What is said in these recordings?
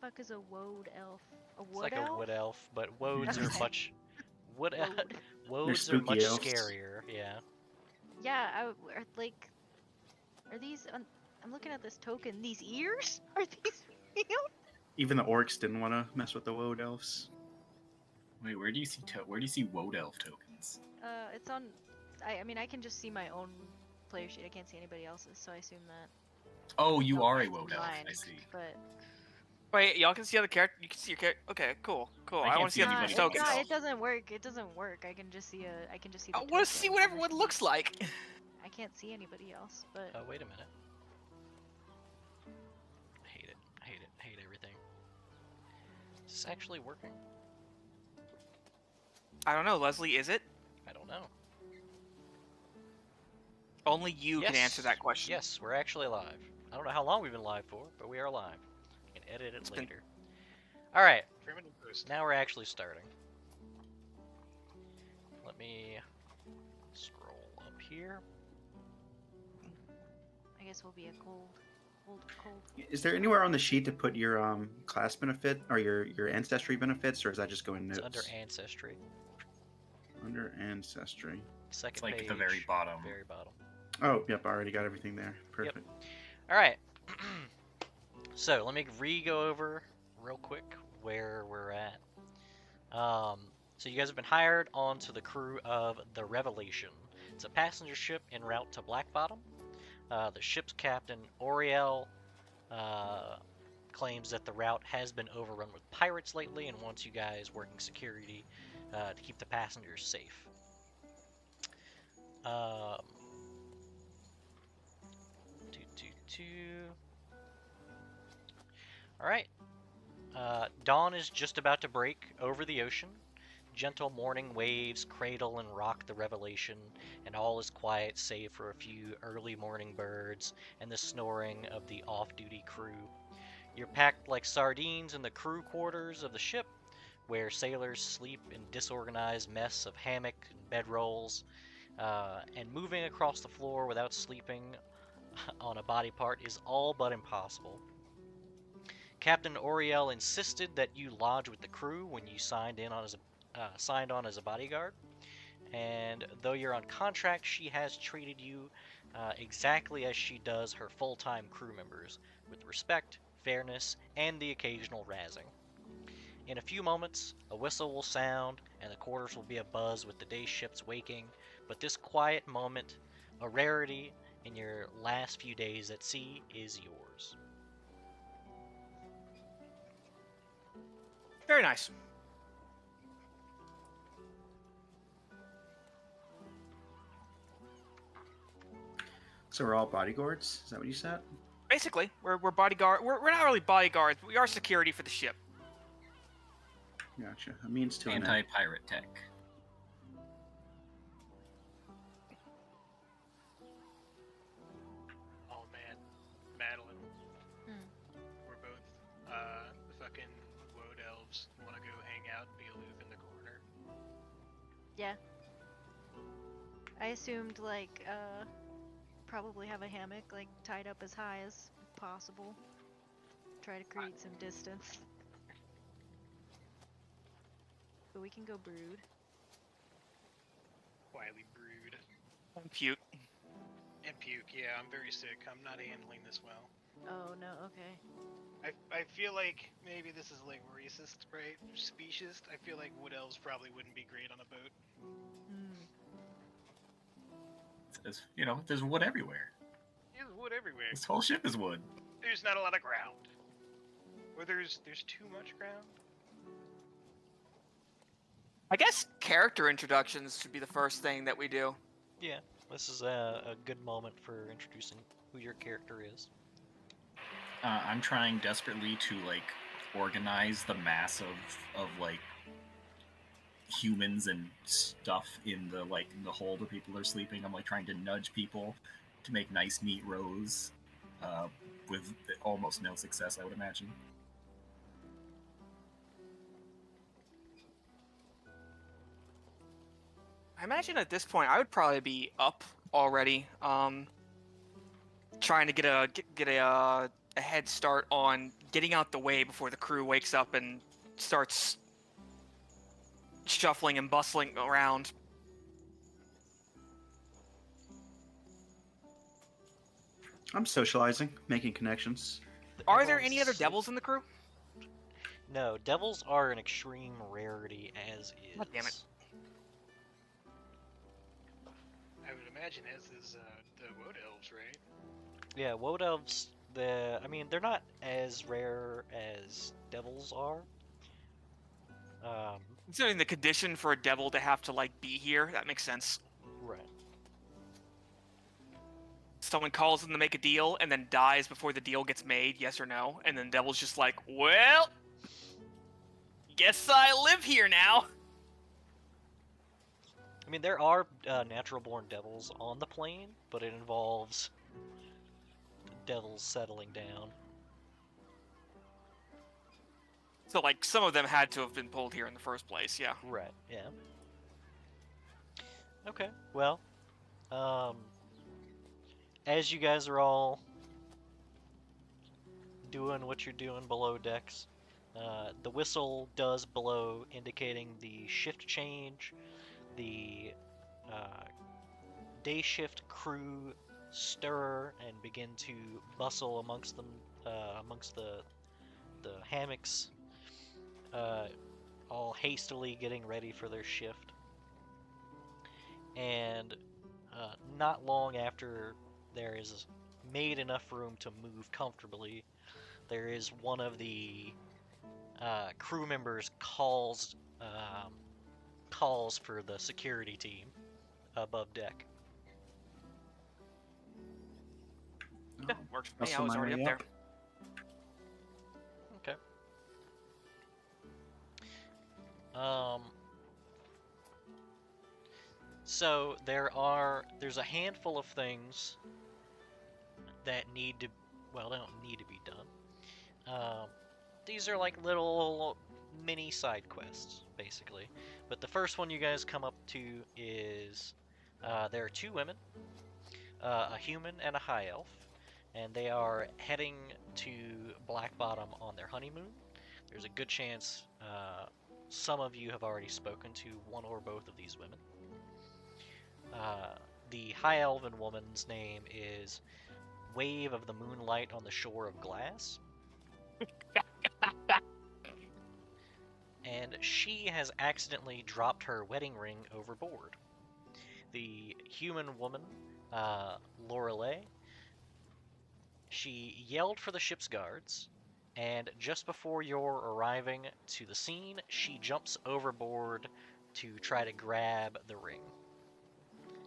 fuck is a woad elf? A It's wood like elf? a wood elf, but woads are Okay. much wood Woad. woads are spooky much elves. scarier. Yeah. Yeah, like, are these? I'm looking at this token. These ears? Are these real? Even the orcs didn't want to mess with the woad elves. Wait, where do you see Woad Elf tokens? It's on. I mean, I can just see my own player sheet. I can't see anybody else's, so I assume that. Oh, you Oh, are a it's Woad Elf. mine, I see. But Wait, y'all can see other character. You can see your character. Okay, cool. I I can't want to see see other anybody people's else's. tokens. it doesn't work. It doesn't work. I can just see I can just see. I The want to see token what on the everyone sheet. looks like. I can't see anybody else, but Oh, wait a minute. I hate it. I hate it. I hate everything. Is this actually working? I don't know, Leslie. Is it? I don't know. Only you can answer that question. Yes, we're actually live. I don't know how long we've been live for, but we are live. You can edit it later. Alright, now we're actually starting. Let me scroll up here. I guess we'll be a cold. Is there anywhere on the sheet to put your class benefit or your ancestry benefits, or is that just going notes? It's under Ancestry. Under ancestry. Second It's like page. at the very bottom. Very bottom. Oh, yep, I already got everything there. Perfect. Yep. Alright. So, let me re-go over real quick where we're at. So you guys have been hired onto the crew of the Revelation. It's a passenger ship en route to Blackbottom. The ship's captain, Oriel, claims that the route has been overrun with pirates lately and wants you guys working security to keep the passengers safe. Alright. Dawn is just about to break over the ocean. Gentle morning waves cradle and rock the Revelation, and all is quiet save for a few early morning birds and the snoring of the off-duty crew. You're packed like sardines in the crew quarters of the ship, where sailors sleep in disorganized mess of hammock and bedrolls, and moving across the floor without sleeping on a body part is all but impossible. Captain Oriel insisted that you lodge with the crew when you signed on as a bodyguard, and though you're on contract, she has treated you exactly as she does her full-time crew members, with respect, fairness, and the occasional razzing. In a few moments, a whistle will sound, and the quarters will be abuzz with the day ships waking, but this quiet moment, a rarity in your last few days at sea, is yours. Very nice. So we're all bodyguards? Is that what you said? Basically, we're bodyguard. We're not really bodyguards. But we are security for the ship. Gotcha. A means to an end. Anti-pirate tech. Oh man, Madeline. We're both the fucking woad elves. Want to go hang out and be aloof in the corner? yeah. I assumed like probably have a hammock like tied up as high as possible. Try to create some distance. But we can go brood. Quietly brood. And puke. And puke, yeah, I'm very sick. I'm not handling this well. Oh no, okay. I feel like maybe this is like racist, right? Speciesist. I feel like wood elves probably wouldn't be great on a boat. There's wood everywhere. There's wood everywhere. This whole ship is wood. There's not a lot of ground. Or there's too much ground. I guess character introductions should be the first thing that we do. Yeah, this is a good moment for introducing who your character is. I'm trying desperately to organize the mass of humans and stuff in the hold where people are sleeping. I'm trying to nudge people to make nice neat rows, with almost no success, I would imagine. I imagine at this point I would probably be up already. trying to get a head start on getting out the way before the crew wakes up and starts shuffling and bustling around. I'm socializing, making connections. Are there any Everyone's other safe. devils in the crew? No, devils are an extreme rarity as is. God damn it. I would imagine as is the wood elves, right? Yeah, woad elves. They're not as rare as devils are. Considering the condition for a devil to have to like be here, that makes sense. Right. Someone calls them to make a deal and then dies before the deal gets made, yes or no, and then devil's just like, well, guess I live here now. I mean, there are natural-born devils on the plane, but it involves devils settling down. So like some of them had to have been pulled here in the first place, yeah. Right. Yeah. Okay. Well, as you guys are all doing what you're doing below decks, the whistle does blow, indicating the shift change. The day shift crew stir and begin to bustle amongst them, amongst the hammocks, all hastily getting ready for their shift. And not long after there is made enough room to move comfortably, there is one of the crew members calls for the security team above deck. Yeah, works for me. I Hustle was my already up way there. up. Okay. So there's a handful of things that they don't need to be done. These are like little mini side quests, basically. But the first one you guys come up to is there are two women, a human and a high elf, and they are heading to Blackbottom on their honeymoon. There's a good chance some of you have already spoken to one or both of these women. The high elven woman's name is Wave of the Moonlight on the Shore of Glass. And she has accidentally dropped her wedding ring overboard. The human woman, Lorelei, she yelled for the ship's guards, and just before you're arriving to the scene, she jumps overboard to try to grab the ring.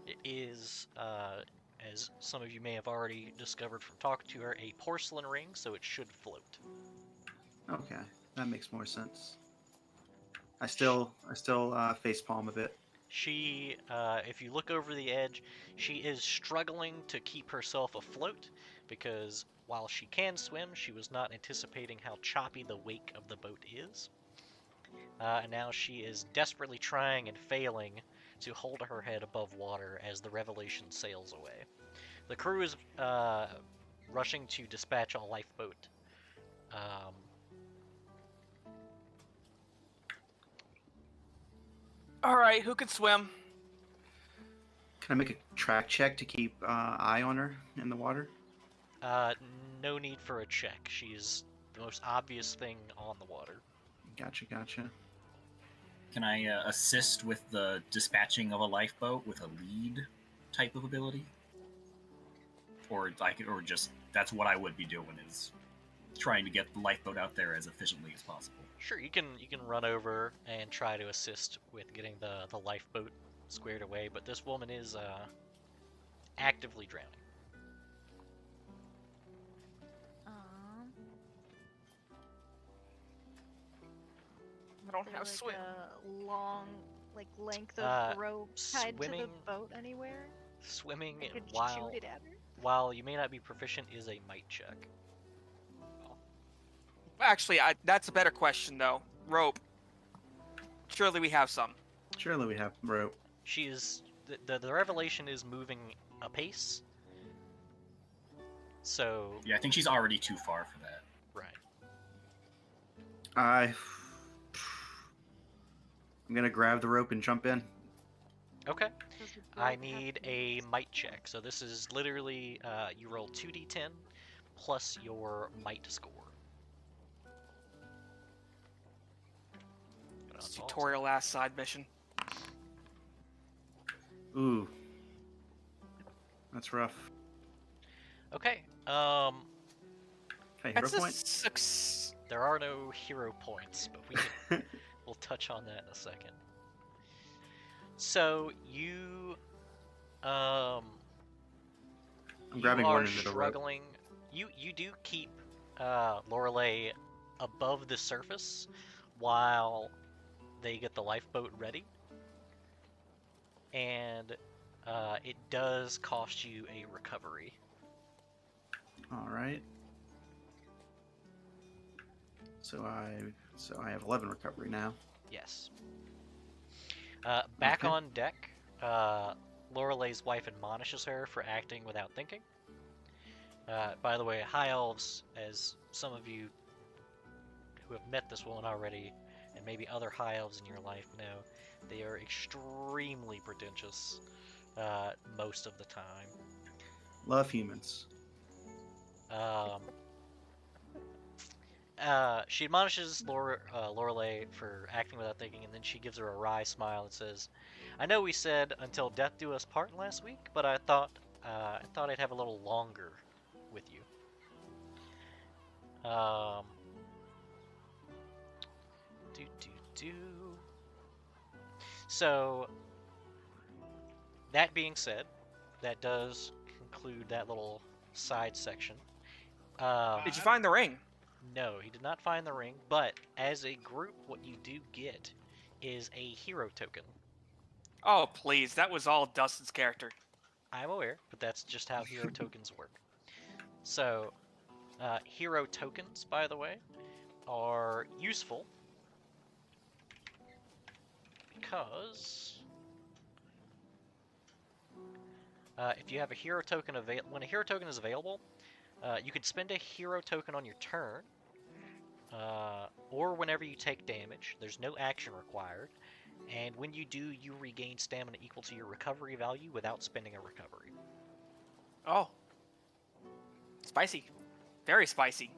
It is, as some of you may have already discovered from talking to her, a porcelain ring, so it should float. Okay, that makes more sense. I still facepalm a bit. She, if you look over the edge, she is struggling to keep herself afloat because while she can swim, she was not anticipating how choppy the wake of the boat is. And now she is desperately trying and failing to hold her head above water as the Revelation sails away. The crew is rushing to dispatch a lifeboat. All right, who can swim? Can I make a track check to keep eye on her in the water? No need for a check. She is the most obvious thing on the water. Gotcha. Can I assist with the dispatching of a lifeboat with a lead type of ability? Or just that's what I would be doing, is trying to get the lifeboat out there as efficiently as possible. Sure, you can run over and try to assist with getting the lifeboat squared away, but this woman is actively drowning. I don't Is have there, swim. a long, length of rope tied to the swimming- boat anywhere? Swimming, I could while shoot it at her? while you may not be proficient, is a might check. Actually, that's a better question though. Rope. Surely we have some. Surely we have rope. She is the Revelation is moving apace, So Yeah, I think she's already too far for that. right. I'm gonna grab the rope and jump in. Okay. Does the I boat have need a wings? might check. So this is literally you roll 2d10 plus your might score. But It's that's all. tutorial ass side mission. Ooh, that's rough. Okay. Hey, hero That's a point. success. There are no hero points, but we'll touch on that in a second. So you I'm you grabbing are one end of the rope. struggling. You do keep Lorelei above the surface while they get the lifeboat ready, and it does cost you a recovery. All right. So I have 11 recovery now. Yes. Back Okay. on deck, Lorelei's wife admonishes her for acting without thinking. By the way, high elves, as some of you who have met this woman already, and maybe other high elves in your life know, they are extremely pretentious most of the time. Love humans. She admonishes Lorelei for acting without thinking, and then she gives her a wry smile and says, "I know we said until death do us part last week, but I thought I'd have a little longer with you." Do. So, that being said, that does conclude that little side section. Did you find the ring? No, he did not find the ring, but as a group, what you do get is a hero token. Oh, please. That was all Dustin's character. I'm aware, but that's just how hero tokens work. So, hero tokens, by the way, are useful because if you have a hero token when a hero token is available, you could spend a hero token on your turn, or whenever you take damage. There's no action required, and when you do, you regain stamina equal to your recovery value without spending a recovery. Oh. Spicy. Very spicy.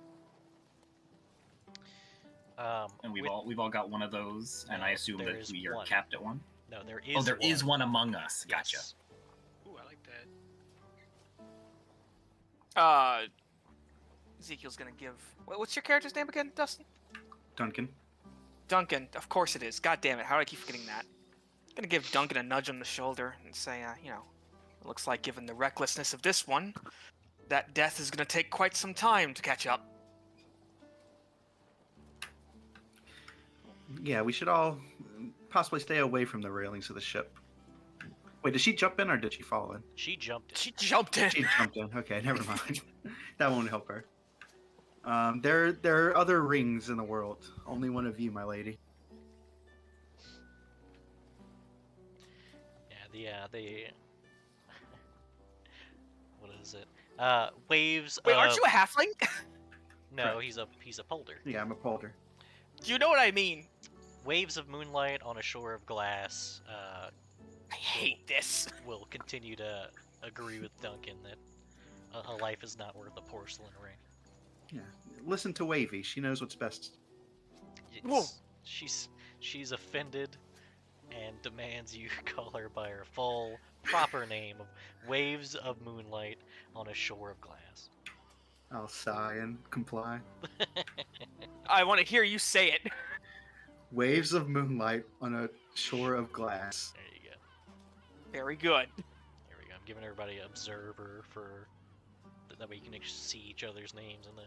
And we've all got one of those, and I assume there that is we are one. capped at one. No, there is. Oh, there is one among us. Gotcha. Yes. Ooh, I like that. Ezekiel's gonna give... What's your character's name again, Dustin? Duncan. Duncan. Of course it is. God damn it. How do I keep forgetting that? Gonna give Duncan a nudge on the shoulder and say, it looks like given the recklessness of this one, that death is gonna take quite some time to catch up. Yeah, we should all possibly stay away from the railings of the ship. Wait, did she jump in or did she fall in? She jumped in. She jumped in. She jumped in. Okay, never mind. That won't help her. There are other rings in the world. Only one of you, my lady. The what is it? Waves Wait, of... aren't you a halfling? No, Correct. he's a polder. Yeah, I'm a polder. Do you know what I mean? Waves of moonlight on a shore of glass I hate this. will continue to agree with Duncan that a life is not worth a porcelain ring. Yeah, listen to Wavy. She knows what's best. Whoa. She's offended and demands you call her by her full, proper name of Waves of Moonlight on a Shore of Glass. I'll sigh and comply. I want to hear you say it. Waves of moonlight on a shore of glass. There you go. Very good. There we go. I'm giving everybody an observer for that way you can see each other's names in the...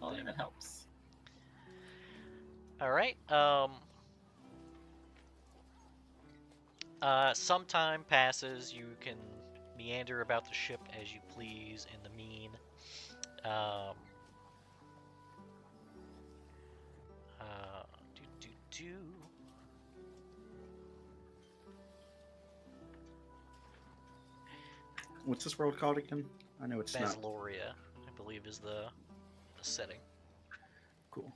Oh, yeah, that helps. All right. Some time passes. You can meander about the ship as you please in the mean. What's this world called again? I know it's not. Basloria, I believe is the setting. Cool.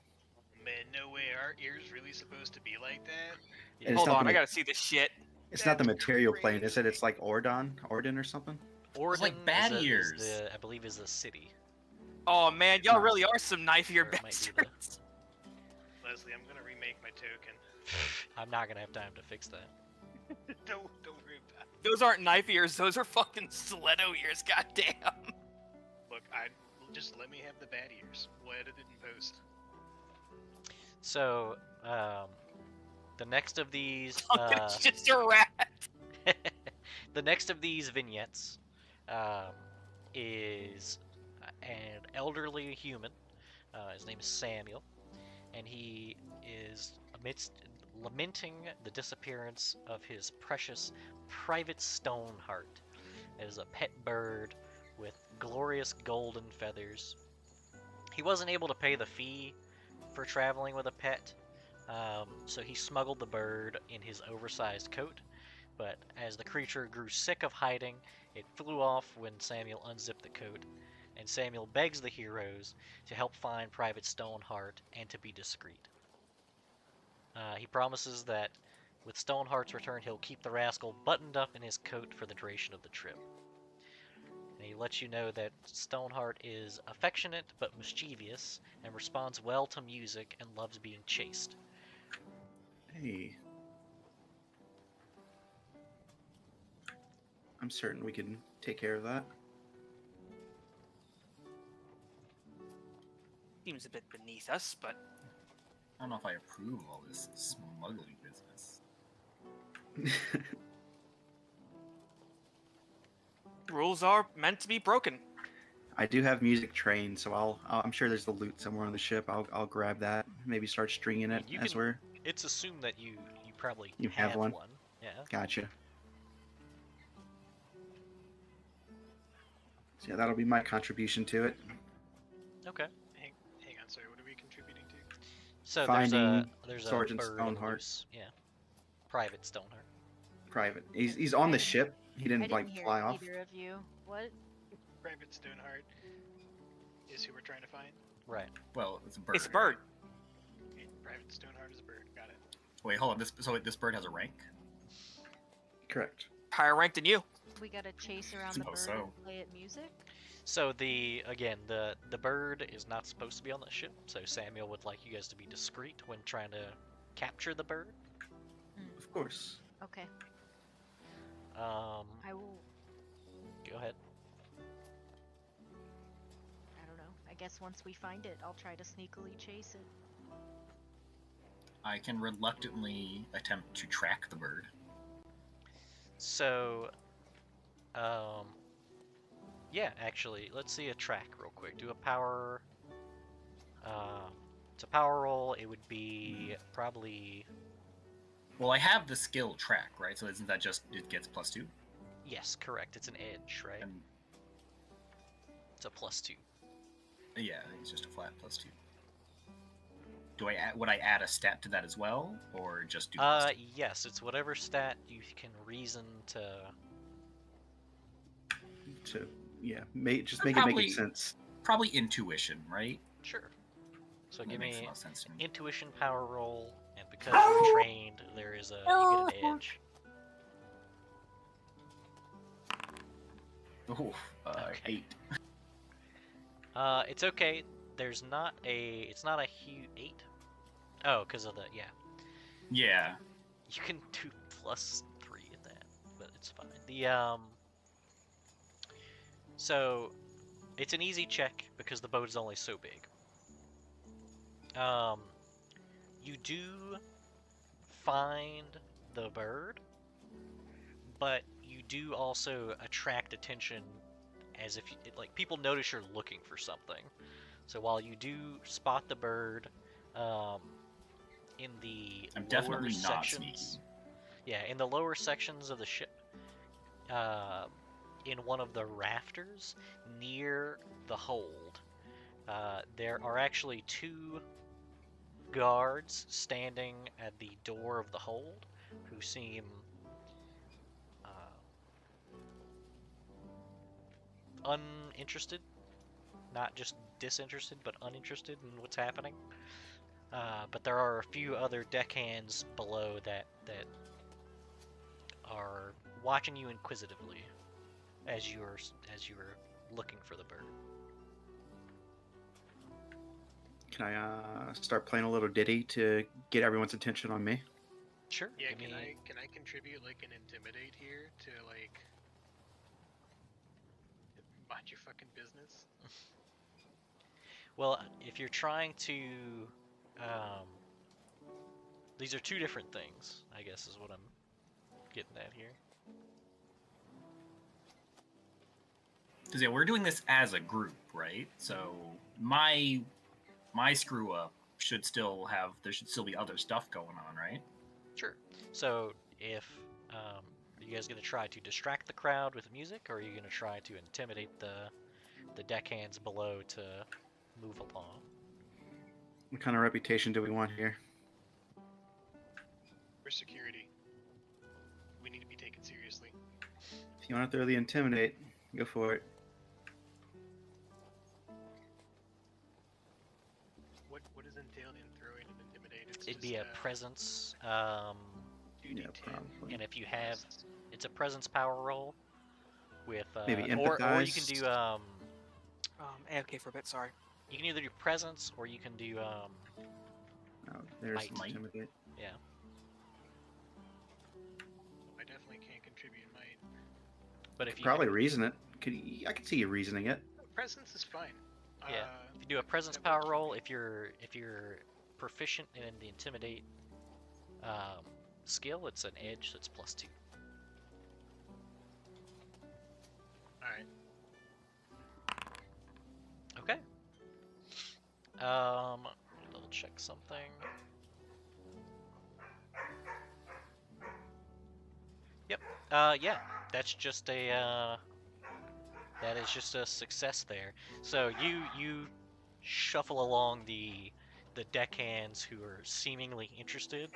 Man, no way. Our ears really supposed to be like that? And it's Hold not on, the I ma- gotta see this shit. It's not the That's material plane, is it? crazy. It's like Ordon or something. Orden like bad is ears. the I believe is the city. Oh man, y'all Nice. really are some knife-ear Or it might be the- bastards. Leslie, I'm gonna remake my token. I'm not gonna have time to fix that. Don't worry about it. Those aren't knife ears, those are fucking stiletto ears, goddamn. Look, just let me have the bad ears. We'll edit it in post. So, the next of these, It's just a rat. the next of these vignettes, is an elderly human. His name is Samuel, and he is amidst lamenting the disappearance of his precious private stone heart. It is a pet bird with glorious golden feathers. He wasn't able to pay the fee for traveling with a pet, so he smuggled the bird in his oversized coat. But as the creature grew sick of hiding, it flew off when Samuel unzipped the coat, and Samuel begs the heroes to help find Private Stoneheart and to be discreet. He promises that with Stoneheart's return, he'll keep the rascal buttoned up in his coat for the duration of the trip. And he lets you know that Stoneheart is affectionate but mischievous and responds well to music and loves being chased. Hey. I'm certain we can take care of that. Seems a bit beneath us, but I don't know if I approve of all this smuggling business. rules are meant to be broken. I do have music trained, so I'm sure there's the loot somewhere on the ship. I'll grab that. Maybe start stringing it You as can- we're. It's assumed that you probably You have one? Yeah. Gotcha. So yeah, that'll be my contribution to it. Okay. Hang on, sorry, what are we contributing to? So Finding there's a Sergeant bird on the Stoneheart. loose. Yeah. Private Stoneheart. Private. He's on the ship. He I didn't didn't like hear fly off. either of you. What? Private Stoneheart is who we're trying to find. Right. Well, it's a bird. It's a bird. Okay, Private Stoneheart is a bird. Got it. Wait, hold on. This bird has a rank? Correct. Higher ranked than you. We gotta chase around the Oh, bird so. and play it music? So the bird is not supposed to be on the ship. So Samuel would like you guys to be discreet when trying to capture the bird. Of course. Okay. Um, I will. go ahead. I don't know. I guess once we find it, I'll try to sneakily chase it. I can reluctantly attempt to track the bird. So, yeah, actually, let's see a track real quick. Do a power. It's a power roll. It would be probably Well, I have the skill track, right? So isn't that just it gets +2? yes, correct. It's an edge, right? And It's a +2. yeah, it's just a flat +2. Would I add a stat to that as well, or just do? +2? Yes, it's whatever stat you can reason to. To just make it Probably- make sense. Probably intuition, right? Sure. So That give makes the me most sense to me. intuition power roll, and because you're trained, there is you get an edge. Ooh, Okay. 8. It's okay. There's not a. It's not a huge 8. Oh, because of the Yeah. You can do +3 at that, but it's fine. So it's an easy check because the boat is only so big. You do find the bird, but you do also attract attention as if like people notice you're looking for something. So while you do spot the bird, in the I'm lower definitely not sections, sneaky. yeah, in the lower sections of the ship, in one of the rafters near the hold, there are actually 2 guards standing at the door of the hold who seem uninterested not just disinterested, but uninterested in what's happening. But there are a few other deckhands below that are watching you inquisitively as you're looking for the bird. Can I start playing a little ditty to get everyone's attention on me? Sure. Yeah, give me... can I contribute like an intimidate here to like mind your fucking business? Well, if you're trying to, these are two different things, I guess is what I'm getting at here. Because yeah, we're doing this as a group, right? So my screw up should still have, there should still be other stuff going on, right? Sure. So if are you guys gonna try to distract the crowd with music, or are you gonna try to intimidate the deckhands below to move along? What kind of reputation do we want here? For security, we need to be taken seriously. If you want to throw the intimidate, go for it. What is entailed in throwing an intimidate? It's It'd just, be a presence, 2d10 Yeah, probably. and if you have, it's a presence power roll with Maybe or you can empathize? do AFK for a bit. Sorry. you can either do presence or you can do Oh, there's Might. intimidate. yeah. I definitely can't contribute might. But if you Probably can, reason it. I could see you reasoning it. Presence is fine. Yeah. If you do a presence that power works. roll, if you're proficient in the intimidate skill, it's an edge, so it's +2. Alright. Okay. Double check something. Yep. Yeah. That's just a that is just a success there. So you shuffle along the deckhands who are seemingly interested.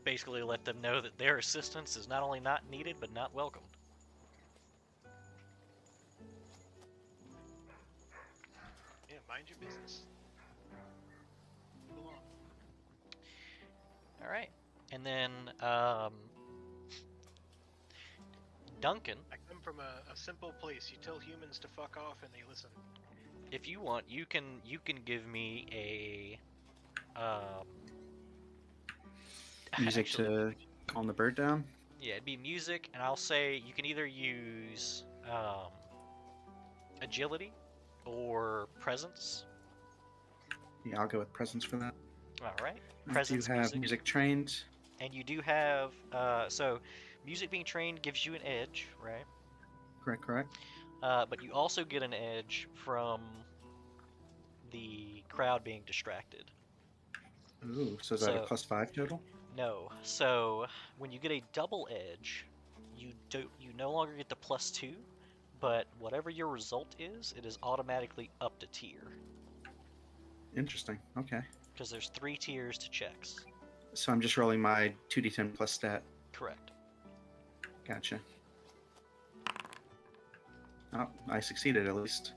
Basically let them know that their assistance is not only not needed, but not welcomed. Yeah, mind your business. Move along. All right. And then Duncan, I come from a simple place. You tell humans to fuck off and they listen. if you want, you can give me a Music actually, to calm the bird down. yeah, it'd be music, and I'll say you can either use agility or presence. Yeah, I'll go with presence for that. All right, I do presence have music trained. and you do have so music being trained gives you an edge, right? Correct. But you also get an edge from the crowd being distracted. Ooh, so is that a So- +5 total? No. So when you get a double edge, you no longer get the +2, but whatever your result is, it is automatically up to tier. Interesting. Okay. Because there's 3 tiers to checks. So I'm just rolling my 2d10 plus stat. Correct. Gotcha. Oh, I succeeded at least.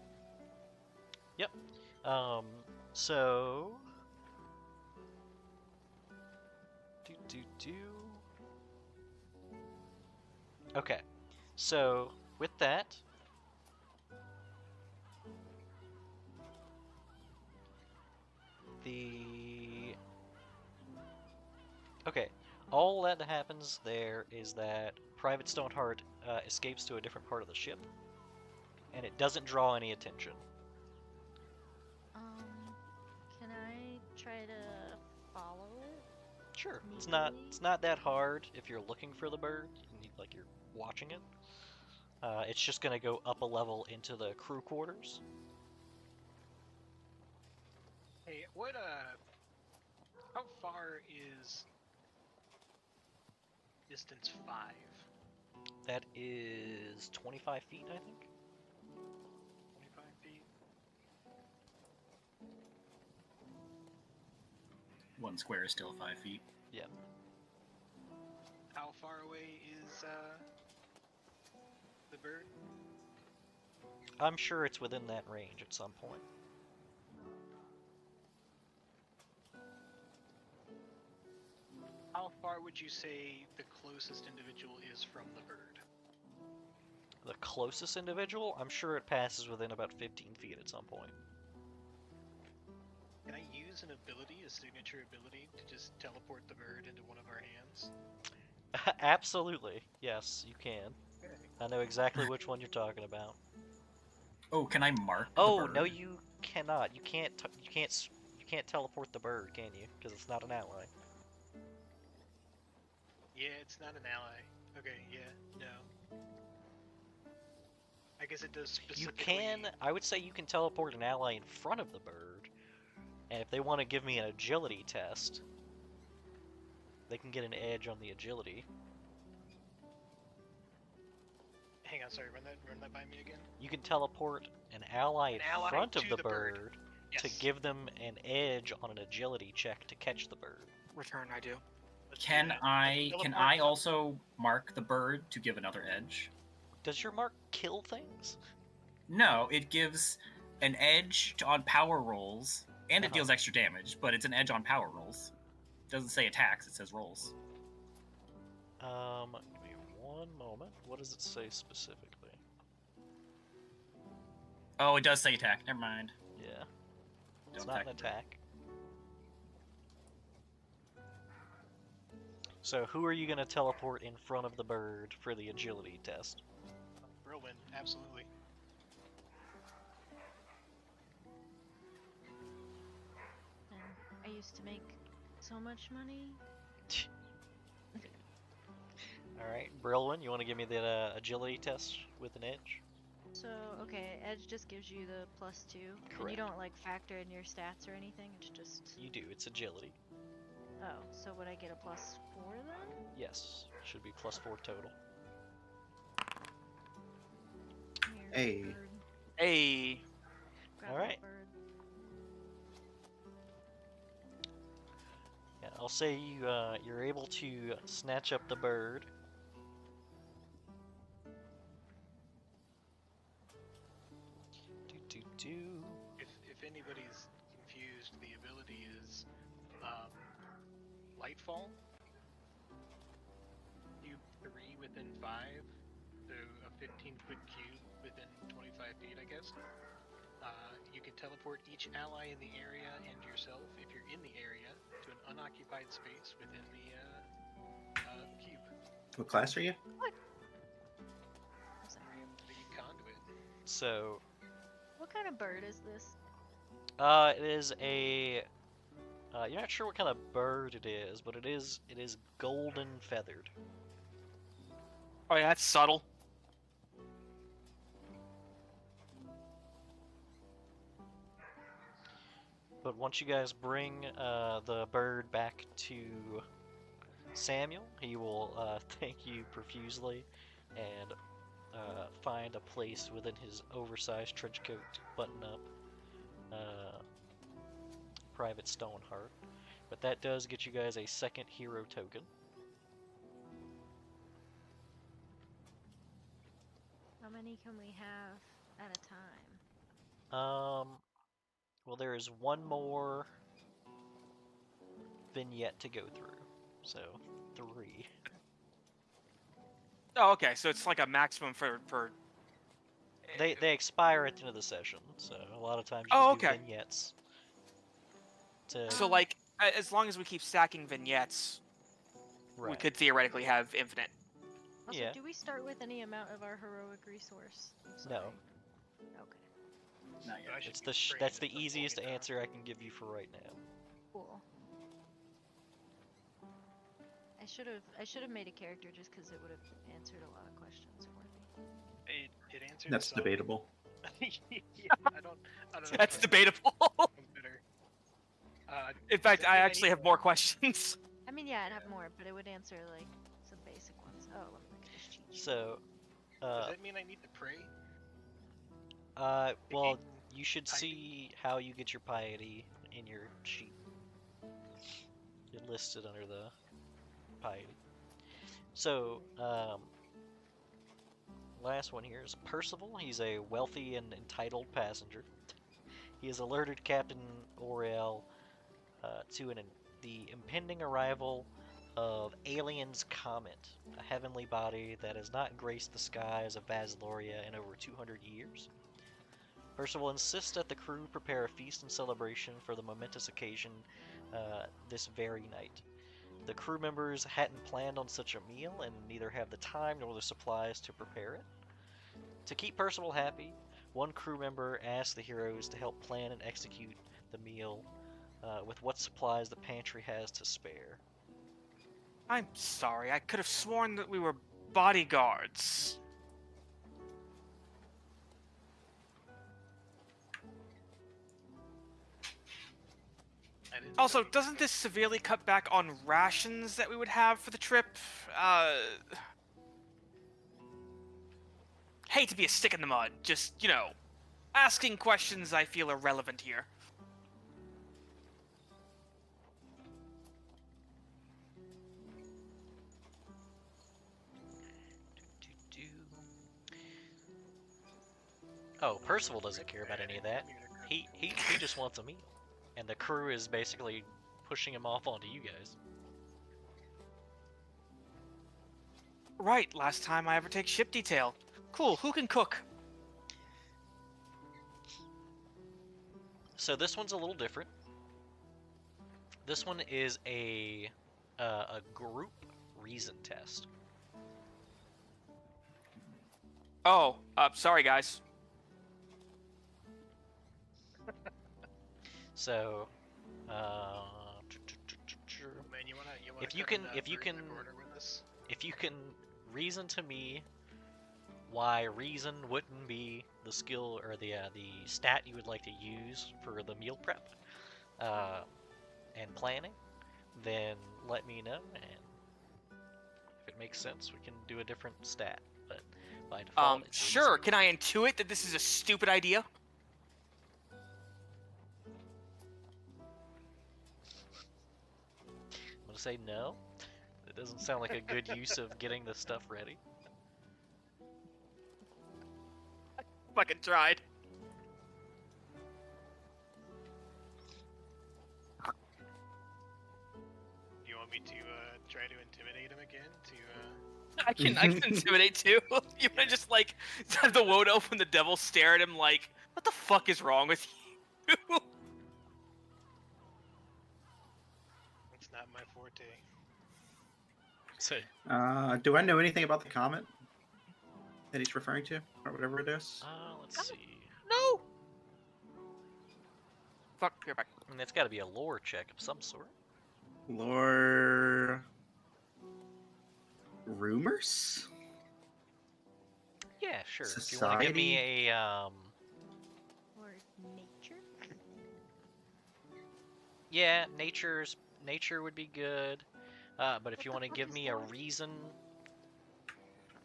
So Okay. So with that, okay, all that happens there is that Private Stoneheart escapes to a different part of the ship, and it doesn't draw any attention. Can I try to follow it? Sure, it's Immediately? not that hard if you're looking for the bird, like you're watching it. It's just gonna go up a level into the crew quarters. Hey, what how far is distance 5? That is 25 feet, I think. 25 feet? One square is still 5 feet. Yeah. How far away is the bird? I'm sure it's within that range at some point. How far would you say the closest individual is from the bird? The closest individual, I'm sure it passes within about 15 feet at some point. Can I use an ability, a signature ability, to just teleport the bird into one of our hands? Absolutely, yes, you can. Okay. I know exactly which one you're talking about. Oh, can I mark Oh the bird? no, you cannot. You can't teleport the bird, can you? Because it's not an ally. Yeah, it's not an ally. Okay, yeah, no. I guess it does You specifically... can. I would say you can teleport an ally in front of the bird, and if they want to give me an agility test, they can get an edge on the agility. Hang on, sorry, run that by me again. You can teleport an ally in ally front of to the the bird. bird Yes. to give them an edge on an agility check to catch the bird. Return, I do. Let's do Can that. I Teleport up. also mark the bird to give another edge? Does your mark kill things? No, it gives an edge on power rolls, and it Uh-huh. deals extra damage, but it's an edge on power rolls. It doesn't say attacks, it says rolls. Give me one moment. What does it say specifically? Oh, it does say attack. Never mind. Yeah, it's Don't not an attack the bird. attack. So who are you going to teleport in front of the bird for the agility test? Whirlwind, absolutely. And I used to make so much money. Alright, Brilwin, you want to give me the agility test with an edge? So, okay, Edge just gives you the +2. And Correct. you don't, like, factor in your stats or anything? It's just... You do, it's agility. Oh, so would I get a +4 then? Yes, should be +4 total. Come here, Hey. bird. Hey, Grab Alright. that bird. Yeah, I'll say you're able to snatch up the bird. Do. If anybody's confused, the ability is Lightfall. Cube 3 within 5, so a 15-foot cube within 25 feet, I guess. You can teleport each ally in the area and yourself, if you're in the area, to an unoccupied space within the cube. What class are you? I'm sorry. I am the conduit. So, What kind of bird is this? it is a. You're not sure what kind of bird it is, but it is golden feathered. oh yeah, that's subtle. But once you guys bring the bird back to Samuel, he will thank you profusely and find a place within his oversized trench coat to button up Private Stoneheart. But that does get you guys a second hero token. How many can we have at a time? Well, there is one more vignette to go through, so 3. Oh, okay, so it's like a maximum for. They expire at the end of the session, so a lot of times you Oh, can do okay. vignettes. To, So like, as long as we keep stacking vignettes, we right. could theoretically have infinite. Also, Yeah. do we start with any amount of our heroic resource? I'm No. sorry. Okay, Not So I yet. should It's be the trained that's the at some easiest point, huh? answer I can give you for right now. cool. I should have made a character just because it would have answered a lot of questions for me. It answered That's some. debatable. Yeah, I don't know. That's if I- debatable. Better. In fact, does that I mean actually need have more questions. I mean, yeah, I'd have more, but it would answer like some basic ones. Oh, let me look at this cheat sheet. So, Does that mean I need to pray? well, gain you should piety? see how you get your piety in your sheet. It listed under the piety. So, last one here is Percival. He's a wealthy and entitled passenger. He has alerted Captain Oriel to the impending arrival of Alien's Comet, a heavenly body that has not graced the skies of Vasloria in over 200 years. Percival insists that the crew prepare a feast and celebration for the momentous occasion this very night. The crew members hadn't planned on such a meal and neither have the time nor the supplies to prepare it. To keep Percival happy, one crew member asked the heroes to help plan and execute the meal with what supplies the pantry has to spare. I'm sorry, I could have sworn that we were bodyguards. I didn't Also, know you- doesn't this severely cut back on rations that we would have for the trip? Hate to be a stick in the mud, just, asking questions I feel are relevant here. Oh, Percival doesn't care about any of that. He just wants a meal, and the crew is basically pushing him off onto you guys. Right, last time I ever take ship detail. Cool, who can cook? So this one's a little different. This one is a group reason test. Oh, sorry guys. So, Man, you wanna If you come can- in, if you through the can- corridor with us? if you can reason to me why reason wouldn't be the skill or the stat you would like to use for the meal prep and planning, then let me know, and if it makes sense, we can do a different stat. But by default, it's Sure, reason. can I intuit that this is a stupid idea? I'm gonna say no. It doesn't sound like a good use of getting the stuff ready. Fucking tried. You want me to try to intimidate him again? I can intimidate too. You wanna just have the woad open the devil stare at him like, what the fuck is wrong with you? It's not my forte. So, Do I know anything about the comet that he's referring to, or whatever it is? let's see. No! Fuck, you're back. I mean, it's got to be a lore check of some sort. Lore rumors? Yeah, sure. If you want to give me a Or nature? yeah, nature would be good. But if you want to fuck give is me a lore? reason,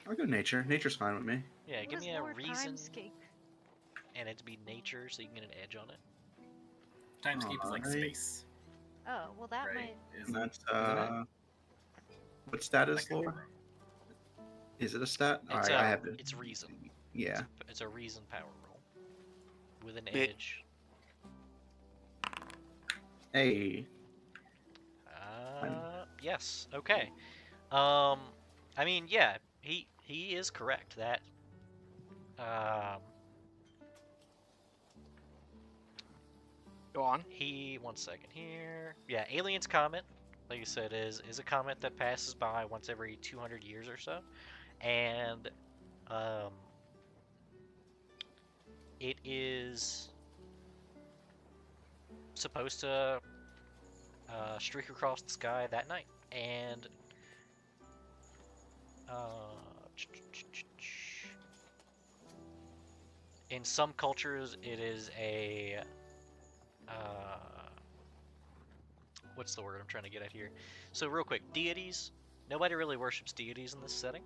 I'll go nature. Nature's fine with me. yeah, What give is me a Lord reason, Timescape? and it to be nature, so you can get an edge on it. Timescape is like Alright. space, Oh, well that right? might... Is And that's it? what stat I is could be lore? wrong. Is it a stat? It's I have it. it's reason. Yeah. It's a reason power roll with an Bit- edge. Hey. Yes. Okay. I mean, yeah, he is correct that. Go on. One second here. Yeah, Alien's Comet, like you said, is a comet that passes by once every 200 years or so, and it is supposed to streak across the sky that night, and in some cultures it is a what's the word I'm trying to get at here? So real quick, deities. Nobody really worships deities in this setting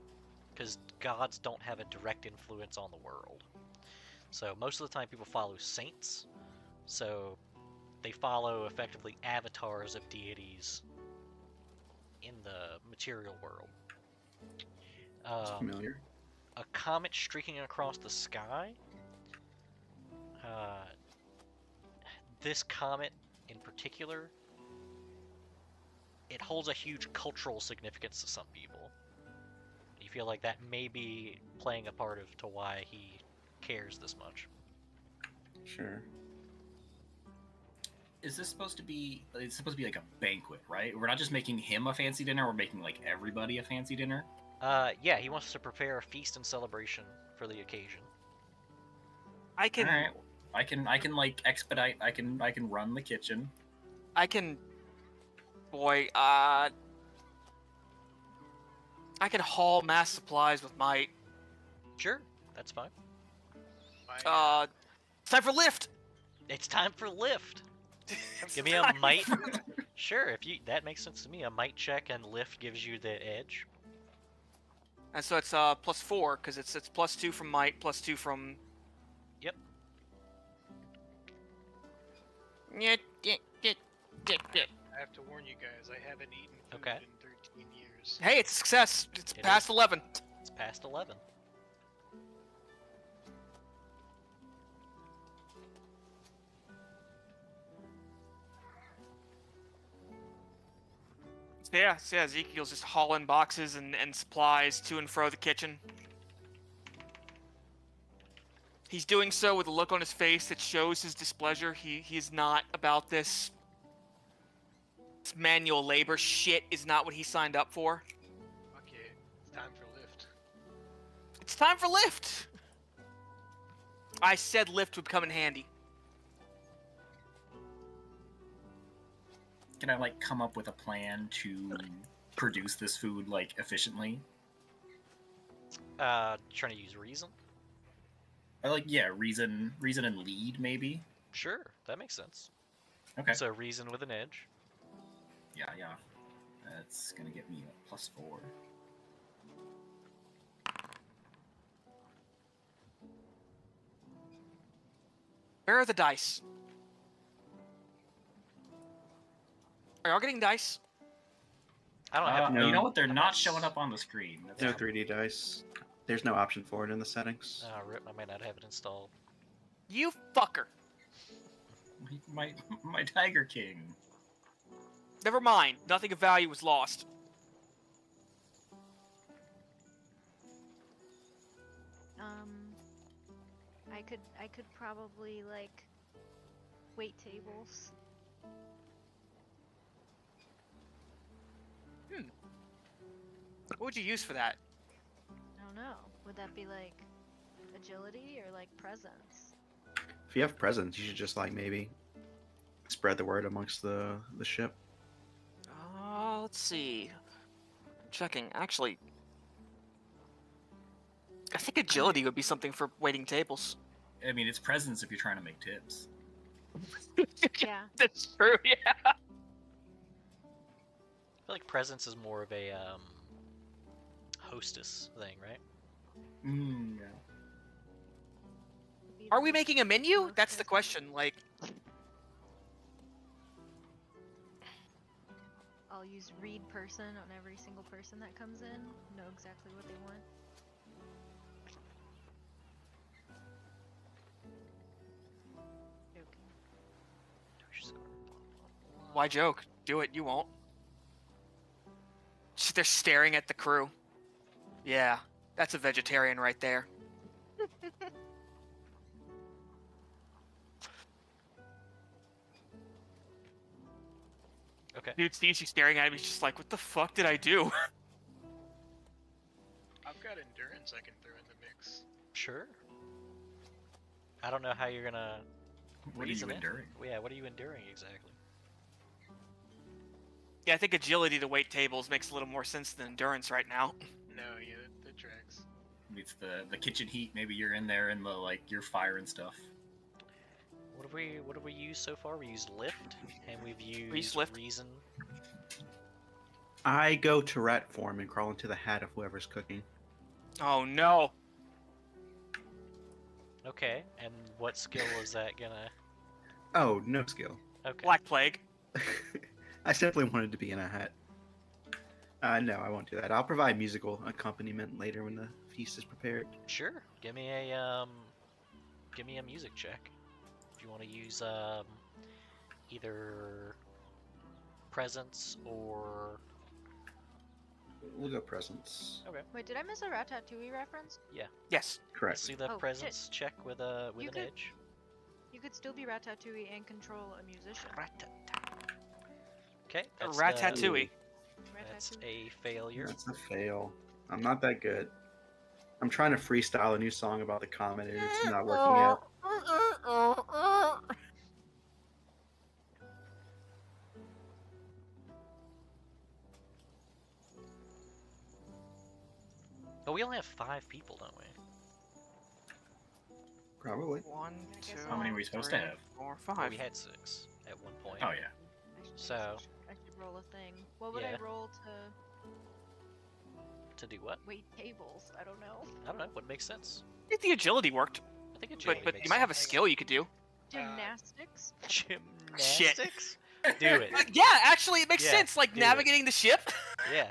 because gods don't have a direct influence on the world. So most of the time people follow saints. So they follow effectively avatars of deities in the material world. It's familiar. a comet streaking across the sky. This comet in particular, it holds a huge cultural significance to some people. You feel like that may be playing a part to why he cares this much. Sure. Is this supposed to be? It's supposed to be like a banquet, right? We're not just making him a fancy dinner. We're making like everybody a fancy dinner. Yeah, he wants to prepare a feast and celebration for the occasion. I can. All right. I can like expedite. I can run the kitchen. I can. Boy, I can haul mass supplies with might. Sure, that's fine. It's time for lift. It's time for lift. It's Give me a time might. for- Sure, that makes sense to me. A might check and lift gives you the edge. And so it's +4 because it's +2 from might, +2 from. Yep. Yeah. I have to warn you guys, I haven't eaten food Okay. in 13 years. Hey, it's a success. It's It past is. 11. It's past 11. So yeah, Ezekiel's just hauling boxes and supplies to and fro the kitchen. He's doing so with a look on his face that shows his displeasure. He is not about this. This manual labor shit is not what he signed up for. Okay, it's time for lift. It's time for lift. I said lift would come in handy. Can I like come up with a plan to produce this food like efficiently? Trying to use reason? I like reason and lead maybe. Sure, that makes sense. Okay. So reason with an edge. Yeah. That's gonna get me a +4. Where are the dice? Are y'all getting dice? I don't have. No. You know what? They're not showing up on the screen. That's No 3D dice. There's no option for it in the settings. Rip, I may not have it installed. You fucker. my Tiger King. Never mind. Nothing of value was lost. I could probably like wait tables. What would you use for that? I don't know. Would that be like agility or like presence? If you have presence, you should just like maybe spread the word amongst the ship. Let's see. Checking. Actually, I think agility would be something for waiting tables. I mean, it's presence if you're trying to make tips. Yeah. That's true, yeah. I feel like presence is more of a hostess thing, right? Yeah. Would be Are the we making a menu? most That's the present. question. Like, I'll use read person on every single person that comes in. Know exactly what they want. Joking. why joke? Do it. You won't. They're staring at the crew. Yeah, that's a vegetarian right there. Okay. Dude sees you staring at him. He's just like, "What the fuck did I do?" I've got endurance I can throw in the mix. Sure. I don't know how you're gonna. What are reason you it. enduring? Yeah, what are you enduring exactly? Yeah, I think agility to wait tables makes a little more sense than endurance right now. No, yeah, that tracks. It's the kitchen heat. Maybe you're in there and you're firing stuff. What have we used so far? We used lift, and we've used lift. reason. I go Tourette form and crawl into the hat of whoever's cooking. Oh no. Okay, and what skill is that gonna? Oh, no skill. Okay. Black Plague. I simply wanted to be in a hat. No, I won't do that. I'll provide musical accompaniment later when the feast is prepared. Sure. Give me a music check. If you want to use either presence or We'll go presents. okay. Wait, did I miss a Ratatouille reference? Yes. Correct. Let's do the Oh, shit. presence check with You an could- edge. You could still be Ratatouille and control a musician. Okay. A That's Ratatouille. That's Ratatouille. a failure. That's a fail. I'm not that good. I'm trying to freestyle a new song about the comet and it's not working out. But we only have 5 people, don't we? Probably. 1, I guess 2. so. How many are we supposed to 3, have? 4, Well, 5. we had 6 at one point. Oh yeah. So- I should roll a thing. What would Yeah. I roll to To do what? wait tables? I don't know. I don't know. What makes sense? I think the agility worked, I think agility but makes you might have a sense. skill you could do. Gymnastics. Gymnastics? Do it. Yeah, actually, it makes Yeah, sense. Like do it. navigating the ship. Yeah.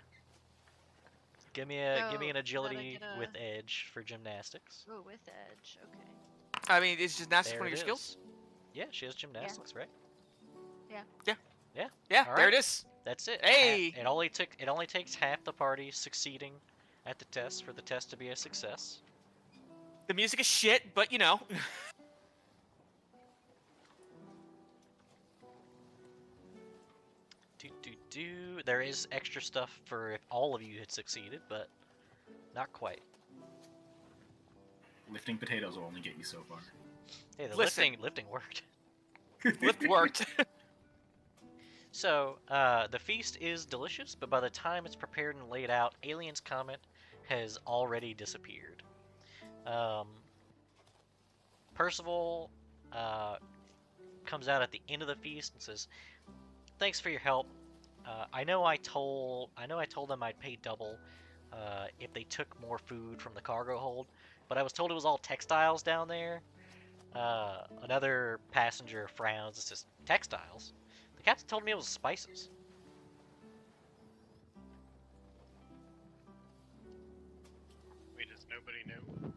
Give me Oh, an gotta agility get a- with edge for gymnastics. Oh, with edge. Okay. I mean, is gymnastics There one of it your skills? is. Yeah, she has gymnastics, right? Yeah, All there right. it is. That's it. Hey! It only takes half the party succeeding at the test for the test to be a success. The music is shit, but you know. There is extra stuff for if all of you had succeeded, but not quite. Lifting potatoes will only get you so far. Hey, the Listen. lifting worked. Lift worked. So, the feast is delicious, but by the time it's prepared and laid out, Alien's Comet has already disappeared. Percival comes out at the end of the feast and says, "Thanks for your help. I know I told them I'd pay double if they took more food from the cargo hold, but I was told it was all textiles down there." Another passenger frowns and says, "Textiles? The captain told me it was spices." Wait, does nobody know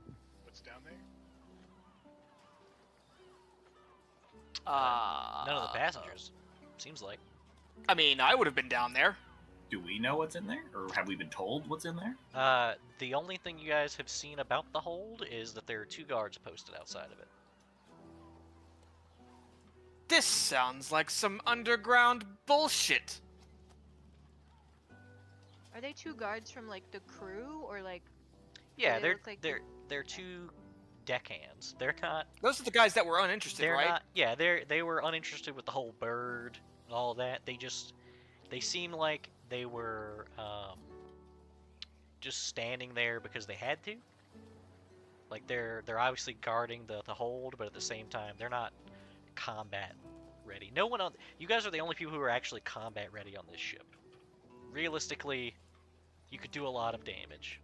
what's down there? None of the passengers. Seems like. I mean, I would have been down there. Do we know what's in there, or have we been told what's in there? The only thing you guys have seen about the hold is that there are 2 guards posted outside of it. This sounds like some underground bullshit. Are they 2 guards from like the crew or like? Yeah, they they're look like- they're 2 deckhands. They're not. Those are the guys that were uninterested, They're right? not. Yeah, they were uninterested with the whole bird and all that. They seem like they were just standing there because they had to. Like they're obviously guarding the hold, but at the same time they're not combat ready. No one on. You guys are the only people who are actually combat ready on this ship. Realistically, you could do a lot of damage.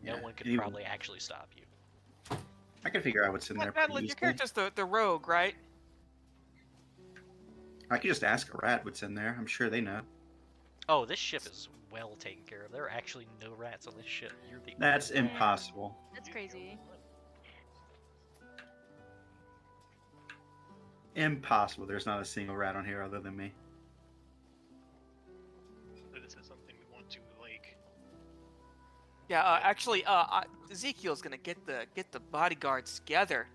No Yeah, one could you- probably actually stop you. I can figure out what's in there pretty Madeline, your easily. character's the rogue, right? I could just ask a rat what's in there. I'm sure they know. Oh, this ship is well taken care of. There are actually no rats on this ship. You're the That's only one. impossible. That's crazy. Impossible. There's not a single rat on here other than me. So this is something we want to like. Yeah, actually, Ezekiel's gonna get the bodyguards together.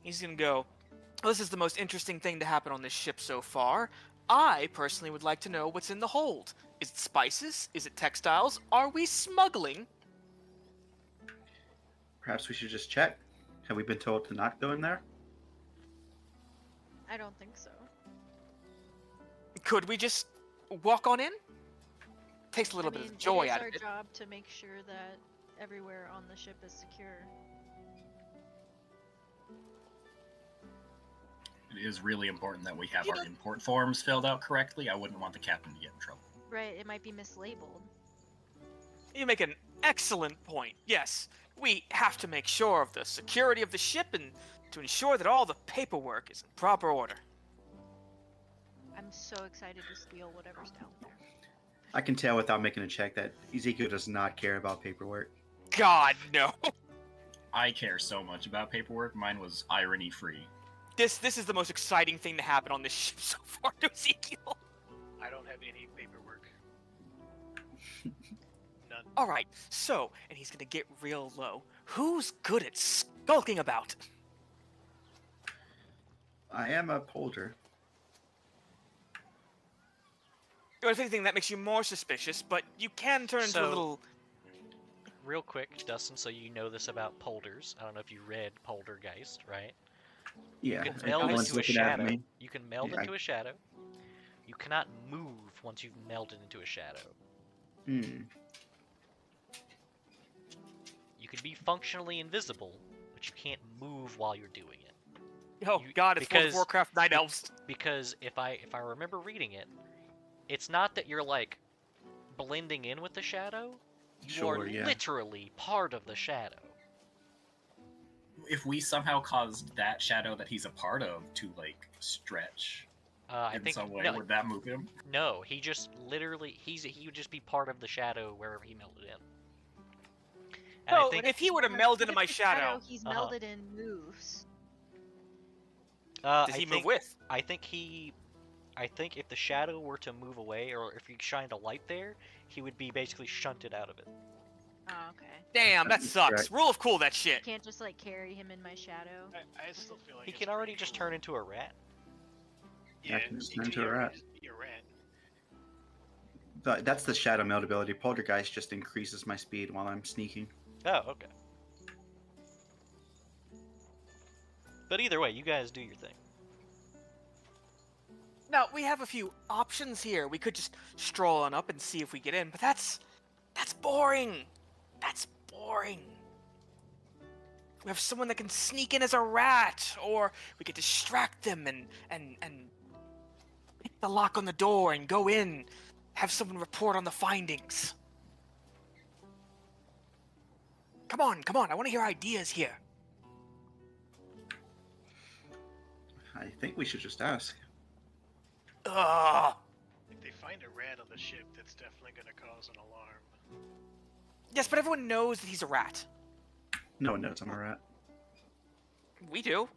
He's gonna go. This is the most interesting thing to happen on this ship so far. I personally would like to know what's in the hold. Is it spices? Is it textiles? Are we smuggling? Perhaps we should just check. Have we been told to not go in there? I don't think so. Could we just walk on in? Takes a little bit of the joy it is out our of it. job to make sure that everywhere on the ship is secure. It is really important that we have our import forms filled out correctly. I wouldn't want the captain to get in trouble. Right, it might be mislabeled. You make an excellent point. Yes, we have to make sure of the security of the ship and to ensure that all the paperwork is in proper order. I'm so excited to steal whatever's down there. I can tell without making a check that Ezekiel does not care about paperwork. God, no. I care so much about paperwork. Mine was irony free. This is the most exciting thing to happen on this ship so far to Ezekiel. I don't have any paperwork. None. All right, so, and he's gonna get real low. Who's good at skulking about? I am a polder. Or if anything, that makes you more suspicious, but you can turn into a So- little... Real quick, Dustin, so you know this about polders. I don't know if you read Poltergeist, right? Yeah, You can if meld everyone's into a looking at shadow. me. You can meld Yeah, into a shadow. You cannot move once you've melded into a shadow. Hmm. You can be functionally invisible, but you can't move while you're doing it. Oh You- god, it's World of because- Warcraft Night Elves. Because if I remember reading it, it's not that you're like blending in with the shadow. You Sure, are yeah. literally part of the shadow. If we somehow caused that shadow that he's a part of to like stretch I in think some way, no, would that move him? no, he just literally he would just be part of the shadow wherever he melded in. And No, I think if he were to What meld if into my the shadow, he's Uh-huh. melded in moves. does I he think, move with? I think if the shadow were to move away, or if you shined a light there, he would be basically shunted out of it. Oh, okay. Damn, that That's sucks. correct. Rule of cool, that shit. Can't just like carry him in my shadow. I still feel like He it's can already pretty just cool. turn into a rat. Yeah, I can just you turn can into a be rat. You're a rat. That's the shadow meld ability. Poltergeist just increases my speed while I'm sneaking. Oh, okay. But either way, you guys do your thing. Now, we have a few options here. We could just stroll on up and see if we get in, but that's boring. That's boring. We have someone that can sneak in as a rat, or we could distract them and pick the lock on the door and go in, have someone report on the findings. Come on, I want to hear ideas here. I think we should just ask. Ugh. If they find a rat on the ship, that's definitely going to cause an alarm. Yes, but everyone knows that he's a rat. No one knows I'm a rat. We do.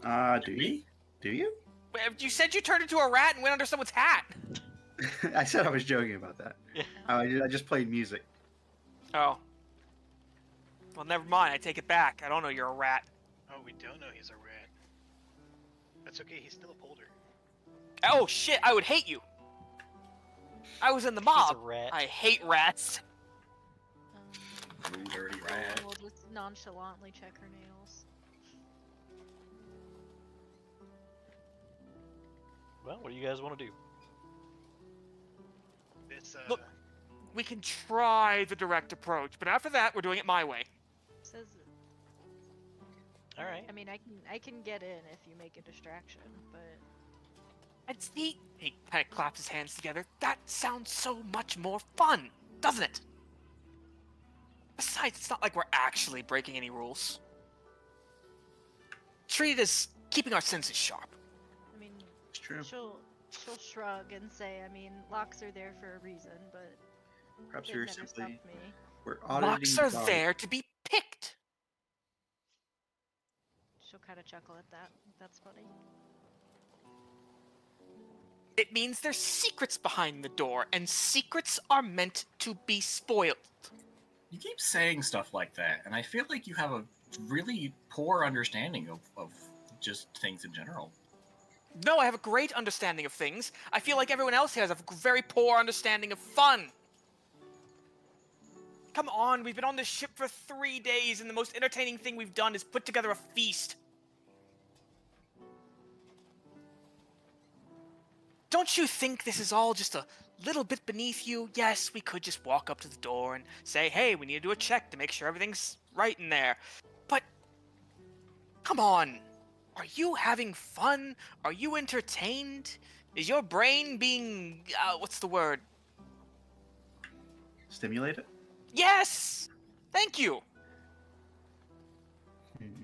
Do you? Do you? You said you turned into a rat and went under someone's hat. I said I was joking about that. Yeah. I just played music. Oh. Well, never mind. I take it back. I don't know you're a rat. Oh, we don't know he's a rat. That's okay, he's still a polder. Oh shit! I would hate you. I was in the He's mob. a rat. I hate rats. Um, Blue dirty rat. we'll just nonchalantly check her nails. Well, what do you guys want to do? This, Look. We can try the direct approach, but after that, we're doing it my way. Says, All right. I mean, I can get in if you make a distraction, but And see, he kind of claps his hands together. That sounds so much more fun, doesn't it? Besides, it's not like we're actually breaking any rules. Treat it as keeping our senses sharp. I mean, It's true. she'll shrug and say, I mean, locks are there for a reason, but Perhaps they've we were never simply stopped me. we're auditing Locks the are body. there to be picked. She'll kind of chuckle at that. That's funny. It means there's secrets behind the door, and secrets are meant to be spoiled. You keep saying stuff like that, and I feel like you have a really poor understanding of just things in general. No, I have a great understanding of things. I feel like everyone else has a very poor understanding of fun. Come on, we've been on this ship for 3 days, and the most entertaining thing we've done is put together a feast. Don't you think this is all just a little bit beneath you? Yes, we could just walk up to the door and say, hey, we need to do a check to make sure everything's right in there. But, come on. Are you having fun? Are you entertained? Is your brain being, what's the word? Stimulate it. Yes! Thank you! Hmm.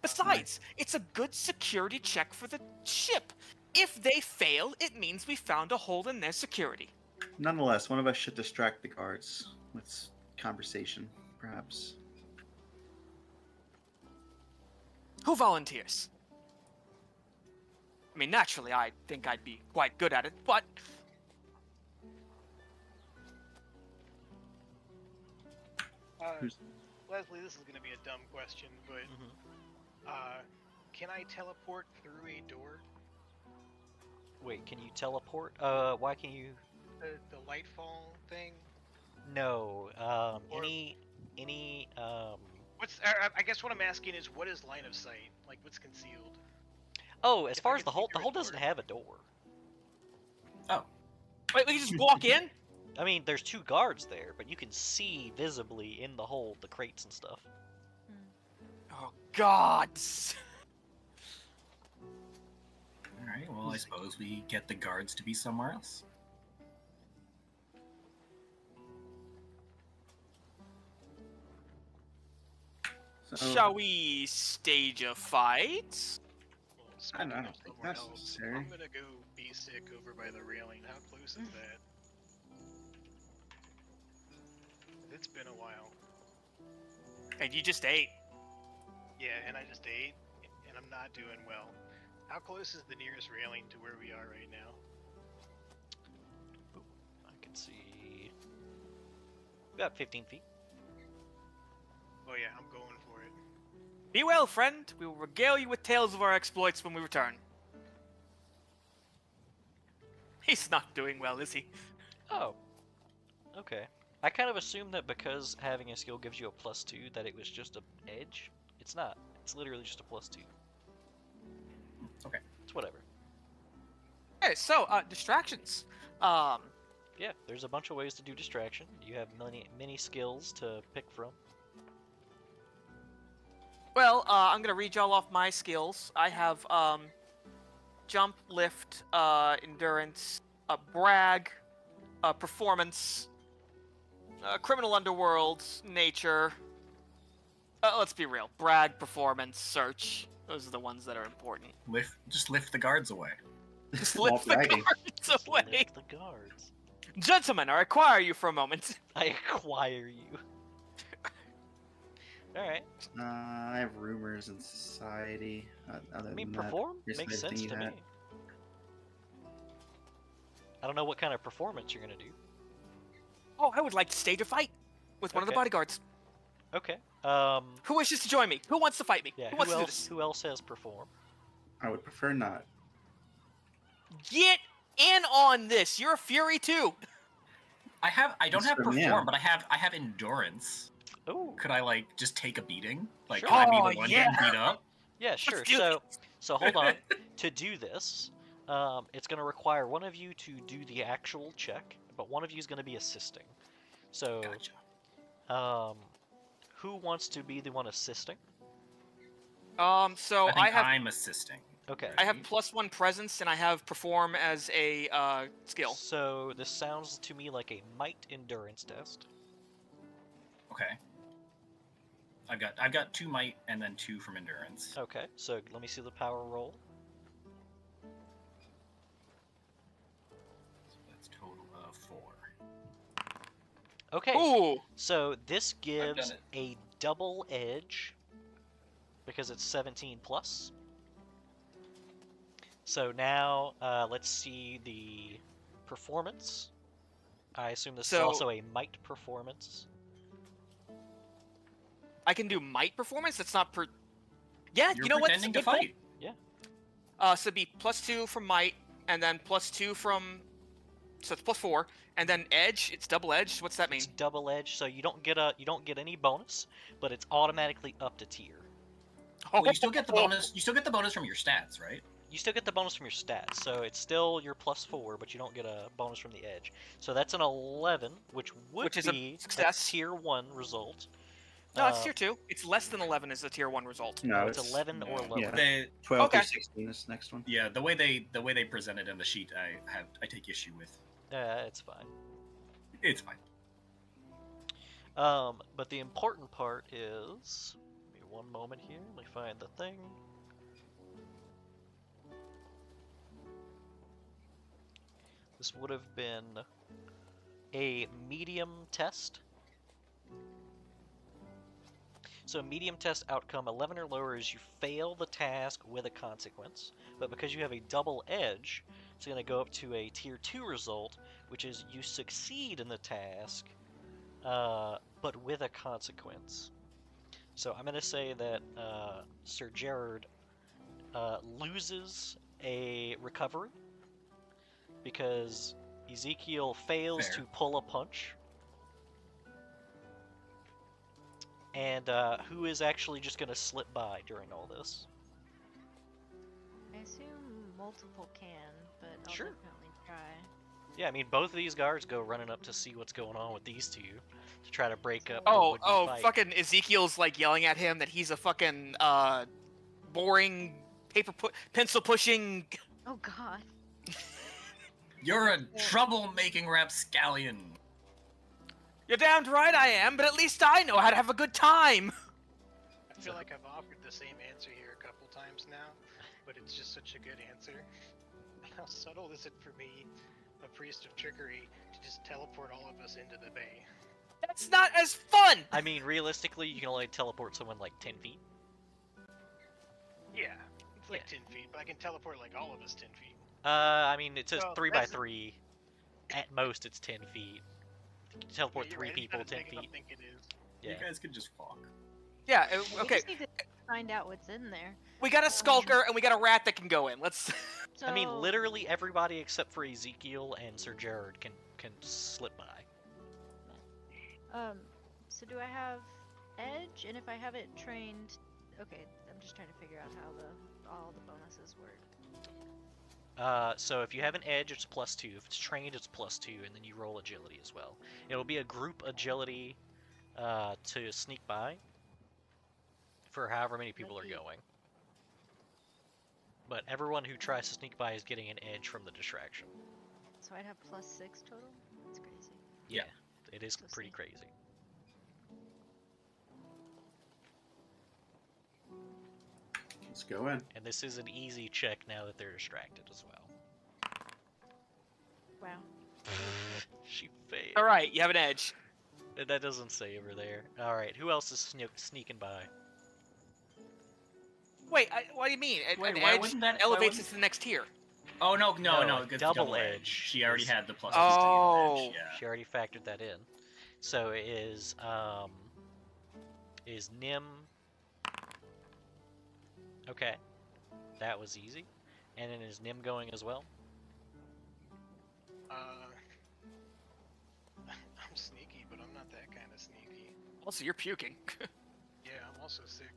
Besides, it's a good security check for the ship. If they fail, it means we found a hole in their security. Nonetheless, one of us should distract the guards with conversation, perhaps. Who volunteers? I mean, naturally, I think I'd be quite good at it, but Who's- Leslie, this is going to be a dumb question, but can I teleport through a door? Wait, can you teleport? Why can you? The lightfall thing? No. Or- Any. What's I guess what I'm asking is what is line of sight? Like what's concealed? Oh, as If I far as could the see hole, through a doesn't door. have a door. wait, we can just walk in? I mean, there's 2 guards there, but you can see visibly in the hole the crates and stuff. Oh, God. Alright, well, I suppose we get the guards to be somewhere else. So, Shall we stage a fight? Well, I speaking don't of think somewhere that's else, necessary. I'm gonna go be sick over by the railing. How close is that? It's been a while. And you just ate. Yeah, and I just ate, and I'm not doing well. How close is the nearest railing to where we are right now? I can see about 15 feet. Oh yeah, I'm going for it. Be well, friend. We will regale you with tales of our exploits when we return. He's not doing well, is he? Oh. Okay. I kind of assumed that because having a skill gives you a +2, that it was just a edge. It's not. It's literally just a +2. Okay. It's whatever. Okay, so, distractions. Yeah, there's a bunch of ways to do distraction. You have many skills to pick from. Well, I'm gonna read y'all off my skills. I have, jump, lift, endurance, brag, performance, criminal underworld, nature. Let's be real. Brag, performance, search. Those are the ones that are important. Just lift the guards away. Just While lift the bragging. guards Just away. lift the guards. Gentlemen, I require you for a moment. I acquire you. Alright. I have rumors in society. Other I mean, than that, perform here's makes everything sense you to me. had. I don't know what kind of performance you're gonna do. Oh, I would like to stage a fight with one of the Okay. bodyguards. Okay. Who wishes to join me? Who wants to fight me? Yeah. Who wants to do else? this? Who else has perform? I would prefer not. Get in on this. You're a fury too. I don't have certainly perform, am. but I have endurance. Oh. Could I like just take a beating? Like Sure. can I be Oh, the one yeah. getting beat up? Yeah, sure. do So hold on. To do this, it's going to require one of you to do the actual check, but one of you is going to be assisting. So, Gotcha. who wants to be the one assisting? So I think I'm assisting. Okay. I have right? +1 presence and I have perform as a skill. So this sounds to me like a might endurance test. Okay. I've got 2 might and then 2 from endurance. Okay. So let me see the power roll. So that's total of 4. Okay. Ooh. So this gives it. a double edge because it's 17 plus. So now let's see the performance. I assume this is So- also a might performance. I can do might performance. That's not per. Yeah, You're you know what? That's a pretending to good point. fight. So it'd be +2 from might, and then +2 from. So it's +4, and then edge. It's double edge. What's that mean? It's double edge, so you don't get any bonus, but it's automatically up to tier. Well, you still get the bonus. You still get the bonus from your stats, right? You still get the bonus from your stats, so it's still your +4, but you don't get a bonus from the edge. So that's an 11, which would Which is a be success. tier 1 result. No, it's tier 2. It's less than 11 is the tier 1 result. No, it's 11 or No. lower. Yeah. They, 12 Okay. through 16 is the next one. yeah, the way they present it in the sheet, I take issue with. It's fine. It's fine. But the important part is, give me one moment here. Let me find the thing. This would have been a medium test. So a medium test outcome 11 or lower is you fail the task with a consequence, but because you have a double edge, it's going to go up to a tier 2 result, which is you succeed in the task, but with a consequence. So I'm going to say that Sir Gerard loses a recovery because Ezekiel fails Fair. to pull a punch. And who is actually just going to slip by during all this? I assume multiple can, but I'll Sure. definitely try. Yeah, I mean, both of these guards go running up to see what's going on with these two to try to break up the Oh, would-be oh, fight. fucking Ezekiel's like yelling at him that he's a fucking boring pencil pushing. Oh god. You're a troublemaking rapscallion. You're damned right I am, but at least I know how to have a good time. I feel like I've offered the same answer here a couple times now, but it's just such a good answer. How subtle is it for me, a priest of trickery, to just teleport all of us into the bay? That's not as fun. I mean, realistically, you can only teleport someone like 10 feet. Yeah, it's like 10 feet, but I can teleport like all of us 10 feet. I mean, it says Well, 3 by that's- 3. At most, it's 10 feet. You can teleport Yeah, you're 3 right, it's people not as 10 big as I feet. think it is. Yeah. You guys could just walk. Yeah, We okay. just need to find out what's in there. We got a skulker and we got a rat that can go in. Let's. So, I mean, literally everybody except for Ezekiel and Sir Gerard can slip by. So do I have edge? And if I have it trained, okay, I'm just trying to figure out how all the bonuses work. So if you have an edge, it's +2. If it's trained, it's +2, and then you roll agility as well. It'll be a group agility to sneak by for however many people are Lucky. going. But everyone who tries to sneak by is getting an edge from the distraction. So I'd have +6 total. That's crazy. Yeah, it is So pretty sneak. crazy. Let's go in. And this is an easy check now that they're distracted as well. Wow. She failed. All right, you have an edge. That doesn't say over there. All right, who else is sneaking by? Wait, what do you mean? Wait, an why edge wouldn't that- why elevates wouldn't- it to the next tier. Oh no, No, it's double edge She already is- had the plus. Oh. Edge, yeah. She already factored that in. So is Nim. Okay, that was easy. And then is Nim going as well? I'm sneaky, but I'm not that kind of sneaky. Also, you're puking. Yeah, I'm also sick.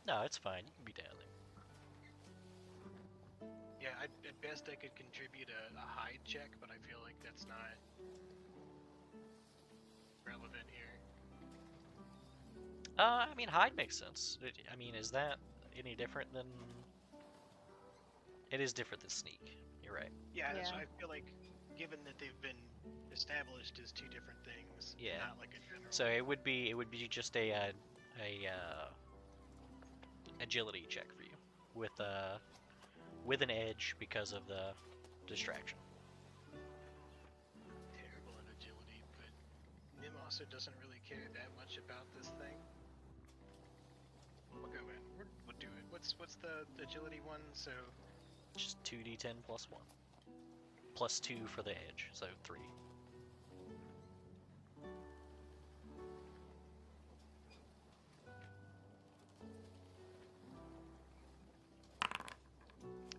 No, it's fine. You can be down there. Yeah, at best I could contribute a hide check, but I feel like that's not relevant here. I mean, hide makes sense. I mean, is that any different than? It is different than sneak. You're right. Yeah, so Yeah. I feel like, given that they've been established as two different things, Yeah. not like a general. So it would be just a agility check for you with an edge because of the distraction. Terrible at agility, but Nim also doesn't really care that much about this thing. We'll go in. We'll do it. What's the agility one? So Just 2d10 plus 1. Plus 2 for the edge, so 3.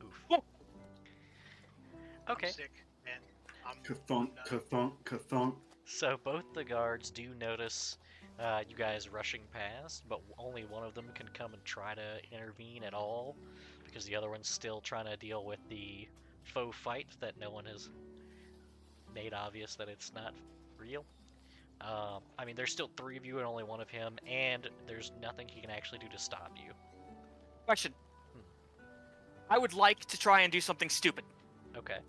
Oof. Okay, I'm sick, and I'm Kathunk, not- kathunk, kathunk. so both the guards do notice you guys rushing past, but only one of them can come and try to intervene at all, because the other one's still trying to deal with the faux fight that no one has made obvious that it's not real. I mean, there's still 3 of you and only 1 of him, and there's nothing he can actually do to stop you. Question. I would like to try and do something stupid. Okay.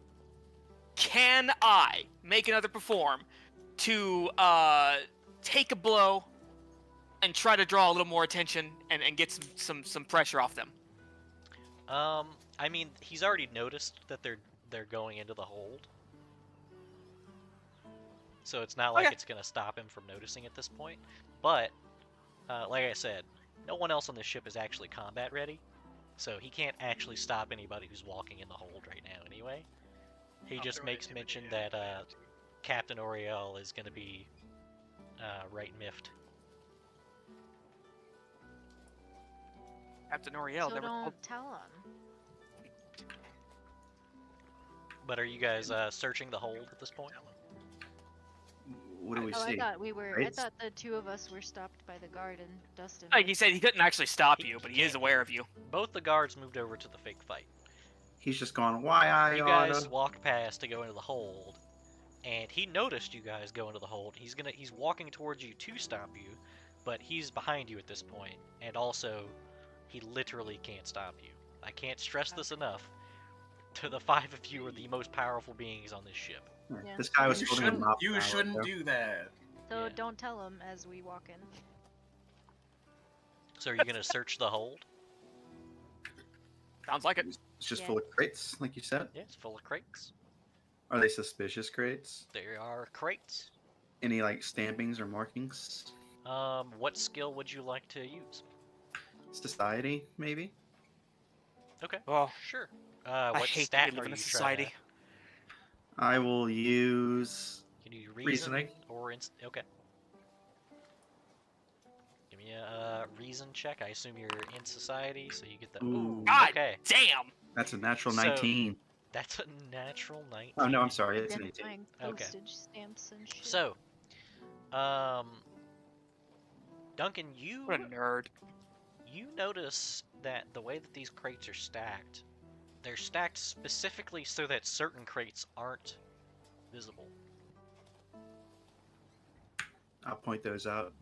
Can I make another perform to take a blow and try to draw a little more attention and get some pressure off them? I mean, he's already noticed that they're going into the hold. So it's not like Okay. it's gonna stop him from noticing at this point. But, like I said, no one else on the ship is actually combat ready. So he can't actually stop anybody who's walking in the hold right now anyway. He I'll just throw makes intimidate mention at that him. Captain Oriel is gonna be right miffed. Captain Oriel so never told. don't tell him. But are you guys searching the hold at this point? What do we Oh, see? I thought we were. I Crates? thought the two of us were stopped by the guard and Dustin. Like he said, he couldn't actually stop He- you, but he he is can't. aware of you. Both the guards moved over to the fake fight. He's just gone, why I You oughta. guys walked past to go into the hold, and he noticed you guys go into the hold. He's walking towards you to stop you, but he's behind you at this point, and also he literally can't stop you. I can't stress this enough. To the five of you are the most powerful beings on this ship. Yeah. This guy was You holding a shouldn't, mop. you towel shouldn't there. do that. So Yeah. don't tell him as we walk in. So are you gonna search the hold? Sounds like it. It's just Yeah. full of crates, like you said. Yeah, it's full of crates. Are they suspicious crates? There are crates. Any like stampings or markings? What skill would you like to use? Society, maybe? Okay, Oh, sure. I What hate stat that we live are in a you society. trying I will use. to? Can you Reasoning. or okay? Give me a reason check. I assume you're in society, so you get the. Ooh. God Okay, damn! That's a natural So- 19. that's a natural 19. Oh no, I'm sorry. It's an 18. Identifying Okay. postage stamps and shit. So, Duncan, What a nerd. you notice that the way that these crates are stacked, they're stacked specifically so that certain crates aren't visible. I'll point those out.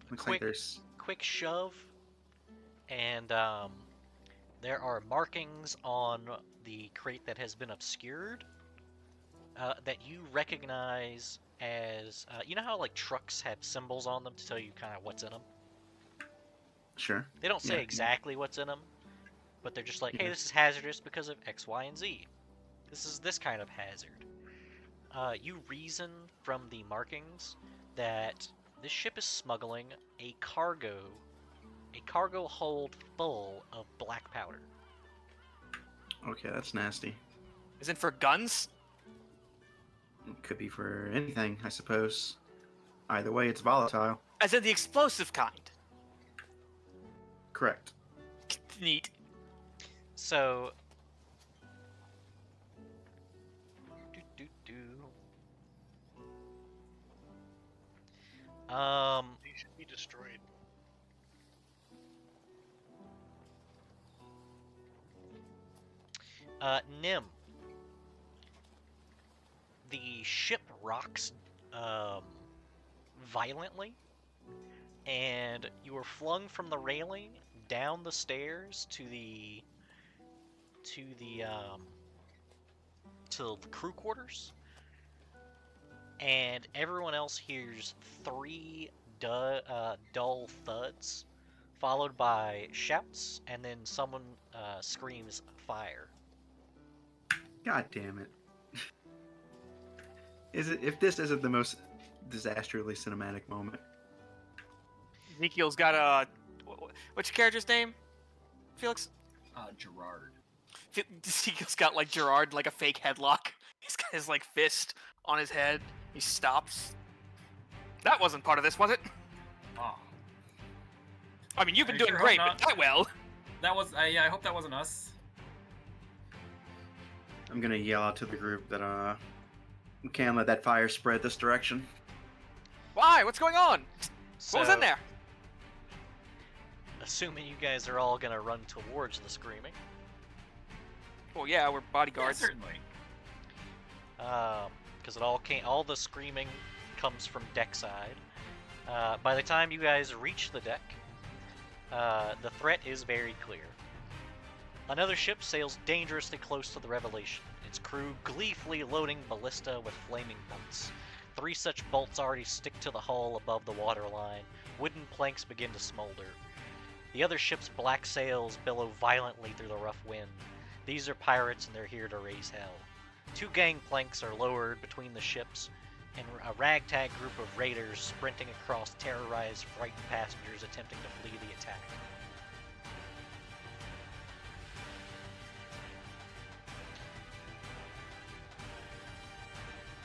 Looks Quick. like there's. Quick shove, and there are markings on the crate that has been obscured that you recognize as you know how like trucks have symbols on them to tell you kind of what's in them. Sure. They don't say Yeah. exactly what's in them, but they're just like, hey, Yeah. this is hazardous because of X, Y, and Z. This is this kind of hazard. You reason from the markings that this ship is smuggling a cargo hold full of black powder. Okay, that's nasty. Is it for guns? Could be for anything, I suppose. Either way, it's volatile. As in the explosive kind. Correct. Neat. So, They should be destroyed. Nim. The ship rocks violently, and you are flung from the railing down the stairs to the crew quarters, and everyone else hears three dull thuds, followed by shouts, and then someone screams fire. God damn it. If this isn't the most disastrously cinematic moment? Ezekiel's got a. What's your character's name? Felix? Gerard. Ezekiel's got like Gerard, like a fake headlock. He's got his like fist on his head. He stops. That wasn't part of this, was it? Oh, I mean, you've been I doing sure great, hope but that well. that was. Yeah, I hope that wasn't us. I'm gonna yell out to the group that we can't let that fire spread this direction. Why? What's going on? What was in So, there? Assuming you guys are all gonna run towards the screaming, Well, yeah, we're Yeah, bodyguards. certainly. because all the screaming comes from deck side. By the time you guys reach the deck, the threat is very clear. Another ship sails dangerously close to the Revelation, its crew gleefully loading ballista with flaming bolts. 3 such bolts already stick to the hull above the waterline. Wooden planks begin to smolder. The other ship's black sails billow violently through the rough wind. These are pirates and they're here to raise hell. 2 gangplanks are lowered between the ships, and a ragtag group of raiders sprinting across terrorized, frightened passengers attempting to flee the attack.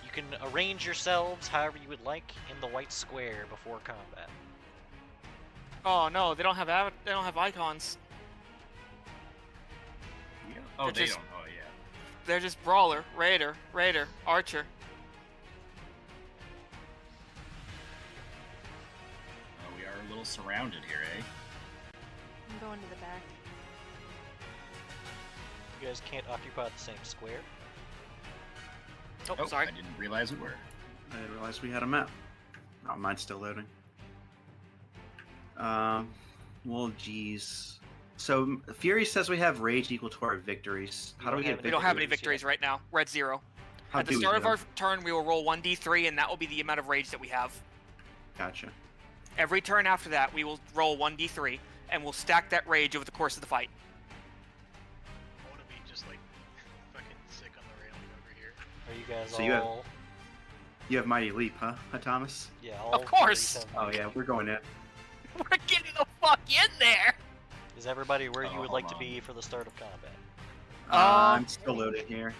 You can arrange yourselves however you would like in the white square before combat. Oh no, they don't have icons. Yeah. Oh, They're they just- don't. Oh, yeah. They're just brawler, raider, archer. Oh, we are a little surrounded here, eh? I'm going to the back. You guys can't occupy the same square. Oh, sorry. I didn't realize we were. I didn't realize we had a map. Oh, mine's still loading. Well, geez. So Fury says we have rage equal to our victories. How do we get We don't have any victories victories right now. We're at 0. How At the do we start of know? our turn, we will roll 1d3, and that will be the amount of rage that we have. Gotcha. Every turn after that, we will roll 1d3, and we'll stack that rage over the course of the fight. I want to be just like fucking sick on the railing over here. Are you guys So all? you have Mighty Leap, huh, Thomas? Yeah, all Of course! Furies have Oh yeah, we're going in. We're getting the fuck in there! Is everybody where you Oh, would like to hold on. be for the start of combat? I'm still loaded here.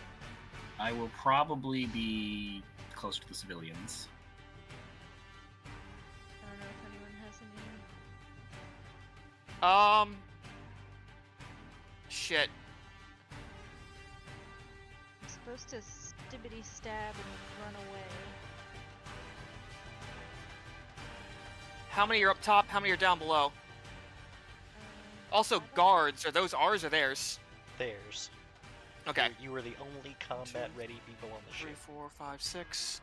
I will probably be close to the civilians. I don't know if anyone has any. Shit. I'm supposed to stibbity stab and run away. How many are up top? How many are down below? Also, I don't- guards. Are those ours or theirs? Theirs. Okay. You were the only combat-ready people on the 3, ship. 4, 5, 6.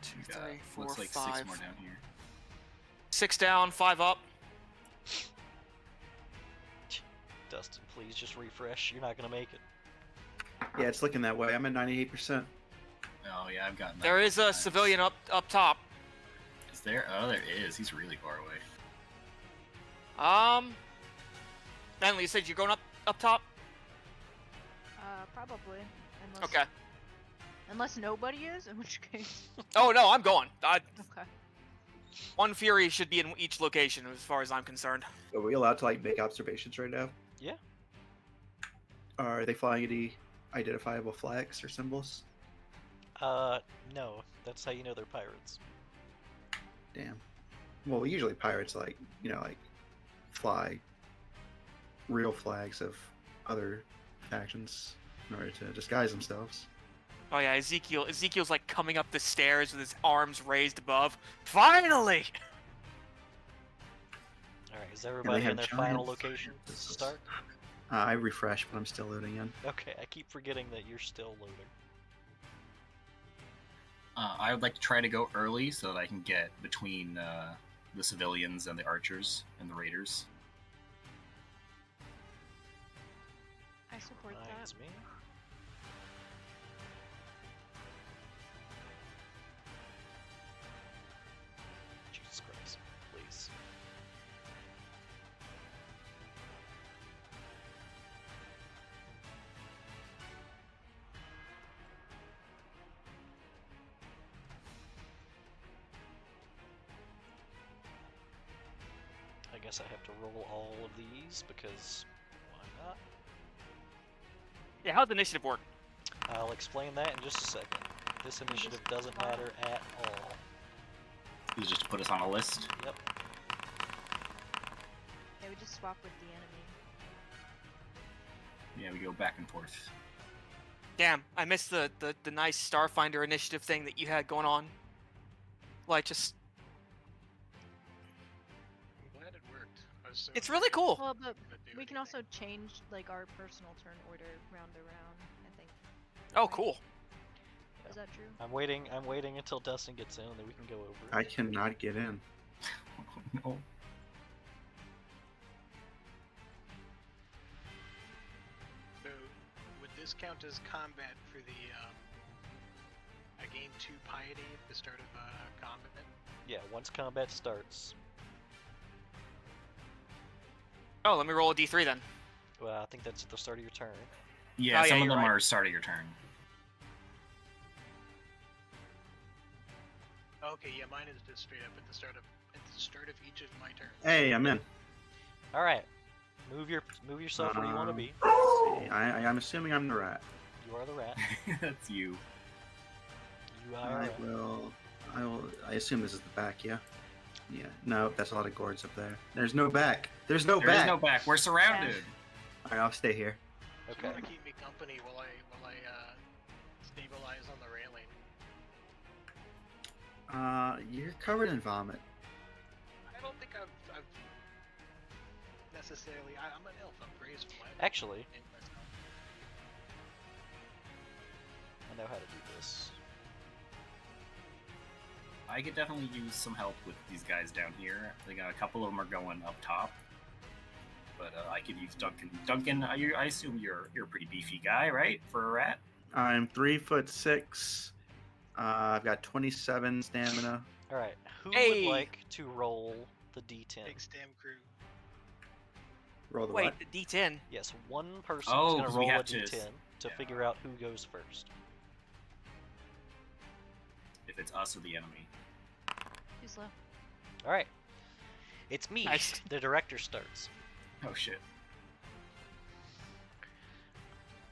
2, We got, 3, 4, looks like 5. 6 more down here. 6 down, 5 up. Dustin, please just refresh. You're not gonna make it. Yeah, it's looking that way. I'm at 98%. Oh, yeah, I've gotten that. There is a times. civilian up top. Is there? Oh, there is. He's really far away. Manly, you said you're going up top? Probably. Unless, Okay. Unless nobody is, in which case. Oh no, I'm going. Okay. One Fury should be in each location, as far as I'm concerned. Are we allowed to like make observations right now? Yeah. Are they flying any identifiable flags or symbols? No. That's how you know they're pirates. Damn. Well, usually pirates like fly real flags of other factions in order to disguise themselves. Oh yeah, Ezekiel's like coming up the stairs with his arms raised above. Finally! Alright, is everybody have in their final giant location to flags. start? I refreshed, but I'm still loading in. Okay, I keep forgetting that you're still loading. I would like to try to go early so that I can get between the civilians and the archers and the raiders. I support that. That's me. Jesus Christ, please. I guess I have to roll all of these because why not? Yeah, how'd the initiative work? I'll explain that in just a second. This initiative doesn't matter at all. This is just to put us on a list. Yep. Yeah, we just swap with the enemy. Yeah, we go back and forth. Damn, I missed the nice Starfinder initiative thing that you had going on. Like, just... I'm glad it worked. I was so It's really cool! Well, but gonna do we can anything. also change like our personal turn order round to round. I think. Oh, cool. Is that true? I'm waiting until Dustin gets in and then we can go over it. I cannot get in. No. So, would this count as combat for the, I gained 2 piety at the start of combat? Yeah, once combat starts. Oh, let me roll a d3 then. Well, I think that's at the start of your turn. Yeah, Oh, yeah, some of you're them right. are start of your turn. Okay, yeah, mine is just straight up at the start of each of my turns. Hey, I'm in. All right. Move yourself where you want to be. See, I'm assuming I'm the rat. You are the rat. That's you. You are a rat. I assume this is the back, yeah? Yeah. No, that's a lot of gourds up there. There's no back. There's no There back. is no back. We're surrounded. All right, I'll stay here. If Okay. you want to keep me company while I stabilize on the railing. You're covered in vomit. I don't think I've necessarily. I'm an elf. I'm graceful. Actually, I myself. I know how to do this. I could definitely use some help with these guys down here. I think a couple of them are going up top, but I could use Duncan. Duncan, I assume you're a pretty beefy guy, right, for a rat? I'm 3'6". I've got 27 stamina. All right. Who Hey! would like to roll the D10? Big stam crew. Roll the Wait, what? the D10. Yes, one person Oh, is going 'cause to we roll a have to- D10 to yeah. figure out who goes first. If it's us or the enemy. Too slow. All right. It's me. Nice. The director starts. Oh shit.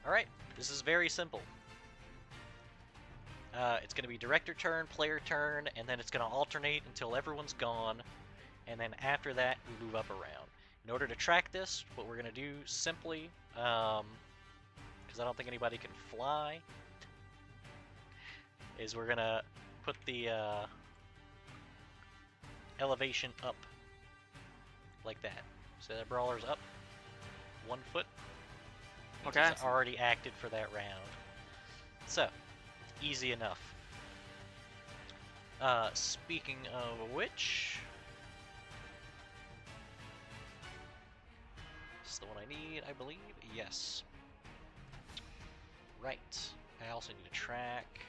All right. This is very simple. It's going to be director turn, player turn, and then it's going to alternate until everyone's gone. And then after that, we move up around. In order to track this, what we're going to do simply, because I don't think anybody can fly, is we're going to put the elevation up like that. So that brawler's up 1 foot. Means Okay. It's already acted for that round. So, easy enough. Speaking of which, this is the one I need, I believe. Yes. Right. I also need to track.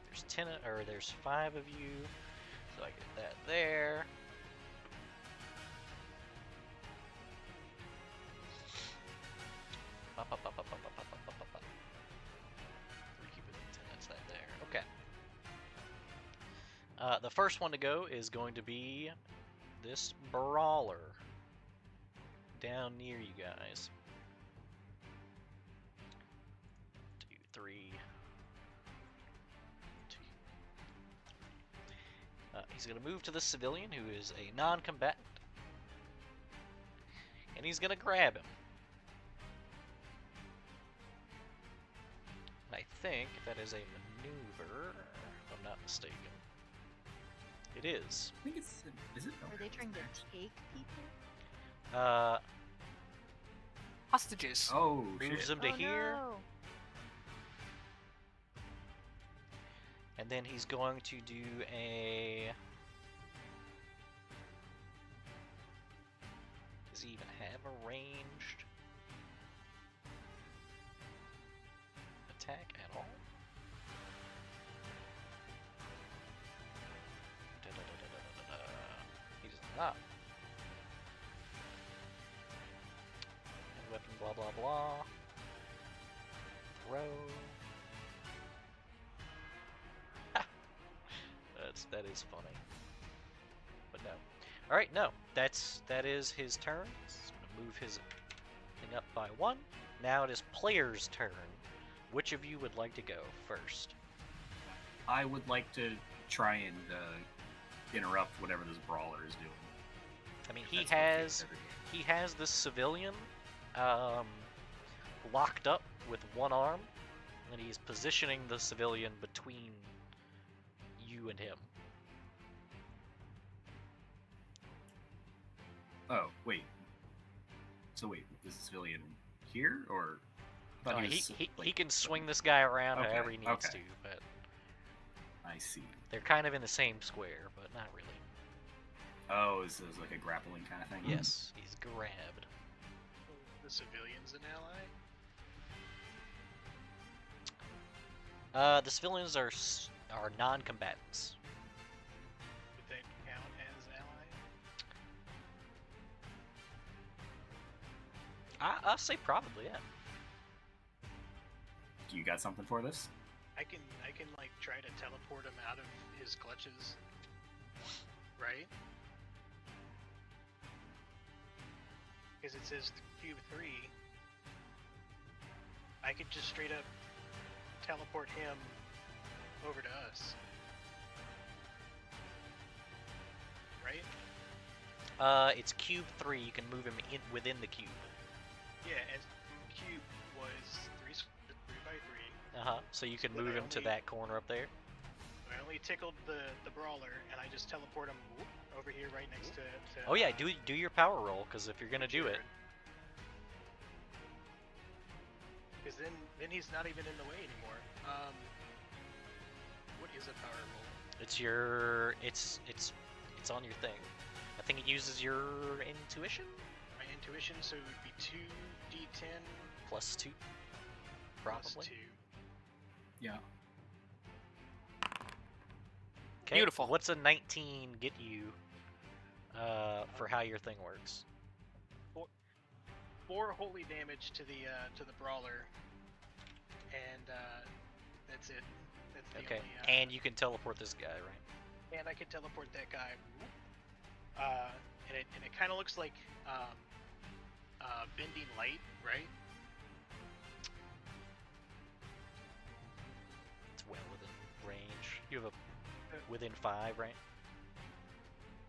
There's 10, or there's 5 of you, so I get that there. Keep it at 10, that's that there. Okay. The first one to go is going to be this brawler down near you guys. 2, 3. He's going to move to the civilian, who is a non-combatant, and he's going to grab him. I think that is a maneuver, if I'm not mistaken. It is. I think it's. Is it? Are they trying to take people? Hostages. Oh Moves shit. him to Oh, here, no. and then he's going to do a. Does he even have a ranged attack at all? He does not. And weapon, blah blah blah. Throw. That is funny. But no. All right, no. That is his turn. He's gonna move his thing up by 1. Now it is player's turn. Which of you would like to go first? I would like to try and interrupt whatever this brawler is doing. I mean, if he that's okay with has everyone. this civilian locked up with one arm, and he's positioning the civilian between you and him. Oh wait. So wait, is the civilian here or? I thought He was, like, can swing this guy around Okay, however he needs okay. to, but I see. they're kind of in the same square, but not really. Oh, is this like a grappling kind of thing? Yes, he's grabbed. The civilian's an ally. The civilians are non-combatants. Would they count as I'll say probably, yeah. Do you got something for this? I can like try to teleport him out of his clutches. Right? Because it says cube 3. I could just straight up teleport him over to us. Right? It's cube 3. You can move him within the cube. Yeah, and cube was 3 by 3. So you can So then move I him to only- that corner up there. I only tickled the brawler, and I just teleport him over here right next to Oh yeah, do your power roll, because if you're gonna do it, because then he's not even in the way anymore. What is a power roll? it's on your thing. I think it uses your intuition My intuition, so it would be 2d10 plus 2, plus probably. 2. Yeah. 'Kay, Beautiful. What's a 19 get you for how your thing works? 4 holy damage to the brawler, and that's it. That's the Okay, only. and you can teleport this guy, right? And I can teleport that guy. And it kind of looks like bending light, right? It's well within range. You have a within 5, right?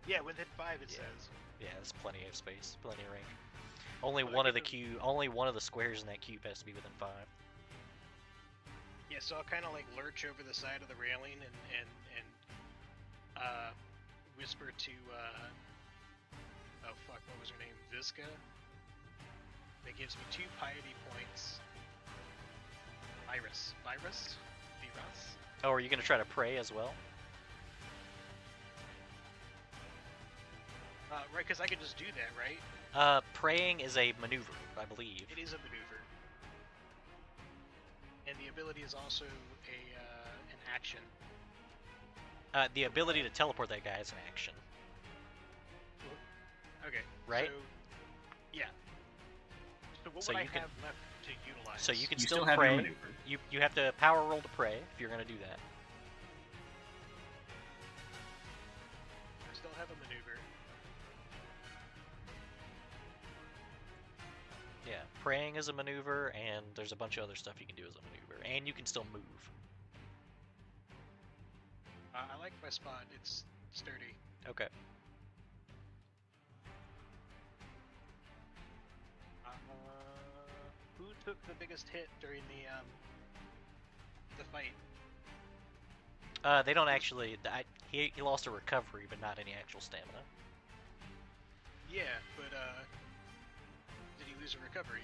Yeah, within 5 it Yeah. says. Yeah, there's plenty of space, plenty of range. Only Well, I one of the think only one of the squares in that cube has to be within 5. Yeah, so I'll kind of like lurch over the side of the railing and whisper to oh fuck, what was her name? Visca. That gives me 2 piety points. Virus. Oh, are you gonna try to pray as well? Right, because I could just do that, right? Praying is a maneuver, I believe. It is a maneuver. And the ability is also an action. The ability to teleport that guy is an action. Okay. Right? So, yeah. So what So would I you can- have left to utilize? So you can You still still have pray. your maneuver. You have to power roll to pray if you're gonna do that. I still have a maneuver. Yeah, praying is a maneuver, and there's a bunch of other stuff you can do as a maneuver, and you can still move. I like my spot. It's sturdy. Okay. Who took the biggest hit during the fight? They don't actually. He lost a recovery, but not any actual stamina. Yeah, but did he lose a recovery?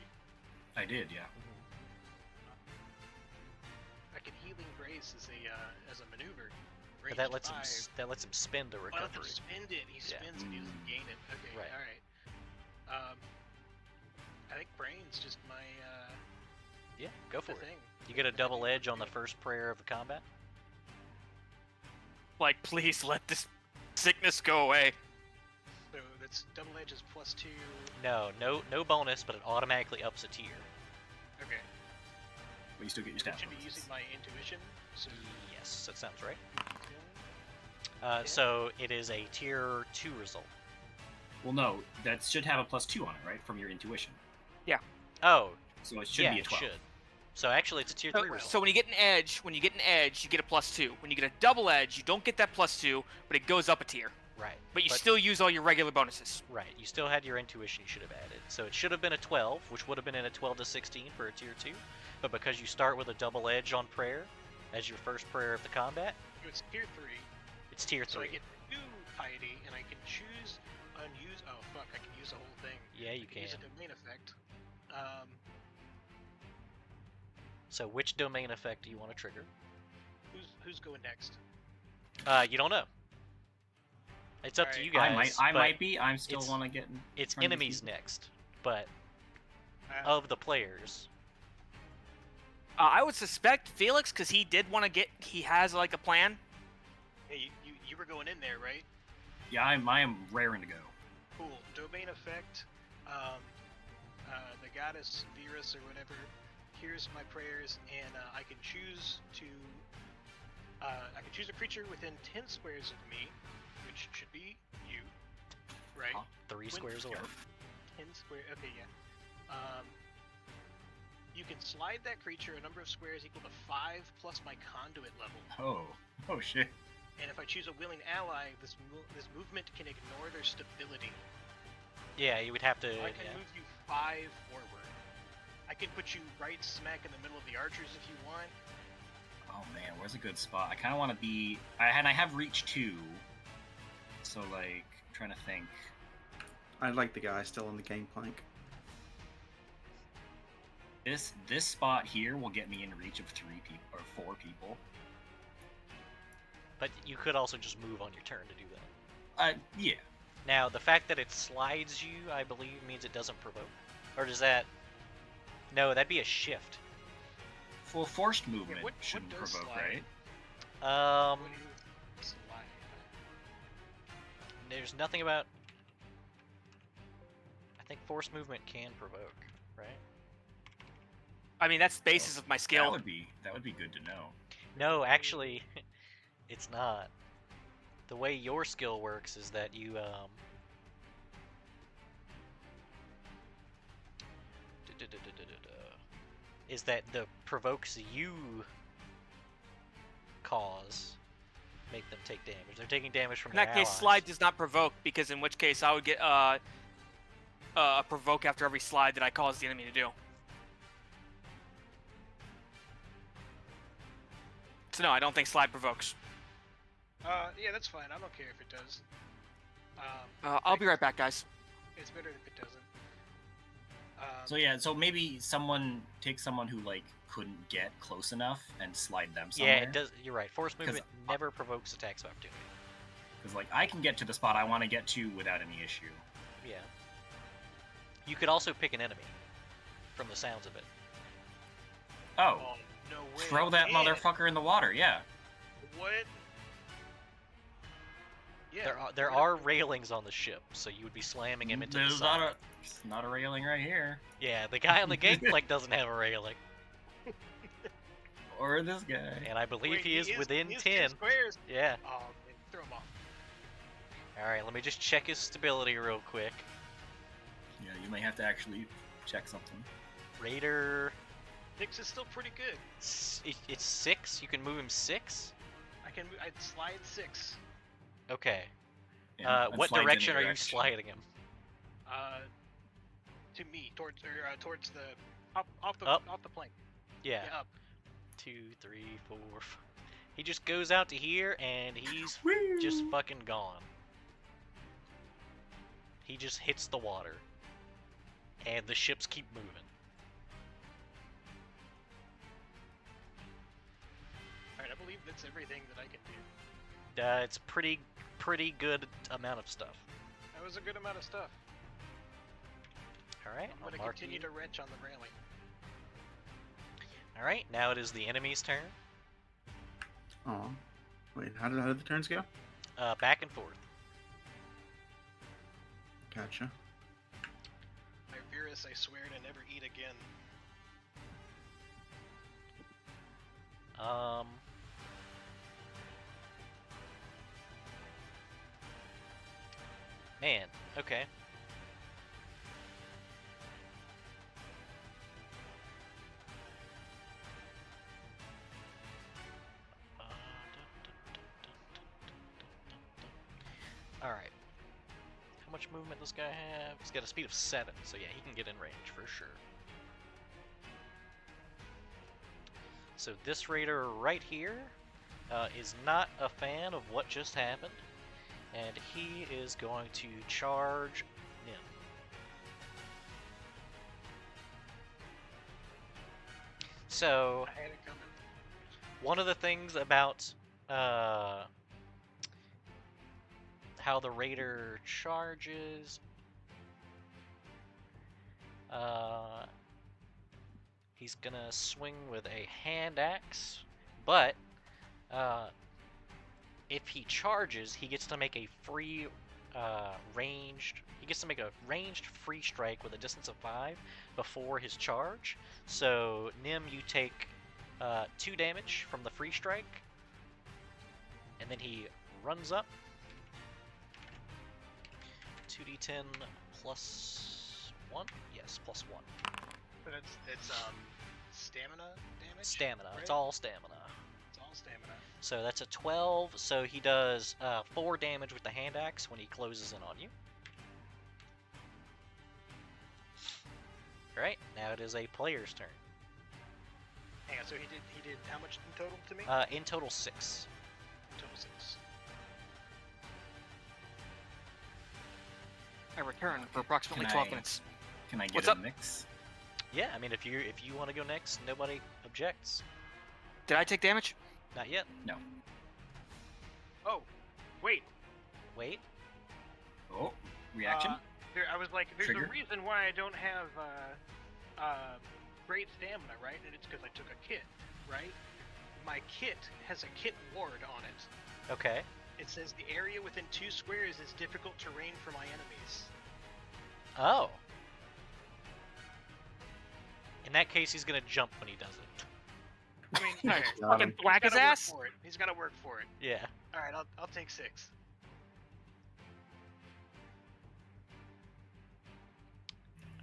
I did, yeah. I can healing grace as a maneuver. But that Ranged lets 5. him spend a Oh, I let him recovery. spend it. He Yeah. spends it. He doesn't gain it. Okay, Right. all right. I think brain's just my Yeah, go for the it. thing. You get a double edge on the first prayer of the combat. Like, please let this sickness go away. So that's double edge is +2. No bonus, but it automatically ups a tier. Okay. But you still get your I stat should be bonuses. using my intuition. So Yes, that sounds right. 10. Okay. So it is a tier 2 result. Well, no, that should have a +2 on it, right? From your intuition. Oh, So it should yeah, be a it 12. should. So actually, it's a tier 3 result. So when you get an edge, you get a +2. When you get a double edge, you don't get that +2, but it goes up a tier. Right. But you still use all your regular bonuses. Right. You still had your intuition you should have added. So it should have been a 12, which would have been in a 12 to 16 for a tier 2. But because you start with a double edge on prayer as your first prayer of the combat, So it's tier 3. it's tier 3. So I get 2 piety, and I can choose unuse. Oh fuck! I can use the whole thing. Yeah, you I can use a can. domain effect. So which domain effect do you want to trigger? Who's going next? You don't know. It's up to Alright. you guys. I but might be. I'm still it's- want to get. It's trying to enemies see. next, but Uh, of the players, I would suspect Felix, because he did want to get. He has like a plan. Hey, you were going in there, right? Yeah, I am raring to go. Cool. Domain effect. the goddess Virus or whatever hears my prayers, and I can choose a creature within 10 squares of me, which should be you, right? 3 squares away. 10 square. Okay, yeah. You can slide that creature a number of squares equal to 5 plus my conduit level. Oh shit. And if I choose a willing ally, this movement can ignore their stability. Yeah, you would have to. So I can move you 5 forward. I can put you right smack in the middle of the archers if you want. Oh man, where's a good spot? I kind of want to be. I have reach 2. So like, I'm trying to think. I like the guy still on the gangplank. This spot here will get me in reach of 3 people or 4 people. But you could also just move on your turn to do that. Yeah. Now, the fact that it slides you, I believe, means it doesn't provoke. Or does that... No, that'd be a shift. Well, forced movement what shouldn't does provoke, slide? right? What do you slide? There's nothing about... I think forced movement can provoke, right? I mean, that's the basis of my skill. That would be good to know. No, actually, it's not. The way your skill works is that you, is that the provokes you cause make them take damage. They're taking damage from In that their case, allies. slide does not provoke, because in which case I would get a provoke after every slide that I cause the enemy to do. So no, I don't think slide provokes. Yeah, that's fine. I don't care if it does. I'll be right back, guys. It's better if it doesn't. So yeah, so maybe take someone who like couldn't get close enough and slide them somewhere. Yeah, it does. You're right. Force movement never provokes attacks of opportunity. Because like I can get to the spot I want to get to without any issue. Yeah. You could also pick an enemy, from the sounds of it. Oh, Oh, no way. throw that Yeah. motherfucker in the water. Yeah. What? Yeah. There are railings on the ship, so you would be slamming him into the There's side. not a railing right here. Yeah, the guy on the gangplank doesn't have a railing, Or this guy. and I believe Wait, he is within he is 10. 10 squares. Yeah. Oh, man, throw him off. All right, let me just check his stability real quick. Yeah, you may have to actually check something. Raider, 6 is still pretty good. it's 6. You can move him 6. I'd slide 6. Okay. Yeah, What slide in direction the are you sliding him? To me, towards the off the plane. Yeah. Yeah, up. 2, 3, 4. He just goes out to here, and he's just fucking gone. He just hits the water, and the ships keep moving. Alright, I believe that's everything that I can do. It's pretty good amount of stuff. That was a good amount of stuff. All right, I'm gonna continue to wrench on the railing. All right, now it is the enemy's turn. Oh, wait, how did the turns go? Back and forth. Gotcha. Virus, I swear to never eat again. Man, okay. Alright. How much movement does this guy have? He's got a speed of 7, so yeah, he can get in range for sure. So this raider right here is not a fan of what just happened, and he is going to charge Nim. So, I had it coming. one of the things about how the raider charges, he's gonna swing with a hand axe, but if he charges, he gets to make a free range ranged. He gets to make a ranged free strike with a distance of 5 before his charge. So Nim, you take 2 damage from the free strike, and then he runs up. 2d10 plus 1. Yes, plus 1. But it's stamina damage. Stamina. right? It's all stamina. It's all stamina. So that's a 12. So he does 4 damage with the hand axe when he closes in on you. Alright, now it is a player's turn. Hang on. So he did how much in total to me? In total 6. Total 6. I return for approximately Can 12 I- minutes. Can I get What's a up? mix? Yeah, I mean if you want to go next, nobody objects. Did I take damage? Not yet. Oh, wait. Wait. Oh, reaction. I was like, there's Trigger? a reason why I don't have great stamina, right? And it's because I took a kit, right? My kit has a kit ward on it. Okay. It says the area within 2 squares is difficult terrain for my enemies. Oh. In that case, he's gonna jump when he does it. I mean, Nice. okay. Got Fucking him. whack his He's gotta work ass. for it. He's got to work for it. Yeah. All right, I'll take 6.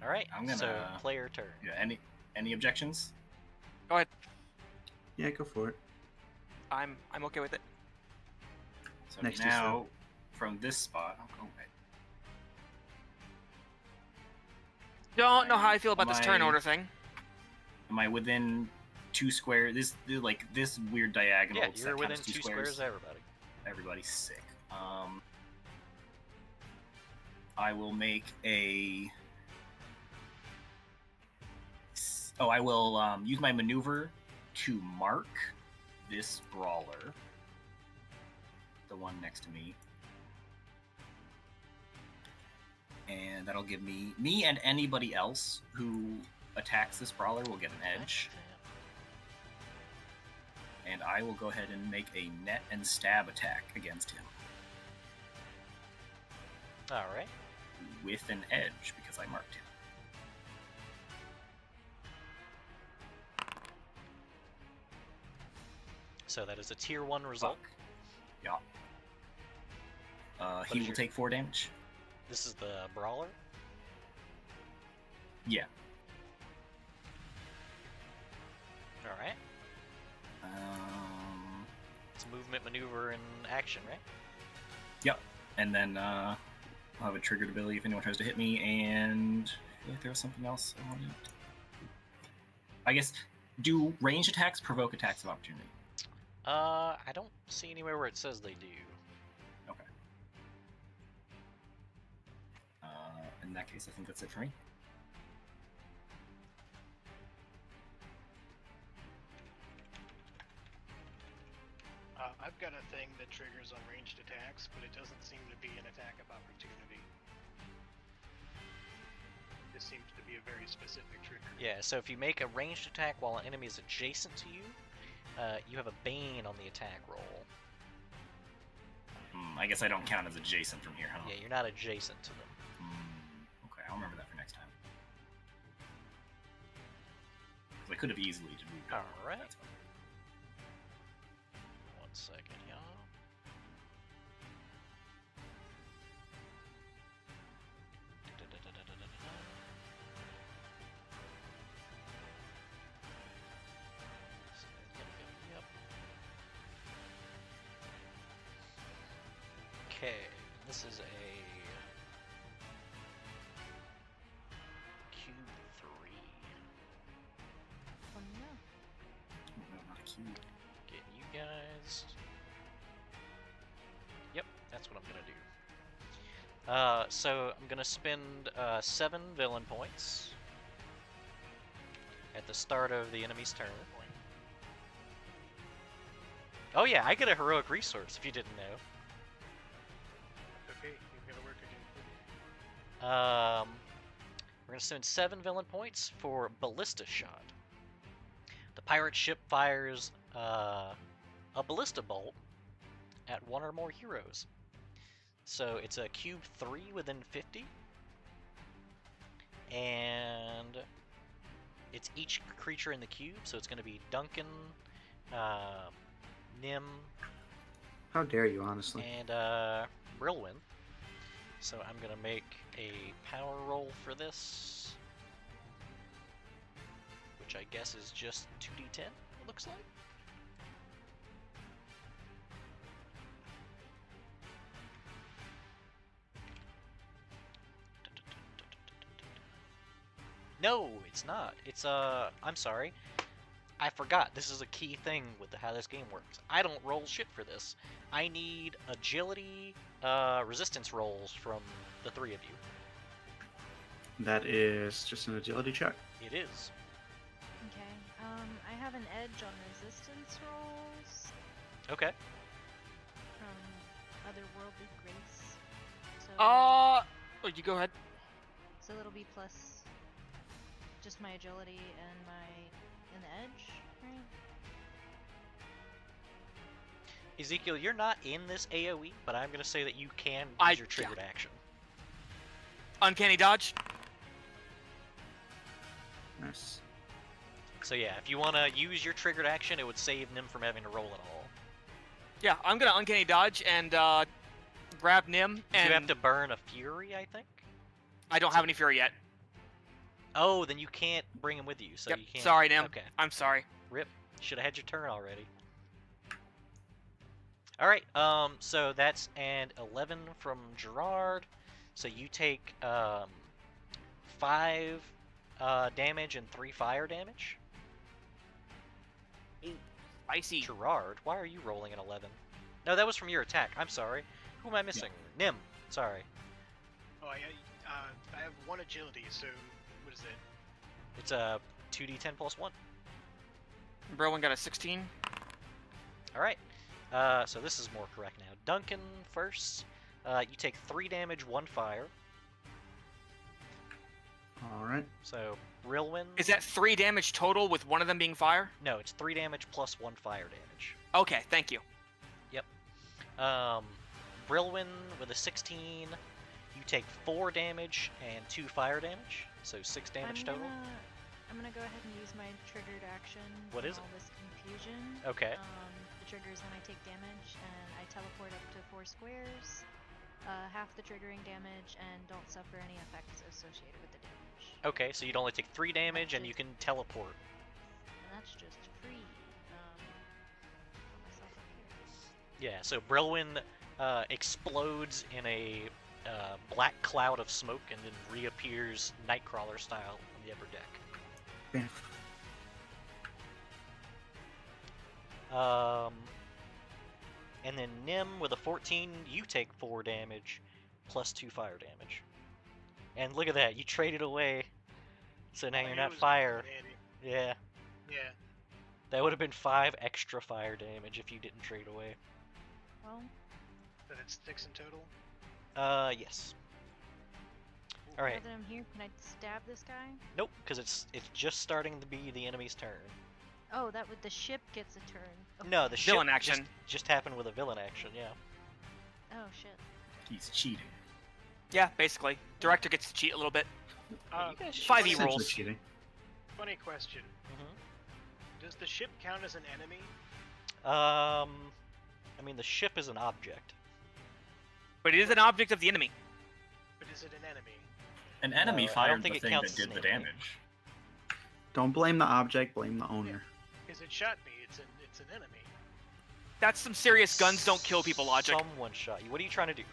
All right. I'm gonna- So player turn. Yeah. Any objections? Go ahead. Yeah, go for it. I'm okay with it. So Next is now, from this spot, I'll go back. Don't know how I feel about this turn My- order thing. Am I within 2 square? This weird diagonal. Yeah, it's you're that within times 2 squares of everybody. Everybody's sick. I will make a. Oh, I will use my maneuver to mark this brawler, the one next to me, and that'll give me and anybody else who attacks this brawler will get an edge. And I will go ahead and make a net and stab attack against him All right. with an edge because I marked him. So that is a tier 1 result. Fuck. Yeah. What He is will your- take 4 damage. This is the brawler. Yeah. All right. It's movement, maneuver, and action, right? Yep. And then I'll have a triggered ability if anyone tries to hit me, and I feel like there was something else I wanted. I guess, do ranged attacks provoke attacks of opportunity? I don't see anywhere where it says they do. Okay. In that case, I think that's it for me. I've got a thing that triggers on ranged attacks, but it doesn't seem to be an attack of opportunity. This seems to be a very specific trigger. Yeah, so if you make a ranged attack while an enemy is adjacent to you, you have a bane on the attack roll. I guess I don't count as adjacent from here, huh? Yeah, you're not adjacent to them. Okay, I'll remember that for next time. 'Cause I could have easily just moved over. Alright. That's fine. 1 second, y'all. Yep. Okay, this is a cube 3. Oh, no. No, not a cube. Get you guys. Yep, that's what I'm gonna do. So I'm gonna spend 7 villain points at the start of the enemy's turn. Oh yeah, I get a heroic resource if you didn't know. Okay, he's gonna work again. We're gonna spend 7 villain points for ballista shot. The pirate ship fires a ballista bolt at 1 or more heroes. So it's a cube 3 within 50. And it's each creature in the cube, so it's going to be Duncan, Nim, How dare you, honestly? and Brilwin. So I'm going to make a power roll for this, which I guess is just 2d10, it looks like. No, it's not. It's I'm sorry. I forgot. This is a key thing with how this game works. I don't roll shit for this. I need agility, resistance rolls from the three of you. That is just an agility check. It is. Okay. I have an edge on resistance rolls Okay. from otherworldly grace. So, Oh, you go ahead. so it'll be plus just my agility and the edge, right? Ezekiel, you're not in this AoE, but I'm gonna say that you can I- use your triggered action. Uncanny dodge. Nice. So yeah, if you want to use your triggered action, it would save Nim from having to roll at all. Yeah, I'm gonna uncanny dodge and grab Nim. You And have to burn a fury, I think. I don't have any fury yet. Oh, then you can't bring him with you, so Yep, you can't. sorry, Nim. Okay. I'm sorry. Rip. Should have had your turn already. All right. So that's an 11 from Gerard. So you take 5 damage and 3 fire damage. Spicy. Gerard, why are you rolling an 11? No, that was from your attack. I'm sorry. Who am I missing? Nim. Sorry. Oh, I have 1 agility, so what is it? It's a 2d10 plus 1. Berwin got a 16. All right. So this is more correct now. Duncan first. You take 3 damage, 1 fire. All right. So Brilwin. Is that 3 damage total with one of them being fire? No, it's 3 damage plus 1 fire damage. Okay, thank you. Brilwin with a 16. You take 4 damage and 2 fire damage, so 6 damage total. I'm gonna go ahead and use my triggered action. What in is it? all this confusion. Okay. The trigger is when I take damage and I teleport up to 4 squares, half the triggering damage, and don't suffer any effects associated with the damage. Okay, so you'd only take 3 damage and you can teleport. And that's just free. Put myself up here. Yeah, so Brilwin explodes in a black cloud of smoke and then reappears Nightcrawler style on the upper deck. And then Nim with a 14, you take 4 damage plus 2 fire damage. And look at that, you traded away, so now I you're knew not it was fire. handy. Yeah, Yeah. that would have been 5 extra fire damage if you didn't trade away. Well, But it's 6 in total. Yes. All right. now that I'm here, can I stab this guy? Nope, because it's just starting to be the enemy's turn. Oh, that would the ship gets a turn. Oh, No, the ship Villain action. just happened with a villain action. Yeah. Oh shit. He's cheating. Yeah, basically. Director gets to cheat a little bit. You guys should 5e see- Essentially rolls. cheating. Funny question. Mhm. Does the ship count as an enemy? I mean, the ship is an object. But it is an object of the enemy. But is it an enemy? An enemy I don't fired think the it thing counts that as did an the enemy. damage. Don't blame the object, blame the owner. Because it shot me. It's an enemy. That's some serious guns don't kill people logic. Someone shot you. What are you trying to do?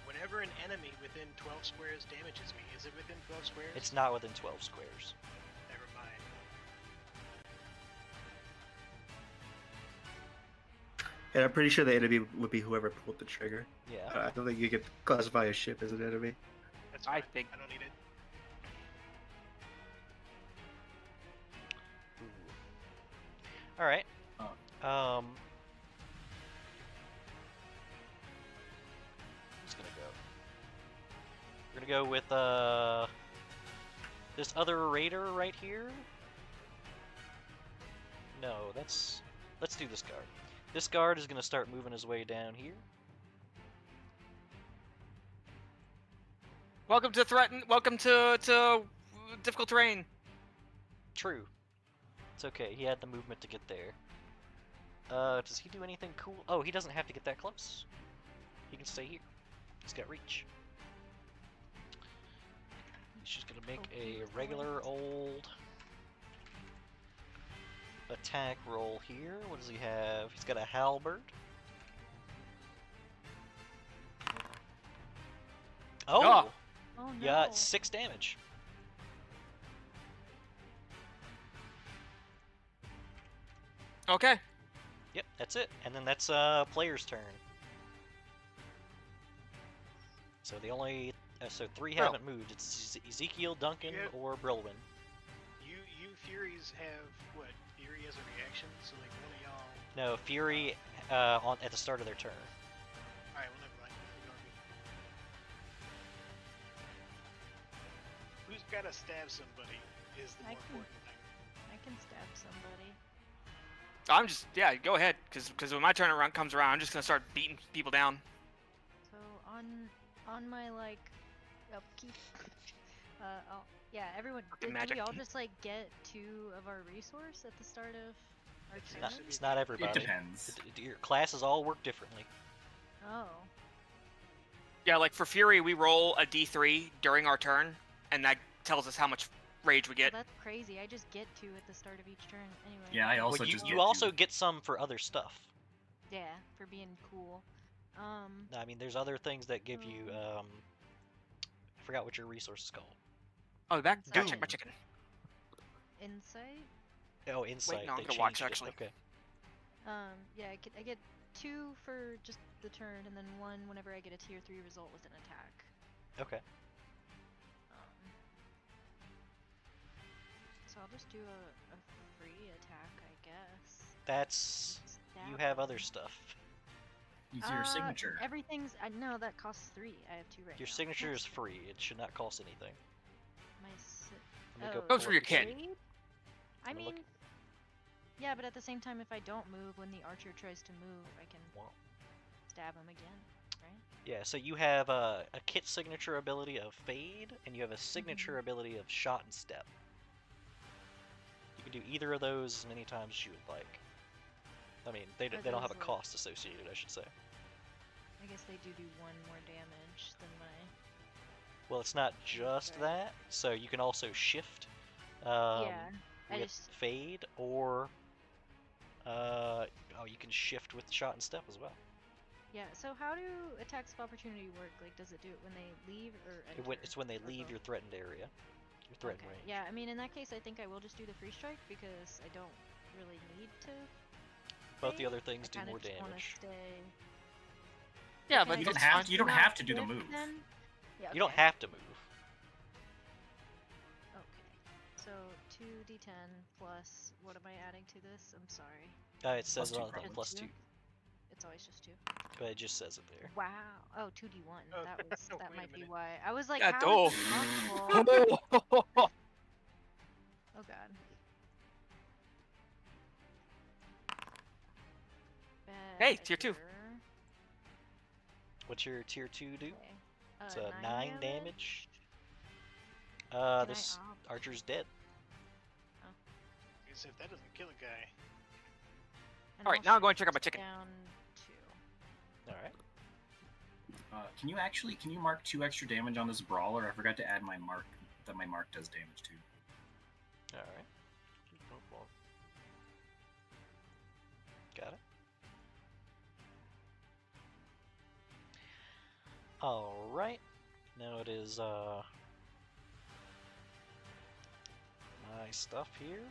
Whenever an enemy within 12 squares damages me, is it within 12 squares? It's not within 12 squares. Never mind. Yeah, I'm pretty sure the enemy would be whoever pulled the trigger. Yeah. I don't think you could classify a ship as an enemy. That's I fine. think- I don't need it. All right. Who's gonna go? We're gonna go with this other raider right here. No, let's do this guard. This guard is gonna start moving his way down here. Welcome to threaten. Welcome to difficult terrain. True. It's okay. He had the movement to get there. Does he do anything cool? Oh, he doesn't have to get that close. He can stay here. He's got reach. He's just gonna make a regular old attack roll here. What does he have? He's got a halberd. Oh! Oh. Oh no. Yeah, it's 6 damage. Okay. Yep, that's it. And then that's player's turn. So the only so 3 Brill. haven't moved. It's Ezekiel, Duncan, Yeah. or Brilwin. You Furies have what? Fury as a reaction, so like one of y'all. No, Fury at the start of their turn. Alright, well never mind. Ignore me. Who's gotta stab somebody is the I more can- important thing. I can stab somebody. I'm just go ahead, because when my turn around comes around, I'm just gonna start beating people down. So on my like upkeep, everyone. Fucking Do magic. we all just like get 2 of our resource at the start of our It's turn? not- It's not everybody. It depends. Your classes all work differently. Oh. Yeah, like for Fury, we roll a D3 during our turn, and that tells us how much rage we Well, get. that's crazy. I just get 2 at the start of each turn. Anyway. Yeah, I also Well, you, just you get also to- get some for other stuff. Yeah, for being cool. I mean, there's other things that give you. I forgot what your resource is called. Oh, back. Gotta Doom. check my chicken. Insight. Oh, insight. no, I'm they gonna watch, changed it. actually. Okay. Yeah, I get 2 for just the turn, and then 1 whenever I get a tier 3 result with an attack. Okay. So I'll just do a free attack, I guess. That's you Stab have other him. stuff. Use your signature. Everything's. No, that costs 3. I have 2 right Your now. signature is free. It should not cost anything. My si- Let me go oh, Goes pull for up your the kid. sheet. trade? I I'm gonna look- mean, yeah, but at the same time, if I don't move when the archer tries to move, I can Well, stab him again, right? yeah, so you have a kit signature ability of Fade, and you have a signature Mm-hmm. ability of Shot and Step. You can do either of those as many times as you would like. I mean, they Are don't have a those, like- cost associated, I should say. I guess they do 1 more damage than my. Well, it's not just Okay. that, so you can also shift Yeah, I with just. Fade, or you can shift with Shot and Step as well. Yeah. So how do attacks of opportunity work? Like, does it do it when they leave or enter? It's when they or leave both? your threatened area, your threatened Okay. range. Yeah. I mean, in that case, I think I will just do the free strike because I don't really need to. Both the fade. other things I do kinda more just wanna damage. stay. Yeah, Can but I You don't it's just have fine. you don't not have to do the shift move. then? Yeah, You don't okay. have to move. Okay. So 2d10 plus. What am I adding to this? I'm sorry. It says Plus it two, on the thing, probably. plus Just 2. two? It's always just 2. But it just says it there. Wow. Oh, 2d1. Oh, That was. wait That a might be minute. why. I was like, Yeah, how is this possible? Oh god. Hey, tier 2. Badger. What's your tier 2 do? Okay. It's 9 9 damage. Can I This opt? archer's dead. Because if that doesn't kill a guy, And All right, I'll now I'm going to check out my shift chicken. Down 2. Alright. Can you mark 2 extra damage on this brawler? I forgot to add my mark that my mark does damage too. Alright. Got it. Alright. Now it is my stuff here.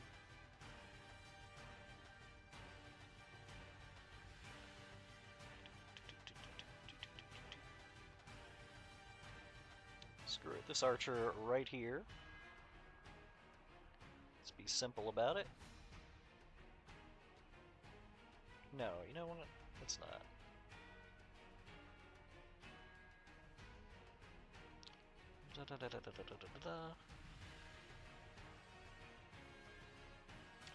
Screw it. This archer right here. Let's be simple about it. No, you know what? Let's not.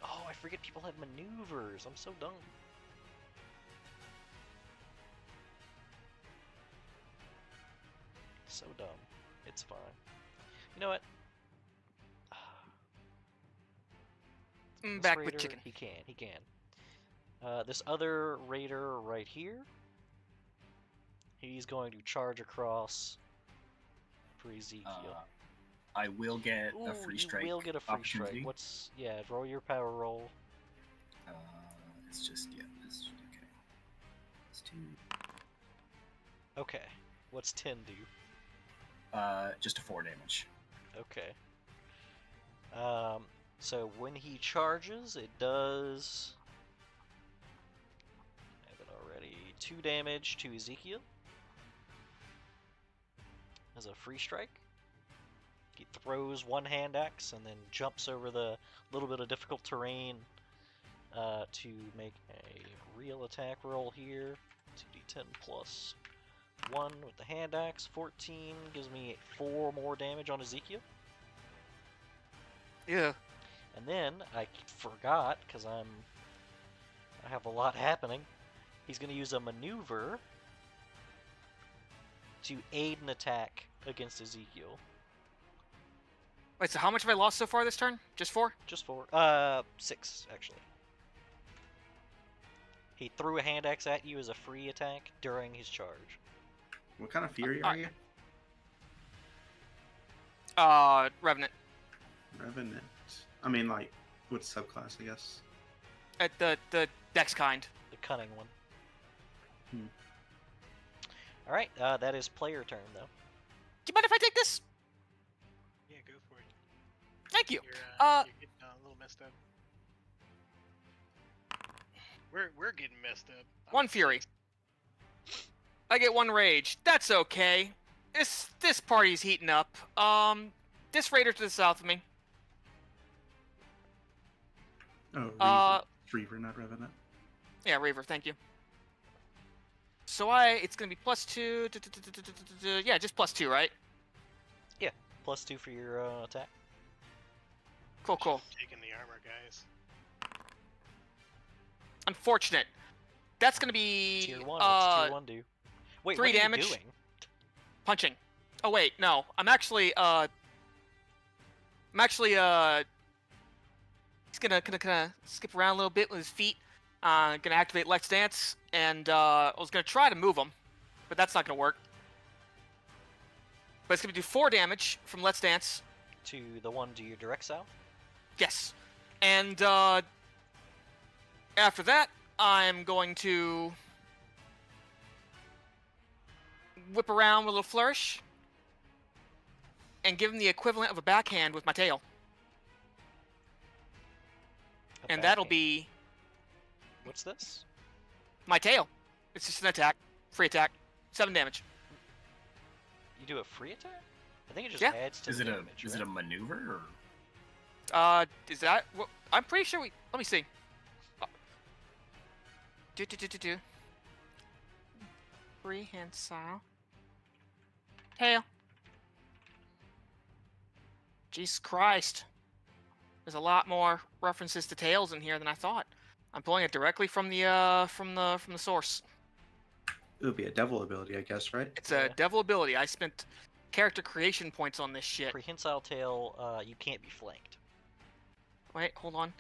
Oh, I forget people have maneuvers. I'm so dumb. So dumb. It's fine. You know what? This Back raider, with chicken. He can. This other raider right here, he's going to charge across for Ezekiel. I will get Ooh, a free strike. You will get a free opportunity. strike. Roll your power roll. It's just It's okay. It's 2. Okay. What's 10 do? Just a 4 damage. Okay. So when he charges, it does. I have it already. 2 damage to Ezekiel. As a free strike. He throws one hand axe and then jumps over the little bit of difficult terrain to make a real attack roll here. 2d10 plus 1 with the hand axe. 14 gives me 4 more damage on Ezekiel. Yeah. And then I forgot because I have a lot happening. He's going to use a maneuver to aid an attack against Ezekiel. Wait, so how much have I lost so far this turn? Just 4? Just 4. 6 actually. He threw a hand axe at you as a free attack during his charge. What kind of fury are you? Revenant. Revenant. I mean, like, what subclass, I guess? At the dex kind. The cunning one. Hmm. Alright, that is player turn though. Do you mind if I take this? Yeah, go for it. Thank you. You're getting a little messed up. We're getting messed up. 1 fury. I get 1 rage. That's okay. This party's heating up. This raider to the south of me. Oh, Reaver, not Revenant. Yeah, Reaver, thank you. So it's gonna be +2. Yeah, just +2, right? Yeah, +2 for your attack. Cool. Taking the armor, guys. Unfortunate. That's gonna be Tier 1, what's Tier 1 do? Wait, 3 what are damage. you doing? Punching. Oh wait, no. I'm actually he's gonna skip around a little bit with his feet. Gonna activate Let's Dance, and I was gonna try to move him, but that's not gonna work. But it's gonna do 4 damage from Let's Dance. To the one to your direct south? Yes. And after that, I'm going to whip around with a little flourish and give him the equivalent of a backhand with my tail. And that'll be What's this? my tail. It's just an attack. Free attack. 7 damage. You do a free attack? I think it just Yeah. adds to Is the it damage, a maneuver or? Is that... Well, I'm pretty sure we... Let me see. Prehensile. Tail. Jesus Christ. There's a lot more references to tails in here than I thought. I'm pulling it directly from the source. It would be a devil ability, I guess, right? It's a devil ability. I spent character creation points on this shit. Prehensile tail, you can't be flanked. Wait, hold on.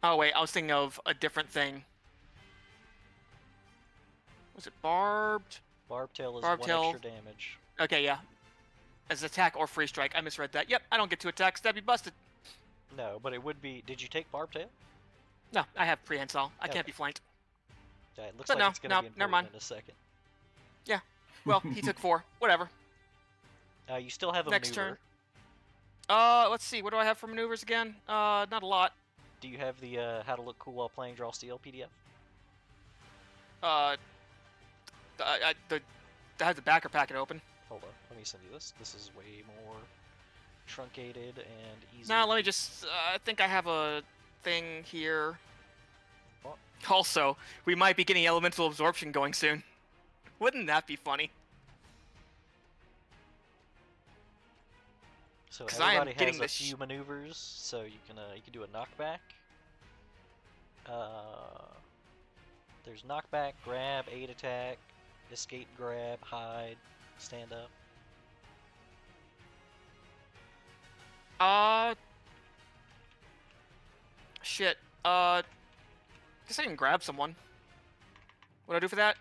Oh wait, I was thinking of a different thing. Was it barbed? Barb tail is Barb 1 tail. extra damage. Okay, yeah. As attack or free strike. I misread that. Yep, I don't get 2 attacks. That'd be busted. No, but it would be... Did you take Barb tail? No, I have prehensile. I Okay. can't be flanked. Yeah, it looks But like no, it's going to no, be never important mind. in a second. Well, he took 4. Whatever. You still have a Next maneuver. turn. Let's see. What do I have for maneuvers again? Not a lot. Do you have the How to Look Cool While Playing Draw Steel PDF? I have the backer packet open. Hold on, let me send you this. This is way more truncated and easy. Now let me just. I think I have a thing here. What? Also, we might be getting elemental absorption going soon. Wouldn't that be funny? So 'Cause I am everybody getting has a this few maneuvers, so you can do a knockback. There's knockback, grab, aid attack, escape, grab, hide, stand up. Shit. Guess I can grab someone. What do I do for that?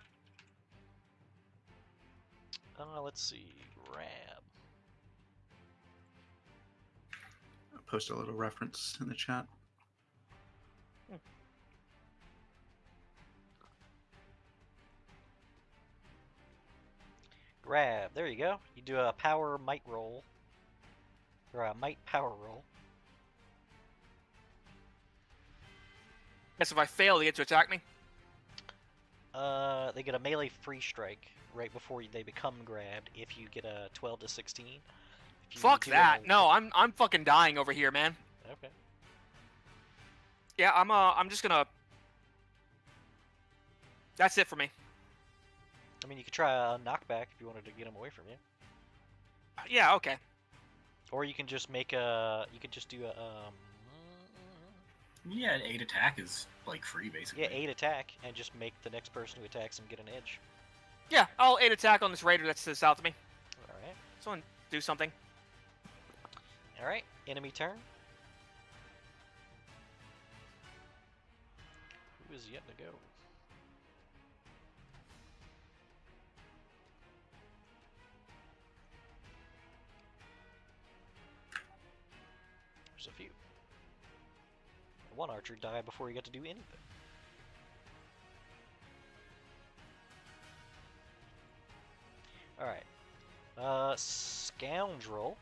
Let's see. Grab. I'll post a little reference in the chat. Grab. There you go. You do a power might roll. Or a might power roll. Guess if I fail, they get to attack me. They get a melee free strike right before they become grabbed if you get a 12 to 16. If you Fuck do that. an No, I'm fucking dying over here, man. Okay. Yeah, I'm just gonna. That's it for me. I mean, you could try a knockback if you wanted to get him away from you. Yeah, okay. Or you can just make a. You could just do a. Yeah, 8 attack is like free basically. Yeah, 8 attack, and just make the next person who attacks him get an edge. Yeah, I'll 8 attack on this raider that's to the south of me. Alright. Someone do something. Alright, enemy turn. Who is yet to go? There's a few. One archer died before he got to do anything. Alright. Scoundrel.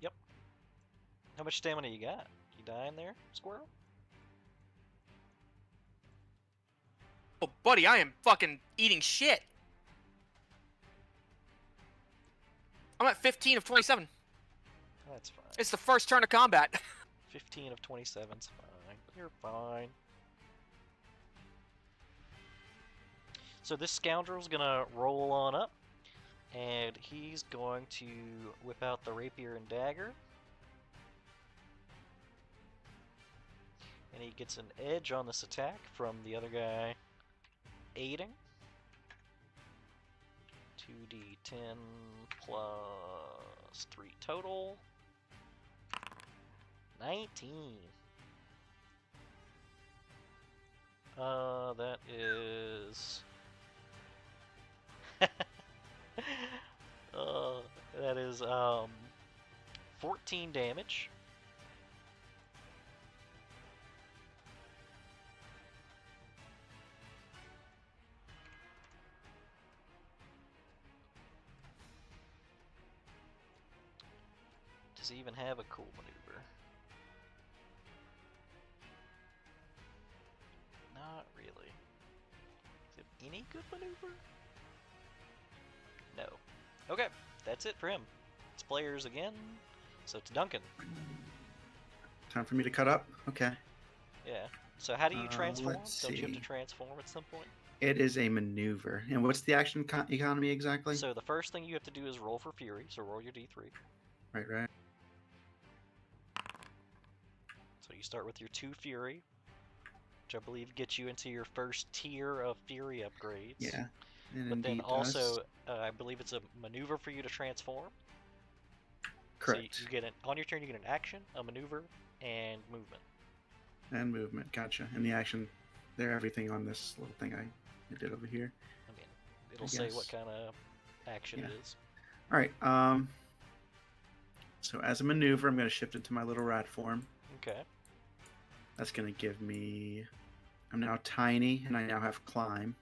Yep. How much stamina you got? You dying there, squirrel? Oh, buddy, I am fucking eating shit. I'm at 15 of 27. That's fine. It's the first turn of combat. 15 of 27's fine. You're fine. So this scoundrel's gonna roll on up, and he's going to whip out the rapier and dagger. And he gets an edge on this attack from the other guy aiding. 2d10 plus 3 total. 19. That is... that is, 14 damage. Does he even have a cool maneuver? Not really. Is it any good maneuver? No. Okay, that's it for him. It's players again, so it's Duncan. Time for me to cut up? Okay. Yeah. So how do you transform? let's Don't you have to see. transform at some point? It is a maneuver. And what's the action economy exactly? So the first thing you have to do is roll for Fury, so roll your d3. Right. So you start with your 2 Fury, which I believe gets you into your first tier of Fury upgrades. Yeah. And But then indeed also, does. I believe it's a maneuver for you to transform. Correct. So you get on your turn, you get an action, a maneuver, and movement. And movement. Gotcha. And the action, they're everything on this little thing I did over here. I mean, it'll I say guess. what kind of action Yeah. it is. All right. So as a maneuver, I'm going to shift into my little rat form. Okay. That's going to give me... I'm now tiny, and I now have climb.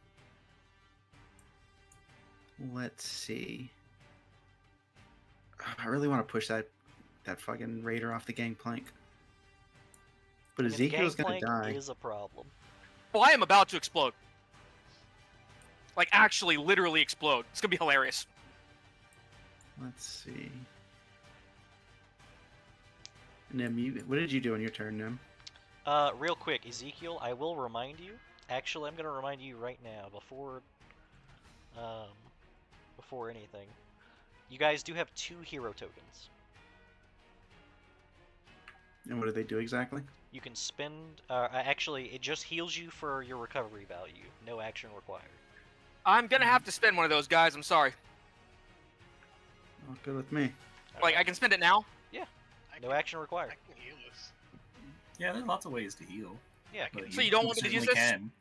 Let's see. I really want to push that fucking raider off the gangplank. But I mean, Ezekiel's the going to gangplank die. is a problem. Well, I am about to explode. Like, actually, literally explode. It's gonna be hilarious. Let's see. Nim, what did you do on your turn, Nim? Real quick, Ezekiel, I will remind you. Actually, I'm gonna remind you right now before anything. You guys do have 2 hero tokens. And what do they do exactly? You can spend. Actually, it just heals you for your recovery value. No action required. I'm gonna have to spend one of those, guys. I'm sorry. Oh, good with me. Like, I can spend it now. I No can- action required. I can heal this. Yeah, there's lots of ways to heal. Yeah. But So you don't want me to use certainly this? Can.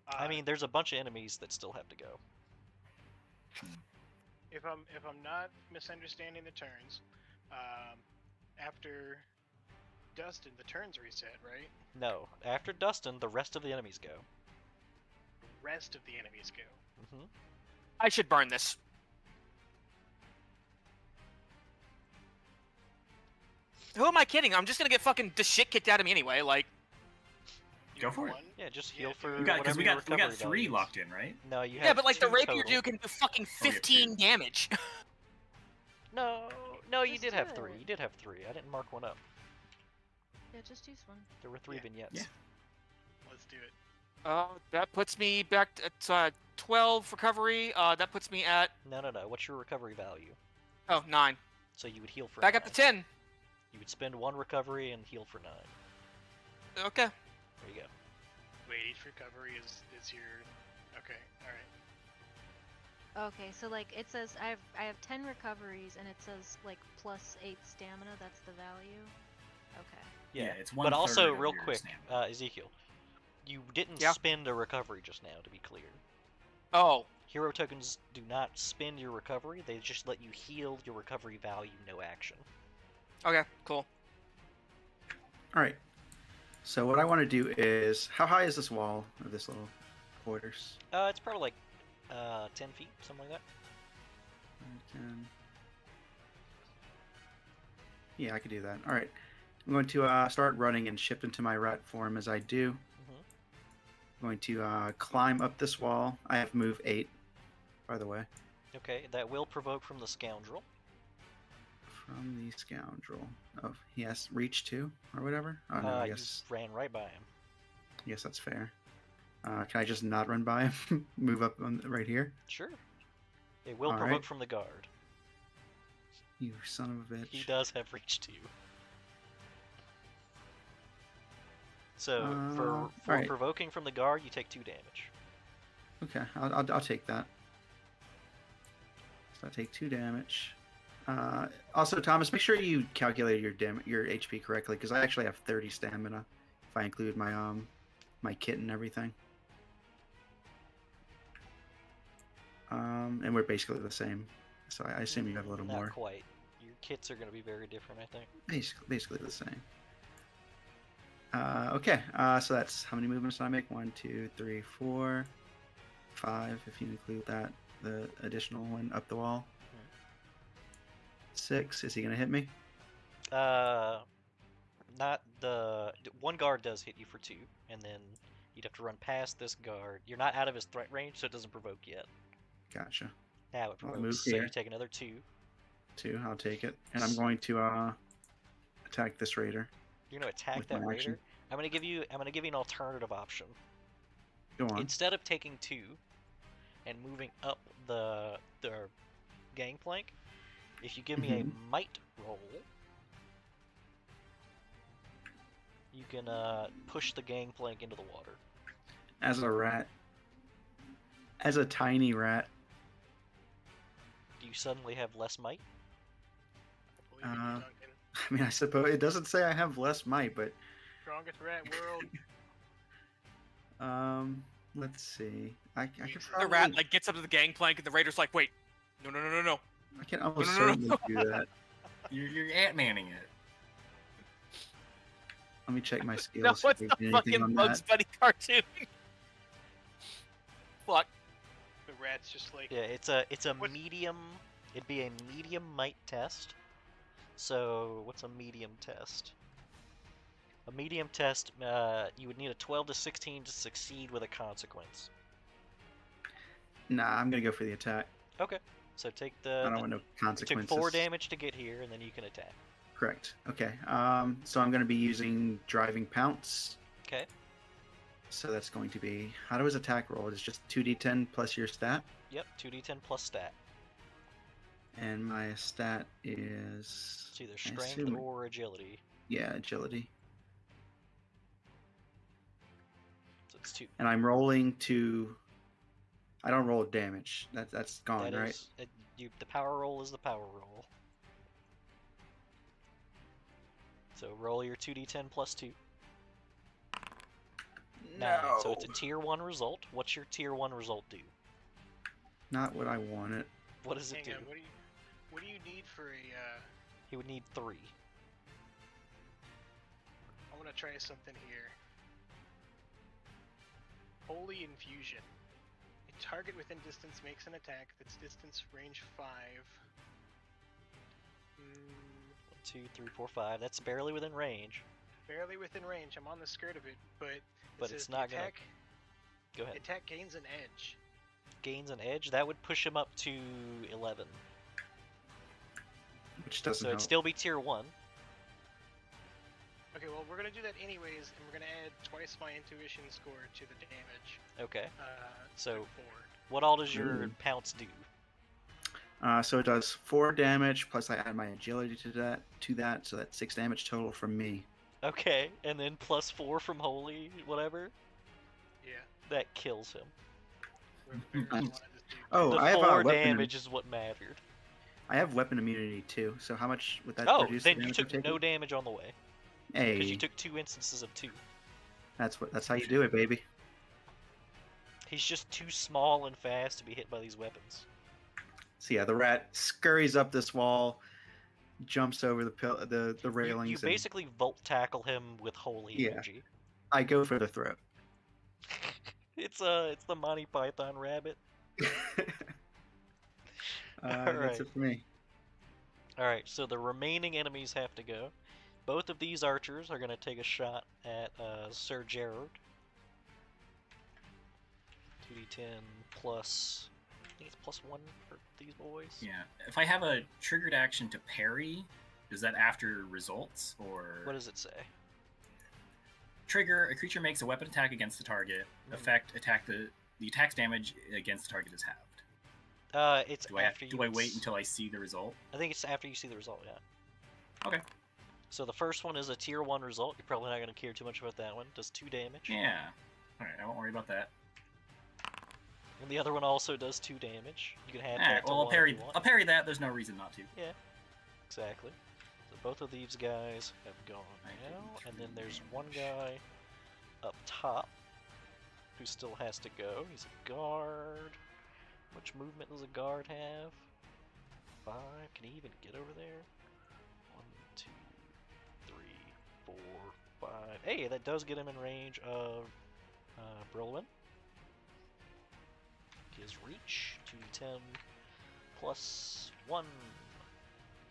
I mean, there's a bunch of enemies that still have to go. if I'm not misunderstanding the turns, after Dustin, the turns reset, right? No. After Dustin, the rest of the enemies go. The rest of the enemies go. Hmm. I should burn this. Who am I kidding? I'm just gonna get fucking the shit kicked out of me anyway. Like, You Go have for it. one? Yeah, just Yeah, heal for do We it. got because whatever we your got recovery 3 value is. locked in, right? No, you have yeah, but like the two rapier total. dude can do fucking Oh, yeah, 15 two. damage. No, you Just did do have it. 3. You did have 3. I didn't mark one up. Yeah, just use one. There were 3 Yeah. vignettes. Yeah. Let's do it. That puts me back at 12 recovery. That puts me at No. What's your recovery value? 9. So you would heal for Back 9. up to 10. You would spend 1 recovery and heal for 9. Okay. There you go. Wait, each recovery is your. Okay, all right. Okay, so like it says I have 10 recoveries and it says like plus 8 stamina. That's the value. Okay. Yeah, it's But also, 1/3 of real your quick, stamina. Ezekiel, you didn't Yeah. spend a recovery just now, to be clear. Oh. Hero tokens do not spend your recovery, they just let you heal your recovery value, no action. Okay. Cool. All right. So what I want to do is, how high is this wall of this little quarters? It's probably like 10 feet, something like that. 10. Yeah, I could do that. All right. I'm going to start running and shift into my rat form as I do. Mhm. I'm going to climb up this wall. I have move 8, by the way. Okay, that will provoke from the scoundrel. From the scoundrel. Oh, he has reach 2 or whatever? Oh, no, I guess, You ran right by him. I guess that's fair. Can I just not run by him? Move up on, right here? Sure. It will All provoke right. from the guard. You son of a bitch. He does have reach 2. So, for alright. provoking from the guard, you take 2 damage. Okay, I'll take that. So I take 2 damage. Also, Thomas, make sure you calculate your HP correctly, because I actually have 30 stamina if I include my my kit and everything. And we're basically the same, so I assume you have a little Not more. quite. Your kits are going to be very different, I think. Basically the same. Okay, so that's how many movements did I make? 1, 2, 3, 4, 5, if you include that, the additional one up the wall. 6. Is he gonna hit me? Not the one guard does hit you for 2, and then you'd have to run past this guard. You're not out of his threat range, so it doesn't provoke yet. Gotcha. Now it I'll provokes, move so here. you take another 2. 2. I'll take it, and I'm going to attack this raider. You're gonna attack With that my raider. action. I'm gonna give you an alternative option. Go on. Instead of taking 2 and moving up the gangplank, if you give me a might roll, you can push the gangplank into the water. As a rat. As a tiny rat. Do you suddenly have less might? I believe in you, Duncan. I mean, I suppose it doesn't say I have less might, but Strongest rat world. let's see. I could The probably, rat like gets up to the gangplank, and the raider's like, "Wait, no." I can almost No, no, no, certainly do that. You're Ant-Manning it. Let me check my No, skills. what's if the there's anything fucking on Bugs that. Bunny cartoon? Fuck. The rat's just like. Yeah, it's a What- medium. It'd be a medium might test. So what's a medium test? A medium test, you would need a 12 to 16 to succeed with a consequence. Nah, I'm gonna go for the attack. Okay, so take I the. don't want no You took consequences. 4 damage to get here, and then you can attack. Correct. Okay. So I'm gonna be using driving pounce. Okay. So that's going to be, how do his attack roll? It's just 2d10 plus your stat, Yep, 2d10 plus stat. and my stat is It's either I strength assume- or agility. yeah, agility. It's 2. and I'm rolling to. I don't roll damage. That's gone, That right? is, the power roll is the power roll. So roll your 2d10 plus 2. 9. So it's a tier 1 result. What's your tier 1 result do? Not what I wanted. What does it do? Hang on, what do you need for a? He would need 3. I want to try something here. Holy Infusion. A target within distance makes an attack that's distance range 5. 1, 2, 3, 4, 5. That's barely within range. Barely within range. I'm on the skirt of it, but But says it's the not gonna. attack, Go the ahead. attack gains an edge. Gains an edge. That would push him up to 11. Which doesn't So help. it'd still be tier 1. Okay, well we're gonna do that anyways, and we're gonna add twice my intuition score to the damage. Okay. So So 4. what all does your Ooh. pounce do? So it does 4 damage plus I add my agility to that, so that's 6 damage total from me. Okay, and then plus 4 from holy, whatever. Yeah. That kills him. We're Nice. wanted to do- Oh, The I have 4 weapon. damage is what mattered. I have weapon immunity too. So how much would that Oh, reduce then the you damage took I'm taking? no damage on the way because Hey, you took 2 instances of 2. that's how you do it, baby. He's just too small and fast to be hit by these weapons. So yeah, the rat scurries up this wall, jumps over the You railings, and basically volt tackle him with holy Yeah. energy. I go for the throat. It's the Monty Python rabbit. That's Alright. it for me. Alright, so the remaining enemies have to go. Both of these archers are going to take a shot at Sir Gerard. 2d10 plus... I think it's plus 1 for these boys. Yeah. If I have a triggered action to parry, is that after results or What does it say? trigger? A creature makes a weapon attack against the target. Effect attack the attack's damage against the target is halved. It's Do I after you... do I wait until I see the result? I think it's after you see the result, yeah. Okay. So the first one is a tier 1 result. You're probably not going to care too much about that one. Does 2 damage. Yeah. All right. I won't worry about that. And the other one also does 2 damage. You can add All right. that to Well, one if you want. I'll parry that. There's no reason not to. Yeah, exactly. So both of these guys have gone I now, think and then three there's one guy up top who still has to go. He's a guard. How much movement does a guard have? 5. Can he even get over there? 1, 2, 3, 4, 5. Hey, that does get him in range of Brolin. His reach, 2d10 plus 1.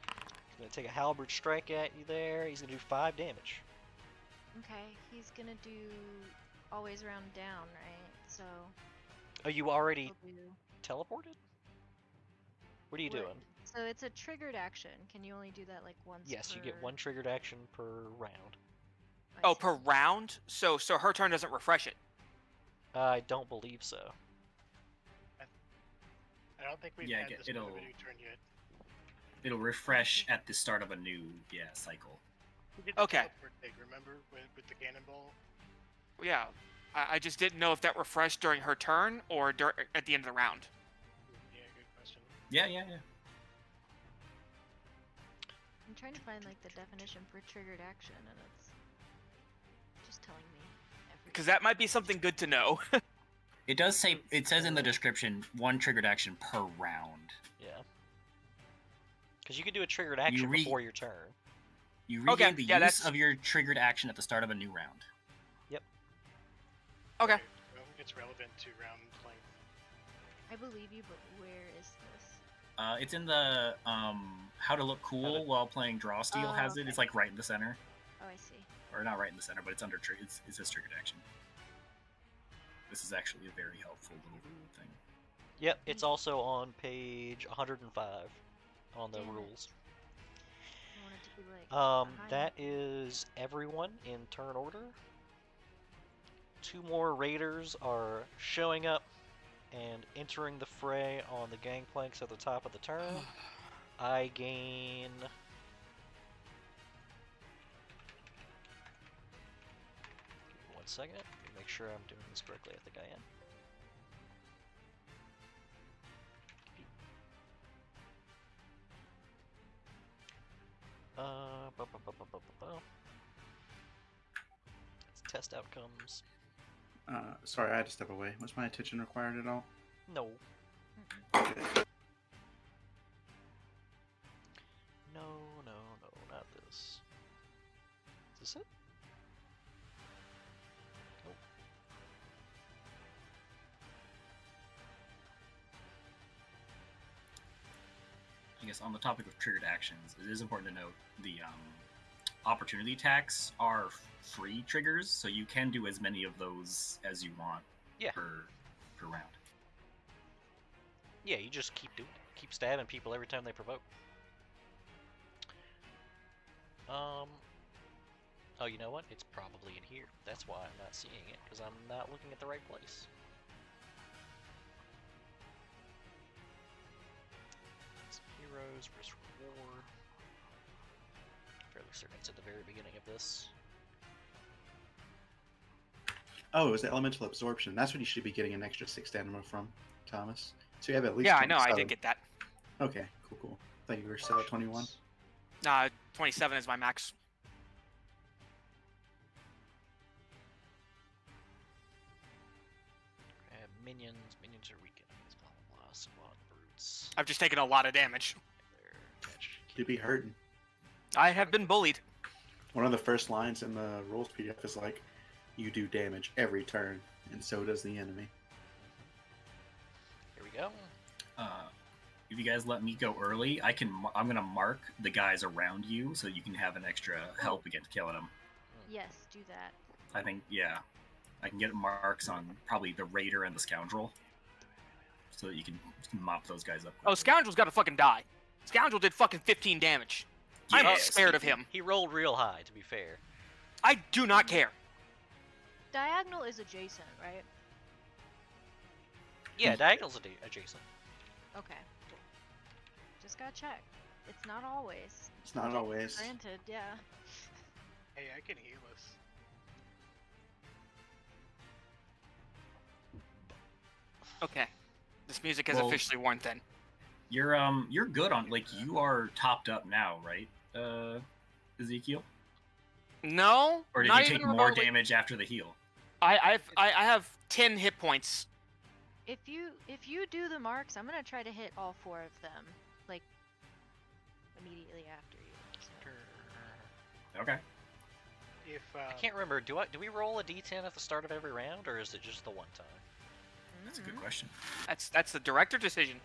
He's going to take a halberd strike at you there. He's going to do 5 damage. Okay, he's gonna do always round down, right? So Oh, you already he'll do. teleported? What are you What- doing? So it's a triggered action. Can you only do that like once? Yes, you get per- 1 triggered action per round. I Oh, see. per round? So her turn doesn't refresh it. I don't believe so. I don't think we've Yeah, had this it'll- move a new turn yet. It'll refresh at the start of a new cycle. We did the Okay. teleport thing, remember, with the cannonball? Yeah. I just didn't know if that refreshed during her turn or at the end of the round. Yeah, good question. Yeah. I'm trying to find like the definition for triggered action, and it's just telling me everything. Because that might be something good to know. It does say. It says in the description 1 triggered action per round. Yeah. Because you could do a triggered action re- before your turn. You regain Okay, the yeah, use that's- of your triggered action at the start of a new round. Okay. Well, it's relevant to round length. I believe you, but where is this? It's in the how to look cool while playing Draw Steel Oh, has it. okay. It's like right in the center, Oh, I see. or not right in the center, but it's under it says triggered action. This is actually a very helpful little thing. Yep, it's also on page 105 on the Damn it. rules. I wanted to be like. behind. That is everyone in turn order. 2 more raiders are showing up and entering the fray on the gangplanks at the top of the turn. I gain... Give me 1 1 second. Make sure I'm doing this correctly. I think I am. Let's test outcomes. Sorry, I had to step away. Was my attention required at all? No. Okay. No, not this. Is this it? Nope. I guess on the topic of triggered actions, it is important to note the opportunity attacks are free triggers, so you can do as many of those as you want per round. Yeah, you just keep stabbing people every time they provoke. Oh, you know what? It's probably in here. That's why I'm not seeing it, because I'm not looking at the right place. Heroes versus reward. Fairly certain it's at the very beginning of this. Oh, it was the elemental absorption. That's what you should be getting an extra 6 stamina from, Thomas. So you have at least. Yeah, I know. I 27. did get that. Okay, cool. Thought you were still at 21. 27 is my max. Minions are weakened. Blah blah blah. Squad brutes. I've just taken a lot of damage. You'd be hurting. I have been bullied. One of the first lines in the rules PDF is like, you do damage every turn, and so does the enemy. Here we go. If you guys let me go early, I'm gonna mark the guys around you so you can have an extra help against killing them. Yes, do that. I think, yeah, I can get marks on probably the raider and the scoundrel, so that you can mop those guys up. Oh, Scoundrel's gotta fucking die. Scoundrel did fucking 15 damage. I'm Yes. scared of him. He rolled real high, to be fair. I do not care. Diagonal is adjacent, right? Yeah, diagonal's adjacent. Okay. Just gotta check. It's not always. It's not always. Granted, yeah. Hey, I can heal us. Okay. This music has Well- officially worn thin. You're good on, like, you are topped up now, right, Ezekiel? No. Or did not you take even more remotely. damage after the heal? I have 10 hit points. If you do the marks, I'm gonna try to hit all 4 of them, like immediately after you. So. Okay. If I can't remember. Do we roll a d10 at the start of every round, or is it just the one time? That's a Mm-hmm. good question. That's the director decision.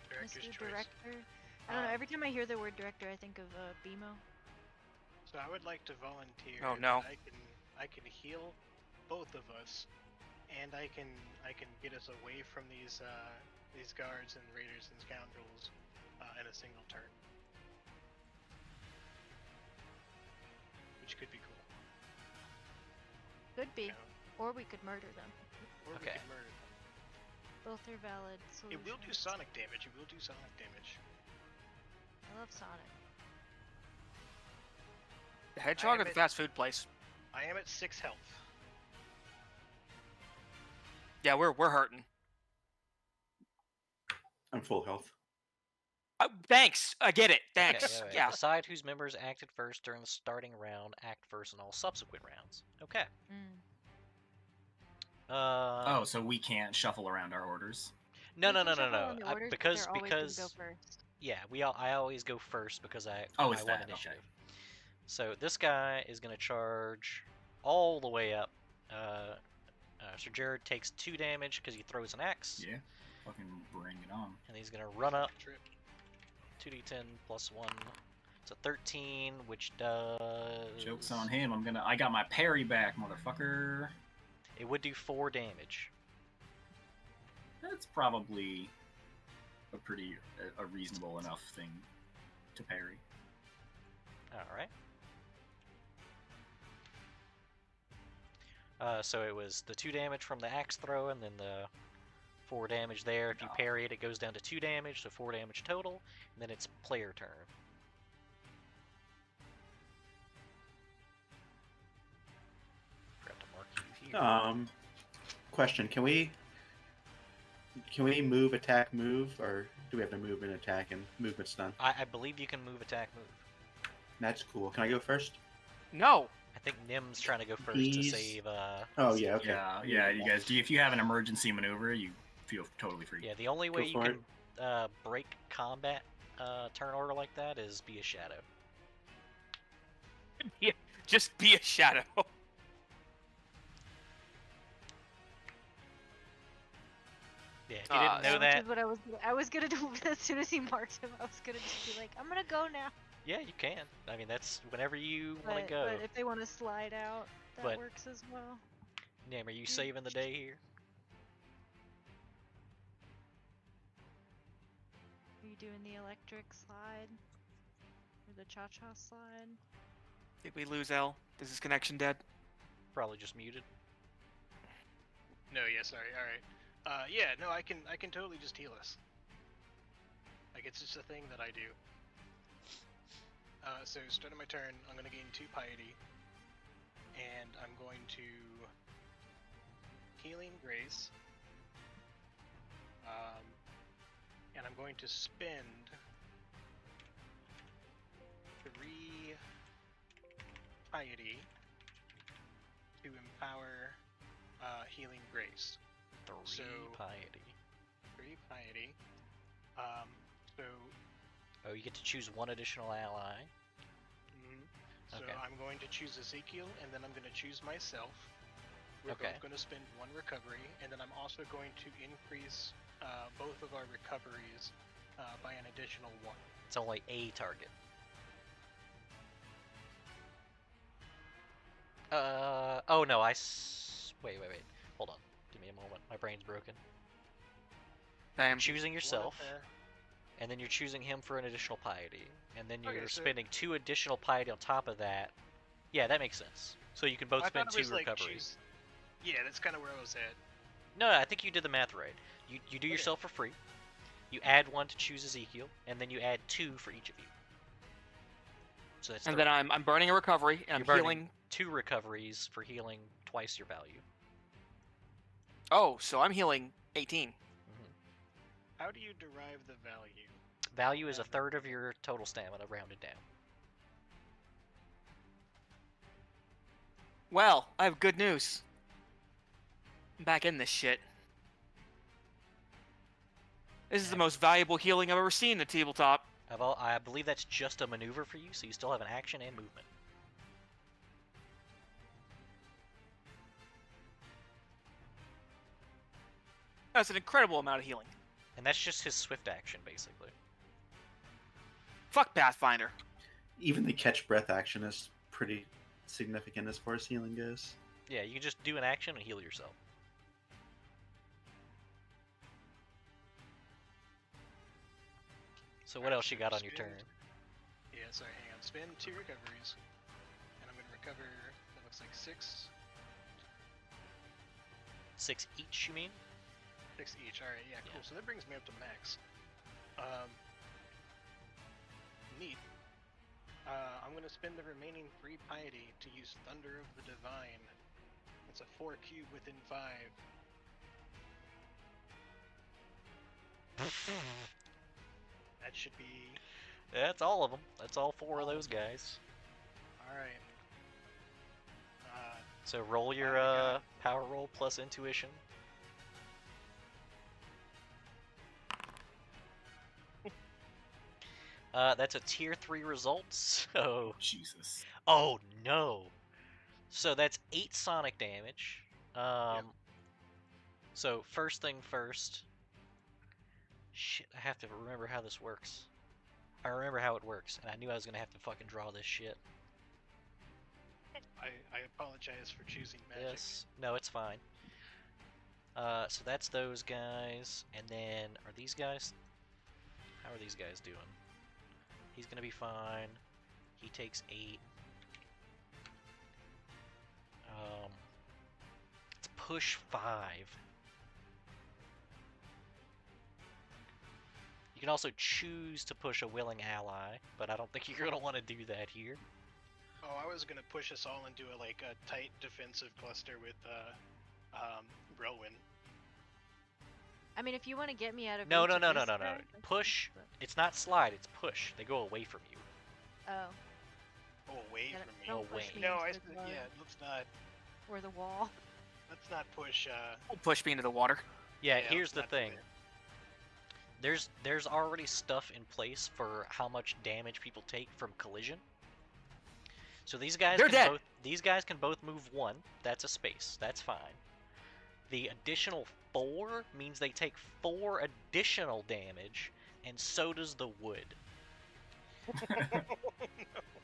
director's Mr. choice. Director. I don't know. Every time I hear the word director, I think of BMO. So I would like to volunteer. Oh, that no. I can heal both of us, and I can get us away from these guards and raiders and scoundrels in a single turn, which could be cool. Could be, You know, or we could murder them. or Okay. we could murder them. Both are valid It solutions. will do sonic damage. It will do sonic damage. I love Sonic. The hedgehog am or the at- fast food place? I am at 6 health. Yeah, we're hurting. I'm full health. Thanks. I get it. Thanks. Okay, wait. Yeah. Decide whose members acted first during the starting round. Act first in all subsequent rounds. Okay. Mm. Oh, so we can't shuffle around our orders? No. We can shuffle on the orders, but Because they're always gonna go first. yeah, I always go first because I Oh, it's I want that, initiative. okay. So this guy is gonna charge all the way up. Sir Jared takes 2 damage because he throws an axe, Yeah. Fucking bring it on. and he's gonna run up Trip. 2d10 plus 1. It's a 13, which does. Joke's on him. I got my parry back, motherfucker. It would do 4 damage. That's probably a reasonable enough thing to parry. All right. So it was the 2 damage from the axe throw, and then the 4 damage there. If you Oh. parry it, it goes down to 2 damage, so 4 damage total. And then it's player turn. Forgot to Question: can we move, attack, move, or do we have to move and attack and movement's done? I believe you can move, attack, move. That's cool. Can I go first? No. I think Nim's trying to go first He's- to save. Oh yeah, okay. Yeah. You guys, if you have an emergency maneuver, you feel totally free. Yeah, the only way you for can break combat turn order like that is be a shadow. Just be a shadow. Yeah, if you didn't know Which that, is what I was gonna do as soon as he marked him. I was gonna just be like, I'm gonna go now. yeah, you can. I mean, that's whenever you want to But, go. but if they want to slide out, that But- works as well. Nim, are you saving the day here? Are you doing the electric slide? Or the cha-cha slide? Did we lose L? Is his connection dead? Probably just muted. No, yeah, sorry. All right. Yeah, no, I can totally just heal us. Like it's just a thing that I do. So starting my turn, I'm gonna gain 2 piety, and I'm going to healing grace. And I'm going to spend 3 piety to empower healing grace. 3 So- piety. 3 piety. So, Oh, you get to choose 1 additional ally. so Okay. I'm going to choose Ezekiel, and then I'm going to choose myself. We're Okay. both going to spend 1 recovery, and then I'm also going to increase both of our recoveries by an additional 1. It's only a target. Oh no, wait. Hold on. Give me a moment. My brain's broken. Damn. Choosing One yourself, of the- and then you're choosing him for an additional piety, and then you're Okay, so- spending 2 additional piety on top of that. Yeah, that makes sense. So you can both I spend thought it 2 was, like, recoveries. Yeah, that's kind of where I was at. No, I think you did the math right. You do Okay. yourself for free. You add 1 to choose Ezekiel, and then you add 2 for each of you. So that's And 3. then I'm burning a recovery, and I'm You're burning healing. 2 recoveries for healing twice your value. Oh, so I'm healing 18. How do you derive the value? Value is a third of your total stamina, rounded down. Well, I have good news. I'm back in this shit. This is the most valuable healing I've ever seen in the tabletop. I believe that's just a maneuver for you, so you still have an action and movement. That's an incredible amount of healing. And that's just his swift action, basically. Fuck Pathfinder. Even the catch breath action is pretty significant as far as healing goes. Yeah, you can just do an action and heal yourself. So what else you got on your turn? Yeah, sorry, hang on. Spend 2 recoveries, and I'm going to recover, that looks like 6. 6 each, you mean? 6 each, alright, yeah, cool. Yeah. So that brings me up to max. Neat. I'm going to spend the remaining 3 piety to use Thunder of the Divine. It's a 4 cube within 5. That should be... That's all of them. That's all 4 of those guys. Alright. So roll your my God. power roll plus intuition. That's a tier 3 result, so... Jesus. Oh no! So that's 8 sonic damage. So first thing first. Shit, I have to remember how this works. I remember how it works, and I knew I was gonna have to fucking draw this shit. I apologize for choosing magic. Yes. No, it's fine. So that's those guys, and then are these guys? How are these guys doing? He's gonna be fine. He takes 8. It's push 5. You can also choose to push a willing ally, but I don't think you're gonna want to do that here. Oh, I was gonna push us all into a tight defensive cluster with Whirlwind. I mean, if you want to get me out of No, reach no, of no, no, this no, no. guy, that's Push. fine, It's not slide. It's push. They go away from you. but- Oh, Oh, away yeah, from me. don't push me Away. No, into the yeah. or the wall. Let's not push. Don't push me into the water. Yeah, yeah, here's let's the not do thing. that. There's already stuff in place for how much damage people take from collision. So these guys They're can dead. these guys can both move one. That's a space. That's fine. The additional 4 means they take 4 additional damage, and so does the wood.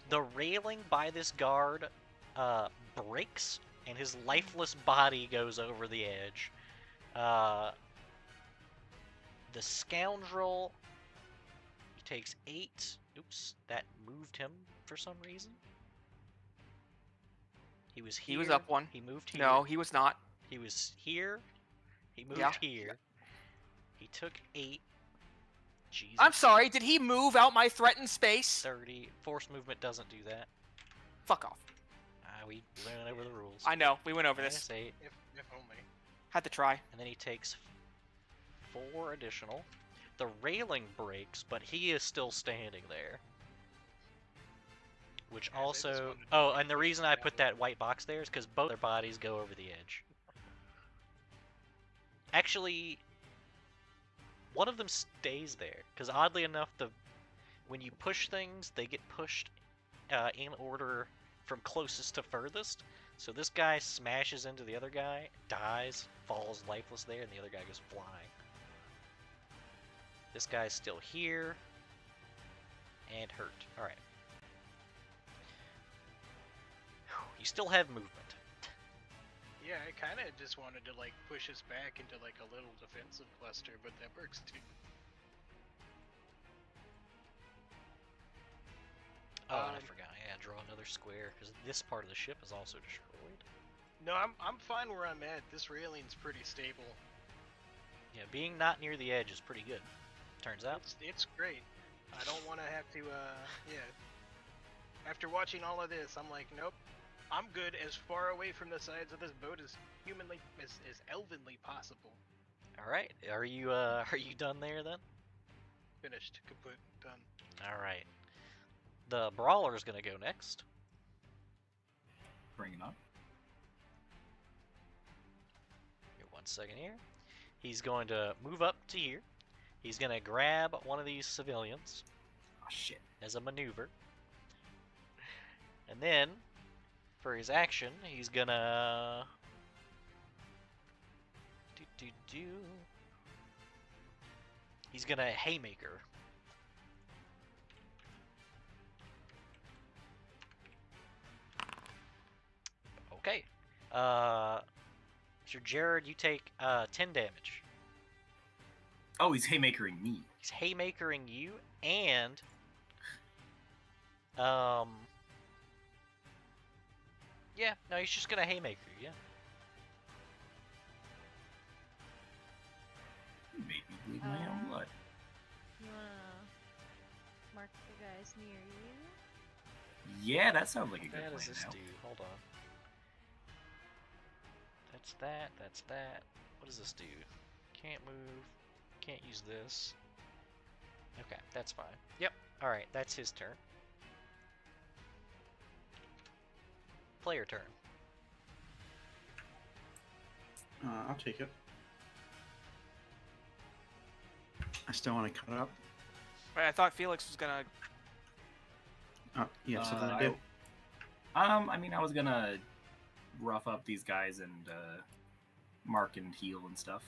The railing by this guard breaks, and his lifeless body goes over the edge. The scoundrel, he takes 8. Oops, that moved him for some reason. He was here. He was up 1. He moved here. No, he was not. He was here. He moved Yeah. here. He took 8. Jesus. I'm sorry, did he move out my threatened space? 30. Force movement doesn't do that. Fuck off. We went over the rules. I know, we went over Minus this. 8. If only. Had to try. And then he takes 4 additional. The railing breaks, but he is still standing there. Which Yeah, they just also... wanted to Oh, make and the it reason I happen. put that white box there is because both their bodies go over the edge. Actually, one of them stays there, because oddly enough, when you push things, they get pushed in order from closest to furthest. So this guy smashes into the other guy, dies, falls lifeless there, and the other guy goes flying. This guy's still here and hurt. Alright. You still have movement. Yeah, I kind of just wanted to push us back into a little defensive cluster, but that works too. Oh, and I forgot. Yeah, draw another square, because this part of the ship is also destroyed. No, I'm fine where I'm at. This railing's pretty stable. Yeah, being not near the edge is pretty good. Turns out. It's great. I don't want to have to yeah. After watching all of this, I'm like, nope. I'm good as far away from the sides of this boat as humanly as elvenly possible. All right, are you done there then? Finished, kaput, done. All right. The brawler's gonna go next. Bring it up. Give 1 second here. He's going to move up to here. He's gonna grab one of these civilians Oh shit. as a maneuver, and then for his action, he's gonna he's gonna haymaker. Okay. Sir Jared, you take 10 damage. Oh, he's haymakering me. He's haymakering you, and yeah, no, he's just gonna haymaker you. Yeah. He made me bleed my own blood. You wanna mark the guys near you? Yeah, that sounds like a good What plan does this now. do? Hold on. That's that. That's that. What does this do? Can't move. Can't use this. Okay, that's fine. Yep. All right, that's his turn. Player turn. I'll take it. I still want to cut it up. Wait, I thought Felix was gonna. Oh, yeah, something to do. I mean, I was gonna rough up these guys and mark and heal and stuff.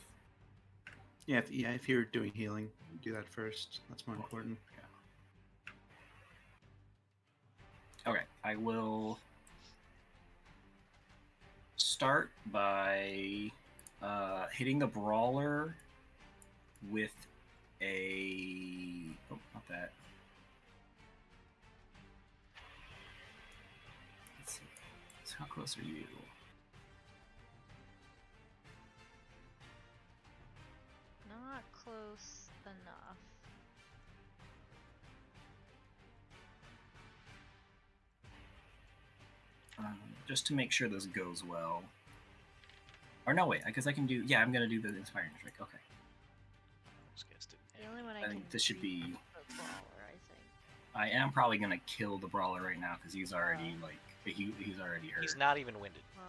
Yeah, if you're doing healing, do that first. That's more important. Okay, I will start by hitting the brawler with a. Oh, not that. Let's see. So how close are you? Not close enough. Just to make sure this goes well. Or no, wait, because I can do. Yeah, I'm gonna do the inspiring strike. Okay. Those guys didn't The have only one I I think can this should do be. is the brawler, I think. I am probably gonna kill the brawler right now because he's already he's already hurt. He's not even winded. Well,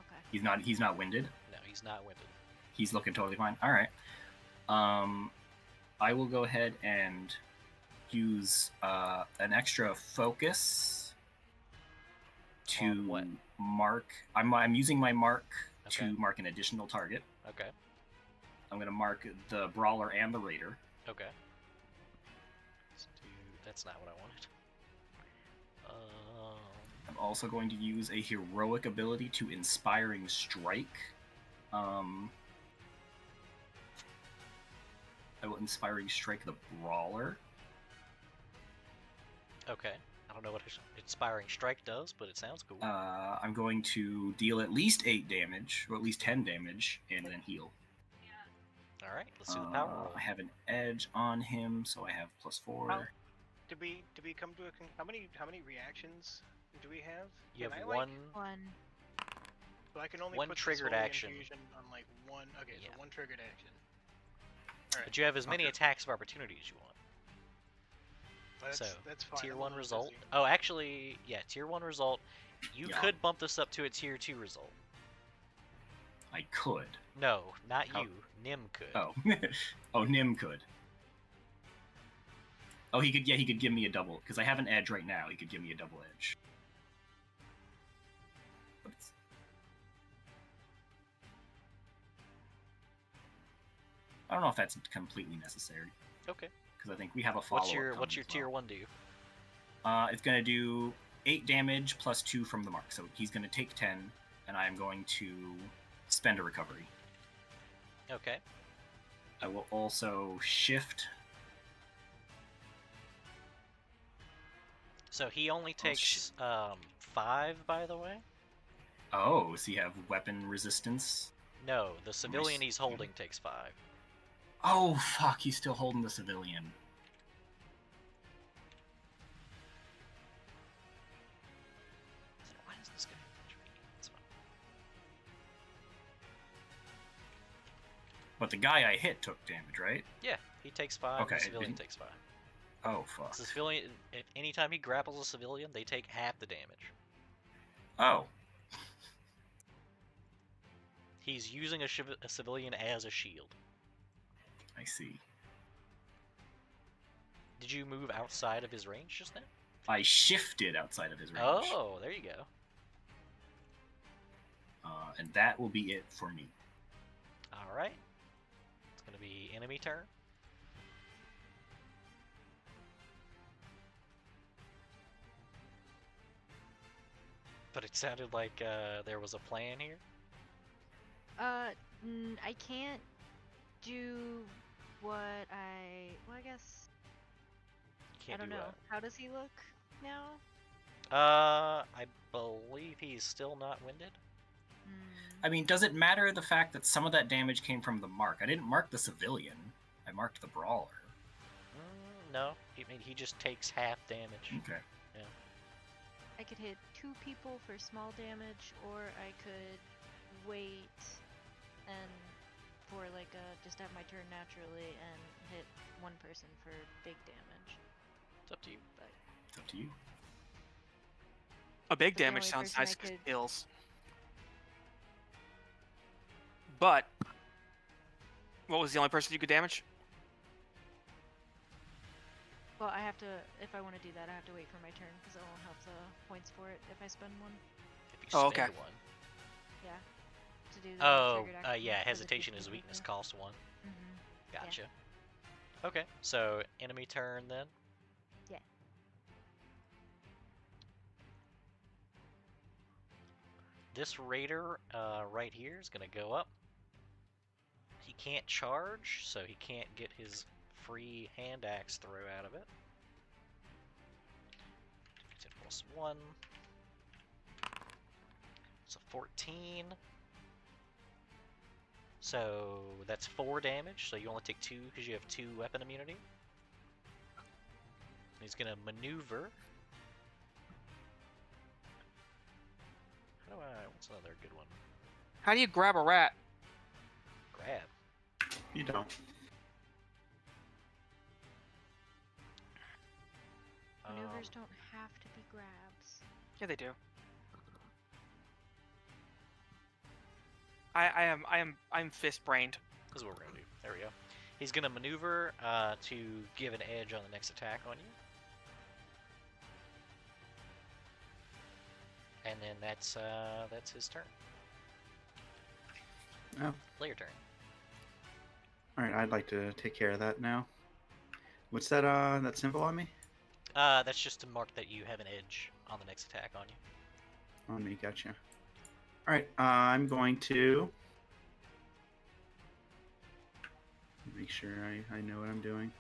okay. He's not winded. No, he's not winded. He's looking totally fine. All right. I will go ahead and use an extra focus to On what? mark. I'm using my mark Okay. to mark an additional target. Okay. I'm gonna mark the brawler and the raider. Okay. Let's do... That's not what I wanted. I'm also going to use a heroic ability to inspiring strike. I will inspiring strike the brawler. Okay. I don't know what inspiring strike does, but it sounds cool. I'm going to deal at least 8 damage, or at least 10 damage, and then heal. All right. Let's do the power roll. I have an edge on him, so I have +4. How- Did we come to a how many reactions do we have? You Can have I, one. One. So I can only one put triggered this holy action. infusion on like one. Okay, Yeah. so one triggered action. Alright. But you have as many Okay. attacks of opportunity as you want. That's, So, that's fine. Tier I'm a 1 little result. busy. Oh, actually, yeah, Tier 1 result. You Yeah. could bump this up to a Tier 2 result. I could. No, not How- you. Nim could. Oh. Oh, Nim could. Oh, he could. Yeah, he could give me a double because I have an edge right now. He could give me a double edge. But it's- I don't know if that's completely necessary Okay. because I think we have a follow. What's your Tier 1 do? It's gonna do 8 damage plus 2 from the mark. So he's gonna take 10, and I'm going to spend a recovery. Okay. I will also shift. So he only takes 5, by the way? Oh, does he have weapon resistance? No, the civilian he's holding takes 5. Oh, fuck, he's still holding the civilian. Why does this guy punch me? It's fine. But the guy I hit took damage, right? Yeah, he takes 5, Okay, the civilian didn't- takes 5. Oh, fuck. So the civilian, anytime he grapples a civilian, they take half the damage. Oh. He's using a civilian as a shield. I see. Did you move outside of his range just now? I shifted outside of his range. Oh, there you go. And that will be it for me. Alright. It's going to be enemy turn. But it sounded like there was a plan here. I can't do what well, I guess. Can't I don't do know. what? How does he look now? I believe he's still not winded. I mean, does it matter the fact that some of that damage came from the mark? I didn't mark the civilian. I marked the brawler. No, he just takes half damage. Okay. I could hit 2 people for small damage, or I could wait and for like just have my turn naturally and hit 1 person for big damage. It's up to you. But It's up to you. A big But the damage only sounds person I nice because could- kills. But what was the only person you could damage? well, I have to if I want to do that, I have to wait for my turn because I won't have the points for it if I spend 1. If you Oh, spend okay. one. Yeah. To do the Oh, triggered action yeah, for the hesitation 2 is people, weakness yeah. cost 1. Yeah. Gotcha. Okay, so enemy turn then. Yeah. This raider right here is gonna go up. He can't charge, so he can't get his free hand axe throw out of it. 10 plus 1. So 14. So that's 4 damage, so you only take 2 because you have 2 weapon immunity. He's gonna maneuver What's another good one? How do you grab a rat? Grab. You don't. Maneuvers don't have to be grabs. Yeah, they do. I'm fist brained. This is what we're gonna do. There we go. He's gonna maneuver to give an edge on the next attack on you. And then that's his turn. Oh. Player turn. All right, I'd like to take care of that now. What's that? That symbol on me? That's just to mark that you have an edge on the next attack on you. On me, gotcha. All right, I'm going to make sure I know what I'm doing.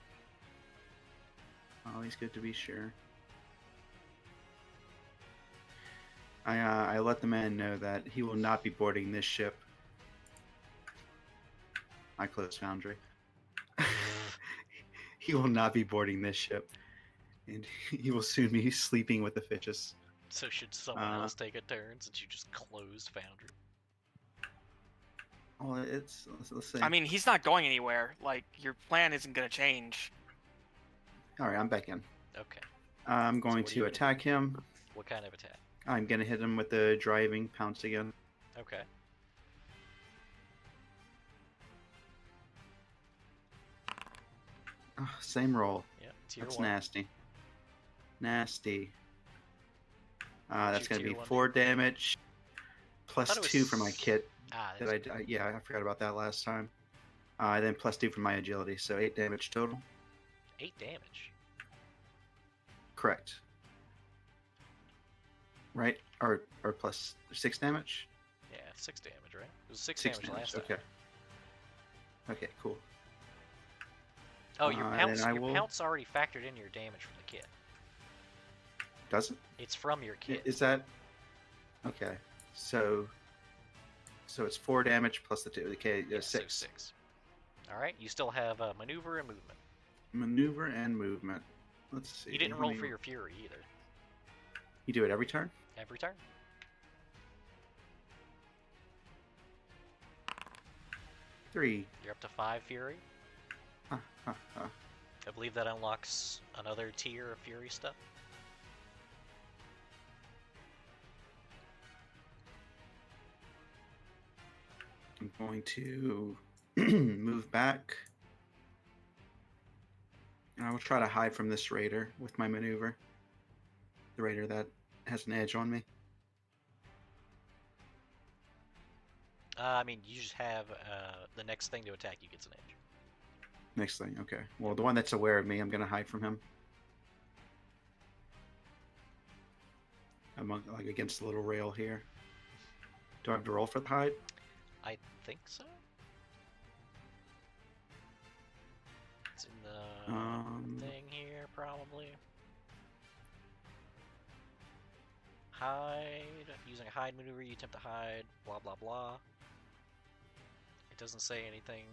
Always good to be sure. I let the man know that he will not be boarding this ship. I close foundry. He will not be boarding this ship, and he will soon be sleeping with the fishes. So should someone else take a turn since you just closed Foundry? Well, let's see. I mean, he's not going anywhere. Like, your plan isn't gonna change. All right, I'm back in. Okay. I'm going what are you to gonna attack him. What kind of attack? I'm gonna hit him with the driving pounce again. Okay. Oh, same roll. Yeah, tier That's 1. nasty. Nasty. That's your gonna be tier 1 4 damage, plus Thought it was 2 for my kit. Ah, That yeah, I forgot about that last time. Then plus 2 for my agility, so 8 damage total. 8 damage. Correct. Right? Or plus 6 damage? Yeah, 6 damage, right? It was 6 6 damage damage. last time. Okay. Okay, cool. Oh, your pounce, then I your will- pounce already factored in your damage from the kit. Does it? It's from your kit. Is that okay? So it's 4 damage plus the 2. Okay, Yeah, 6. So 6. All right, you still have maneuver and movement. Maneuver and movement. Let's see. You didn't let roll me- for your fury either. You do it every turn? Every turn. 3. You're up to 5 fury. Huh, huh, huh. I believe that unlocks another tier of fury stuff. I'm going to move back. And I will try to hide from this raider with my maneuver. The raider that has an edge on me. I mean, you just have the next thing to attack you gets an edge. Next thing, okay. Well, the one that's aware of me, I'm going to hide from him. I'm like against the little rail here. Do I have to roll for the hide? I think so. It's in the thing here, probably. Hide. Using a hide maneuver, you attempt to hide. Blah blah blah. It doesn't say anything.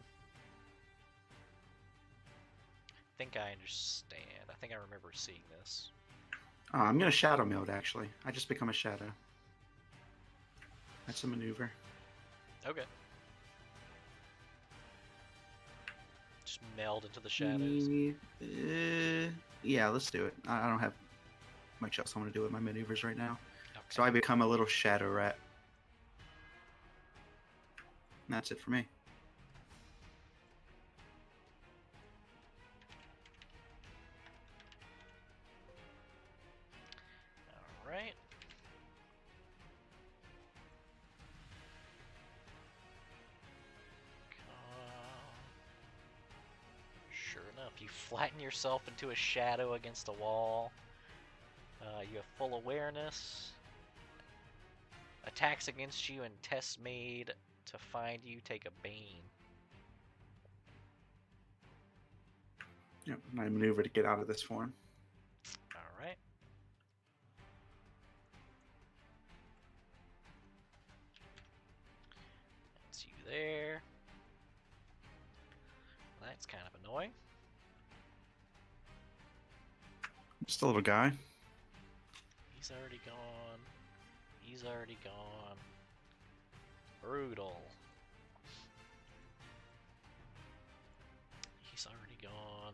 I think I understand. I think I remember seeing this. I'm going to shadow mode, actually. I just become a shadow. That's a maneuver. Okay. Just meld into the shadows. Yeah, let's do it. I don't have much else I want to do with my maneuvers right now. Okay. So I become a little shadow rat. And that's it for me. Alright. Sure enough, you flatten yourself into a shadow against a wall. You have full awareness. Attacks against you and tests made to find you take a bane. Yep, and I maneuver to get out of this form. Alright. That's you there. That's kind of annoying. Just a little guy. He's already gone. he's already gone. Brutal. He's already gone.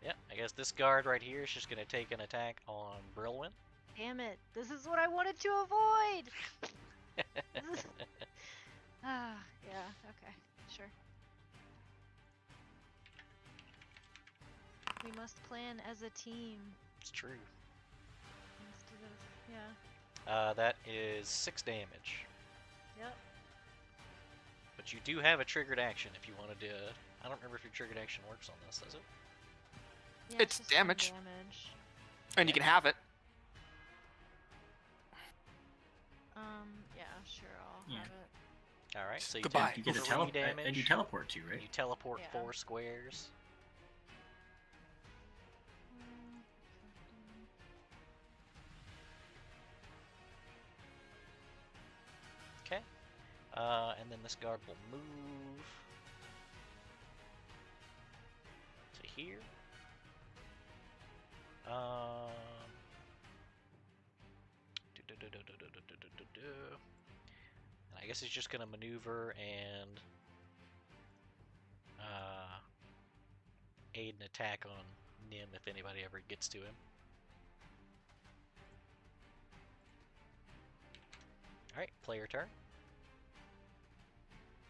Yeah, I guess this guard right here is just gonna take an attack on Brilwin. Damn it! This is what I wanted to avoid. Ah, yeah. Okay, sure. We must plan as a team It's true. instead of yeah. That is 6 damage. Yep. But you do have a triggered action if you wanted to. I don't remember if your triggered action works on this, does it? Yeah, It's just some damage. damage. And you can have it. Yeah, sure. I'll Yeah. have it. All right. So you Goodbye. take You get a 3 damage. and you teleport too, right? You teleport Yeah. 4 squares. Mm, Okay. And then this guard will move to here. And I guess he's just gonna maneuver and aid an attack on Nim if anybody ever gets to him. Alright, player turn.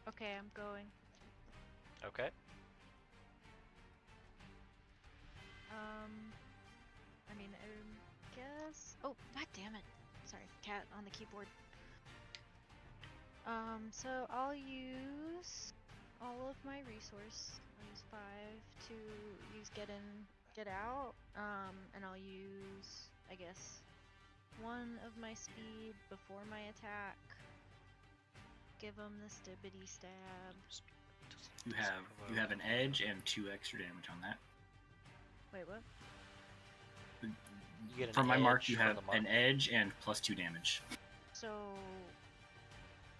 Okay, I'm going. Okay. I mean, I guess. Oh, god damn it! Sorry, cat on the keyboard. So I'll use all of my resource. I'll use 5 to use get in, get out. And I'll use, I guess, 1 of my speed before my attack. Give him the stibbity stab. You have an edge and 2 extra damage on that. Wait, what? You get an From my mark, edge you from have the mark. an edge and plus 2 damage. So,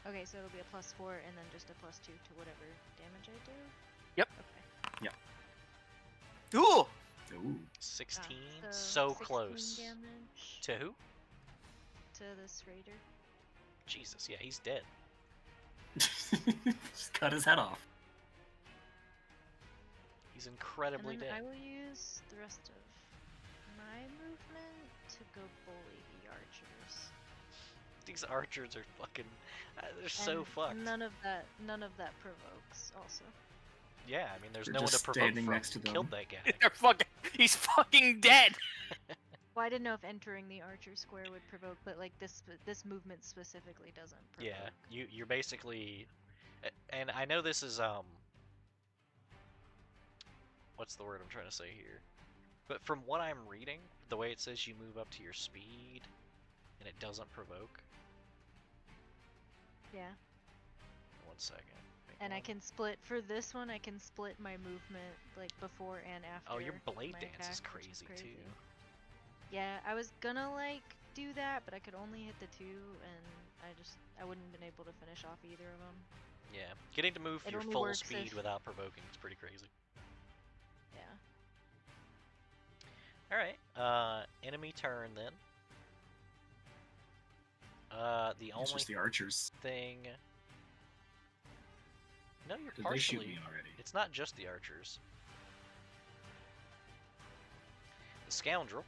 okay, so it'll be a +4 and then just a +2 to whatever damage I do? Yep. Okay. Ooh! Ooh. 16, so so 16 close. damage To who? to this raider. Jesus, yeah, he's dead. Just cut his head off. He's And incredibly then dead. I will use the rest of my movement to go bully the archers. These archers are fucking. They're so And fucked. None of that provokes. Also, Yeah, I mean, there's They're no one to just provoke standing from. next to them. Killed that guy. They're fucking. He's fucking dead! well, I didn't know if entering the archer square would provoke, but like this movement specifically doesn't provoke. Yeah, you're basically, and I know this is what's the word I'm trying to say here? But from what I'm reading, the way it says you move up to your speed, and it doesn't provoke. Yeah. One second. And I One. can split for this one. I can split my movement like before and after. Oh, your blade my dance is attack, which crazy too. Yeah, I was gonna like do that, but I could only hit the 2, and I wouldn't have been able to finish off either of them. Yeah, getting to move It your only full works speed if- without provoking is pretty crazy. Yeah. All right, enemy turn then. The It's only just the archers. thing. No, you're Did they shoot partially. me already? It's not just the archers. The scoundrel.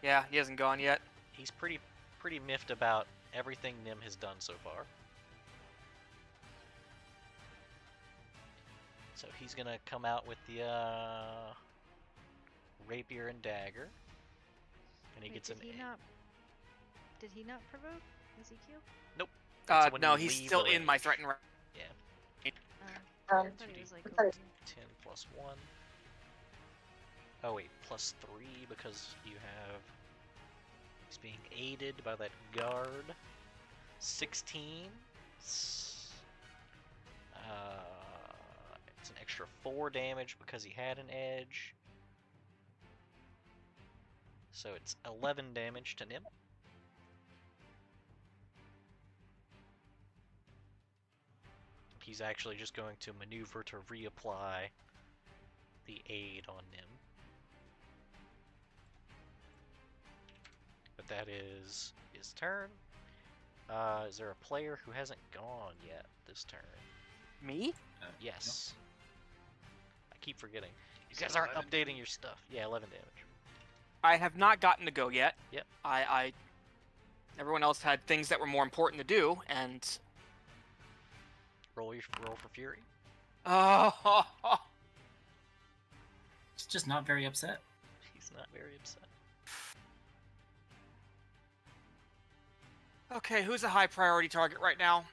Yeah, he hasn't gone yet. He's pretty miffed about everything Nim has done so far. So he's gonna come out with the rapier and dagger, and he Wait, gets did an. he not? Did he not provoke Ezekiel? That's when No, you he's leave still the in my range. threatened range. I thought he was like over here. 10 plus 1. Oh wait, plus 3 because you have. He's being aided by that guard. 16. It's an extra 4 damage because he had an edge. So it's 11 damage to Nim. He's actually just going to maneuver to reapply the aid on Nim. But but that is his turn. Is there a player who hasn't gone yet this turn? Me? Yes. I keep forgetting. You said guys aren't 11? updating your stuff. Yeah, 11 damage. I have not gotten to go yet. Yep. Everyone else had things that were more important to do, and Roll for fury. oh, He's just not very upset. He's not very upset. okay. Who's a high priority target right now?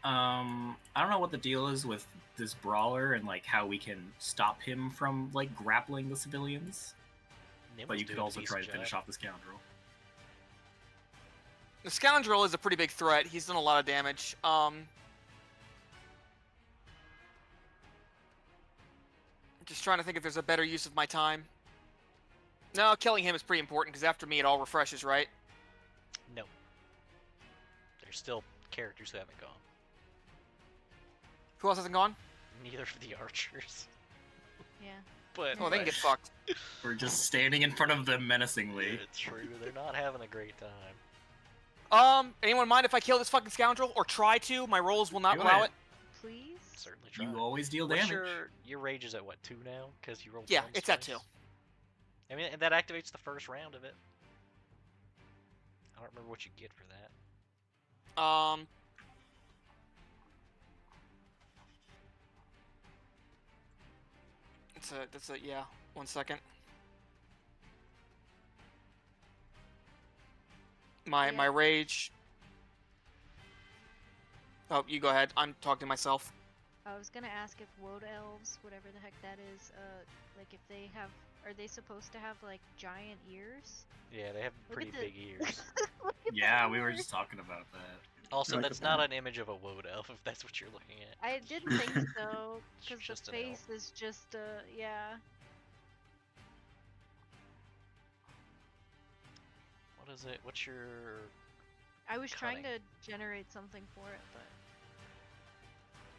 I don't know what the deal is with this brawler and like how we can stop him from like grappling the civilians. Nim's But you could doing a also try to decent finish job. off the scoundrel. The scoundrel is a pretty big threat. He's done a lot of damage. Just trying to think if there's a better use of my time. No, killing him is pretty important because after me it all refreshes, right? No. There's still characters who haven't gone. Who else hasn't gone? Neither of the archers. Yeah. But Oh, they can get fucked. We're just standing in front of them menacingly. it's true. They're not having a great time. Anyone mind if I kill this fucking scoundrel or try to? My rolls will not Do allow it. it. Please? Certainly try. You always deal What's damage. your rage is at what, 2 now? Because you rolled Yeah, ones it's at twice? 2. I mean, and that activates the first round of it. I don't remember what you get for that. That's a yeah. 1 second. My Yeah. rage. Oh, you go ahead. I'm talking to myself. I was gonna ask if woad elves, whatever the heck that is, like if they have, are they supposed to have like giant ears? Yeah, they have Look pretty at the- big ears. Look at Yeah, the we were ears. just talking about that. Also, Like that's a not panda. an image of a woad elf, if that's what you're looking at. I didn't think so, It's because just the an elf. face is just, yeah. What is it? What's your... I was trying Cunning. to generate something for it, but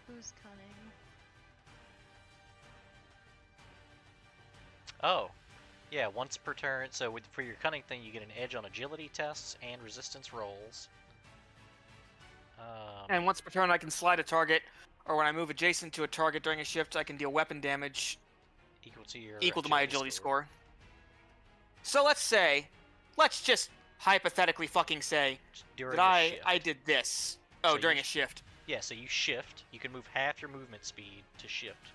who's cunning? Oh. Yeah, once per turn. So for your cunning thing, you get an edge on agility tests and resistance rolls. And once per turn, I can slide a target, or when I move adjacent to a target during a shift, I can deal weapon damage equal to your equal to my agility score. So let's just hypothetically fucking say During that a shift. I did this. Oh, So you during a sh- shift. Yeah, so you shift. You can move half your movement speed to shift.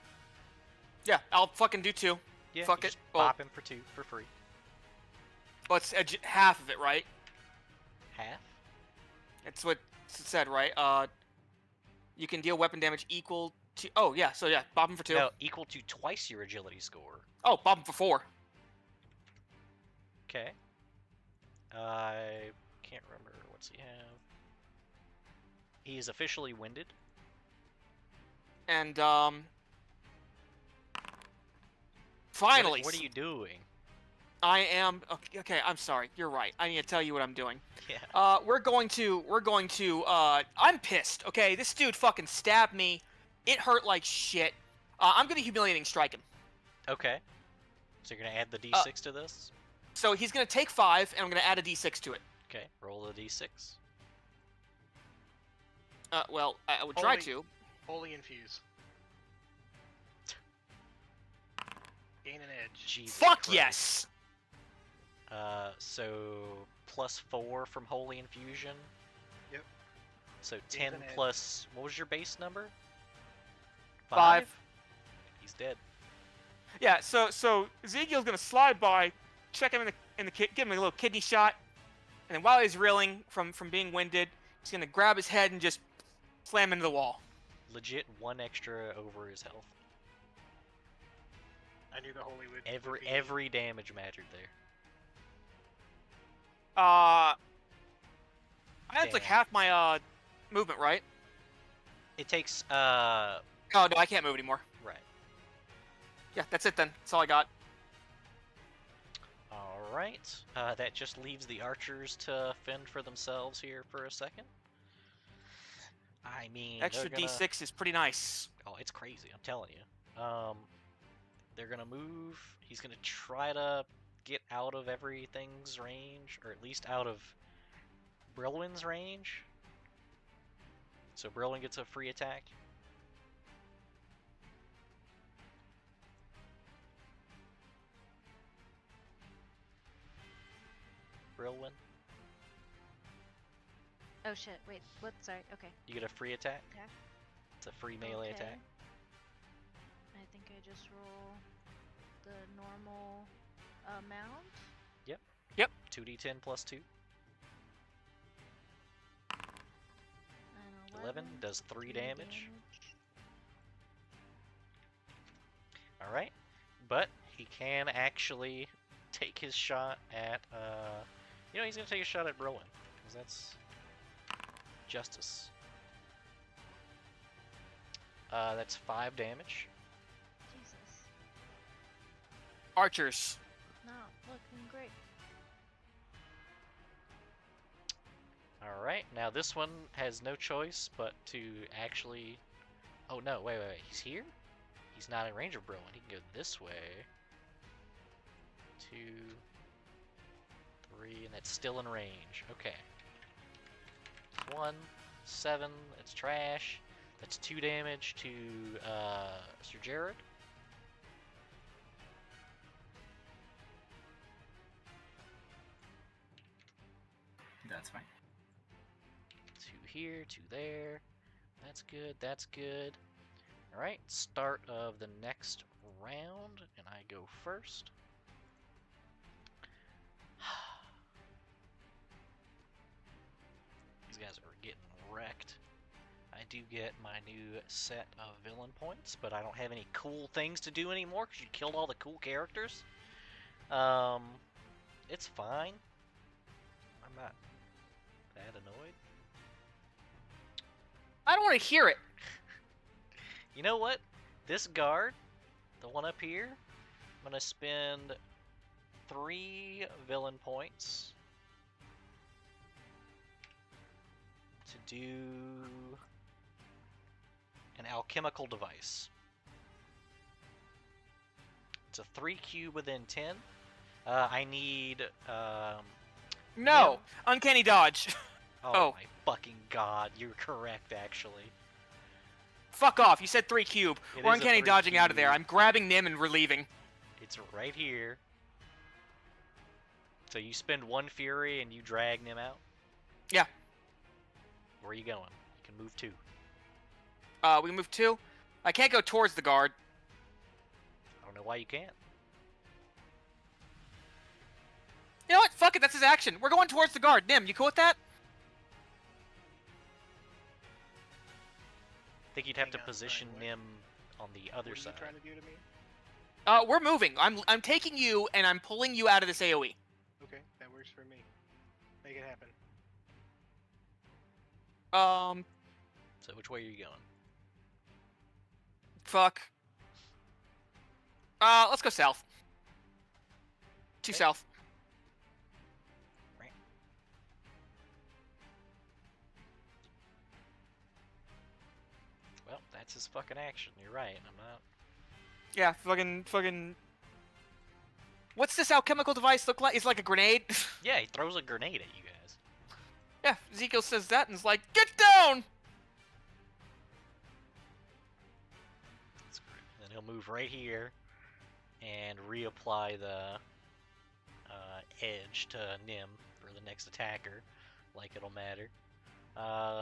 Yeah, I'll fucking do 2. Yeah, Fuck you it. just Well- pop him for 2 for free. Well, it's half of it, right? Half? It's what it said, right? You can deal weapon damage equal to. Oh yeah, so yeah, bob him for 2. No, equal to twice your agility score. Oh, bob him for 4. Okay. I can't remember. What's he have? He is officially winded. And finally, What are you doing? I am okay. I'm sorry. You're right. I need to tell you what I'm doing. Yeah. We're going to. I'm pissed. Okay, this dude fucking stabbed me. It hurt like shit. I'm gonna humiliating strike him. Okay. So you're gonna add the d6 to this? So he's gonna take 5, and I'm gonna add a d6 to it. Okay. Roll the d6. Well, I would try Holy- to. Holy infuse. Gain an edge. Jesus Fuck Christ. yes. So plus 4 from Holy Infusion. Yep. So Gain 10 an edge. plus, what was your base number? 5. He's dead. Yeah. So Ezekiel's gonna slide by, check him in the give him a little kidney shot, and then while he's reeling from being winded, he's gonna grab his head and just slam into the wall. Legit 1 extra over his health. I knew the holy would. Every damage mattered there. That's like Damn. half my movement, right? It takes Oh no, I can't move anymore. right. Yeah, that's it then. That's all I got. All right. That just leaves the archers to fend for themselves here for a second. I mean, Extra they're gonna... d6 is pretty nice. Oh, it's crazy. I'm telling you. They're gonna move. He's gonna try to get out of everything's range, or at least out of Brilwyn's range. So Brilwyn gets a free attack. Brilwyn, Oh shit, wait, what? Sorry, okay. you get a free attack. Okay. It's a free melee Okay. attack. I think I just roll the normal amount. 2d10 plus 2. And 11 does 3 3 damage. Alright, but he can actually take his shot at, you know, he's gonna take a shot at Brilwyn, because that's justice. That's 5 damage. Jesus. Archers. Not looking great. Alright, now this one has no choice but to actually... Oh no, wait, he's here? He's not in range of Brilwyn. He can go this way. 2, 3, and that's still in range. Okay. 1, 7, it's trash. That's 2 damage to Sir Jared. That's fine. 2 here, 2 there. That's good, that's good. Alright, start of the next round, and I go first. These guys are getting wrecked. I do get my new set of villain points, but I don't have any cool things to do anymore because you killed all the cool characters. It's fine. I'm not that annoyed. I don't want to hear it. You know what? This guard, the one up here, I'm gonna spend 3 villain points to do an alchemical device. It's a 3 cube within 10. I need No. Uncanny dodge. Oh, Oh. my fucking god, you're correct actually. Fuck off. You said 3 cube. It We're is a uncanny 3 dodging out of there. cube. I'm grabbing Nim and relieving. It's right here. So you spend 1 fury and you drag Nim out? Yeah. Where are you going? You can move 2. We move 2. I can't go towards the guard. I don't know why you can't. You know what? Fuck it. That's his action. We're going towards the guard. Nim, you cool with that? I think you'd have to Hang on, position sorry, what? Nim on the other What are side. you trying to do to me? We're moving. I'm taking you and I'm pulling you out of this AoE. Okay, that works for me. Make it happen. So which way are you going? Fuck. Let's go south. To Okay. south. Well, that's his fucking action. You're right. I'm not. Yeah, fucking. What's this alchemical device look like? It's like a grenade. Yeah, he throws a grenade at you guys. Yeah, Ezekiel says that and is like, get down! That's great. Then he'll move right here and reapply the edge to Nim for the next attacker, like it'll matter.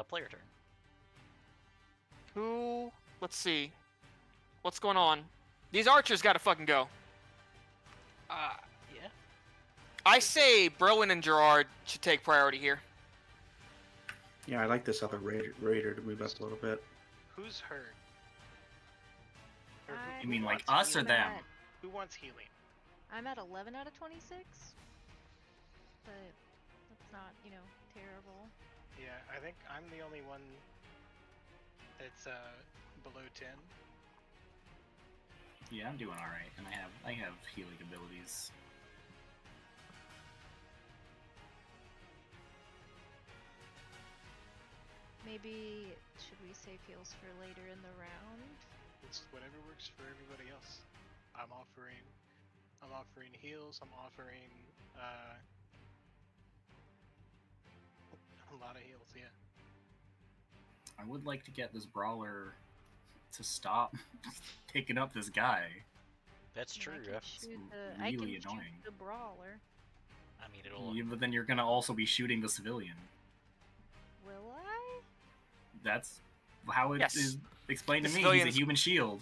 Player turn. Who? Let's see. What's going on? These archers gotta fucking go. Yeah. I say Brilwyn and Gerard should take priority here. Yeah, I like this other raider to move up a little bit. Who's hurt? Or I You mean like wants us or I'm healing? them? at- Who wants healing? I'm at 11 out of 26, but that's not, terrible. Yeah, I think I'm the only one that's below 10. Yeah, I'm doing all right, and I have healing abilities. Maybe should we save heals for later in the round? It's whatever works for everybody else. I'm offering I'm offering heals. I'm offering a lot of heals. Yeah. I would like to get this brawler to stop picking up this guy. That's true. I can That's shoot It's the, I can really shoot annoying. the brawler. I mean, it'll. Yeah, but then you're gonna also be shooting the civilian. Will I? That's how it is Yes. explained The to me. He's civilians- a human shield.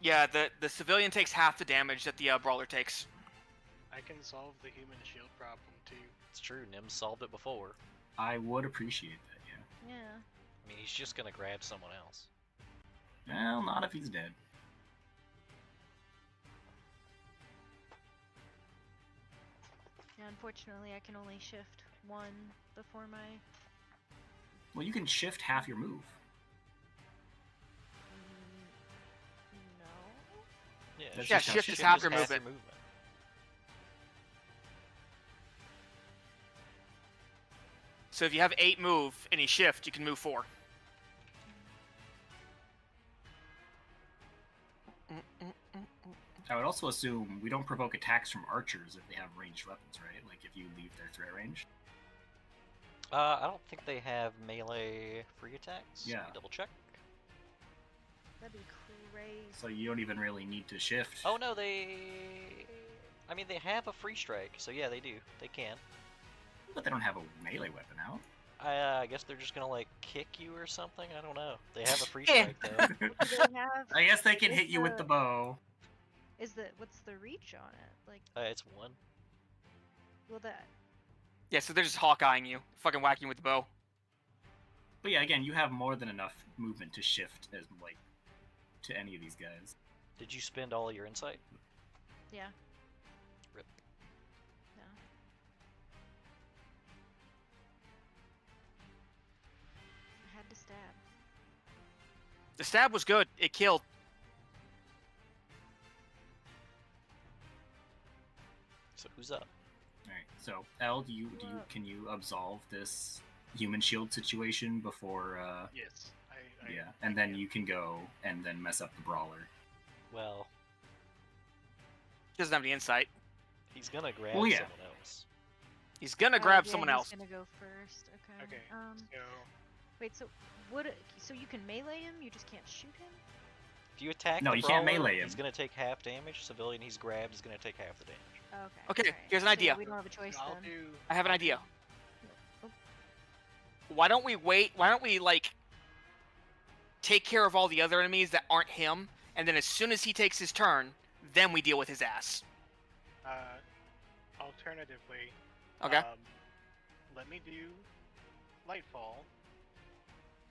Yeah, the civilian takes half the damage that the brawler takes. I can solve the human shield problem too. It's true. Nim solved it before. I would appreciate that, yeah. Yeah. I mean, he's just gonna grab someone else. Well, not if he's dead. Yeah, unfortunately, I can only shift one before my. Well, you can shift half your move. No. Yeah, That's Yeah, just how shift shift is half is your half movement. So if you have 8 move and you shift, you can move 4. I would also assume we don't provoke attacks from archers if they have ranged weapons, right? Like if you leave their threat range. I don't think they have melee free attacks. Yeah. Let me double check. That'd be crazy. So you don't even really need to shift. Oh no, they. I mean, they have a free strike, so yeah, they do. They can. But they don't have a melee weapon out. I guess they're just gonna like kick you or something. I don't know. They have a free strike though. What do they have? I guess they can Is hit you with the bow. Is the what's the reach on it? Like, It's 1. will that? Yeah, so they're just Hawkeyeing you, fucking whacking you with the bow. But yeah, again, you have more than enough movement to shift as like to any of these guys. Did you spend all your insight? Yeah. Rip. No. I had to stab. The stab was good. It killed. So who's up? Alright, so L, can you absolve this human shield situation before Yes. yeah, and then you can go and then mess up the brawler. Well, Doesn't have any insight. he's gonna grab Well, yeah. someone else. He's gonna Oh, grab yeah, someone he's else. gonna go first. Okay. Okay. So Wait. So so you can melee him? You just can't shoot him? If you attack No, the you can't brawler, melee him. he's gonna take half damage. Civilian he's grabbed is gonna take half the damage. Okay. Okay, alright. here's an So, idea. we don't have a choice I'll then. do. I have an I'll idea. do- Why don't we wait? Why don't we like take care of all the other enemies that aren't him, and then as soon as he takes his turn, then we deal with his ass. Alternatively, Okay. let me do Lightfall.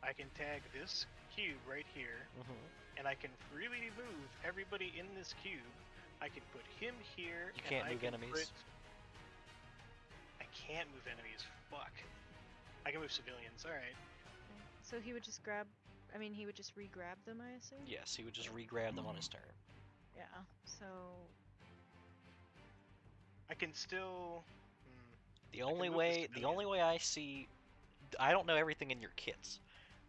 I can tag this cube right here, and I can freely move everybody in this cube. I can put him here. You and can't I move can enemies? put- I can't move enemies. Fuck. I can move civilians. All right. So he would just grab. I mean, he would just re-grab them, I assume. Yes, he would just re-grab them on his turn. Yeah. So. I can still. The can only move the way, the civilian. only way I see, I don't know everything in your kits.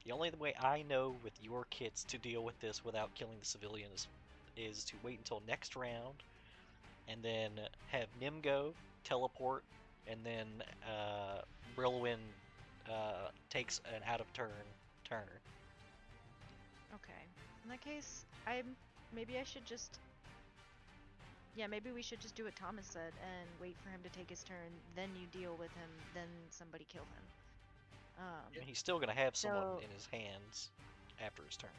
The only way I know with your kits to deal with this without killing the civilians is to wait until next round, and then have Nim go, teleport, and then Brilwyn takes an out of turn. Okay. In that case, maybe I should just. Yeah, maybe we should just do what Thomas said and wait for him to take his turn. Then you deal with him. Then somebody kill him. And he's still gonna have someone So- in his hands after his turn.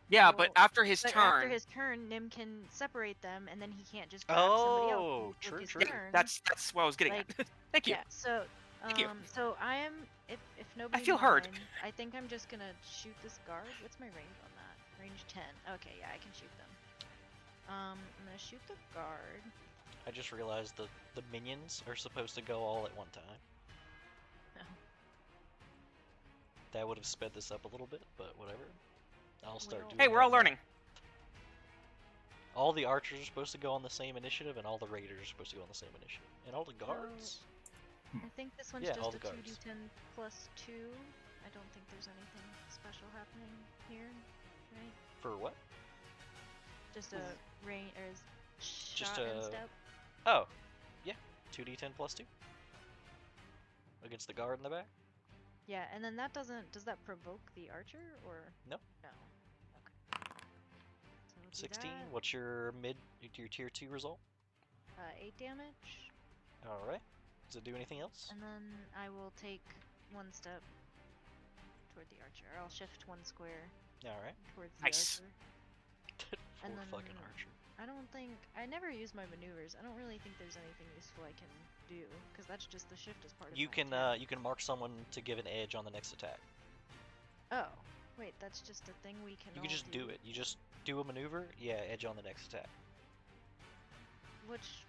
Yeah, Well, but after his But turn, after his turn, Nim can separate them, and then he can't just grab somebody else Oh, with true, his true. turn. that's what I was getting Like, at. Thank you. Yeah. So. Thank you. So I am. If nobody. feel heard. mind, I think I'm just gonna shoot this guard. What's my range on that? Range 10. Okay, yeah, I can shoot them. I'm gonna shoot the guard. I just realized the minions are supposed to go all at one time. Oh. That would have sped this up a little bit, but whatever. I'll start Well- doing Hey, we're all that now. learning. All the archers are supposed to go on the same initiative, and all the raiders are supposed to go on the same initiative. And all the guards? I think this one's Yeah, just all a the guards. 2d10 plus 2. I don't think there's anything special happening here, right? For what? Just a rain or Just shot and a- step. Oh, yeah. 2d10 plus 2. Against the guard in the back? Yeah, and then that doesn't. Does that provoke the archer or? No. No. Okay. So we'll do 16. that. What's your your tier 2 result? 8 damage, Alright. Does it do anything else? and then I will take 1 step toward the archer. I'll shift 1 square Alright. towards Nice. the archer. Poor And fucking then- archer. I don't think I never use my maneuvers. I don't really think there's anything useful I can do because that's just the shift as part of You my can attack. you can mark someone to give an edge on the next attack. Oh, wait, that's just a thing we can. You can all just do it. You just do a maneuver, yeah, edge on the next attack. Which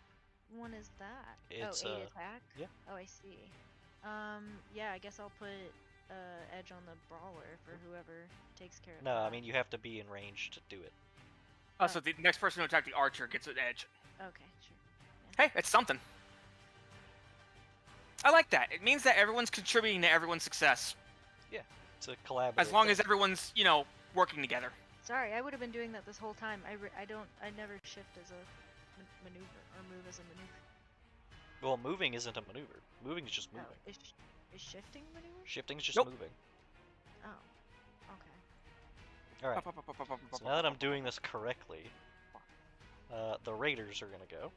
one is that? It's, oh, 8 attack. yeah. Oh, I see. Yeah, I guess I'll put edge on the brawler for whoever takes care of No, I that. mean you have to be in range to do it. Oh, so the next person to attack the archer gets an edge. Okay, sure. Hey, it's something. I like that. It means that everyone's contributing to everyone's success. It's a collaborative. As long thing. as everyone's, working together. Sorry, I would have been doing that this whole time. I never shift as a maneuver or move as a maneuver. Well, moving isn't a maneuver. Moving is just Oh, moving. is shifting maneuver? Shifting's just Nope. moving. Oh, okay. Alright. So now that I'm doing this correctly, the raiders are gonna go.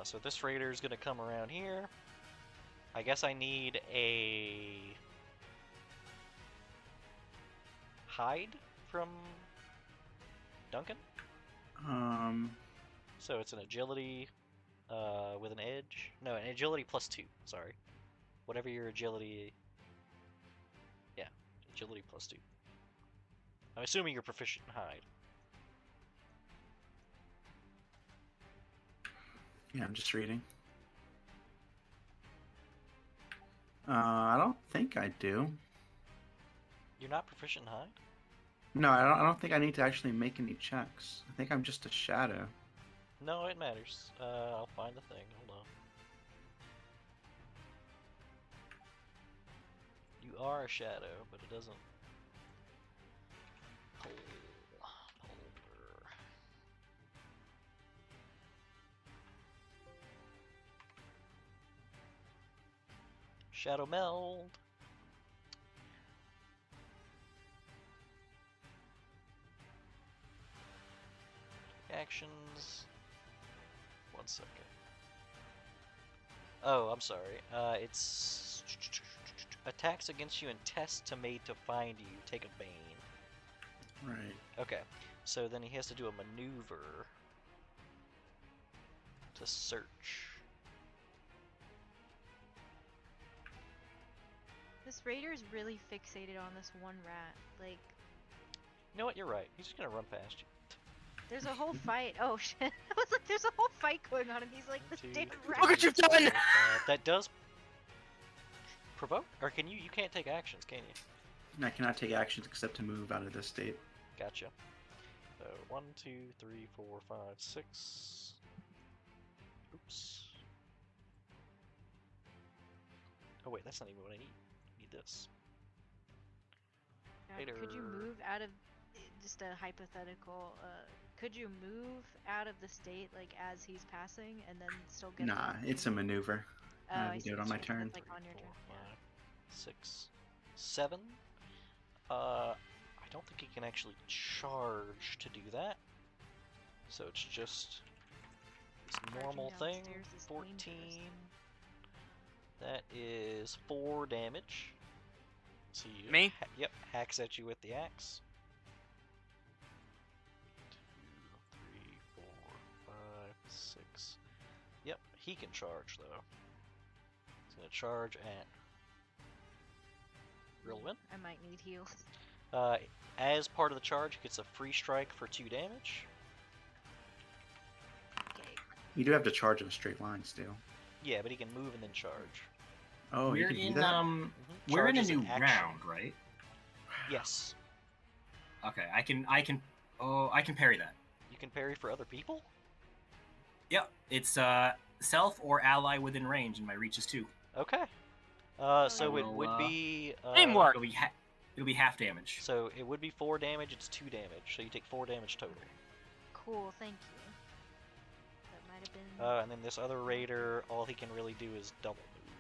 So this raider is gonna come around here. I guess I need a hide from Duncan. So it's an agility with an edge. No, an agility plus 2. Sorry. Whatever your agility. Yeah, agility plus 2. I'm assuming you're proficient in hide. Yeah, I'm just reading. I don't think I do. You're not proficient in hide? No, I don't think I need to actually make any checks. I think I'm just a shadow. No, it matters. I'll find the thing. Hold on. You are a shadow, but it doesn't. Polar. Shadow meld. Actions. 1 second. Oh, I'm sorry. It's attacks against you and tests to made to find you. Take a bane. Right. Okay, so then he has to do a maneuver to search. This raider's really fixated on this one rat. Like, You know what? You're right. He's just gonna run past you. there's a whole fight. Oh shit! I was like, there's a whole fight going on, and he's like, this Two, damn three, rat. Look what you've done! That does provoke, or can you? You can't take actions, can you? I cannot take actions except to move out of this state. Gotcha. So 1, 2, 3, 4, 5, 6. Oops. Oh wait, that's not even what I need. I need this. Could you Later. move out of just a hypothetical? Could you move out of the state like as he's passing and then still get? Nah, it's a maneuver. Oh, I I have to see. do it on So my it's turn. like on your turn. 4, 5, 6, 7. I don't think he can actually charge to do that. So it's just this normal thing. downstairs is 14. dangerous. That is 4 damage. So you Me? Yep, hacks at you with the axe. 2, 3, 4, 5, 6. Yep, he can charge though. He's gonna charge at Rilwin. I might need heals. As part of the charge, he gets a free strike for 2 damage. Okay. You do have to charge in a straight line still. Yeah, but he can move and then charge. Oh, you we're can do in that? Mhm. we're in Charge a is an new action. round, right? Yes. Okay, I can parry that. You can parry for other people? Yep, it's self or ally within range, and my reach is 2. Okay. So it will, would be Teamwork! So we It'll be half damage. So it would be 4 damage, it's 2 damage. So you take 4 damage total. Cool, thank you. That might have been. And then this other raider, all he can really do is double move.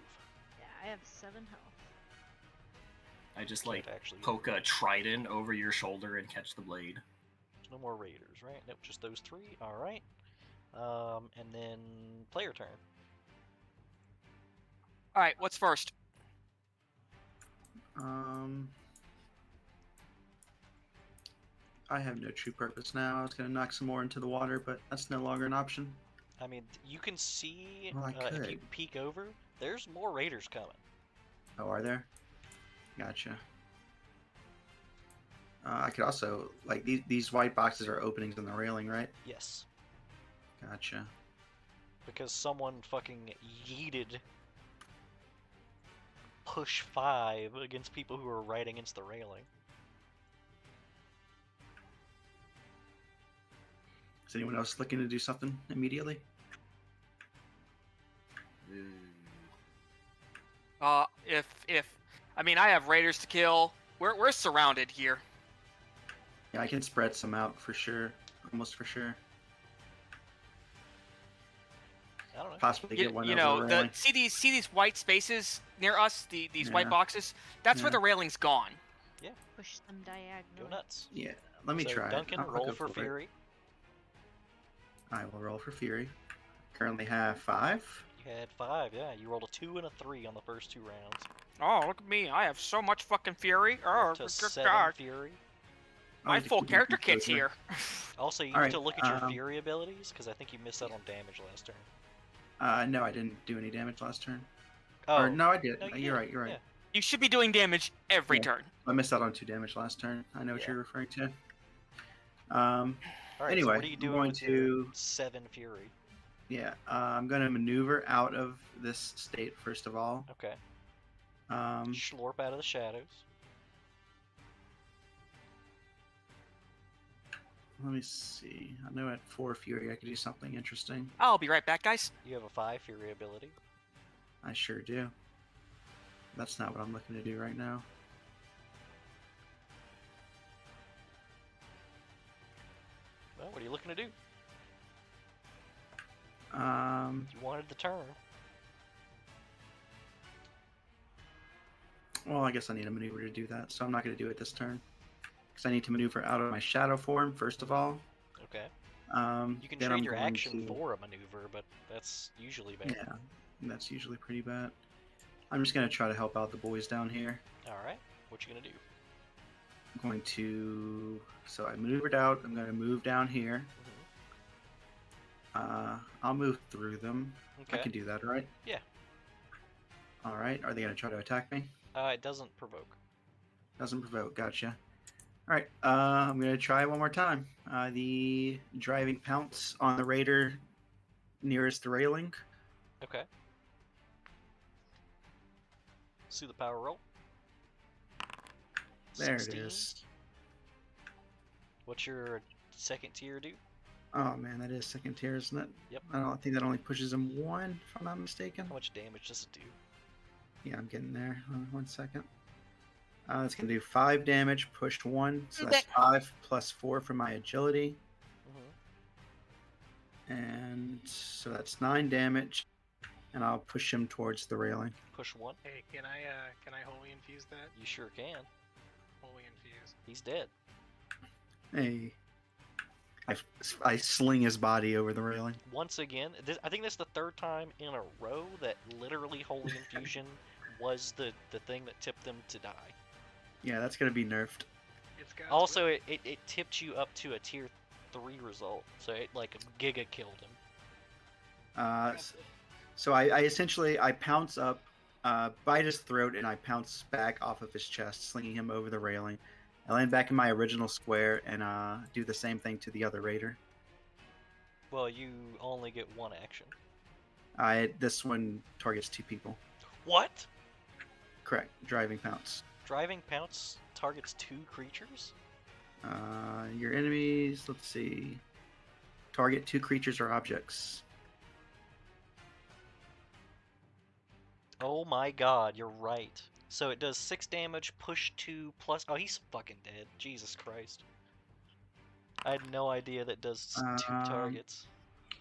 Yeah, I have 7 health. I just Can't like actually poke a trident over your shoulder and catch the blade. There's no more raiders, right? Nope, just those 3. All right. And then player turn. All right, what's first? I have no true purpose now. I was gonna knock some more into the water, but that's no longer an option. I mean, you can see Well, I if you could. peek over, there's more raiders coming. Oh, are there? Gotcha. I could also like these white boxes are openings in the railing, right? Yes, Gotcha. because someone fucking yeeted push 5 against people who are right against the railing. Is anyone else looking to do something immediately? If I mean, I have raiders to kill. We're surrounded here. Yeah, I can spread some out for sure, almost for sure. I don't know. Possibly get one You over know, the railing. see these white spaces near us, these white Yeah. boxes. That's where Yeah. the railing's gone. Push them Go diagonally. nuts. Yeah, let me so try. it. Duncan, I'll roll go for it. Fury. I will roll for Fury. Currently have 5. You had 5, yeah. You rolled a 2 and a 3 on the first 2 rounds. Oh, look at me! I have so much fucking fury. You're Oh, up to good 7 God! Fury. My full character kit's here. Also, you All need right, to look at your um, Fury abilities, because I think you missed out on damage last turn. No, I didn't do any damage last turn. Oh, Or no, I did. no, you You're did. right. You're right. Yeah. You should be doing damage every Yeah. turn. I missed out on 2 damage last turn. I know what Yeah. you're referring to. All right, Anyway, so what are you I'm doing going with your to- 7 Fury? Yeah, I'm going to maneuver out of this state first of all. Okay. Um, Schlorp out of the shadows. let me see. I know at 4 Fury I could do something interesting. I'll be right back, guys. You have a 5 Fury ability. I sure do. That's not what I'm looking to do right now. Well, what are you looking to do? You wanted the turn. Well, I guess I need a maneuver to do that, so I'm not going to do it this turn. Because I need to maneuver out of my shadow form, first of all. Okay. You can then trade I'm your going action to- for a maneuver, but that's usually bad. Yeah, that's usually pretty bad. I'm just going to try to help out the boys down here. Alright, what you gonna do? I'm going to... So I maneuvered out. I'm going to move down here. I'll move through them. Okay. I can do that, right? Yeah. Alright, are they going to try to attack me? It doesn't provoke. Doesn't provoke, gotcha. Alright, I'm going to try one more time. The driving pounce on the raider nearest the railing. Okay. See the power roll. There 16. it is. What's your second tier do? Oh man, that is second tier, isn't it? Yep. I think that only pushes him 1, if I'm not mistaken. How much damage does it do? Yeah, I'm getting there. 1 second. It's going to do 5 damage, pushed 1. So that's 5 plus 4 for my agility. And so that's 9 damage. And I'll push him towards the railing. Push 1. Hey, can I holy infuse that? You sure can. Holy infuse. He's dead. Hey. I sling his body over the railing. Once again, I think that's the 3rd time in a row that literally Holy Infusion was the thing that tipped them to die. Yeah, that's going to be nerfed. It's God's Also, will. it tipped you up to a tier 3 result, so it like giga killed him. So I essentially I pounce up, bite his throat, and I pounce back off of his chest, slinging him over the railing. I land back in my original square and do the same thing to the other raider. Well, you only get 1 action. This one targets 2 people. What? Correct. Driving pounce. Driving Pounce targets 2 creatures? Your enemies. Let's see. Target 2 creatures or objects. Oh my god, you're right. So it does 6 damage, push 2 plus. Oh, he's fucking dead. Jesus Christ. I had no idea that does 2 targets.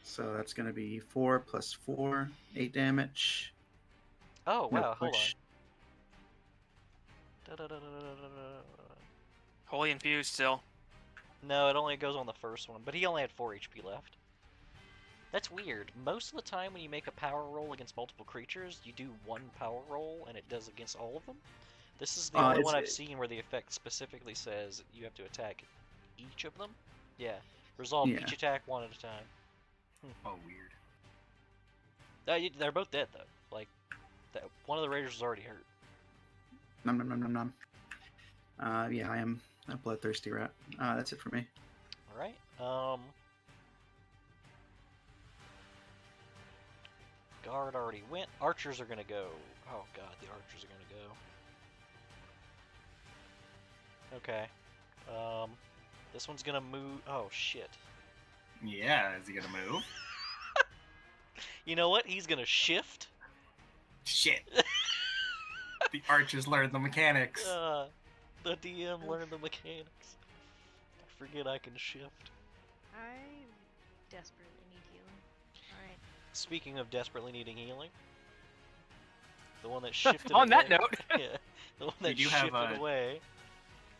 So that's going to be 4 plus 4, 8 damage. Oh No wow, hold on. push. Holy infused still. No, it only goes on the first one, but he only had 4 HP left. That's weird. Most of the time when you make a power roll against multiple creatures, you do 1 power roll and it does against all of them. This is the only one I've seen where the effect specifically says you have to attack each of them. Yeah. Resolve each attack 1 at a time. Oh, weird. They're both dead though. Like, one of the raiders is already hurt. Nom nom nom nom nom. Yeah, I am a bloodthirsty rat. That's it for me. Alright, guard already went. Archers are gonna go. Oh god, the archers are gonna go. Okay. This one's gonna move. Oh shit. Yeah, is he gonna move? You know what? He's gonna shift. Shit. The archers learned the mechanics. The DM learned the mechanics. I forget I can shift. I desperately need healing. Alright. Speaking of desperately needing healing, the one that shifted On that away- note. yeah, the one that do have, shifted away.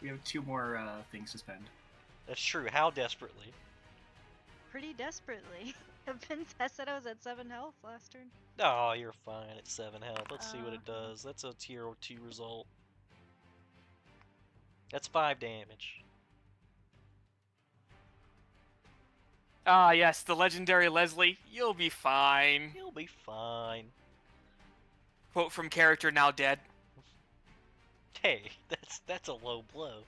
We have 2 more things to spend. That's true. How desperately? Pretty desperately. I said I was at 7 health last turn. Oh, you're fine at 7 health. Let's see what it does. That's a tier 2 result. That's 5 damage. Ah, yes, the legendary Leslie. You'll be fine. You'll be fine. Quote from character now dead. Hey, that's a low blow.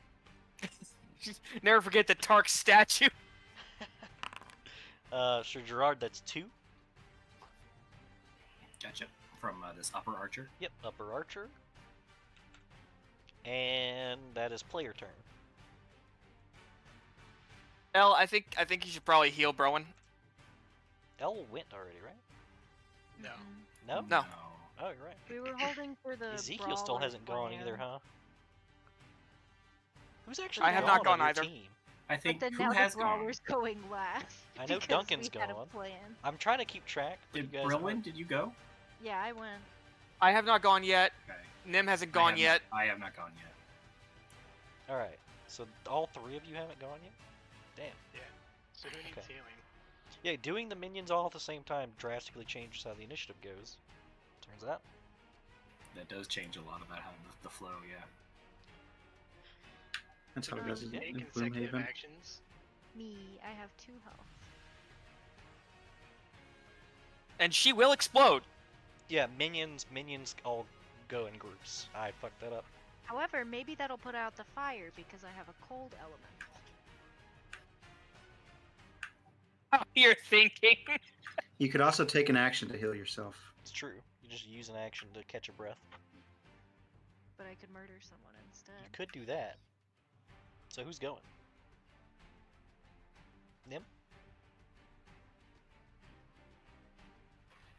Never forget the Tark statue. Sir Gerard, that's 2. Gotcha. From this upper archer. Yep, upper archer. And that is player turn. Elle, I think you should probably heal Browen. Elle went already, right? No. No? No. Oh, you're right. We were holding for the Ezekiel still brawler hasn't gone plan. either, huh? Who's actually I have gone not on gone your either. team? I But think then who now has the gone? brawler's going last. I know because Duncan's we had a gone. plan. I'm trying to keep track. but Did you guys Brilwin, aren't. did you go? Yeah, I went. I have not gone yet. Okay. Nim hasn't I gone have yet. I have not gone yet. Alright, so all 3 of you haven't gone yet? Damn. So who needs Okay. healing? Yeah, doing the minions all at the same time drastically changes how the initiative goes. Turns out. That does change a lot about how the flow, yeah. That's how it goes in Take in consecutive Gloomhaven. actions. Me, I have 2 health. And she will explode. Yeah, minions all go in groups. I fucked that up. However, maybe that'll put out the fire because I have a cold element. You're thinking. You could also take an action to heal yourself. It's true. You just use an action to catch a breath. But I could murder someone instead. You could do that. So who's going? Nim?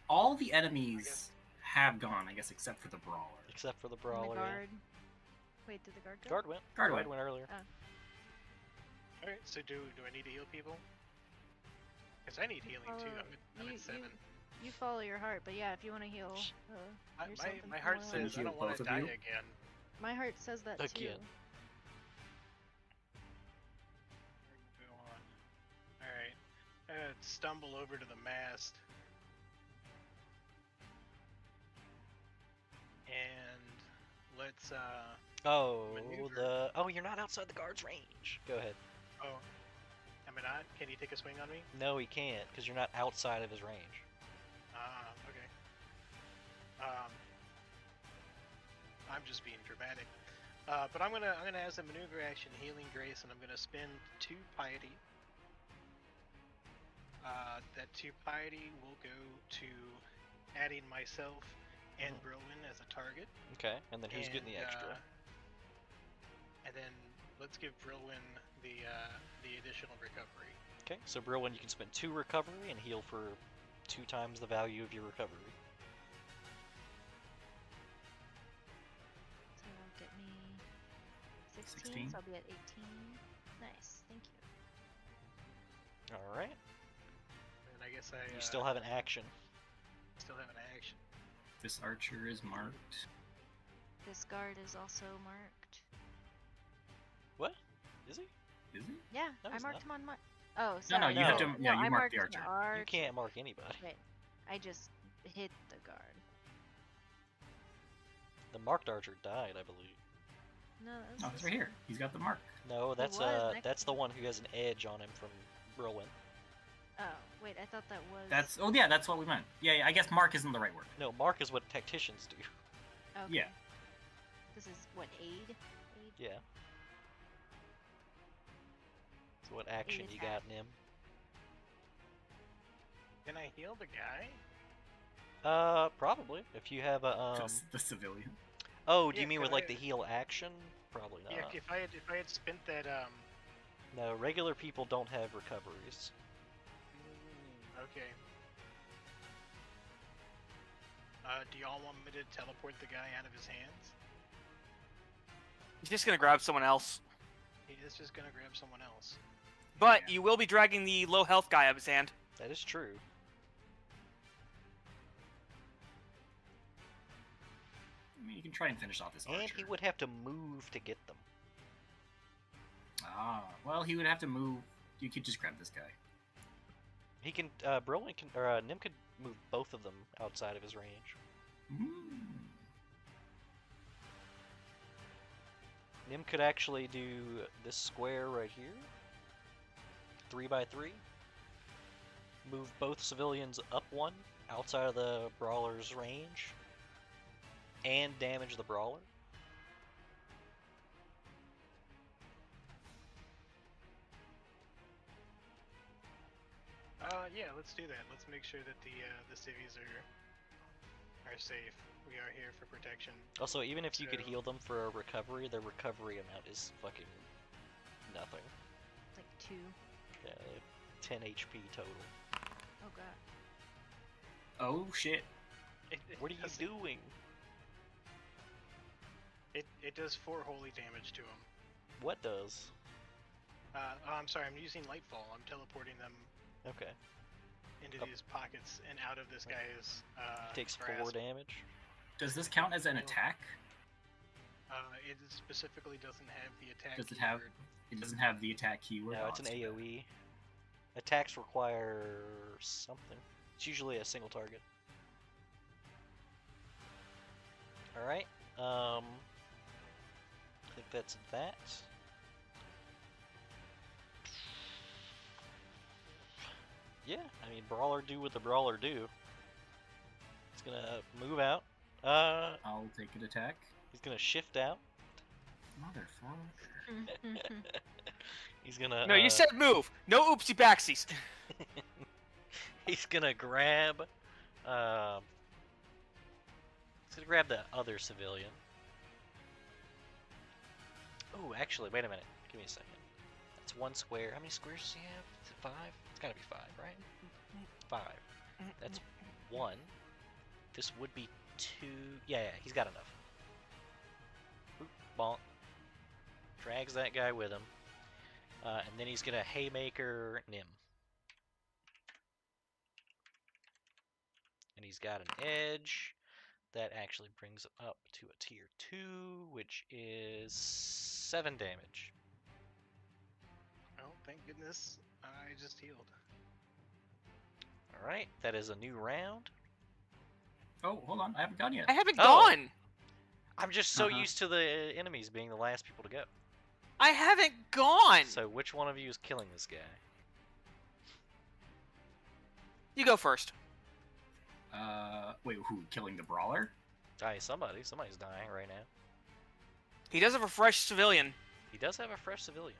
All the enemies have gone, I guess, except for the brawler. Except for the And brawler. the yeah. guard. Wait, did the guard go? Guard went. Guard went. earlier. Alright, so do I need to heal people? Because I need healing too. I'm at 7. You follow your heart, but yeah, if you want to heal yourself and My heart someone else. says I don't want both to of die you? again. My heart says that too. Again. Go on. Alright. Stumble over to the mast. And let's Oh, maneuver. Oh, you're not outside the guard's range. Go ahead. oh. Am I not? Can you take a swing on me? No, he can't, because you're not outside of his range. Okay. I'm just being dramatic. But I'm gonna as a maneuver action healing grace, and I'm gonna spend 2 piety. That 2 piety will go to adding myself and Brilwin as a target. Okay, and then who's getting the extra? And then let's give Brilwin the additional recovery. Okay, so Brilwin, you can spend 2 recovery and heal for 2 times the value of your recovery. 16, 16. so I'll be at 18. Nice, thank you. All right. And I guess I You still have an action. still have an action. This archer is marked. This guard is also marked. What? Is he? Is he? Yeah, No, I he's marked not. him on my. Oh, No, sorry. no, you have to. No. Yeah, No, you I marked the marked archer. You can't mark anybody. Wait, I just hit the guard. The marked archer died, I believe. No, Oh, that's it's right here. He's got the mark. No, that's was next that's to the me. one who has an edge on him from Whirlwind. Oh, wait, I thought that was. That's. Oh yeah, that's what we meant. Yeah, I guess mark isn't the right word. No, mark is what tacticians do. Okay. Yeah. This is what, aid? Aid? Yeah. So what action you got, Nim? Can I heal the guy? Probably. If you have a Just the civilian. Oh, do Yeah, you mean could with like I- the heal action? Probably not. Yeah, if I had spent that No, regular people don't have recoveries. okay. Do y'all want me to teleport the guy out of his hands? He's just gonna grab someone else. He is just gonna grab someone else. But Yeah. you will be dragging the low health guy out of his hand. That is true. I mean, you can try and finish off this archer. And he would have to move to get them. Ah, well, he would have to move. You could just grab this guy. He can, Brolin can, or Nim could move both of them outside of his range. Mm. Nim could actually do this square right here. 3x3. Move both civilians up one outside of the brawler's range. And damage the brawler. Yeah, let's do that. Let's make sure that the civvies are safe. We are here for protection. Also, even if you could So- heal them for a recovery, their recovery amount is fucking nothing. Like 2. Yeah, 10 HP total. Oh god. Oh shit! What are you does- doing? It does 4 holy damage to him. What does? Oh, I'm sorry. I'm using Lightfall. I'm teleporting them Okay. into Oh. these pockets and out of this guy's. Takes 4 grasp. damage. Does this count as an attack? It specifically doesn't have the attack. Does it have? keyword. It doesn't have the attack keyword. No, Oh, it's an too bad. AoE. Attacks require something. It's usually a single target. Alright, I think that's that. Yeah, I mean, Brawler do what the Brawler do. He's gonna move out. I'll take an attack. He's gonna shift out. Motherfucker. He's gonna. No, you said move. No oopsie backsies. He's gonna grab. He's gonna grab the other civilian. Oh, actually, wait a minute. Give me a second. That's 1 square. How many squares does he have? Is it 5? It's gotta be 5, right? 5. That's 1. This would be 2. Yeah, he's got enough. Boop, bonk. Drags that guy with him. And then he's gonna Haymaker Nim. And he's got an edge. That actually brings it up to a tier 2, which is 7 damage. Oh, thank goodness I just healed. Alright, that is a new round. Oh, hold on. I haven't gone yet. I haven't Oh. gone. I'm just so Uh-huh. used to the enemies being the last people to go. I haven't gone. So which one of you is killing this guy? You go first. Wait, who? Killing the brawler? Somebody's dying right now. He does have a fresh civilian. He does have a fresh civilian.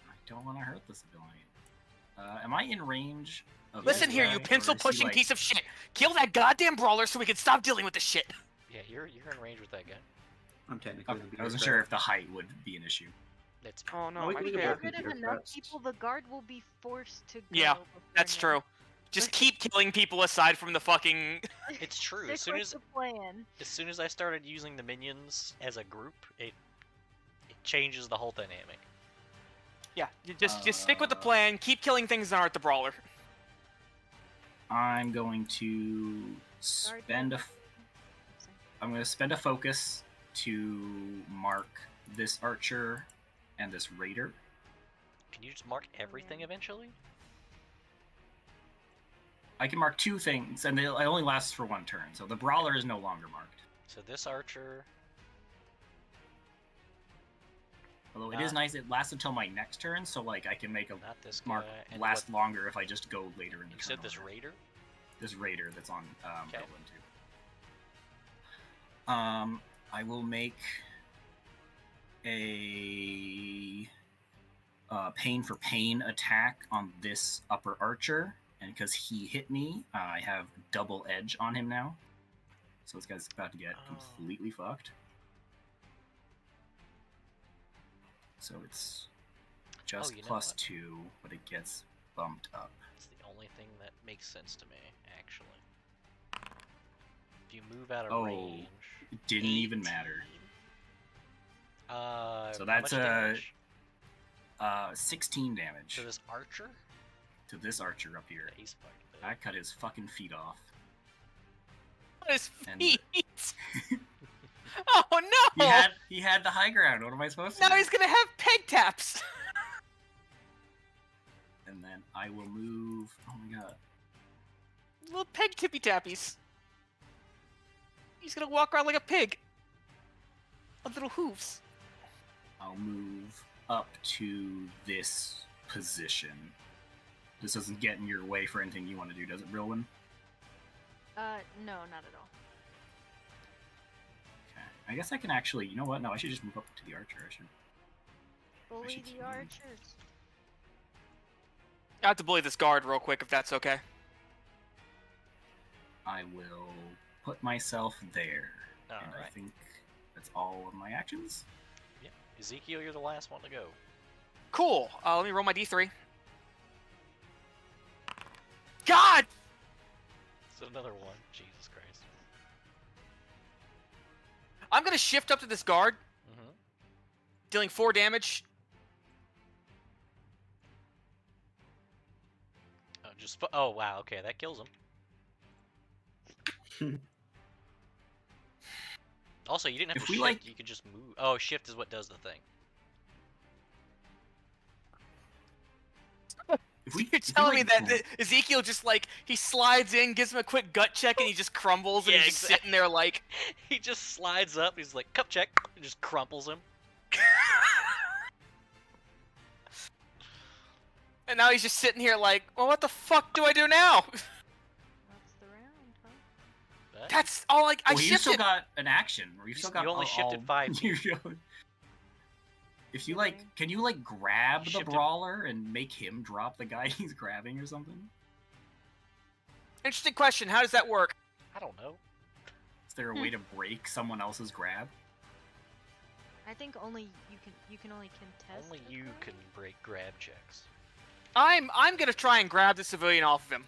I don't want to hurt the civilian. Am I in range of Listen this here, guy, you or pencil is he, pushing like- piece of shit. Kill that goddamn brawler so we can stop dealing with this shit. Yeah, you're in range with that guy. I'm technically. Okay, the I wasn't biggest sure threat. if the height would be an issue. That's Oh no, we my can If get you chair. back get rid of into your enough threats. people, the guard will be forced to go. Yeah, before That's now. true. Just keep killing people aside from the fucking. it's true. Stick with the plan. As soon as I started using the minions as a group, it changes the whole dynamic. Yeah, you just stick with the plan. Keep killing things that aren't the brawler. I'm going to spend I'm going to spend a focus to mark this archer and this raider. Can you just mark everything eventually? I can mark 2 things, and it only lasts for 1 turn, so the brawler is no longer marked. So this archer. Although it is nice, it lasts until my next turn, so like I can make a Not this mark guy. And last longer if I just go later in the You turn. said this order. raider? This raider that's on Okay. Dublin too. I will make a pain for pain attack on this upper archer, and because he hit me, I have double edge on him now. So this guy's about to get completely fucked. So it's just you know plus what? 2, but it gets bumped up. It's the only thing that makes sense to me, actually. If you move out of range. It didn't even matter. So How that's much damage? 16 damage To this archer? to this archer up here. Yeah, he's fucked. I cut his fucking feet off. His And- feet. Oh no! He had the high ground. What am I supposed to Now do? he's gonna have peg taps. And then I will move. Oh my god. Little peg tippy tappies. He's gonna walk around like a pig. With little hooves. I'll move up to this position. This doesn't get in your way for anything you want to do, does it, Brilwin? No, not at all. Okay. I guess I can actually. You know what? No, I should just move up to the archer. I should. Bully should the keep archers. I have to bully this guard real quick if that's okay. I will put myself there. And I Alright. think that's all of my actions. Yep. Ezekiel, you're the last one to go. Cool. Let me roll my d3. God! It's another one. Jesus Christ. I'm gonna shift up to this guard, Mm-hmm. dealing 4 damage. Oh, oh, wow. Okay, that kills him. Also, you didn't have If to we, shift. like- You could just move. Oh, shift is what does the thing. If we, You're if we, telling me like, that Ezekiel just like he slides in, gives him a quick gut check, and he just crumbles, and Yeah, he's just sitting there like. He just slides up. He's like, cup check, and just crumples him. And now he's just sitting here like, well, what the fuck do I do now? That's the round, huh? But That's all I Well, you still shifted. got an action. Or you still got you only shifted 5 feet. If you like, can you like grab the Shifted- brawler and make him drop the guy he's grabbing or something? Interesting question. How does that work? I don't know. Is there a way to break someone else's grab? I think only you can only contest. Only a you grab? can break grab checks. I'm gonna try and grab the civilian off of him.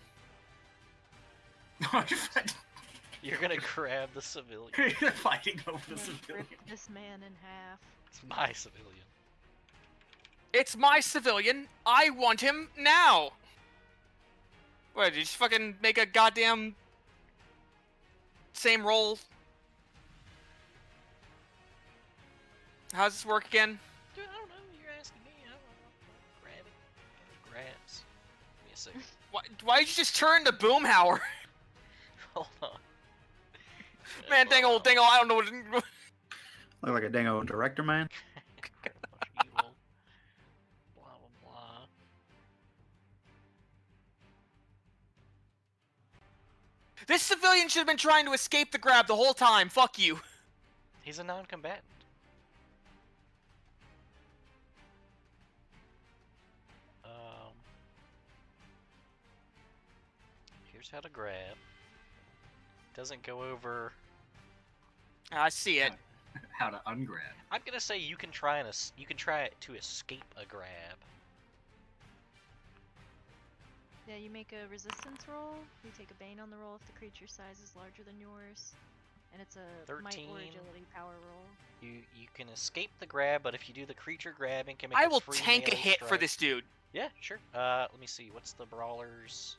You're gonna grab the civilian. You're fighting over the And civilian. rip this man in half. It's my civilian. It's my civilian. I want him now. What? Did you just fucking make a goddamn same roll? How does this work again? Dude, I don't know. You're asking me. I don't know. Grab it. Grabs. Give me a second. Why did you just turn to Boomhauer? Hold on. Man, dangle, I don't know what. Look like a dang old director, man. Evil. Blah blah blah. This civilian should have been trying to escape the grab the whole time. Fuck you. He's a non-combatant. Here's how to grab. Doesn't go over. I see it. How to ungrab. I'm gonna say you can try you can try to escape a grab. Yeah, you make a resistance roll. You take a bane on the roll if the creature's size is larger than yours. and it's a might 13. or agility power roll. You can escape the grab, but if you do the creature grabbing, can make I a will free tank a melee hit for strike. this dude. Yeah, sure. Let me see. What's the brawler's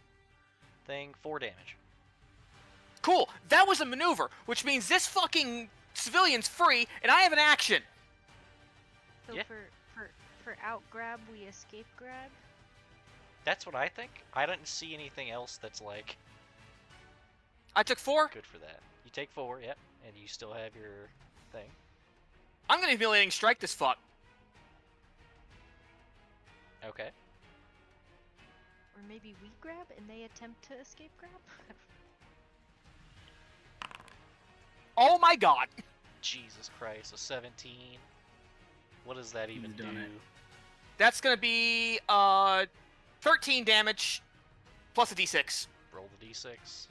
thing? 4 damage. Cool. That was a maneuver, which means this fucking civilian's free, and I have an action. So Yeah. for out grab, we escape grab. That's what I think. I didn't see anything else that's like I took 4. good for that. You take 4, yep, and you still have your thing. I'm gonna humiliating strike this fuck. Okay. Or maybe we grab and they attempt to escape grab? Oh my god. Jesus Christ, a 17. What does that even do? done it. That's gonna be 13 damage plus a d6. Roll the d6.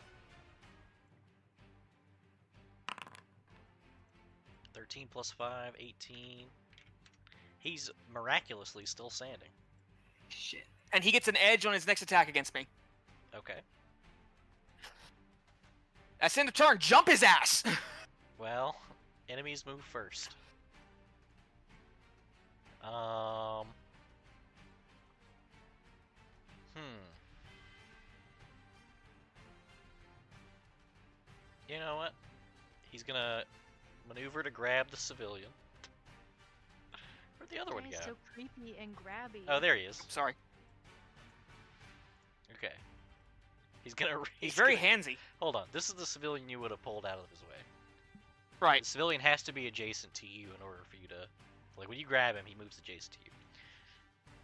13 plus 5, 18. He's miraculously still standing. Shit. And he gets an edge on his next attack against me. Okay. That's in the turn. Jump his ass. Well, enemies move first. You know what? He's gonna maneuver to grab the civilian. Where'd the other one He's go? so creepy and grabby. Oh, there he is. Sorry. Okay. He's gonna. He's very gonna- handsy. Hold on. This is the civilian you would have pulled out of his way. Right. The civilian has to be adjacent to you in order for you to, like, when you grab him, he moves adjacent to you.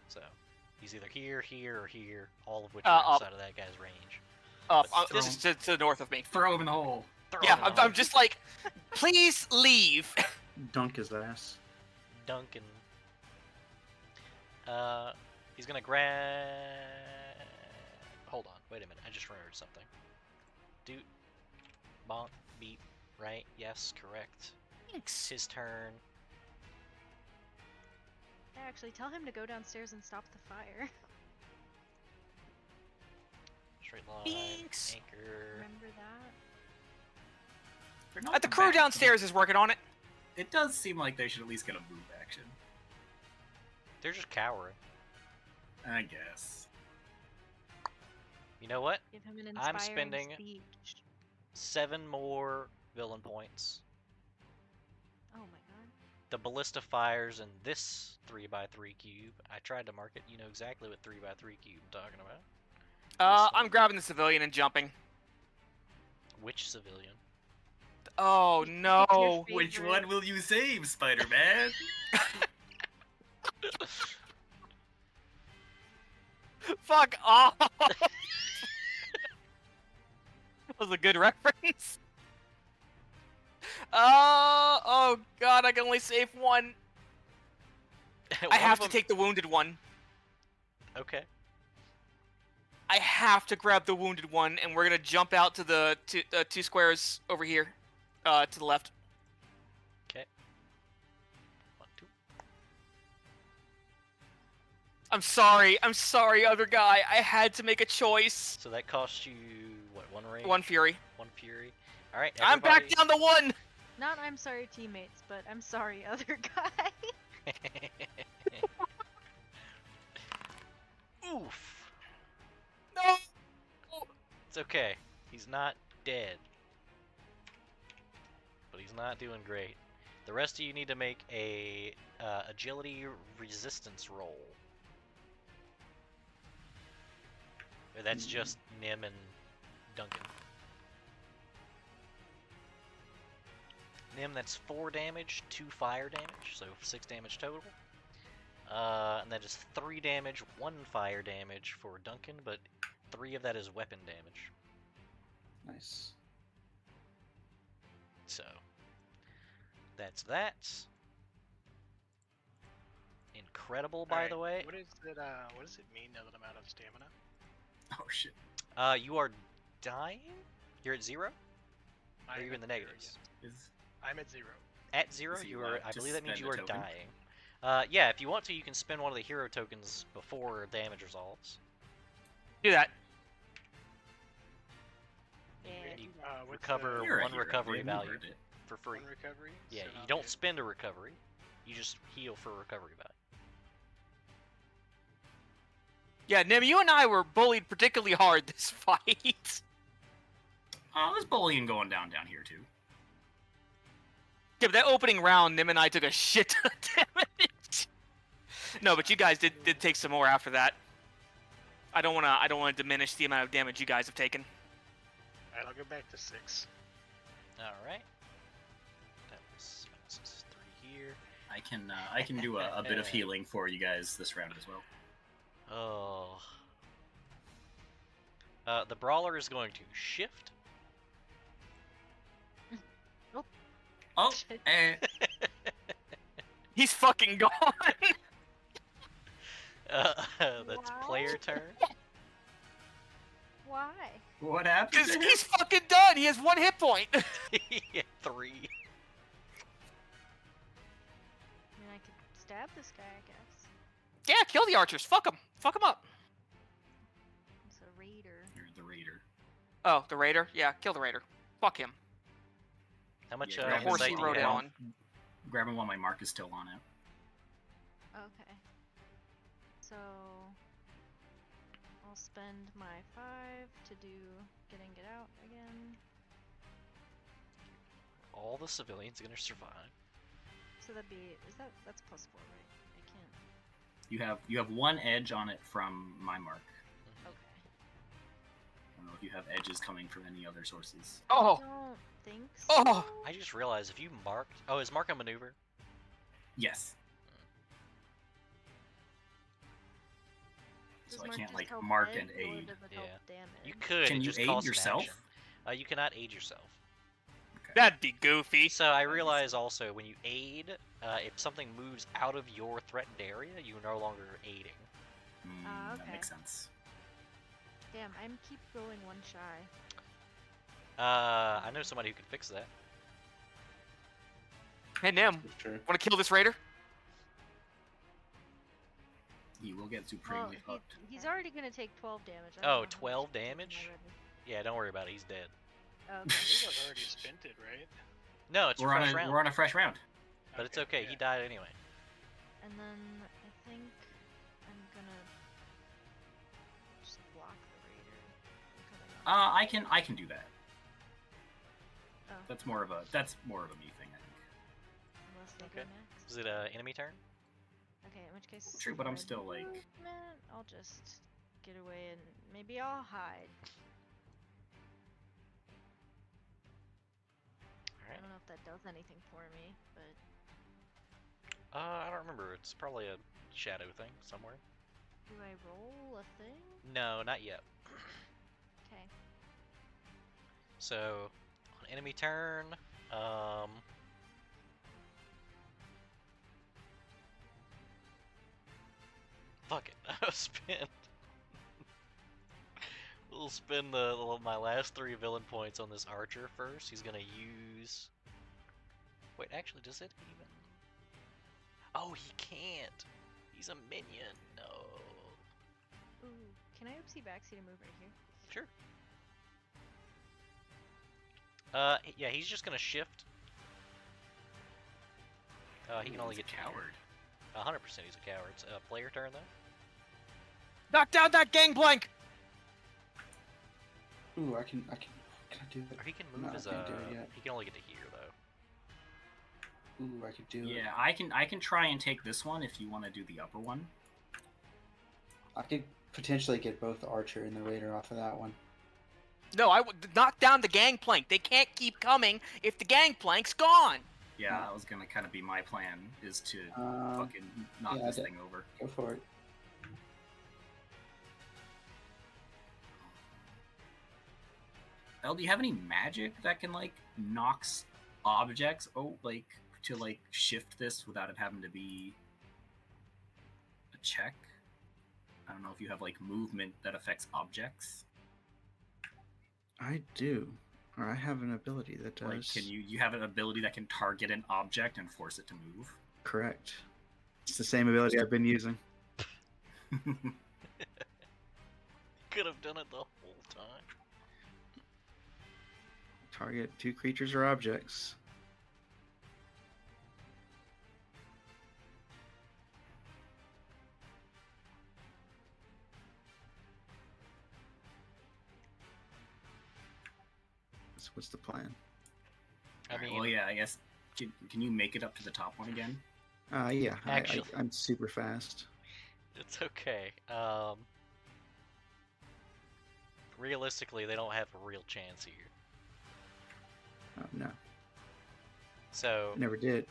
So he's either here, here, or here, all of which are up. outside of that guy's range. This is to the north of me. Throw him in the hole. Throw Yeah, him I'm on. just like, please leave. Dunk his ass. Duncan. He's gonna grab. Hold on, wait a minute. I just remembered something. Doot, bonk, beep. Right? Yes, correct. It's his turn. Actually, tell him to go downstairs and stop the fire. Straight line. Binks. Anchor. Remember that? They're not The crew bad. downstairs is working on it. It does seem like they should at least get a move action. They're just cowering. I guess. You know what? Give him an I'm inspiring spending- speech. 7 more villain points. Oh my god. The ballista fires in this 3x3 cube. I tried to mark it. You know exactly what 3x3 cube I'm talking about. I'm grabbing the civilian and jumping. Which civilian? Oh Pick your no. Which favorite. one will you save, Spider-Man? Fuck off. That was a good reference. Oh god, I can only save one. I One have of to them- take the wounded one. Okay. I have to grab the wounded one, and we're gonna jump out to the two squares over here, to the left. Okay. 1, 2. I'm sorry, other guy. I had to make a choice. So that costs you what? 1 rage. 1 fury. 1 fury. All right. I'm back everybody- down to 1. Not I'm sorry teammates, but I'm sorry other guy. Oof. No. It's okay. He's not dead. But he's not doing great. The rest of you need to make a agility resistance roll. That's just Nim and Duncan. Nim, that's 4 damage, 2 fire damage, so 6 damage total. And that is 3 damage, 1 fire damage for Duncan, but 3 of that is weapon damage. Nice. So, that's that. Incredible, by Alright, the way. What is it? What does it mean now that I'm out of stamina? Oh shit. You are dying? You're at 0? Or I'm are you in at the 0, negatives? yes. Is I'm at 0. At 0, Is he you are. allowed I to believe that means spend you a are token? dying. Yeah, if you want to, you can spend one of the hero tokens before damage resolves. Do that. Yeah. You What's recover You're a one hero, recovery dude, we value heard it. for free. one recovery? Yeah, so you I'll don't get- spend a recovery. You just heal for recovery value. Yeah, Nim, you and I were bullied particularly hard this fight. There's bullying going down here too. Yeah, but that opening round, Nim and I took a shit ton of damage. No, but you guys did take some more after that. I don't wanna diminish the amount of damage you guys have taken. Alright, I'll go back to 6. Alright. That was 3 here. I can do a bit of healing for you guys this round as well. Oh. The brawler is going to shift. Oh, Shit. He's fucking gone. That's Wow. player turn. Why? what happened? Because to him? he's fucking done. He has 1 hit point. Yeah, 3. I mean, I could stab this guy, I guess. Yeah, kill the archers. Fuck him. Fuck him up. It's a raider. You're the raider. Oh, the raider. Yeah, kill the raider. Fuck him. How much Yeah, The grab horse insight he do you rode in have? on. Grabbing while my mark is still on it. Okay. So I'll spend my 5 to do get in, get out again. All the civilians are gonna survive. So that'd be that's +4, right? I can't. You have 1 edge on it from my mark. Okay. I don't know if you have edges coming from any other sources. Oh. I don't think so. Oh. I just realized if you marked. Oh, is mark a maneuver? Yes. Does So I Mark can't just like help mark edge, and or aid. does it help Yeah. damage? You could. Can it you just aid costs an yourself? action. You cannot aid yourself. That'd be goofy. So I realize also when you aid, if something moves out of your threatened area, you're no longer aiding. That okay. makes sense. Damn, I'm keep going 1 shy. I know somebody who could fix that. Hey, Nim, Sure. wanna kill this raider? He will get Well, supremely fucked. he's already gonna take 12 damage. I don't know Oh, how much 12 he's taken damage? already. Yeah, don't worry about it. He's dead. Oh, I okay. believe I've already spent it, right? No, it's a fresh round. We're on a fresh round. But it's okay. yeah. He died anyway. And then I think I'm gonna just block the raider. from coming on. I can do that. Oh, That's more of a me thing, I think. unless they Okay. go next. Is it enemy turn? Okay, in which case. True, but I'm for still, like- movement, I'll just get away and maybe I'll hide. I Alright. don't know if that does anything for me, but I don't remember. It's probably a shadow thing somewhere. do I roll a thing? No, not yet. Okay. So, on enemy turn, fuck it. I'll spend. We'll spend my last 3 villain points on this archer first. He's gonna use. Wait, actually, does it even? Oh, he can't. He's a minion. No. Ooh, can I oopsie backseat and move right here? Sure. Yeah, he's just gonna shift. He can only He's get a coward. 100% he's a coward. It's a player turn though. Knock down that gangplank! Ooh, can I do it? Or he can No, move I as can't a. do it yet. He can only get to here though. Ooh, I could do it. Yeah, I can try and take this one if you want to do the upper one. I could potentially get both the archer and the raider off of that one. No, I would knock down the gangplank. They can't keep coming if the gangplank's gone. Yeah, that was gonna kind of be my plan, is to Um, fucking knock yeah, this that- thing over. Go for it. El, do you have any magic that can like knocks objects? Oh, like to like shift this without it having to be a check. I don't know if you have like movement that affects objects. I do. Or I have an ability that does. Like, can you have an ability that can target an object and force it to move? Correct. It's the same ability I've been using. Could have done it the whole time. Target 2 creatures or objects. So what's the plan? I Alright, mean, well, yeah, I guess. Can you make it up to the top one again? Yeah, Actually- I'm super fast. it's okay. Realistically, they don't have a real chance here. No, So, I never did.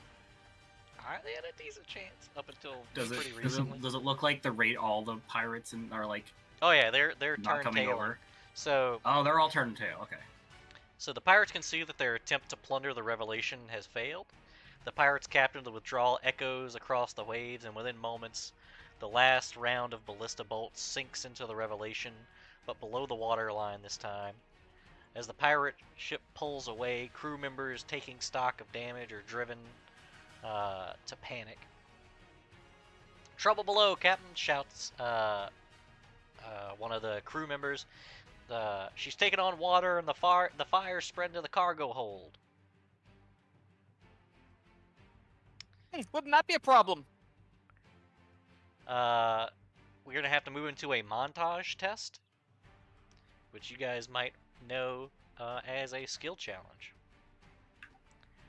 they had a decent chance up until Does pretty it recently. does it look like all the pirates are like Oh yeah, they're not turned coming tail. over? So Oh, they're all turned tail. Okay. So the pirates can see that their attempt to plunder the Revelation has failed. The pirates' captain, the withdrawal echoes across the waves, and within moments, the last round of ballista bolts sinks into the Revelation, but below the waterline this time. As the pirate ship pulls away, crew members taking stock of damage are driven to panic. "Trouble below, Captain!" shouts one of the crew members. "She's taking on water, and the fire spread to the cargo hold." Wouldn't that be a problem? We're gonna have to move into a montage test, which you guys might know as a skill challenge.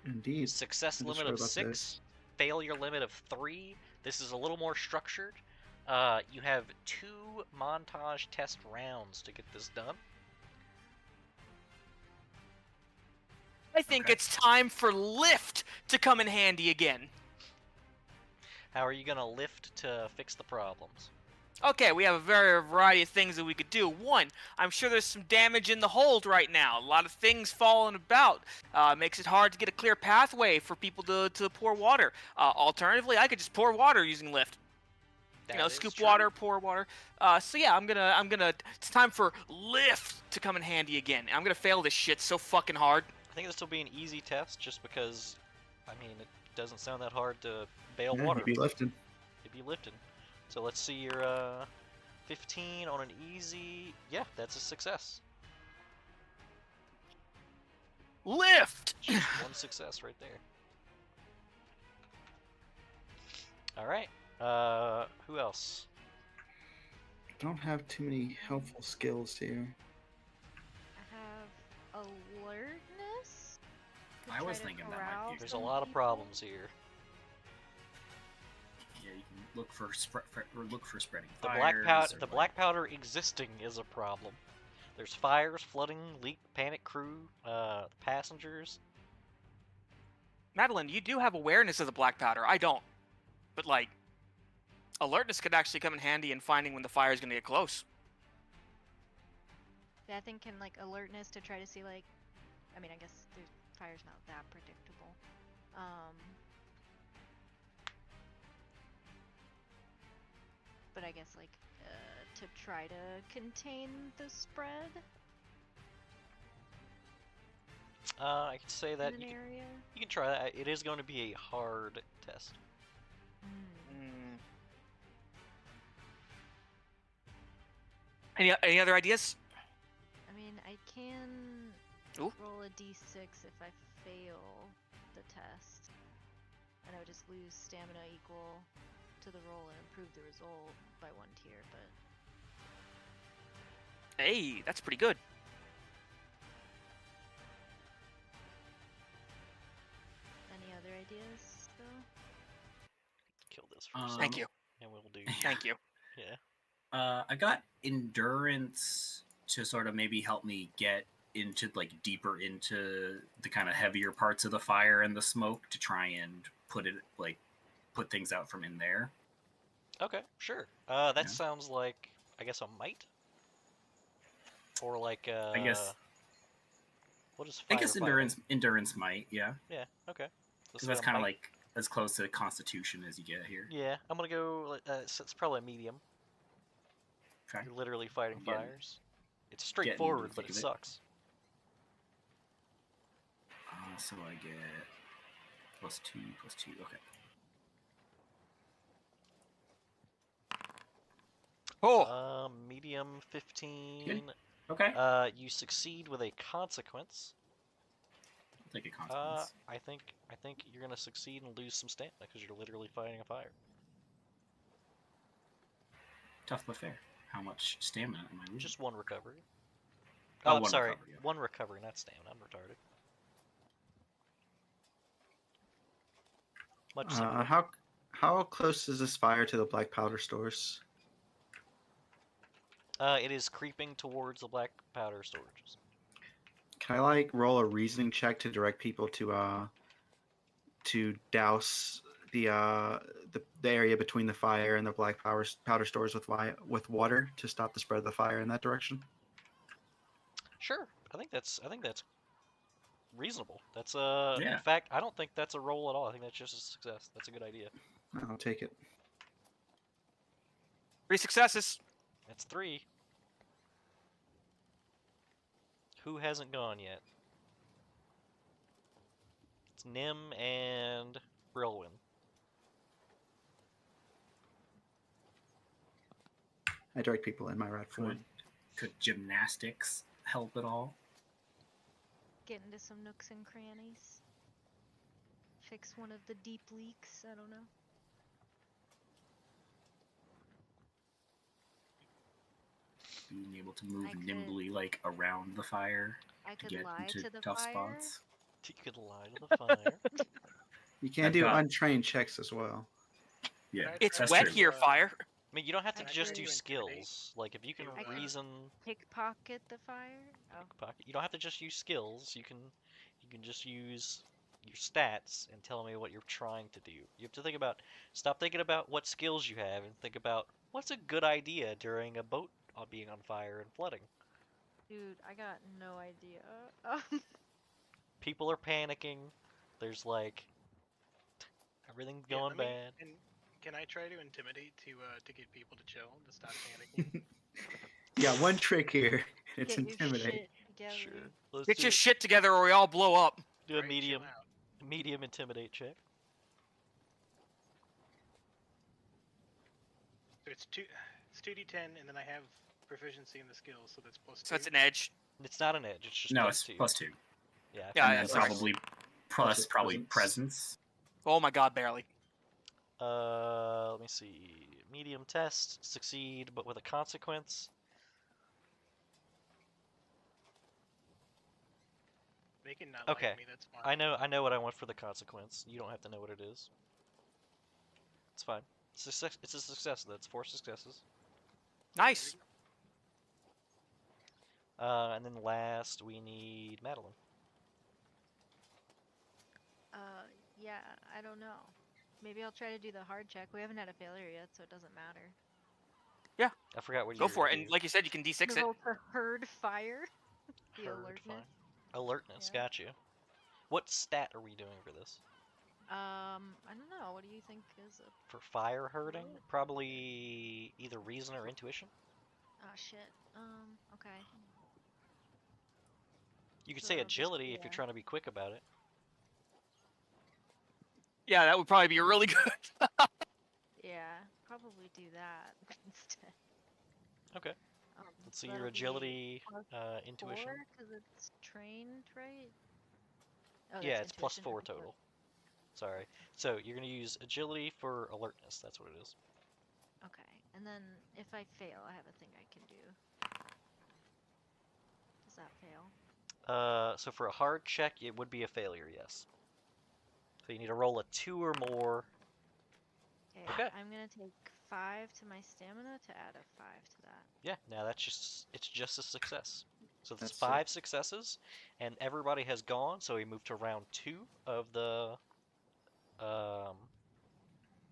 Indeed. Success I'm not limit sure of about 6, this. failure limit of 3. This is a little more structured. You have 2 montage test rounds to get this done. I think Okay. it's time for lift to come in handy again. How are you gonna lift to fix the problems? Okay, we have a variety of things that we could do. One, I'm sure there's some damage in the hold right now. A lot of things falling about. Makes it hard to get a clear pathway for people to pour water. Alternatively, I could just pour water using lift. That is Scoop true. water, pour water. So yeah, I'm gonna. It's time for lift to come in handy again. I'm gonna fail this shit so fucking hard. I think this will be an easy test, just because, I mean, it doesn't sound that hard to bail Yeah, water. you'd be lifting. It'd be lifted. So let's see your 15 on an easy. Yeah, that's a success. Lift. Just one success right there. All right. Who else? Don't have too many helpful skills here. I have alertness. to I try was to thinking that might corral be- There's a some lot of people. problems here. Yeah, you can look for spreading The fires. or, black powder existing is a problem. There's fires, flooding, leak, panic crew, passengers. Madeline, you do have awareness of the black powder. I don't. But like, alertness could actually come in handy in finding when the fire is gonna get close. Yeah, I think can like alertness to try to see like, I mean, I guess the fire's not that predictable. But I guess like to try to contain the spread I can say that in an area. you can try that. It is going to be a hard test. Hmm. Any other ideas? I mean, I can Ooh. roll a d6 if I fail the test, and I would just lose stamina equal to the roll and improve the result by 1 tier. But Hey, that's pretty good. any other ideas though? Kill this first. Thank you. And we'll do. Thank you. Yeah. I got endurance to sort of maybe help me get into deeper into the kind of heavier parts of the fire and the smoke to try and put things out from in there. Okay, sure. That Yeah. sounds like, I guess, a might? Or like, I guess what is I fire guess endurance might, yeah, Yeah, okay. because that's kind of like as close to Constitution as you get here. Yeah, I'm gonna go, it's probably a medium. Okay. You're literally fighting Getting- fires. It's straightforward, but thick it of it. sucks. So I get +2, +2. Okay. Oh, Medium 15. Okay. You succeed with a consequence. I'll take a consequence. I think you're gonna succeed and lose some stamina because you're literally fighting a fire. Tough but fair. How much stamina am I losing? Just one recovery. Oh, Oh, one sorry, recovery, yeah. one recovery, not stamina. I'm retarded. Much simpler. How close is this fire to the black powder stores? It is creeping towards the black powder storages. Can I like roll a reasoning check to direct people to douse the area between the fire and the black powder stores with water to stop the spread of the fire in that direction? Sure, I think that's reasonable. That's Yeah. in fact, I don't think that's a roll at all. I think that's just a success. That's a good idea. I'll take it. 3 successes. That's 3. Who hasn't gone yet? It's Nim and Brilwin. I direct people in my rad form. Could gymnastics help at all? Get into some nooks and crannies. Fix one of the deep leaks. I don't know. Being able to move I could- nimbly, like around the fire I to could get lie into to the tough fire. spots. You could lie to the fire. You can I've do got- untrained checks as well. Yeah, It's that's wet true. here, fire. I mean, you don't have to I just could- do Intimidate. skills. Like, if you can I could- reason Pickpocket the fire. Oh, pocket, you don't have to just use skills. You can just use your stats and tell me what you're trying to do. You have to think about, stop thinking about what skills you have and think about what's a good idea during a boat being on fire and flooding. dude, I got no idea. People are panicking. There's like everything's Yeah, going let me- bad. And can I try to intimidate to get people to chill, to stop panicking? Yeah, one trick here. It's Get your intimidate. shit together. Sure. Let's Get do your it. shit together or we all blow up. Do a Right, chill medium out. intimidate check. So it's 2d10, and then I have proficiency in the skills, so that's plus 2. So that's an edge. It's not an edge. It's just No, plus it's 2. +2. Yeah. Yeah, And yeah, then sorry. probably Plus probably presence. presence. Oh my god, barely. Let me see. Medium test, succeed, but with a consequence. They can not Okay. like me, that's fine. I know what I want for the consequence. You don't have to know what it is. It's fine. It's a success. That's 4 successes. Nice. And then last we need Madeline. Yeah, I don't know. Maybe I'll try to do the hard check. We haven't had a failure yet, so it doesn't matter. I forgot what you Go were for it. gonna And do. like you said, you can D6 it. Roll to herd fire. The Herd alertness. fire. Alertness, Yeah. got you. What stat are we doing for this? I don't know. What do you think is a... For fire herding? What? Probably either reason or intuition. Oh, shit. Okay. You could So say I'll just- agility if you're yeah. trying to be quick about it. Yeah, that would probably be really good. Yeah, probably do that instead. Okay. Um, Let's see so your that'll be agility, plus intuition. 4, 'cause it's trained, right? Oh, Yeah, that's it's plus intuition, 4 okay. total. Sorry. So you're gonna use agility for alertness. That's what it is. Okay, and then if I fail, I have a thing I can do. Does that fail? So for a hard check, it would be a failure. Yes. So you need to roll a 2 or more. Okay. I'm gonna take 5 to my stamina to add a 5 to that. Yeah. Now it's just a success. So there's That's 5 successes, and everybody has gone. So we move to round 2 of the.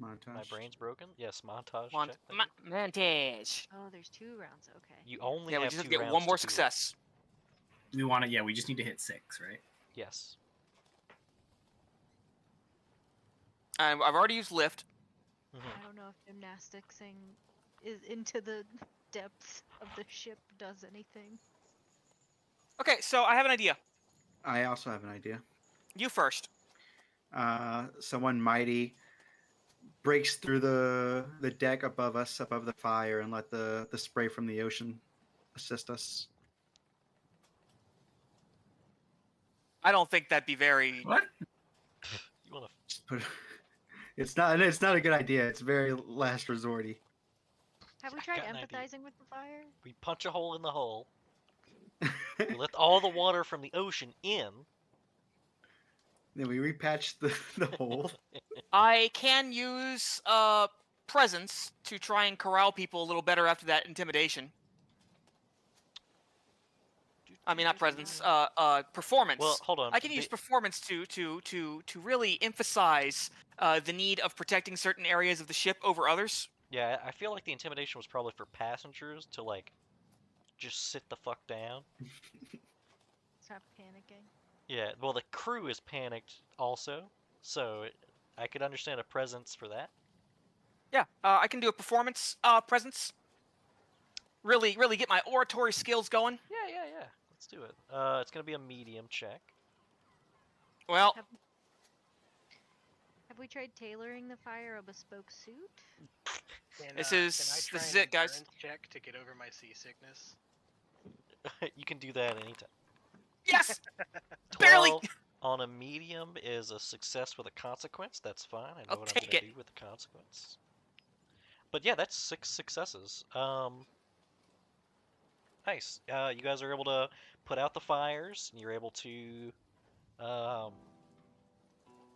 Montage. My brain's broken. Yes, montage. Mont- check. Thank you. Montage. Oh, there's 2 rounds. Okay. You only Yeah, we have just have 2 to get rounds one more to do it. success. We want to. Yeah, we just need to hit 6, right? Yes. I've already used lift. Mhm. I don't know if gymnasticsing is into the depths of the ship does anything. Okay, so I have an idea. I also have an idea. You first. Someone mighty breaks through the deck above us, above the fire, and let the spray from the ocean assist us. I don't think that'd be very. What? You want to? Just put. It's not a good idea. It's very last resorty. Have we I tried got an idea. empathizing with the fire? We punch a hole in the hull. We let all the water from the ocean in. Then we repatch the hole. I can use presence to try and corral people a little better after that intimidation. I mean, not presence. Performance. Well, hold on. I can use performance to really emphasize the need of protecting certain areas of the ship over others. Yeah, I feel like the intimidation was probably for passengers to like just sit the fuck down. Stop panicking. Yeah, well, the crew is panicked also, so I could understand a presence for that. Yeah, I can do a performance presence. Really get my oratory skills going. Yeah. Let's do it. It's gonna be a medium check. Well, Have we tried tailoring the fire a bespoke suit? This Can I is try this an it, guys. endurance check to get over my seasickness? You can do that anytime. Yes, barely. 12 on a medium is a success with a consequence. That's fine. I know I'll what I'm take gonna it. do with the consequence. But yeah, that's 6 successes. Nice. You guys are able to put out the fires, and you're able to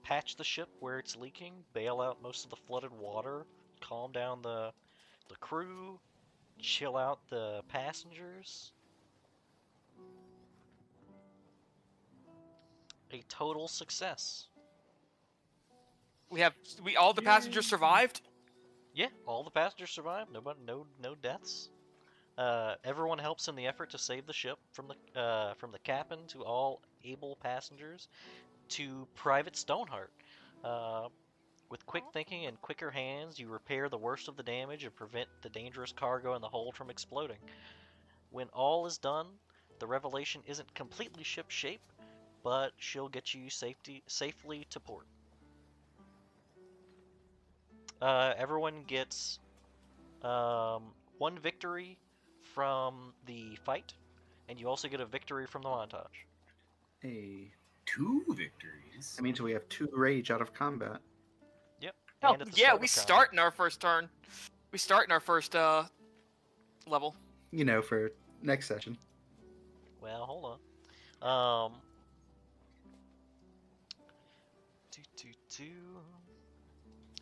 patch the ship where it's leaking, bail out most of the flooded water, calm down the crew, chill out the passengers. A total success. All the passengers survived. Yeah, all the passengers survived. No deaths. Everyone helps in the effort to save the ship from the captain to all able passengers to Private Stoneheart. With quick thinking and quicker hands, you repair the worst of the damage and prevent the dangerous cargo in the hold from exploding. When all is done, the Revelation isn't completely ship-shape, but she'll get you safely to port. Everyone gets 1 victory from the fight, and you also get a victory from the montage. Hey, 2 victories. that means we have 2 rage out of combat. Yep. Oh, And at the yeah, start we of combat. start in our first turn. We start in our first level. You know, for next session. Well, hold on.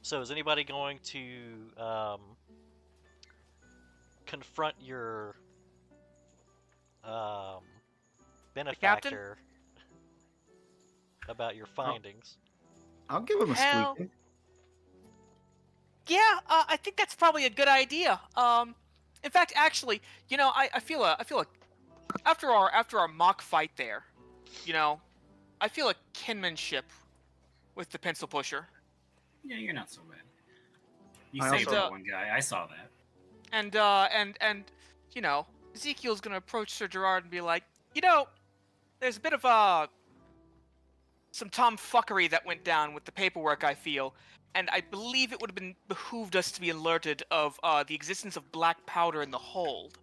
So is anybody going to confront your benefactor about your findings? I'll give him a Hell. squeaking. Yeah, I think that's probably a good idea. In fact, actually, you know, I feel like after our mock fight there, you know, I feel a kinship with the pencil pusher. Yeah, you're not so bad. You I saved also- that one guy. I saw that. And you know, Ezekiel's gonna approach Sir Gerard and be like, you know, there's a bit of some tomfuckery that went down with the paperwork, I feel, and I believe it would have been behooved us to be alerted of the existence of black powder in the hold.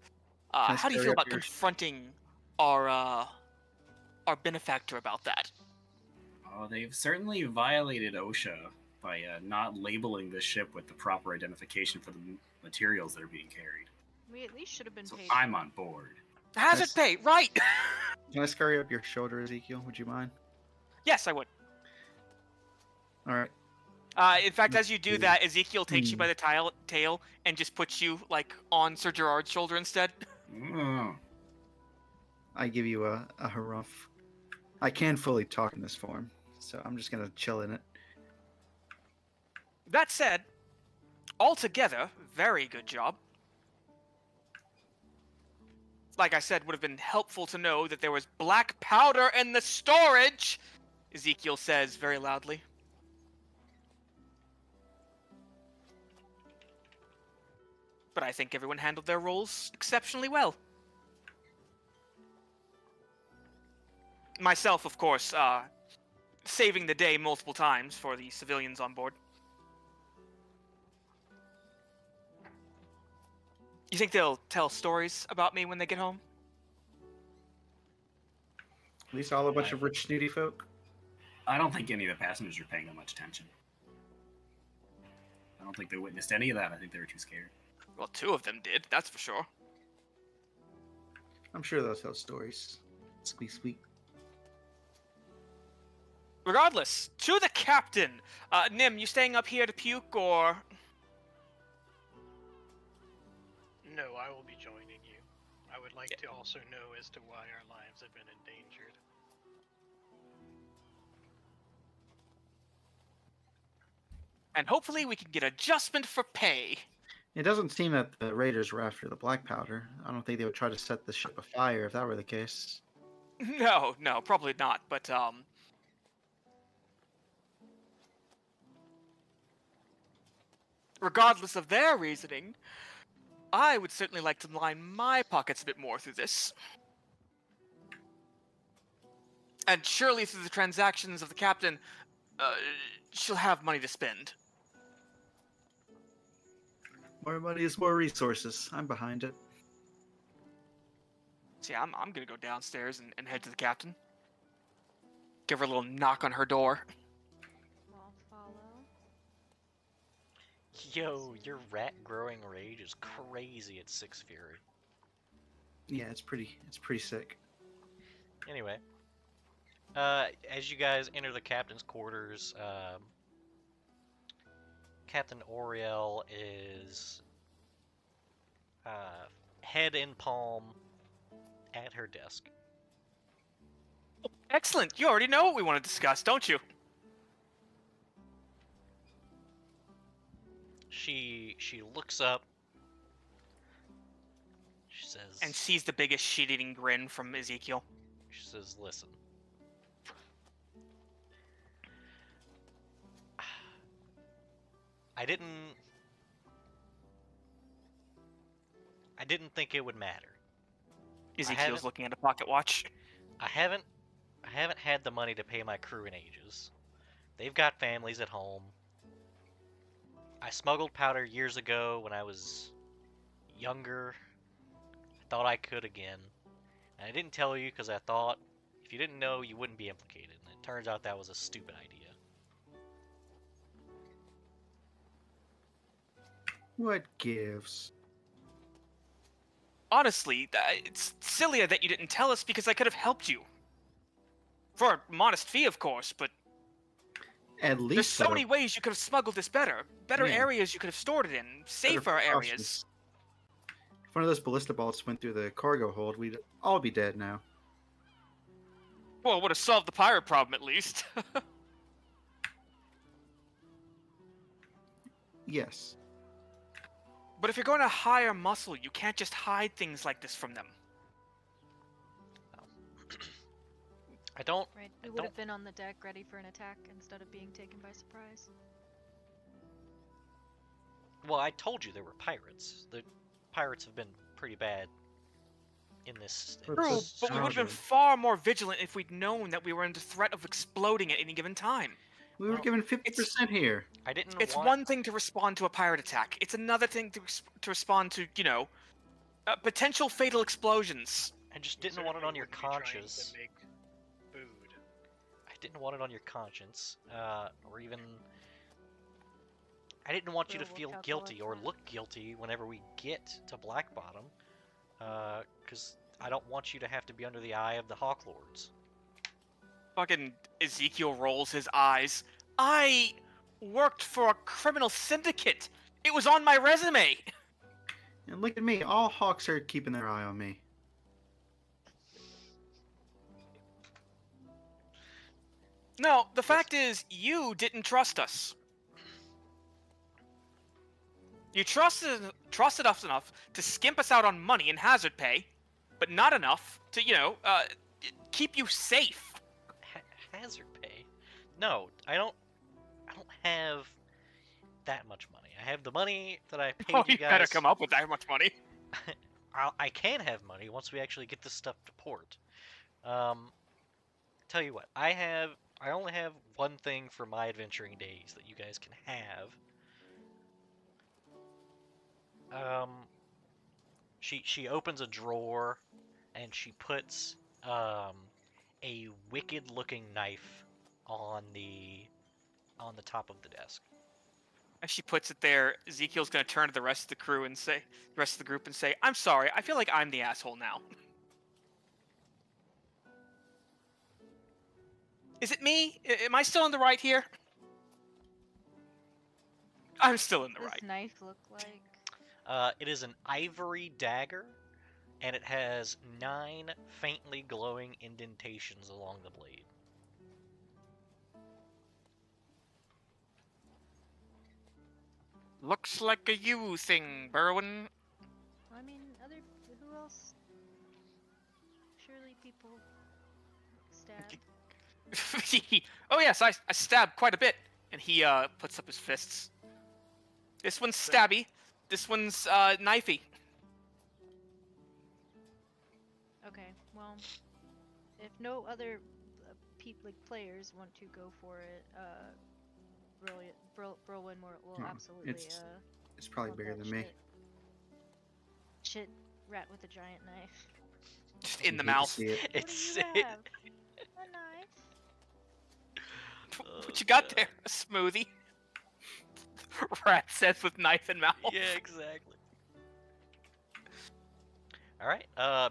Can I How do you scurry feel up about your- confronting our benefactor about that? Oh, they've certainly violated OSHA by not labeling the ship with the proper identification for the materials that are being carried. We at least should have been So paid. I'm on board. Hazard That's- pay, right? Can I scurry up your shoulder, Ezekiel? Would you mind? Yes, I would. All right. In fact, as you do that, Ezekiel takes you by the tail and just puts you like on Sir Gerard's shoulder instead. Mm. I give you a harumph. I can fully talk in this form, so I'm just gonna chill in it. That said, altogether, very good job. Like I said, would have been helpful to know that there was black powder in the storage, Ezekiel says very loudly. But I think everyone handled their roles exceptionally well. Myself, of course, saving the day multiple times for the civilians on board. You think they'll tell stories about me when they get home? These are all a bunch of rich, snooty folk. I don't think any of the passengers are paying that much attention. I don't think they witnessed any of that. I think they were too scared. Well, 2 of them did, that's for sure. I'm sure they'll tell stories. Squeak, squeak. Regardless, to the captain. Nim, you staying up here to puke, or...? No, I will be joining you. I would like to also know as to why our lives have been endangered. And hopefully we can get adjustment for pay. It doesn't seem that the raiders were after the black powder. I don't think they would try to set the ship afire if that were the case. No, probably not, but, regardless of their reasoning, I would certainly like to line my pockets a bit more through this. And surely through the transactions of the captain, she'll have money to spend. More money is more resources. I'm behind it. So yeah, I'm gonna go downstairs and head to the captain. Give her a little knock on her door. I'll follow. Yo, your rat growing rage is crazy at 6 Fury. Yeah, it's pretty sick. Anyway, as you guys enter the captain's quarters, Captain Oriel is head in palm at her desk. Excellent. You already know what we want to discuss, don't you? She looks up. She says, And sees the biggest shit-eating grin from Ezekiel. She says, "Listen. I didn't think it would matter. Ezekiel's looking at a pocket watch. I haven't had the money to pay my crew in ages. They've got families at home. I smuggled powder years ago when I was younger. I thought I could again. And I didn't tell you because I thought if you didn't know, you wouldn't be implicated. And it turns out that was a stupid idea. What gives? Honestly, it's silly that you didn't tell us because I could have helped you. For a modest fee, of course, but At least there's so many ways you could have smuggled this better. Better Yeah. areas you could have stored it in. Safer areas. If one of those ballista bolts went through the cargo hold, we'd all be dead now. Well, it would have solved the pirate problem at least. Yes. But if you're going to hire muscle, you can't just hide things like this from them. I don't. Right, we would have been on the deck ready for an attack instead of being taken by surprise. Well, I told you there were pirates. The pirates have been pretty bad in this. True, True, but we would have been far more vigilant if we'd known that we were under threat of exploding at any given time. We were given 50% here. I didn't. It's want... one thing to respond to a pirate attack. It's another thing to respond to, potential fatal explosions. I just didn't Certainly want it on your wouldn't be trying to conscience. make food. I didn't want it on your conscience, or even. I didn't want you to We'll feel calculate guilty or that. look guilty whenever we get to Blackbottom, because I don't want you to have to be under the eye of the Hawk Lords. Fucking Ezekiel rolls his eyes. I worked for a criminal syndicate. It was on my resume. And look at me, all hawks are keeping their eye on me. No, the fact is, you didn't trust us. You trusted us enough to skimp us out on money and hazard pay, but not enough to, keep you safe. Hazard pay? No, I don't have that much money. I have the money that I paid Oh, you you guys. better come up with that much money. I can have money once we actually get this stuff to port. Tell you what, I only have one thing for my adventuring days that you guys can have. She opens a drawer and she puts a a wicked-looking knife on the top of the desk. As she puts it there, Ezekiel's gonna turn to the rest of the crew and say, the rest of the group and say, "I'm sorry. I feel like I'm the asshole now." Is it me? Am I still in the right here? I'm still in the What does right. knife look like? It is an ivory dagger, and it has 9 faintly glowing indentations along the blade. Looks like a you thing, Berwin. I mean, who else? Surely people stab. Oh yes, I stabbed quite a bit. And he puts up his fists. This one's stabby. This one's knifey. Okay, well, if no other players want to go for it, brilliant, Brolin will No, absolutely It's probably want bigger that than me. shit rat with a giant knife. Just in You the hate to mouth. see it. What do It's you have? A knife? What you got there? A smoothie? Rat says with knife in mouth. Yeah, exactly. All right,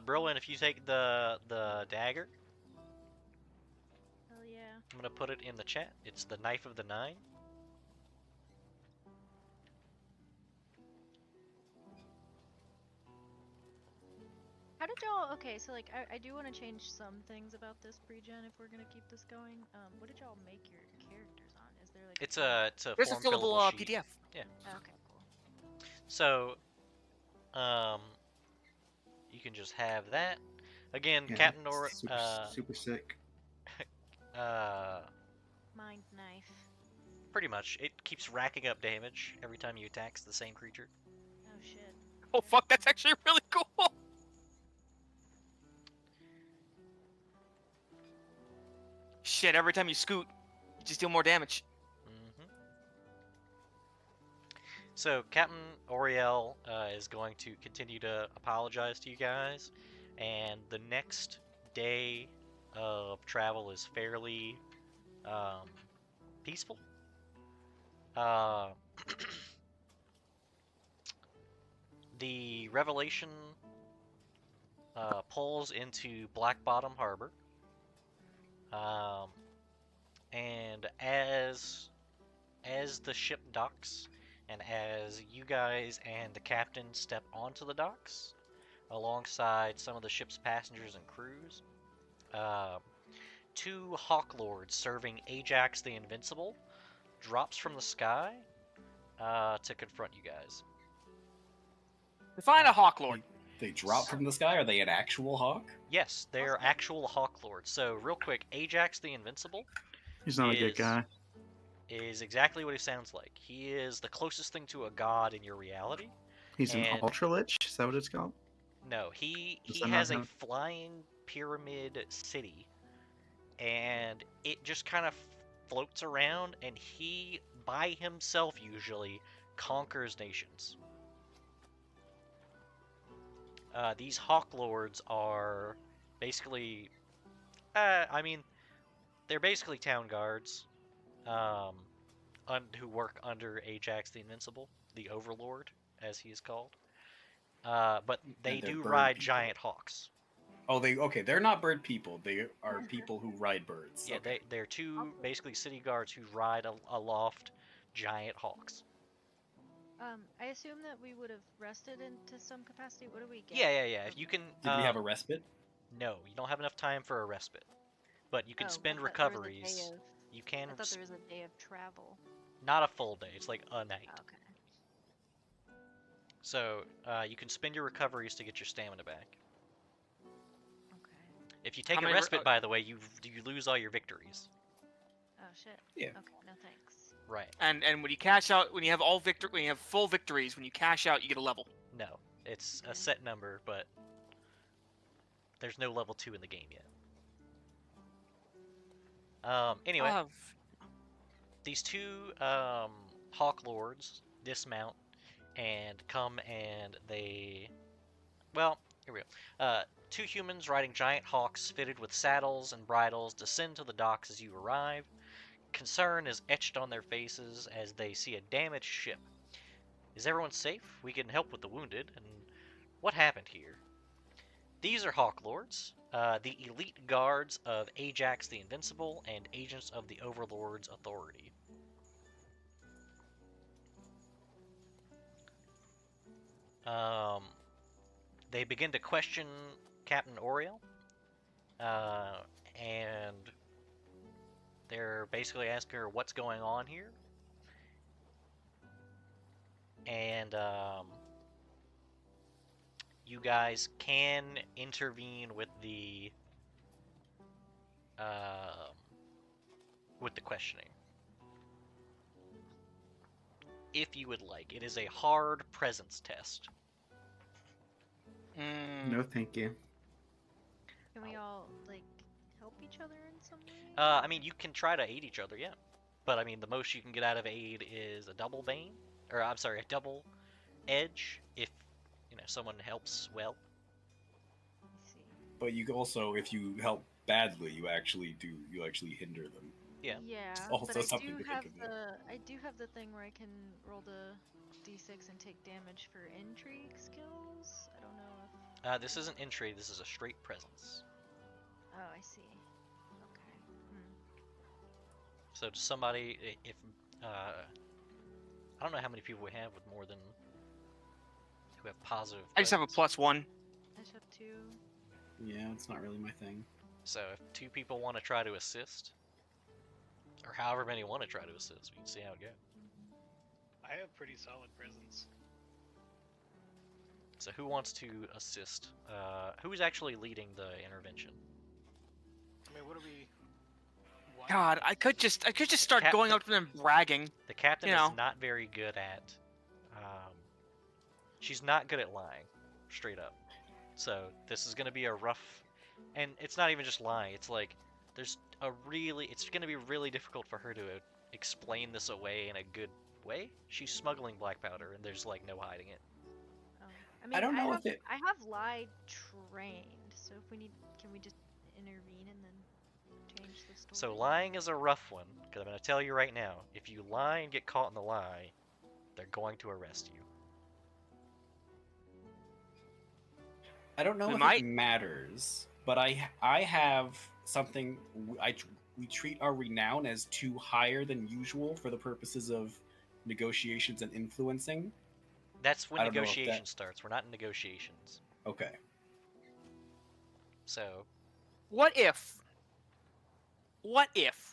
Brolin, if you take the dagger, Hell yeah. I'm gonna put it in the chat. It's the knife of the 9. How did y'all? Okay, so like I do want to change some things about this pre-gen if we're gonna keep this going. What did y'all make your characters on? Is there like It's a There's a form fillable sheet. PDF. Okay, cool. So, you can just have that. Again, Yeah, Captain super sick. Mind knife. pretty much, it keeps racking up damage every time you attack the same creature. Oh shit. Oh fuck, that's actually really cool. Shit, every time you scoot, you just deal more damage. hmm So Captain Oriel is going to continue to apologize to you guys, and the next day of travel is fairly peaceful. Uh, the Revelation pulls into Blackbottom Harbor, and as the ship docks, and as you guys and the captain step onto the docks, alongside some of the ship's passengers and crews, 2 Hawk Lords serving Ajax the Invincible drops from the sky to confront you guys. Define a Hawk Lord. They drop from the sky? Are they an actual hawk? Yes, they're actual Hawk Lords. So, real quick, Ajax the Invincible He's not a good guy. is exactly what he sounds like. He is the closest thing to a god in your reality. He's an and- Ultra Lich. Is that what it's called? No, he Does that has not a have- flying pyramid city, and it just kind of floats around, and he, by himself usually, conquers nations. These Hawk Lords are basically, they're basically town guards, who work under Ajax the Invincible, the Overlord, as he is called. But they they're do bird ride people. giant hawks. Oh, they're not bird people. They are people who ride birds. Yeah, Okay. they're 2 basically city guards who ride aloft giant hawks. I assume that we would have rested into some capacity. What do we get? Yeah. If you can, Did we have a respite? no, you don't have enough time for a respite, but you can spend I thought there was a day recoveries. of- You can, I thought there was a day of travel. not a full day. It's like a night. Okay. So you can spend your recoveries to get your stamina back. Okay. If you take How a many respite, by the way, you lose all your victories. Oh shit. Yeah. Okay. No thanks. Right? And when you cash out, when you have full victories, when you cash out, you get a level. No, it's a set number, but there's no level 2 in the game yet. Anyway, these 2 Hawk Lords dismount and come, and they, well, Here we go. 2 humans riding giant hawks fitted with saddles and bridles descend to the docks as you arrive. Concern is etched on their faces as they see a damaged ship. Is everyone safe? We can help with the wounded. And what happened here? These are Hawk Lords, the elite guards of Ajax the Invincible and agents of the Overlord's authority. They begin to question Captain Oriel, and they're basically asking her what's going on here. And you guys can intervene with the questioning, if you would like. It is a hard presence test. No, thank you. Can we all like help each other in some way? I mean, you can try to aid each other, yeah. But I mean, the most you can get out of aid is a double bane, or I'm sorry, a double edge if someone helps well. I see. But you also, if you help badly, you actually hinder them. Yeah. Yeah, also but I something do to have think about. I do have the thing where I can roll the d6 and take damage for intrigue skills. I don't know if. This isn't intrigue. This is a straight presence. Oh, I see. Okay. So to somebody, if I don't know how many people we have with more than who have positive. I just have a presence. +1. I just have 2. Yeah, it's not really my thing. So if 2 people want to try to assist, or however many want to try to assist, we can see how it goes. I have pretty solid presence. So who wants to assist? Who's actually leading the intervention? I mean, what do we? Why God, I could just start Cap- going up to them and bragging. The captain You is know. not very good at. She's not good at lying, straight up. So this is going to be a rough, and it's not even just lying. It's like it's going to be really difficult for her to explain this away in a good way. She's smuggling black powder, and there's like no hiding it. Oh. I mean, don't know if have, it- I have lie trained, so if we need, can we just intervene and then change the story? So lying is a rough one, because I'm going to tell you right now, if you lie and get caught in the lie, they're going to arrest you. I don't know We if might. it matters, but I have something. We treat our renown as 2 higher than usual for the purposes of negotiations and influencing. That's when I don't know if negotiation starts. We're not in negotiations. Okay. So, What if,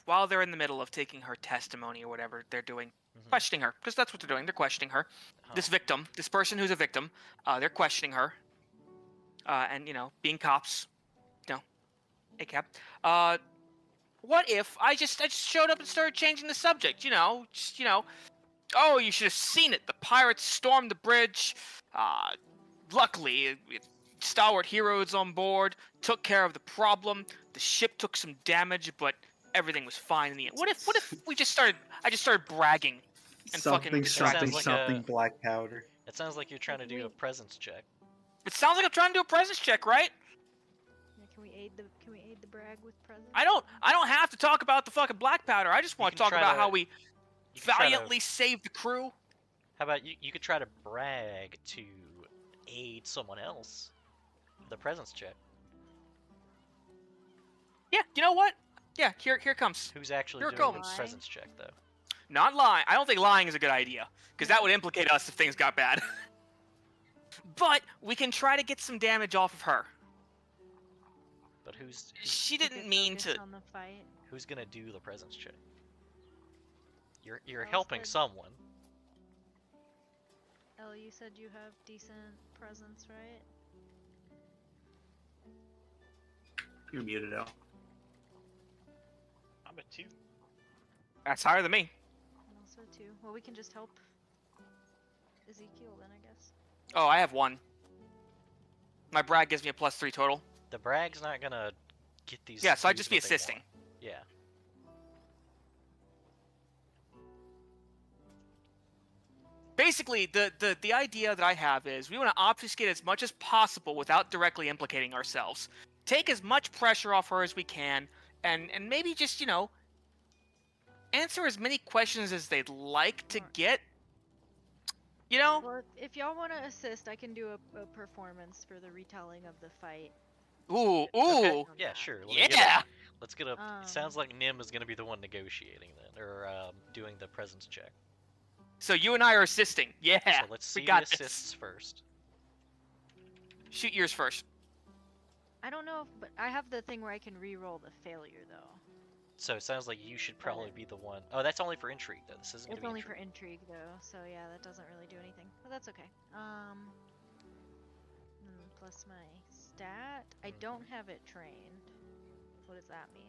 while they're in the middle of taking her testimony or whatever they're doing, questioning her, because that's what they're doing, they're questioning her. This victim, this person who's a victim, they're questioning her. And, being cops, ACAB. What if I just showed up and started changing the subject, oh, you should have seen it. The pirates stormed the bridge. Luckily, stalwart heroes on board took care of the problem. The ship took some damage, but everything was fine in the end. What if I just started bragging and fucking sounds like a- black powder. it sounds like you're trying to do a presence check. It sounds like I'm trying to do a presence check, right? Yeah, can we aid the brag with presents? I don't have to talk about the fucking black powder. I just want to can talk try about to- how we You could try to- valiantly saved the crew. How about you could try to brag to aid someone else with a presence check. Yeah, you know what? Yeah, here comes. Who's actually Here it doing the comes. presence check, though? Not lying. I don't think lying is a good idea, because that would implicate us if things got bad. But we can try to get some damage off of her. But who's She We didn't could mean focus to. on the fight. who's gonna do the presence check? You're Well helping said. someone. Elle, you said you have decent presence, right? You're muted out. I'm a 2. That's higher than me. And also 2. Well, we can just help Ezekiel then, I guess. Oh, I have 1. My brag gives me a +3 total. The brag's not gonna get these. Yeah, so I'd dudes just be what they assisting. want. Yeah. basically, the idea that I have is we want to obfuscate as much as possible without directly implicating ourselves. Take as much pressure off her as we can, and maybe just, answer as many questions as they'd like to get. Well, if y'all want to assist, I can do a performance for the retelling of the fight. Ooh, Okay. ooh, Yeah, sure. yeah! Let's get a. It sounds like Nim is going to be the one negotiating then, or doing the presence check. So you and I are assisting. Yeah, So let's see we the got this. assists first. Shoot yours first. I don't know, but I have the thing where I can re-roll the failure though. So it sounds like you should probably be the one. Oh, that's only for intrigue though. This isn't. It's gonna be only for intrigue. intrigue though, so yeah, that doesn't really do anything. But that's okay. Plus my stat. I don't have it trained. What does that mean?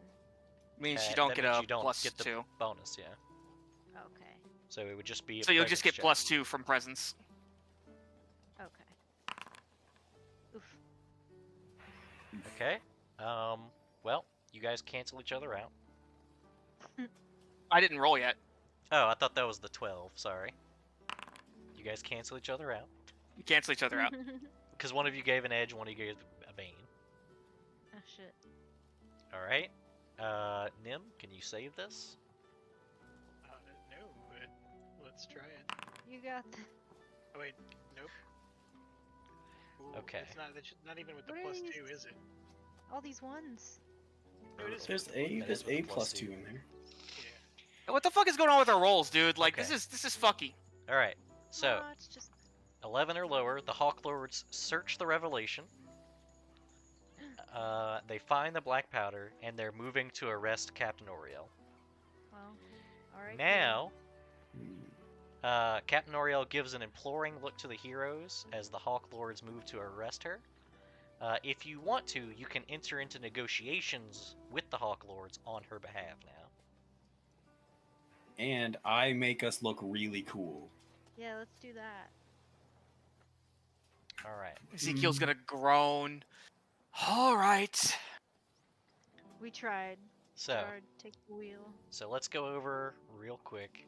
Means you That don't get means a you don't plus get the 2. bonus, yeah. Okay. So it would just be. So you'll just get presence check. +2 from presence. Okay. Oof. Okay. Well, you guys cancel each other out. I didn't roll yet. Oh, I thought that was the 12. Sorry. You guys cancel each other out. You cancel each other out. Because one of you gave an edge, one of you gave a bane. Oh shit. Alright. Nim, can you save this? No, but let's try it. You got the... Oh wait, nope. Ooh, Okay. That's not even with the What are +2, these? is it? all these ones. No, it is There's with the a That there's is with a the plus +2. 2 in there. Yeah. What the fuck is going on with our rolls, dude? Like, Okay. this is fucky. Alright. So, No, it's just 11 or lower, the Hawk Lords search the Revelation. They find the black powder, and they're moving to arrest Captain Oriel. well. All right. Now, Hmm. Captain Oriel gives an imploring look to the heroes as the Hawk Lords move to arrest her. If you want to, you can enter into negotiations with the Hawk Lords on her behalf now. And I make us look really cool. Yeah, let's do that. Alright. Ezekiel's gonna groan. All right. We tried. So, Guard, take the wheel. let's go over real quick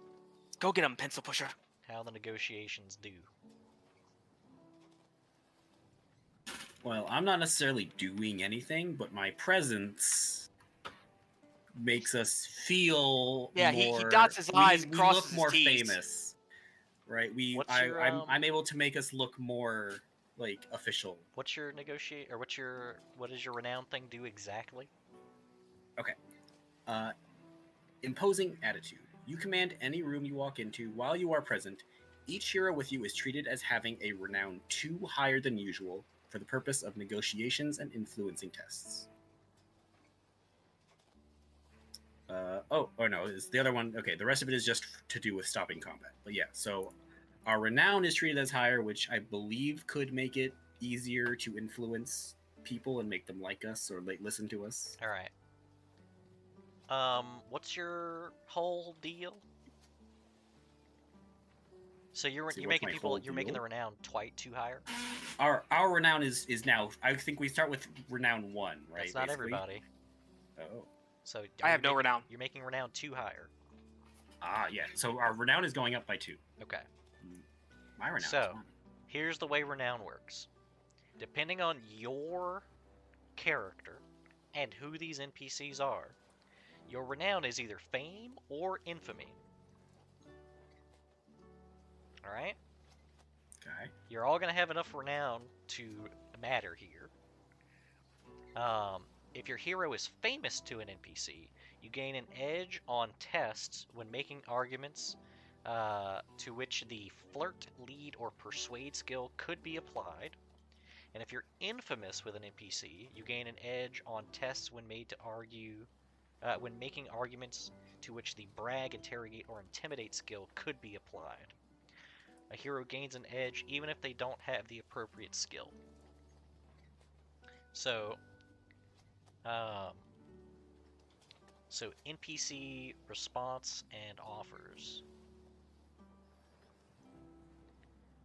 Go get him, pencil pusher. how the negotiations do. Well, I'm not necessarily doing anything, but my presence makes us feel Yeah, more... he dots his I's and we crosses look his more T's. famous, right? What's your, I'm able to make us look more like official. What's your what does your renown thing do exactly? Imposing attitude. You command any room you walk into while you are present. Each hero with you is treated as having a renown 2 higher than usual for the purpose of negotiations and influencing tests. No, it's the other one. Okay, the rest of it is just to do with stopping combat. But yeah, so our renown is treated as higher, which I believe could make it easier to influence people and make them like us or listen to us. Alright. What's your whole deal? So you're See, making what's my whole you're making the deal? renown too higher? Our renown is now. I think we start with renown 1, right? That's not basically? everybody. Oh. So I have no renown. You're making renown 2 higher. Ah, yeah. So our renown is going up by 2. Okay. My renown. So, is 1. Here's the way renown works. Depending on your character and who these NPCs are, your renown is either fame or infamy. Alright? Okay. You're all going to have enough renown to matter here. If your hero is famous to an NPC, you gain an edge on tests when making arguments to which the flirt, lead, or persuade skill could be applied. And if you're infamous with an NPC, you gain an edge on tests when making arguments to which the brag, interrogate, or intimidate skill could be applied. A hero gains an edge even if they don't have the appropriate skill. So, NPC response and offers.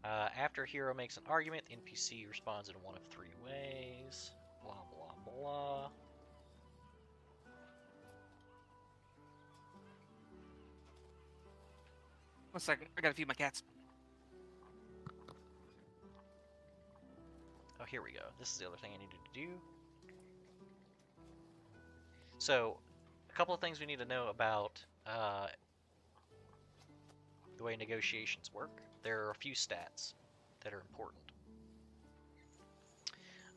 After a hero makes an argument, the NPC responds in one of 3 ways. Blah, blah, blah. One second, I gotta feed my cats. Oh, here we go. This is the other thing I needed to do. So, a couple of things we need to know about the way negotiations work. There are a few stats that are important.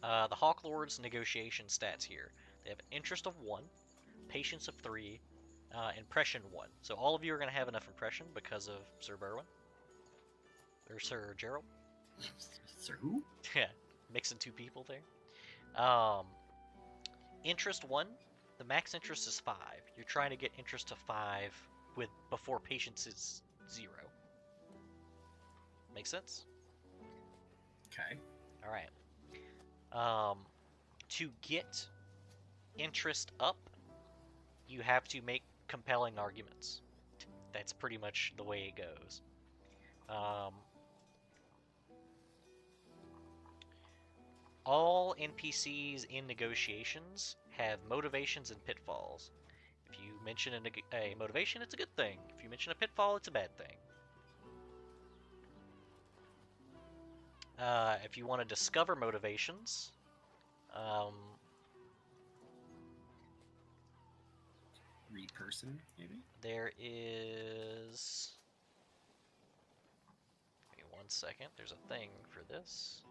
The Hawk Lord's negotiation stats here. They have an interest of 1, patience of 3, impression 1. So all of you are going to have enough impression because of Sir Berwin. Or Sir Gerald. Sir who? Yeah, mixing 2 people there. Interest 1, the max interest is 5. You're trying to get interest to 5 before patience is 0. Make sense? Okay. Alright. To get interest up, you have to make compelling arguments. That's pretty much the way it goes. All NPCs in negotiations have motivations and pitfalls. If you mention a motivation, it's a good thing. If you mention a pitfall, it's a bad thing. If you want to discover motivations, Read person, maybe? there is... Give me 1 second. There's a thing for this.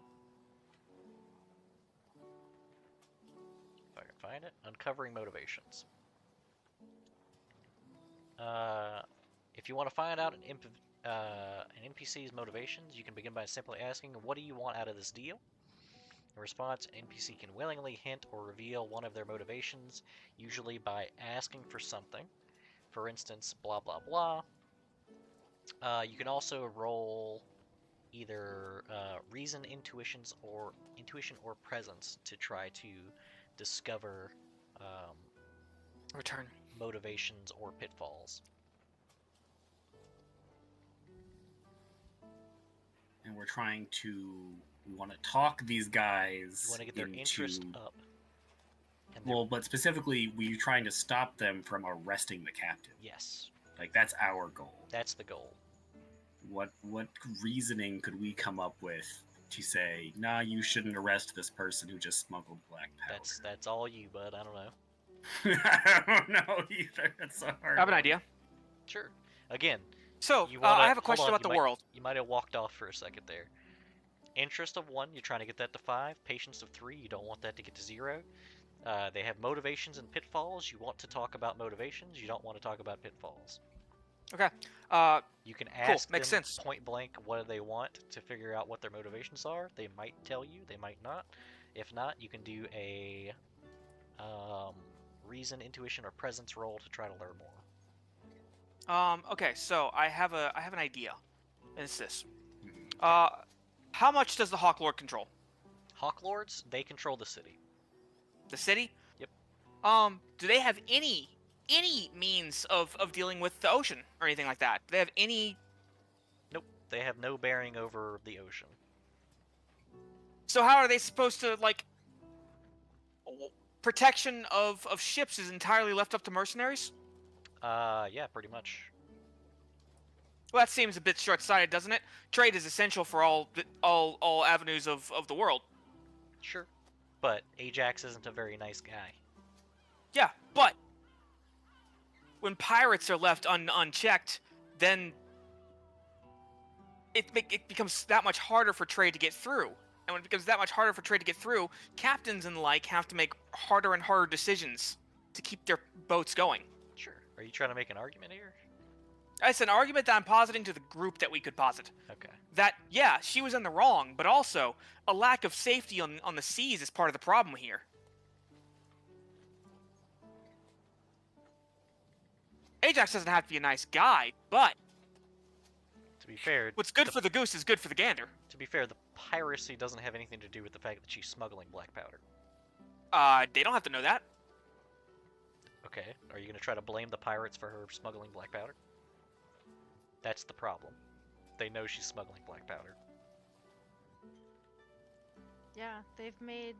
If I can find it. Uncovering motivations. If you want to find out an NPC's motivations, you can begin by simply asking, what do you want out of this deal? In response, an NPC can willingly hint or reveal one of their motivations, usually by asking for something. For instance, blah blah blah. You can also roll either reason, intuition, or presence to try to discover Return. motivations or pitfalls. And we're trying to... We want to talk these guys You want to get their into... interest up. And Well, but specifically, we're trying to stop them from arresting the captain. yes, Like, that's our goal. that's the goal. What reasoning could we come up with to say, nah, you shouldn't arrest this person who just smuggled black powder? That's all you, bud. I don't know. I don't know either. It's a hard I have an one. idea. Sure. Again, So, you wanna, I have a hold question on, about the you world. You might have walked off for a second there. Interest of 1, you're trying to get that to 5. Patience of 3, you don't want that to get to 0. They have motivations and pitfalls. You want to talk about motivations. You don't want to talk about pitfalls. Okay. You can Cool, ask makes them sense. point blank what do they want to figure out what their motivations are. They might tell you. They might not. If not, you can do a reason, intuition, or presence roll to try to learn more. Okay, so I have an idea. And it's this. Mhm. How much does the Hawk Lord control? Hawk Lords, they control the city. The city? Yep. Do they have any means of dealing with the ocean or anything like that? Do they have any... Nope, they have no bearing over the ocean. So how are they supposed to, like... Protection of ships is entirely left up to mercenaries? Yeah, pretty much. Well, that seems a bit short-sighted, doesn't it? Trade is essential for all avenues of the world. Sure. But Ajax isn't a very nice guy. Yeah, but when pirates are left unchecked, then it becomes that much harder for trade to get through. And when it becomes that much harder for trade to get through, captains and the like have to make harder and harder decisions to keep their boats going. Sure. Are you trying to make an argument here? It's an argument that I'm positing to the group that we could posit. Okay. That, yeah, she was in the wrong, but also a lack of safety on the seas is part of the problem here. Ajax doesn't have to be a nice guy, but To be fair, what's good for the goose is good for the gander. to be fair, the piracy doesn't have anything to do with the fact that she's smuggling black powder. They don't have to know that. Okay. Are you going to try to blame the pirates for her smuggling black powder? That's the problem. They know she's smuggling black powder. Yeah, they've made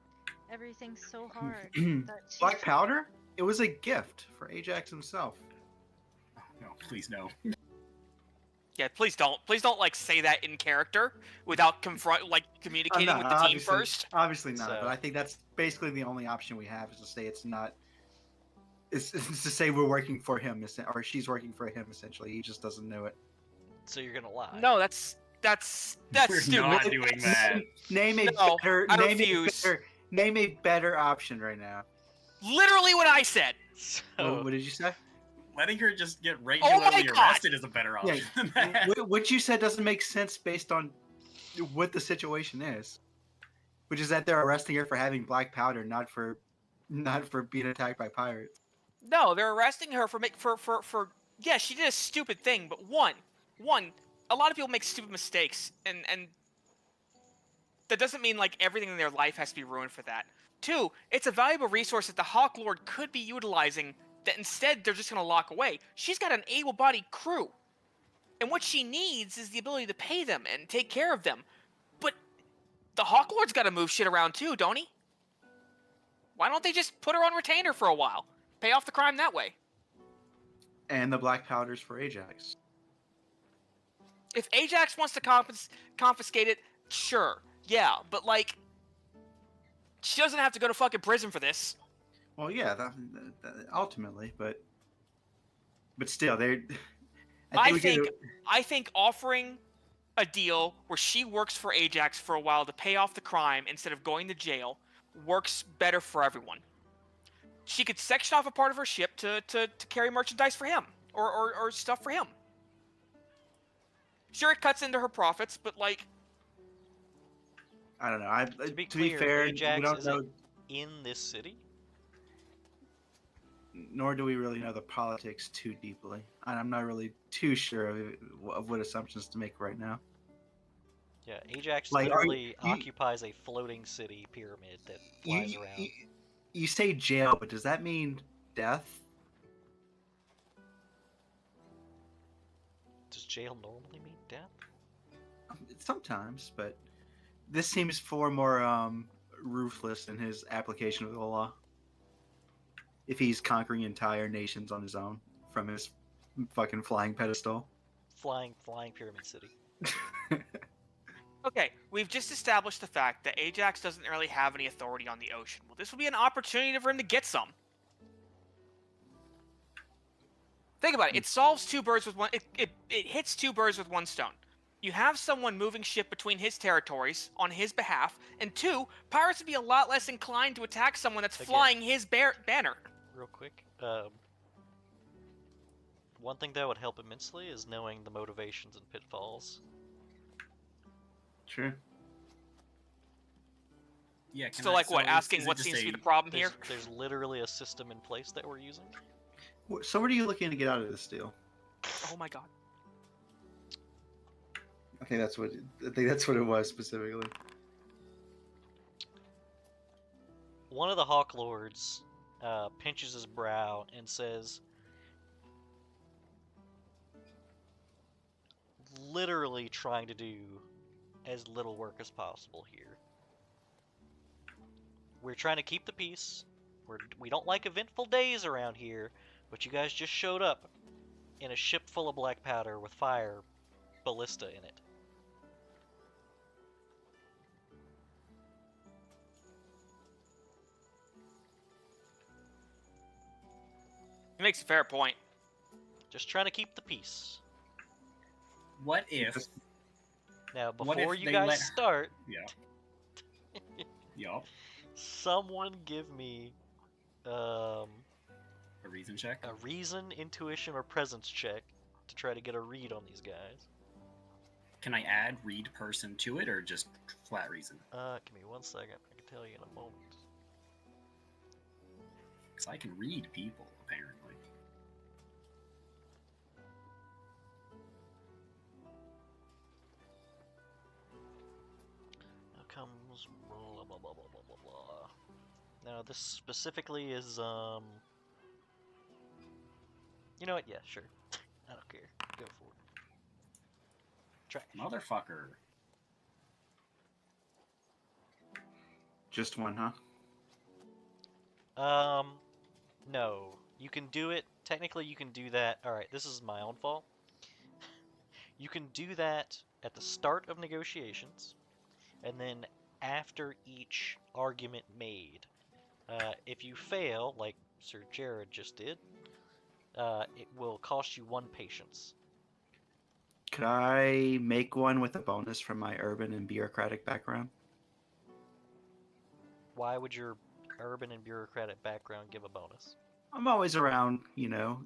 everything so hard that she's Black powder? It was a gift for Ajax himself. Oh, no, please no. Yeah, please don't like say that in character without communicating with the team first. Obviously not, So- but I think that's basically the only option we have is to say it's not. It's to say we're working for him, or she's working for him. Essentially, he just doesn't know it. So you're gonna lie. No, that's We're stupid. not doing that. Name a No, better. I Name refuse. name a better option right now. Literally what I said. So, What did you say? Letting her just get Oh regularly my God! arrested is a better Yeah, option than that. What you said doesn't make sense based on what the situation is, which is that they're arresting her for having black powder, not for being attacked by pirates. No, they're arresting her for yeah, she did a stupid thing, but one, a lot of people make stupid mistakes, and that doesn't mean like everything in their life has to be ruined for that. Two, it's a valuable resource that the Hawk Lord could be utilizing that instead they're just gonna lock away. She's got an able-bodied crew. And what she needs is the ability to pay them and take care of them. But the Hawk Lord's gotta move shit around too, don't he? Why don't they just put her on retainer for a while? Pay off the crime that way. And the black powders for Ajax. If Ajax wants to confiscate it, sure. Yeah, but like, she doesn't have to go to fucking prison for this. Well, yeah, ultimately, but still, they. I think offering a deal where she works for Ajax for a while to pay off the crime instead of going to jail works better for everyone. She could section off a part of her ship to carry merchandise for him or stuff for him. Sure, it cuts into her profits, but like, I don't know. to be to be clear, fair, Ajax we don't isn't know, in this city. nor do we really know the politics too deeply. And I'm not really too sure of what assumptions to make right now. Yeah, Ajax Like, literally you- occupies a floating city pyramid that flies around. You say jail, but does that mean death? Does jail normally mean death? Sometimes, but this seems far more ruthless in his application of the law. If he's conquering entire nations on his own from his fucking flying pedestal. Flying pyramid city. okay, we've just established the fact that Ajax doesn't really have any authority on the ocean. Well, this will be an opportunity for him to get some. Think about it. It solves two birds with one. It hits two birds with one stone. You have someone moving ship between his territories on his behalf, and two, pirates would be a lot less inclined to attack someone that's Again. flying his banner. Real quick, one thing that would help immensely is knowing the motivations and pitfalls. True. Yeah. So, like, what? Asking what seems to be the problem here? There's literally a system in place that we're using. So what are you looking to get out of this deal? Oh my god. I think that's what it was specifically. One of the Hawk Lords pinches his brow and says, literally trying to do as little work as possible here. We're trying to keep the peace. We don't like eventful days around here, but you guys just showed up in a ship full of black powder with fire ballista in it. He makes a fair point. Just trying to keep the peace. What if? Now, What before if you they guys let- start, Yeah. Yup. someone give me A reason check. a reason, intuition, or presence check to try to get a read on these guys. Can I add read person to it or just flat reason? Give me 1 second. I can tell you in a moment. Because I can read people apparently. Now comes blah blah blah blah blah blah blah. Now this specifically is You know what? Yeah, sure. I don't care. Go for it. Trash. Motherfucker. Just one, huh? No. You can do it. Technically, you can do that. Alright, this is my own fault. You can do that at the start of negotiations, and then after each argument made. If you fail, like Sir Jared just did, it will cost you 1 patience. Could I make one with a bonus from my urban and bureaucratic background? Why would your urban and bureaucratic background give a bonus? I'm always around,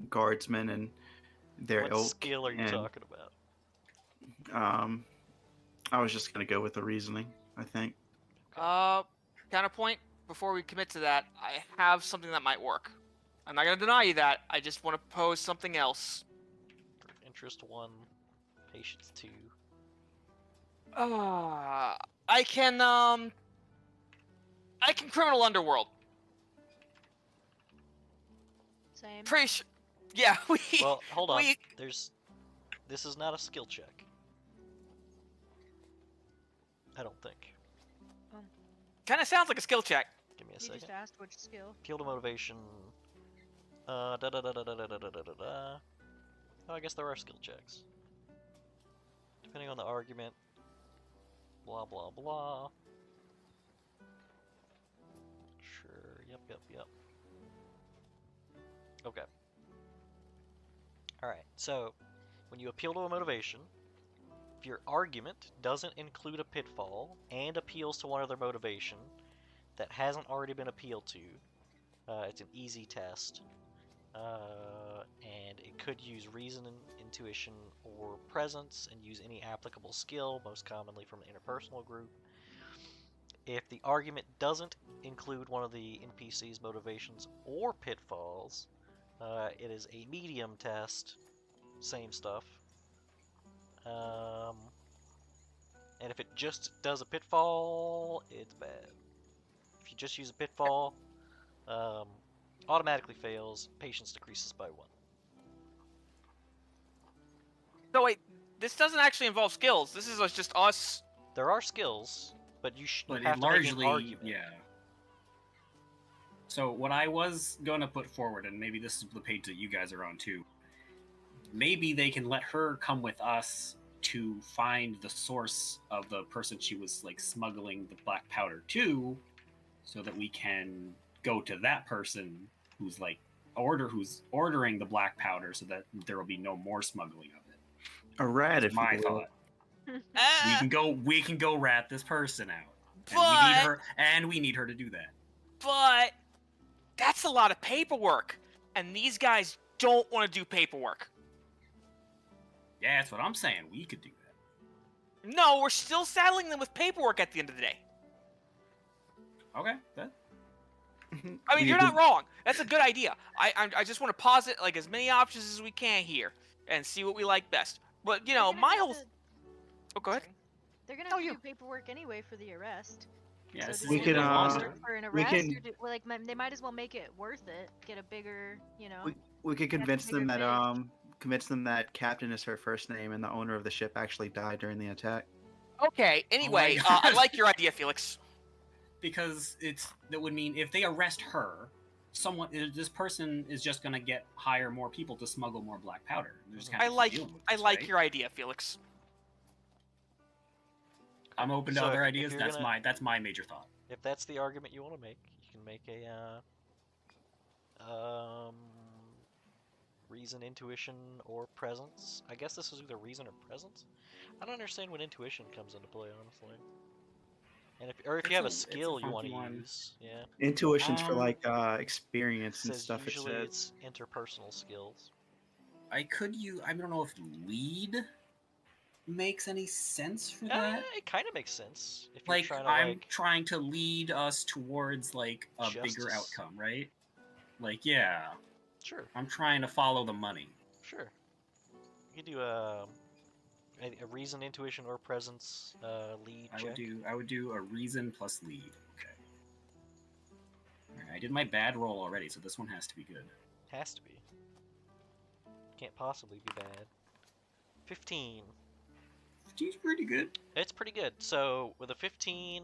guardsmen and their What ilk. skill are you and, talking about? I was just gonna go with the reasoning, I think. Counterpoint. Before we commit to that, I have something that might work. I'm not gonna deny you that. I just want to pose something else. Interest 1, patience 2. I can criminal underworld. Same. Pretty sure. Yeah, we. Well, hold on. we- This is not a skill check. I don't think. Kind of sounds like a skill check. Give me a You second. just asked which skill. Appeal to motivation. Da da da da da da da da da da da. Oh, I guess there are skill checks. Depending on the argument. Blah blah blah. Sure. Yep. Okay. Alright, so when you appeal to a motivation, if your argument doesn't include a pitfall and appeals to one other motivation that hasn't already been appealed to, it's an easy test. And it could use reason, intuition, or presence, and use any applicable skill, most commonly from an interpersonal group. If the argument doesn't include one of the NPC's motivations or pitfalls, it is a medium test, same stuff. And if it just does a pitfall, it's bad. If you just use a pitfall, automatically fails, patience decreases by 1. So wait, this doesn't actually involve skills. This is just us. There are skills, but you But have it to make an largely, argument. yeah. So what I was going to put forward, and maybe this is the page that you guys are on too, maybe they can let her come with us to find the source of the person she was like smuggling the black powder to, so that we can go to that person who's like ordering the black powder, so that there will be no more smuggling of it. A rat, That's if my you will. thought. We can go rat this person out. But And we need her to do that. but that's a lot of paperwork, and these guys don't want to do paperwork. Yeah, that's what I'm saying. We could do that. No, we're still saddling them with paperwork at the end of the day. Okay, that. I mean, you're not wrong. That's a good idea. I just want to posit like as many options as we can here and see what we like best. But They're gonna my have whole. to- Oh, go ahead. Sorry. They're gonna Oh, have to you. do paperwork anyway for the arrest. Yeah, So this does is We it could, make it uh, worth for an we arrest, can- or they might as well make it worth it. Get a bigger, We could Have a convince them bigger that Captain is her first name and the owner of the ship actually died during the attack. Okay. Anyway, God. I like your idea, Felix. Because that would mean if they arrest her, this person is just gonna hire more people to smuggle more black powder. They're just kinda I like dealing with this, right? your idea, Felix. I'm open to So other if ideas. you're That's gonna- that's my major thought. If that's the argument you want to make, you can make a reason, intuition, or presence. I guess this is either reason or presence. I don't understand when intuition comes into play, honestly. And if you have a It's a skill you want funky to one. use, yeah. Intuition's for Um, like experience and Says stuff. It usually says. it's interpersonal skills. I don't know if lead makes any sense for that. It kind of makes sense if you're Like trying to I'm trying to lead us towards like a bigger Justice. outcome, right? Like yeah, Sure, I'm trying to follow the money. sure. You could do a reason, intuition, or presence lead I check. would do a reason plus lead. Okay. Alright, I did my bad roll already, so this one has to be good. Has to be. Can't possibly be bad. 15. She's pretty good. It's pretty good. So with a 15,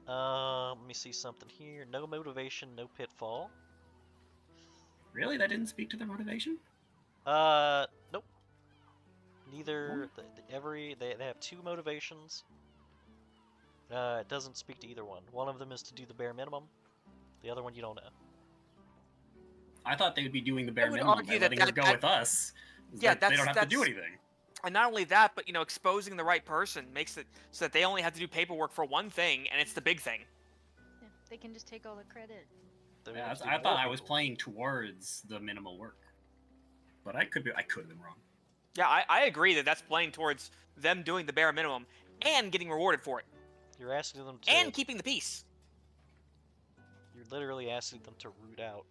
let me see something here. No motivation, no pitfall. Really? That didn't speak to their motivation? Nope. Neither they have 2 motivations. It doesn't speak to either one. One of them is to do the bare minimum. The other one you don't know. I thought they would be doing the bare would minimum argue by that letting her go with us. Yeah, They don't have to do that's- anything. And not only that, but exposing the right person makes it so that they only have to do paperwork for one thing, and it's the big thing. Yeah, they can just take all the credit. They Yeah, have to do I more thought I was people. playing towards the minimal work, but I could have been wrong. Yeah, I agree that that's playing towards them doing the bare minimum and getting rewarded for it, You're asking them to. and keeping the peace. You're literally asking them to root out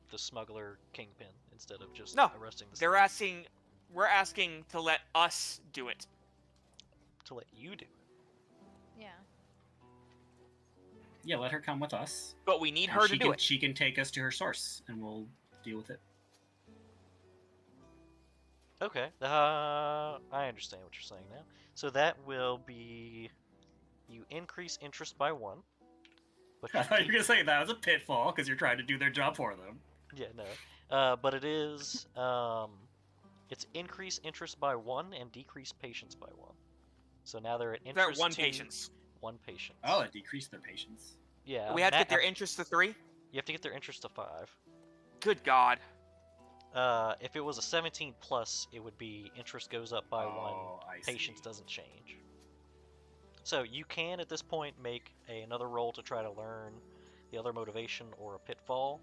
the smuggler kingpin instead of just No, arresting the. We're asking to let us do it. To let you do it. Yeah. Yeah, let her come with us. But we need and her she to can, do it. She can take us to her source, and we'll deal with it. Okay. I understand what you're saying now. So that will be you increase interest by 1. But I you thought you keep- were gonna say that was a pitfall because you're trying to do their job for them. Yeah, no. But it is it's increase interest by 1 and decrease patience by 1. So now they're at They're at interest 1 2, patience. 1 patience. Oh, it decreased their patience. Yeah. We have to get their interest to 3? You have to get their interest to 5. Good God. If it was a 17 plus, it would be interest goes up by 1, I patience see. doesn't change. So you can at this point make another roll to try to learn the other motivation or a pitfall,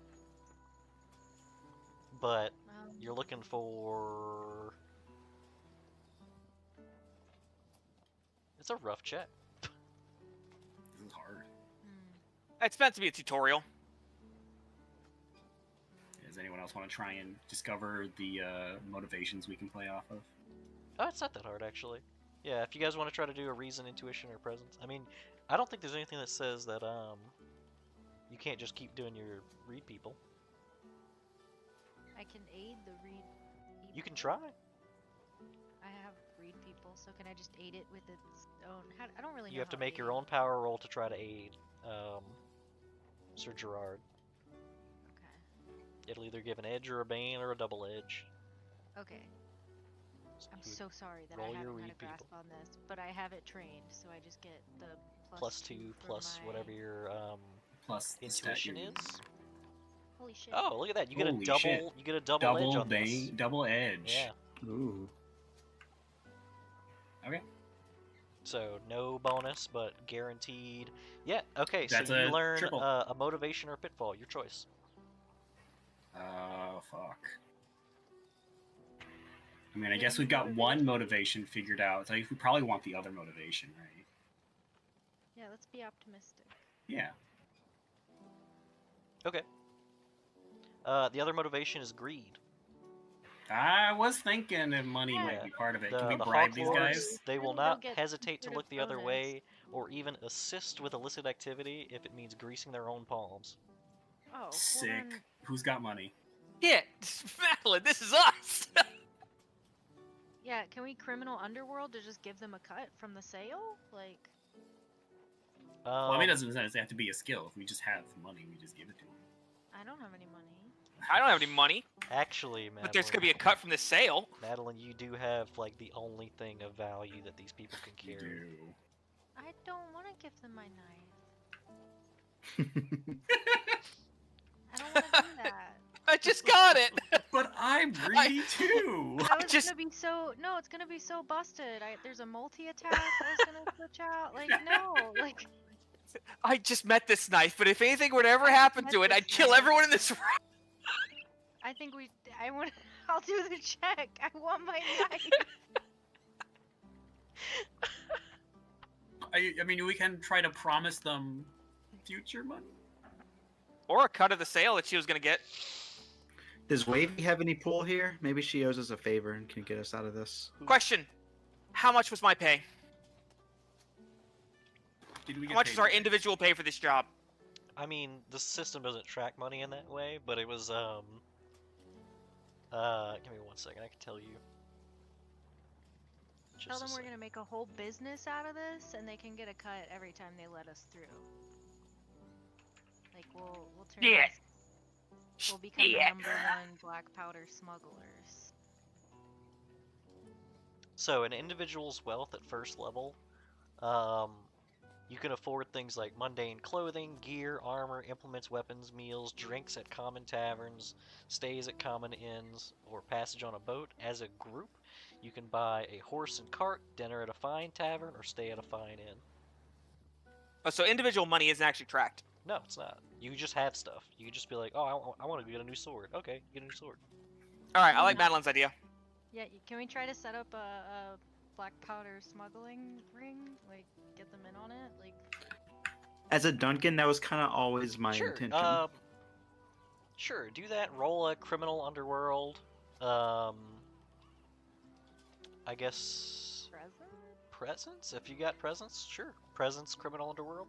but you're looking for. It's a rough check. This is hard. It's meant to be a tutorial. Does anyone else want to try and discover the motivations we can play off of? Oh, it's not that hard actually. Yeah, if you guys want to try to do a reason, intuition, or presence. I mean, I don't think there's anything that says that you can't just keep doing your read people. I can aid the read. You can try. I have read people, so can I just aid it with its own? I don't really know. You have to how make your aid- own power roll to try to aid Sir Gerard. Okay. It'll either give an edge or a bane or a double edge. Okay. I'm you so sorry that I roll your haven't had read a grasp people. on this, but I have it trained, so I just get the Plus 2 for plus my... whatever your Plus the stat intuition you- is. Holy shit. Oh, look at that! You get a Holy double. shit. You get a double, edge Double on this. bane, double edge. Yeah. Ooh. Okay. So no bonus, but guaranteed. Yeah. Okay. That's so you a learn triple. a motivation or pitfall. Your choice. Fuck. I mean, I guess we've got one motivation figured out. So we probably want the other motivation, right? Yeah, let's be optimistic. Yeah. Okay. The other motivation is greed. I was thinking if money might Yeah. be part of it. The, Can we the bribe Hawk these Lords, guys? they will Maybe they'll not get hesitate to some look the sort of other bonus. way or even assist with illicit activity if it means greasing their own palms. Oh, well Sick. then- Who's got money? Yeah, Madeline, this is us. yeah, can we criminal underworld to just give them a cut from the sale? Like, Well, I mean, it doesn't have to be a skill. If we just have money, we just give it to them. I don't have any money. I don't have any money, Actually, Madeline, but there's gonna be a cut from the sale. Madeline, you do have like the only thing of value that these people can You carry. do. I don't want to give them my knife. I don't want to do that. I just got it. But I'm greedy too. That was just- gonna be so. No, it's gonna be so busted. There's a multi attack I was gonna switch out. Like, no, like. I just met this knife, but if anything would ever happen to it, I'd kill everyone in this room. I think we. I want. I'll do the check. I want my knife. I mean, we can try to promise them future money. Or a cut of the sale that she was gonna get. Does Wavy have any pull here? Maybe she owes us a favor and can get us out of this. Question: how much was my pay? Did we How get much paid was our for this? individual pay for this job? I mean, the system doesn't track money in that way, but it was give me 1 second, I can tell you. Tell Just a them we're sec. gonna make a whole business out of this, and they can get a cut every time they let us through. Like we'll turn. Yeah. This, we'll become the #1 black powder smugglers. So an individual's wealth at first level, you can afford things like mundane clothing, gear, armor, implements, weapons, meals, drinks at common taverns, stays at common inns, or passage on a boat. As a group, you can buy a horse and cart, dinner at a fine tavern, or stay at a fine inn. Oh, so individual money isn't actually tracked. No, it's not. You just have stuff. You can just be like, oh, I want to get a new sword. Okay, get a new sword. All right, I like Mhm. Madeline's idea. Yeah, can we try to set up a black powder smuggling ring? Like, get them in on it? Like, As a Duncan, that was kind of always my Sure. intention. Sure. Do that. Roll a criminal underworld. I guess present? presence. If you got presence, sure. Presence, criminal underworld.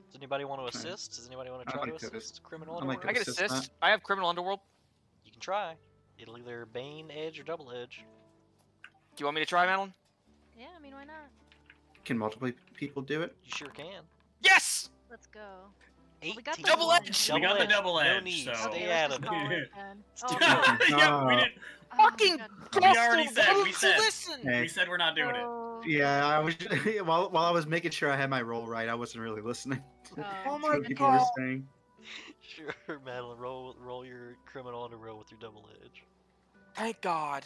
Does anybody want to Okay. assist? Does anybody want to I'd try to like to assist? Criminal I'd like underworld. to I can assist assist. that. I have criminal underworld. You can try. It'll either bane edge or double edge. Do you want me to try, Madeline? Yeah, I mean, why not? Can multiple people do it? You sure can. Yes. Let's go. 18. we got the Double one. edge! We got the double No edge, need. so- Stay Okay, out let's of just it. call it then. It's Oh, too- God. yeah, we didn't. Oh my Fucking God. We already Boston, said. why We don't said. you listen. Hey. We said we're not doing it. So- Yeah, I was while I was making sure I had my roll right, I wasn't really listening. Oh to my what people were God. saying. Sure, Madeline. Roll your criminal underworld with your double edge. Thank God.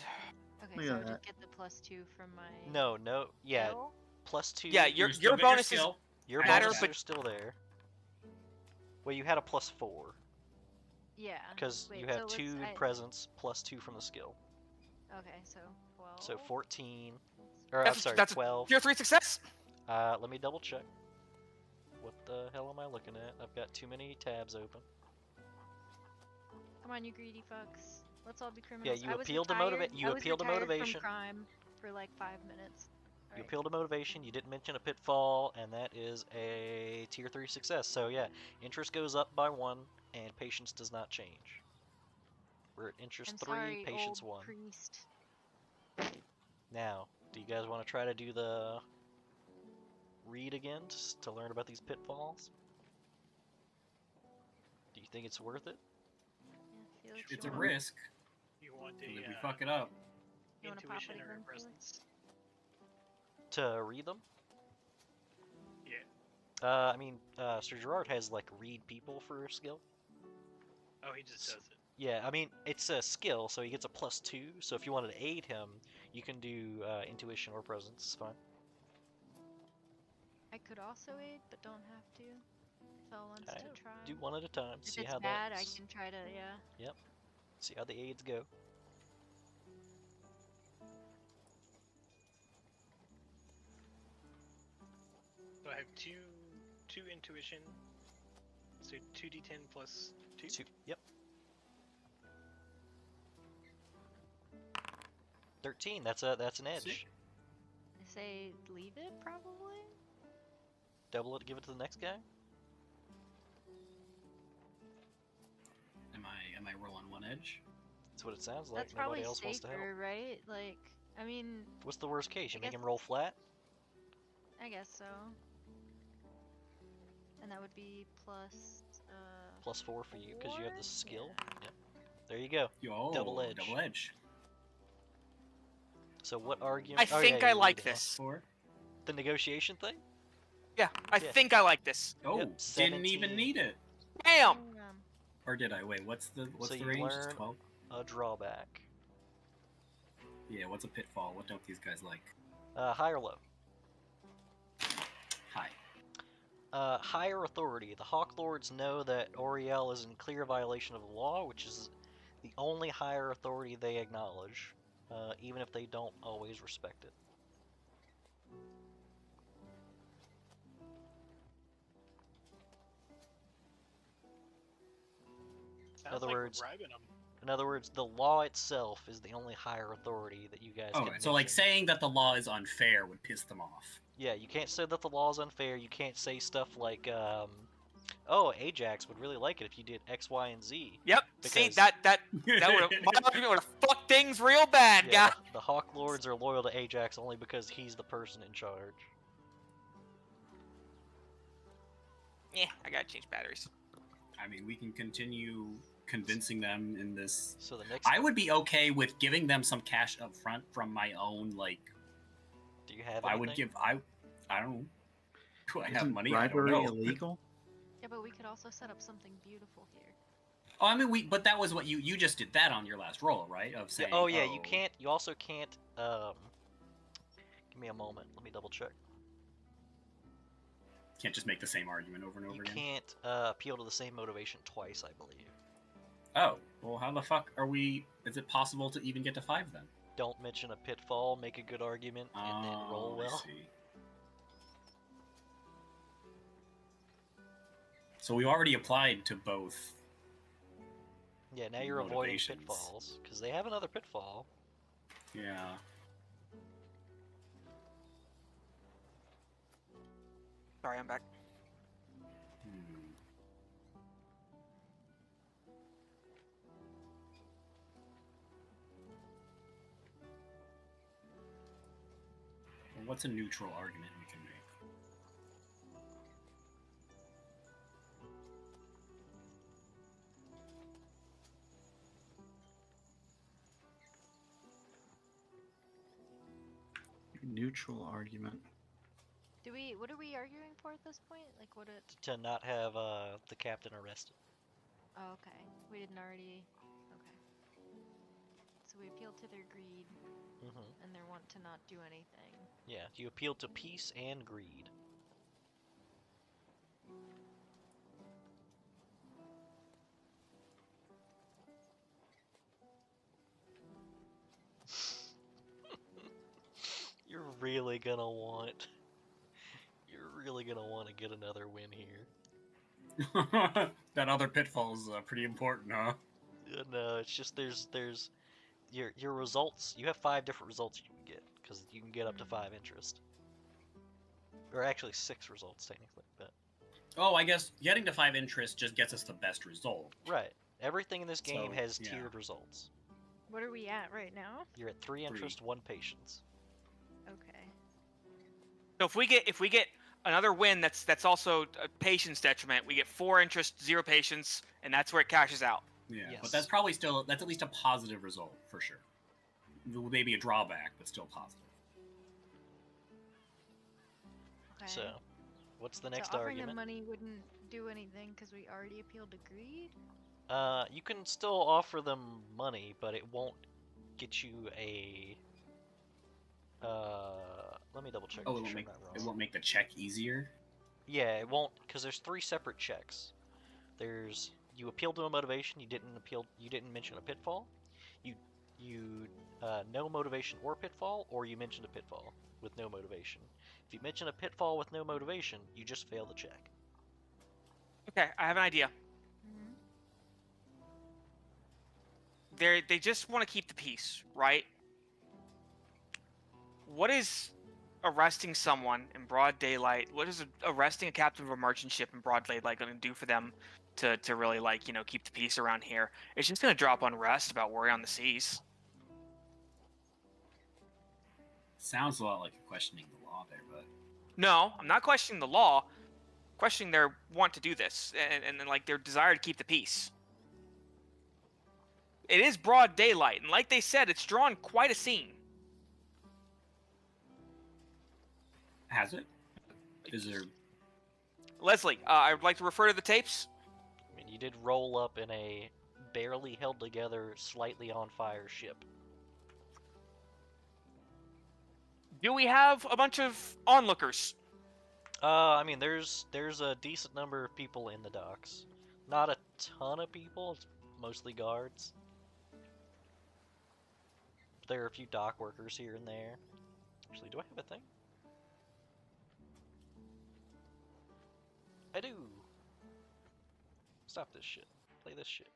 Okay, Look so at I that. just get the +2 from my. No. Yeah. skill? +2. Yeah, You your still get bonus is skill. Your matter, bonuses but- are still there. Well, you had a +4 Yeah. because Wait, you so have let's- 2 I- presence +2 from the skill. Okay, so 12. So 14. Or I'm That's- sorry, that's a 12. tier 3 success. Let me double check. What the hell am I looking at? I've got too many tabs open. Come on, you greedy fucks. Let's all be criminals. you I was appealed to retired- you I was appealed to retired motivation. From crime for like 5 minutes. You Alright. appeal to motivation. You didn't mention a pitfall, and that is a tier 3 success. So yeah, interest goes up by 1, and patience does not change. We're at interest I'm 3, sorry, patience old 1. priest. Now, do you guys want to try to do the read again to learn about these pitfalls? Do you think it's worth it? Yeah, Felix, It's you a wanna- risk. You want If we a fuck it up. You wanna pop intuition it or a again, Felix? presence? To read them? Yeah. I mean, Sir Gerard has like read people for a skill. Oh, he just does it. Yeah, I mean, it's a skill, so he gets a +2. So if you wanted to aid him, you can do intuition or presence. It's fine. I could also aid, but don't have to. Fel wants Okay, to try. Do one at a time. If See it's how bad, that. I can try to, yeah. See how the aids go. So I have two intuition. So 2d10 plus 2. Yep. 13. That's an edge. Sick. I say leave it, probably? Double it. Give it to the next guy. Am I rolling one edge? That's what it sounds like. That's probably Nobody else wants to help. safer, right? Like, I mean, What's the worst case? You I make guess- him roll flat. I guess so. And that would be plus, +4 for you because you have 4? the skill. Yeah. Yep. There you go. Yo, Double edge. Double edge. So what argument? I oh, think yeah, I you like read it, huh? this. 4. The negotiation thing. Yeah, I Yeah. think I like this. Oh, Yep, didn't even 17. need it. Damn. Or did I? Wait, what's the So you range? It's learn- 12. A drawback. Yeah, what's a pitfall? What don't these guys like? High or low? High. Higher authority. The Hawk Lords know that Oriel is in clear violation of the law, which is the only higher authority they acknowledge, even if they don't always respect it. Sounds other like we're words- bribing him. In other words, the law itself is the only higher authority that you guys Oh, can so like mention. saying that the law is unfair would piss them off. Yeah, you can't say that the law is unfair. You can't say stuff like, oh, Ajax would really like it if you did X, Y, and Z. Yep. See Because- that would have my argument would have fucked things real bad, Yeah, guy. the Hawk Lords are loyal to Ajax only because he's the person in charge. Yeah, I gotta change batteries. I mean, we can continue convincing them in this. So the next. I would be okay with giving them some cash up front from my own. Like, Do you have? I would anything? give. I don't know. Do I have Isn't money? I don't bribery know. illegal? Yeah, but we could also set up something beautiful here. Oh, I mean, but that was what you just did that on your last roll, right? Of saying. Oh yeah, you can't. You also can't. Give me a moment. Let me double check. Can't just make the same argument over and over You again. can't appeal to the same motivation twice, I believe. Oh, well, how the fuck are we? Is it possible to even get to 5 then? Don't mention a pitfall. Make a good argument, and then roll I well. see. So we already applied to both. Yeah, now you're avoiding Motivations. pitfalls because they have another pitfall. Yeah. Sorry, I'm back. Hmm. Well, what's a neutral argument we can make? Neutral argument. What are we arguing for at this point? Like, what it? To not have the captain arrested. Oh, okay. We didn't already. Okay. So we appealed to their greed Mm-hmm. and their want to not do anything. Yeah, you appealed to peace and greed. You're really gonna want. You're really gonna want to get another win here. That other pitfall's pretty important, huh? No, it's just there's your results. You have 5 different results you can get because you can get up to 5 interest, or actually 6 results technically. But Oh, I guess getting to 5 interest just gets us the best result. right, everything in this game So, has yeah. tiered results. What are we at right now? You're at 3 interest, 1 patience. Okay. So if we get another win that's also a patience detriment, we get 4 interest, 0 patience, and that's where it cashes out. Yeah, Yes. but that's probably still that's at least a positive result for sure. Maybe a drawback, but still positive. Okay. So, what's the next so offering argument? them money wouldn't do anything because we already appealed to greed. You can still offer them money, but it won't get you a. Let me double check. Oh, make sure I'm not it wrong. won't make the check easier. Yeah, it won't, because there's 3 separate checks. There's you appealed to a motivation. You didn't mention a pitfall. You no motivation or pitfall, or you mentioned a pitfall with no motivation. If you mention a pitfall with no motivation, you just fail the check. Okay, I have an idea. Mm-hmm. They just want to keep the peace, right? What is arresting someone in broad daylight? What is arresting a captain of a merchant ship in broad daylight going to do for them to really, like, keep the peace around here? It's just going to drop unrest about worry on the seas. Sounds a lot like you're questioning the law there, but No, I'm not questioning the law. Questioning their want to do this and like their desire to keep the peace. It is broad daylight, and like they said, it's drawn quite a scene. has it? Is there? Leslie, I would like to refer to the tapes. I mean, you did roll up in a barely held together, slightly on fire ship. Do we have a bunch of onlookers? I mean, there's a decent number of people in the docks. Not a ton of people. It's mostly guards. There are a few dock workers here and there. Actually, do I have a thing? I do. Stop this shit. Play this shit.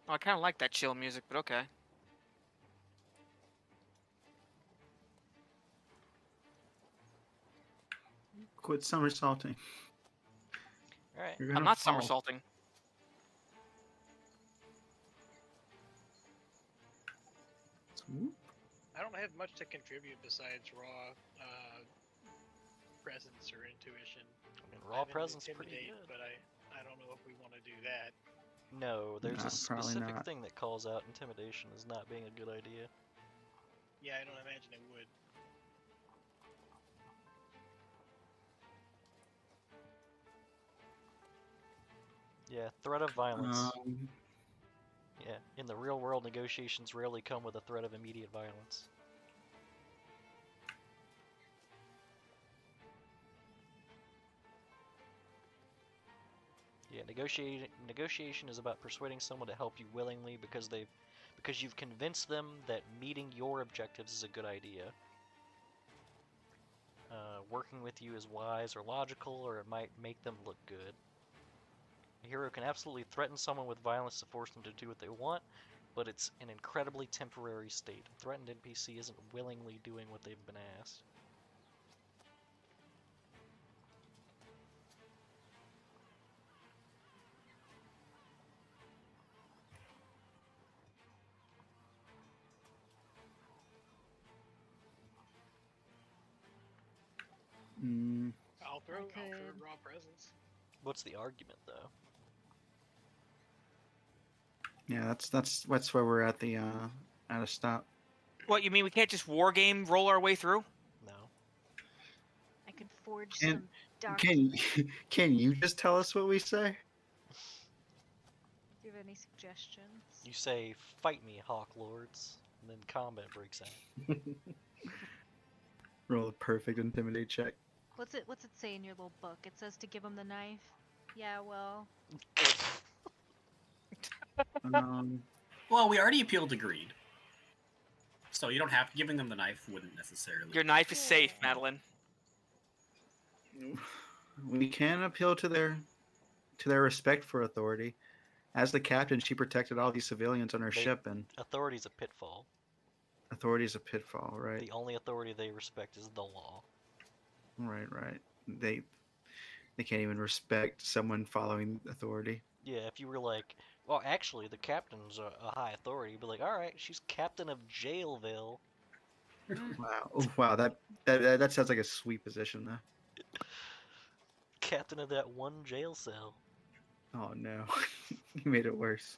Oh, I kind of like that chill music, but okay. Quit somersaulting. Alright. You're I'm gonna not fall. somersaulting. Swoop. I don't have much to contribute besides raw presence or intuition. I mean, raw I'm an presence pretty intimidate, good. but I I don't know if we want to do that. No, there's No, a probably specific not. thing that calls out intimidation as not being a good idea. Yeah, I don't imagine it would. Yeah, threat of violence. Um, Yeah, in the real world, negotiations rarely come with a threat of immediate violence. Yeah, negotiation is about persuading someone to help you willingly because you've convinced them that meeting your objectives is a good idea. Working with you is wise or logical, or it might make them look good. A hero can absolutely threaten someone with violence to force them to do what they want, but it's an incredibly temporary state. A threatened NPC isn't willingly doing what they've been asked. mm, I'll throw could- raw presence. What's the argument, though? yeah, that's where we're at the at a stop. What, you mean we can't just war game roll our way through? No. I could forge Can- some dark. Can can you just tell us what we say? Do you have any suggestions? You say, "Fight me, Hawk Lords," and then combat breaks out. Roll a perfect intimidate check. What's it say in your little book? It says to give him the knife. Yeah, well, Well, we already appealed to greed. So you don't have giving them the knife wouldn't necessarily. Your knife is safe, Yeah. Madeline. We can appeal to their respect for authority. As the captain, she protected all these civilians on her They- ship, and Authority's a pitfall. authority is a pitfall, right? The only authority they respect is the law. Right. They can't even respect someone following authority. Yeah, if you were like, well, actually, the captain's a high authority, you'd be like, all right, she's captain of Jailville. Wow, wow, that sounds like a sweet position, though. Captain of that one jail cell. Oh no, you made it worse.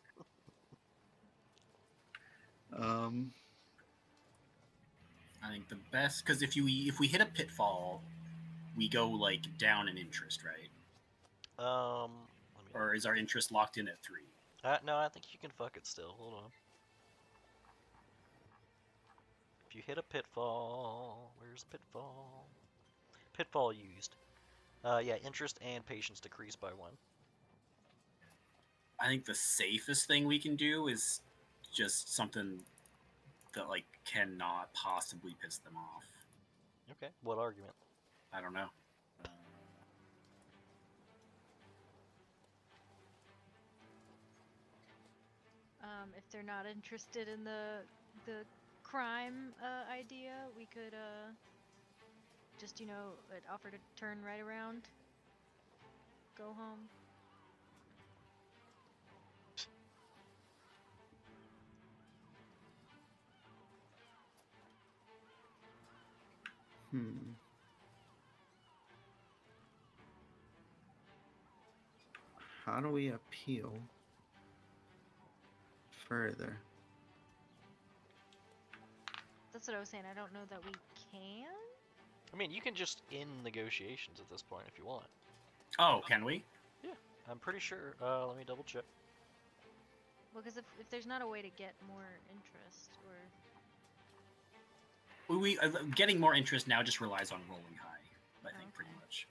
I think the best because if we hit a pitfall, we go like down in interest, right? Let me. Or is our interest locked in at 3? No, I think you can fuck it still. Hold on. If you hit a pitfall, where's pitfall? Pitfall used. Yeah, interest and patience decrease by 1. I think the safest thing we can do is just something that like cannot possibly piss them off. Okay. What argument? I don't know. if they're not interested in the crime idea, we could just offer to turn right around, go home. How do we appeal further? That's what I was saying. I don't know that we can. I mean, you can just end negotiations at this point if you want. Oh, can we? I'm pretty sure. Let me double check. Well, because if there's not a way to get more interest, or We getting more interest now just relies on rolling high. I think pretty Okay. much.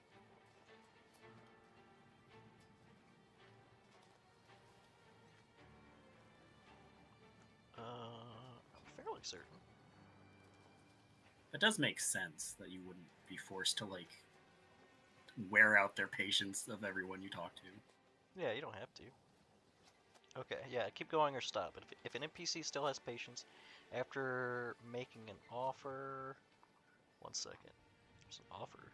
I'm fairly certain. It does make sense that you wouldn't be forced to like wear out their patience of everyone you talk to. Yeah, you don't have to. Okay, yeah, keep going or stop. But if an NPC still has patience, after making an offer... 1 second. There's an offer.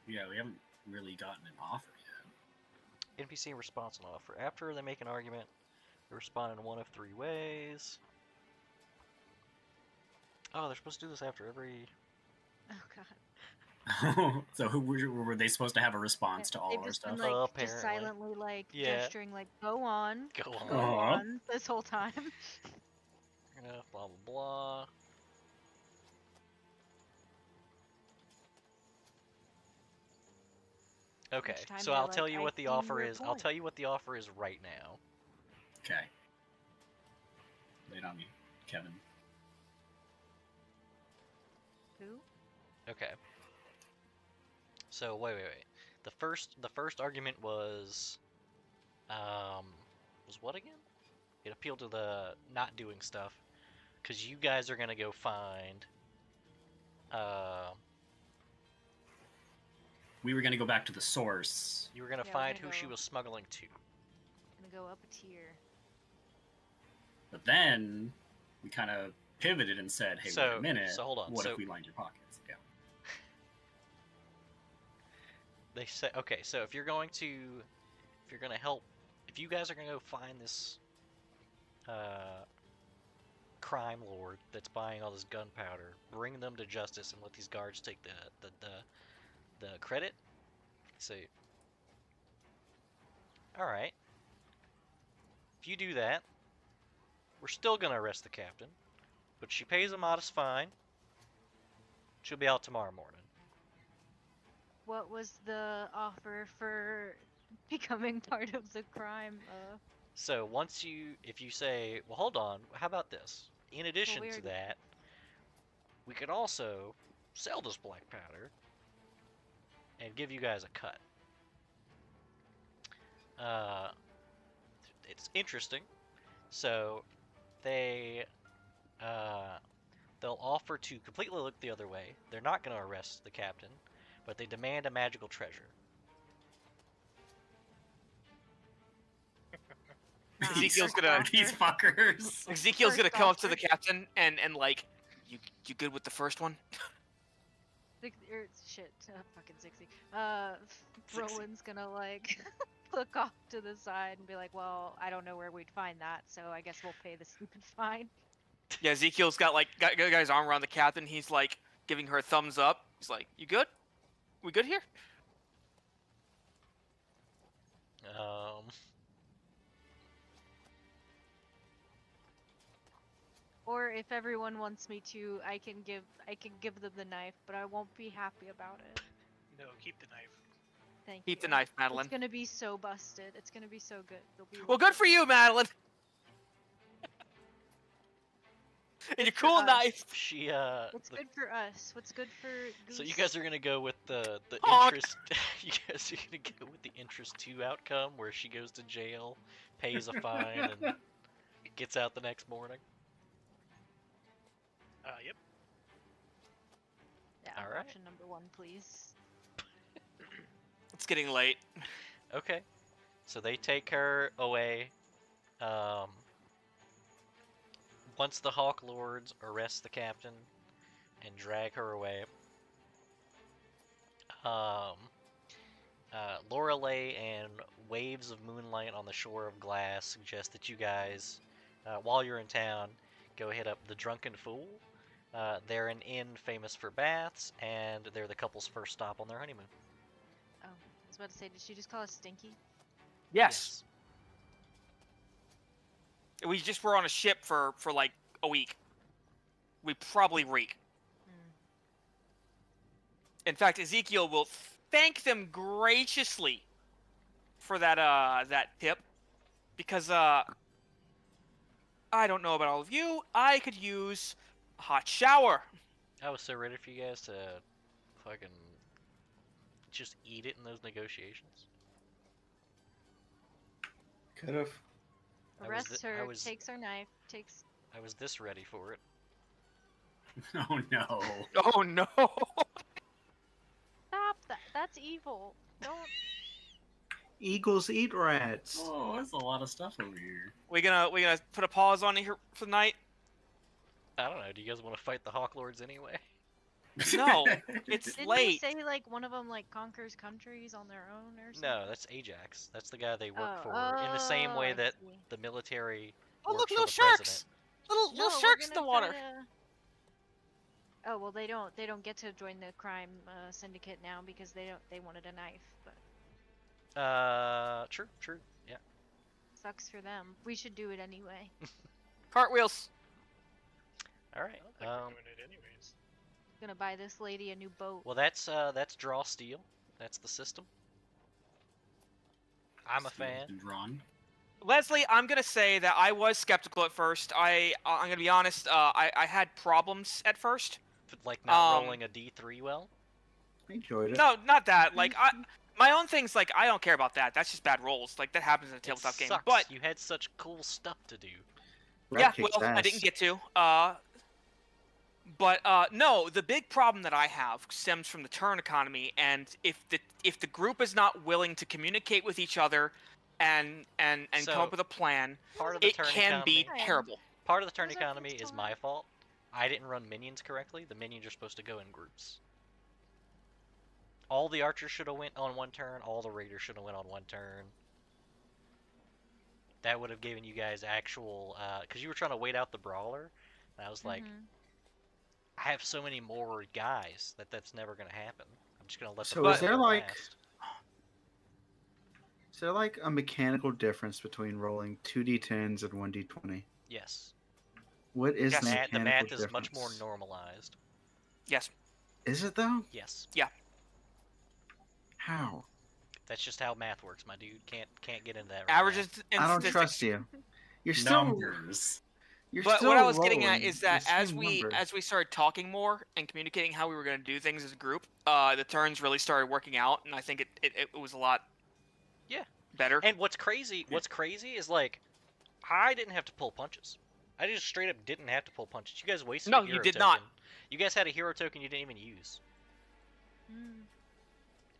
Yeah, we haven't really gotten an offer yet. NPC in response to an offer. After they make an argument, they respond in one of 3 ways. Oh, they're supposed to do this after every... oh god, So were they supposed to have a response to all They've of our just been stuff? like just Apparently. silently like Yeah. gesturing like go on, Go on. go Aw. on this whole time. Blah blah blah. Okay, Each time so they're I'll tell like, you "I what the see offer your is. I'll point." tell you what the offer is right now. Okay. Lay it on me, Kevin. Who? Okay. So wait. The first argument was what again? It appealed to the not doing stuff, because you guys are gonna go find We were gonna go back to the source. you were gonna Yeah, we're find gonna who she go- was smuggling to. Gonna go up a tier. But then we kind of pivoted and said, "Hey, wait a minute. So hold on. What So if we lined your pockets?" Yeah. they say okay. So if you're gonna help, if you guys are gonna go find this crime lord that's buying all this gunpowder, bring them to justice and let these guards take the credit. So, all right. If you do that, we're still gonna arrest the captain, but she pays a modest fine. She'll be out tomorrow morning. What was the offer for becoming part of the crime? So if you say, well, hold on, how about this? In addition to already- that, we could also sell this black powder and give you guys a cut. It's interesting. So they'll offer to completely look the other way. They're not going to arrest the captain, but they demand a magical treasure. Ezekiel's gonna These fuckers. Ezekiel's gonna First come up to the offer. captain and like, you good with the first one? Shit, fucking 60. 60. Roland's gonna like look off to the side and be like, "Well, I don't know where we'd find that, so I guess we'll pay the stupid fine." Yeah, Ezekiel's got his arm around the captain. He's like giving her a thumbs up. He's like, "You good? We good here?" Or if everyone wants me to, I can give them the knife, but I won't be happy about it. No, keep the knife. Thank Keep you. the knife, Madeline. It's gonna be so busted. It's gonna be so good. They'll be Well, good for you, Madeline. And your for cool us. knife. What's good for us? What's good for Goose? So you guys are gonna go with the Honk. interest. You guys are gonna go with the interest 2 outcome, where she goes to jail, pays a fine, and gets out the next morning. Yep. Yeah, All right. option number 1, please. It's getting late. Okay, so they take her away. Once the Hawk Lords arrest the captain and drag her away, Lorelei and waves of moonlight on the shore of glass suggest that you guys, while you're in town, go hit up the Drunken Fool. They're an inn famous for baths, and they're the couple's first stop on their honeymoon. Oh, I was about to say, did she just call us stinky? Yes. We just were on a ship for like a week. We probably reek. Hmm. In fact, Ezekiel will thank them graciously for that tip, because I don't know about all of you, I could use a hot shower. I was so ready for you guys to fucking just eat it in those negotiations. Could've. Arrests her, takes her knife, takes. I was this ready for it. Oh no. Oh no! Stop that! That's evil. Don't. Eagles eat rats. Oh, there's a lot of stuff over here. we gonna put a pause on it here for the night? I don't know. Do you guys want to fight the Hawk Lords anyway? No, it's Didn't late. they say like one of them like conquers countries on their own or something? No, that's Ajax. That's the guy they work Oh, for. In the same way I that see. the military Oh works look, for little the sharks! president. Little No, we're sharks in the gonna water. try to- Oh well, they don't get to join the crime syndicate now because they wanted a knife, but True. Yeah. sucks for them. We should do it anyway. Cartwheels. All I right. don't think we're doing it anyways. Gonna buy this lady a new boat. Well, that's draw steel. That's the system. I'm a Steel's fan. been drawn. Leslie, I'm gonna say that I was skeptical at first. I'm gonna be honest. I had problems at first. Like not rolling a D3 well. I enjoyed it. No, not that. Like my own things. Like I don't care about that. That's just bad rolls. Like that happens in a It tabletop game. sucks. But You had such cool stuff to do. Rat yeah, kicks well, I ass. didn't get to. But no, the big problem that I have stems from the turn economy, and if the group is not willing to communicate with each other, and So, come up with a plan, Part of the it turn can economy. be terrible. Part of the turn Those are economy things is to my learn. fault. I didn't run minions correctly. The minions are supposed to go in groups. All the archers should have went on one turn. All the raiders should have went on one turn. That would have given you guys actual, because you were trying to wait out the brawler, and I was like, Mhm. I have so many more guys that's never gonna happen. I'm just gonna let the So brawler is there like last. is there like a mechanical difference between rolling 2d10s and 1d20? Yes. What is Yes. the The mechanical math difference? is much more normalized. Yes. Is it though? Yes. How? That's just how math works, my dude. Can't get into that right Averages and I don't statistics. trust you. You're still. Numbers. You're But still what I was getting at rolling is the that same number. as we started talking more and communicating how we were going to do things as a group, the turns really started working out, and I think it was a lot Yeah. better. And what's crazy is like, I didn't have to pull punches. I just straight up didn't have to pull punches. You guys wasted No, a hero you did token. not. You guys had a hero token you didn't even use. Mm.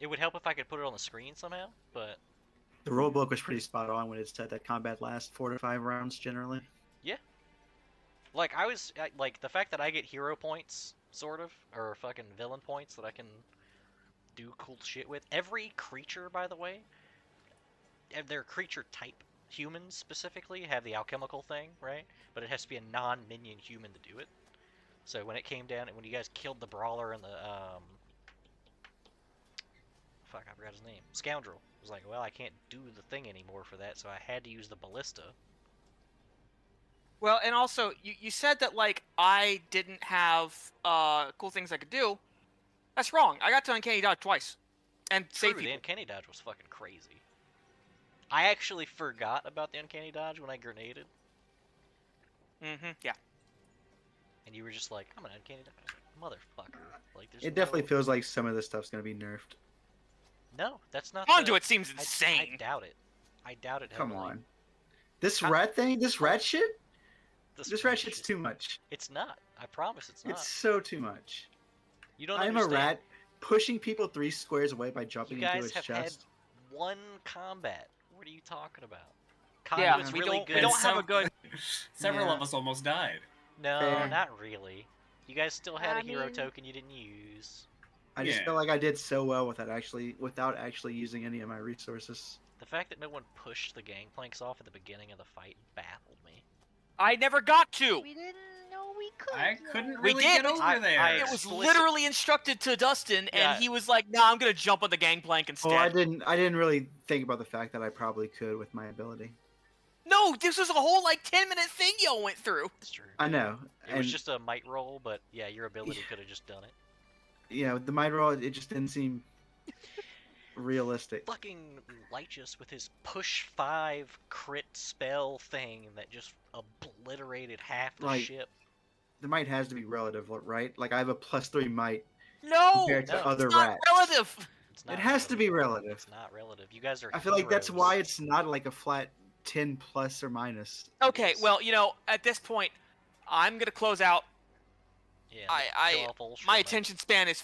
It would help if I could put it on the screen somehow, but The rulebook was pretty spot on when it said that combat lasts 4 to 5 rounds generally. like like the fact that I get hero points, sort of, or fucking villain points that I can do cool shit with. Every creature, by the way, their creature type, humans specifically, have the alchemical thing, right? But it has to be a non-minion human to do it. So when it came down, when you guys killed the brawler and the fuck, I forgot his name, scoundrel, I was like, well, I can't do the thing anymore for that, so I had to use the ballista. Well, and also you said that like I didn't have cool things I could do. That's wrong. I got to uncanny dodge twice, and True, save the people. uncanny dodge was fucking crazy. I actually forgot about the uncanny dodge when I grenaded, Yeah. and you were just like, I'm an uncanny dodge, motherfucker. Like, there's It definitely no... feels like some of this stuff's going to be nerfed. No, that's not. Conduit seems I insane. doubt it. I doubt it. Come heavily. on. This Huh? rat thing, this rat shit? This rat rat shit's shit. too much. It's not. I promise it's not. It's so too much. You don't I'm a understand. rat pushing people 3 squares away by You jumping into guys his have chest. had one combat. What are you talking about? Yeah, Conduit's we really don't good. we don't have a Some- good. Several Yeah. of us almost died. No, Fair. not really. You guys still had I a hero mean- token you didn't use. I just Yeah. feel like I did so well without actually using any of my resources. The fact that no one pushed the gangplanks off at the beginning of the fight baffled me. I never got to. We didn't know we could. I yet. couldn't We really did. get over I- there. I- It was Explicit- literally instructed to Dustin, Yeah. and he was like, "No, I'm gonna jump on the gangplank instead." Well, I didn't really think about the fact that I probably could with my ability. No, this was a whole like 10-minute thing y'all went through. That's true. I know. It was and, just a might roll, but yeah, your ability could have just done it. you know, the might roll, it just didn't seem realistic. Fucking Lychus with his push 5 crit spell thing that just obliterated half the Right. ship. The might has to be relative, right? Like I have a +3 might No, compared to no, other it's not rats. relative. It's not It has to be relative. relative. It's not relative. You guys are. I feel like that's heroes. why it's not like a flat 10 plus or minus. Okay, Yes. well, at this point, I'm gonna close out. Yeah, I- kill off old My Shredder. attention span is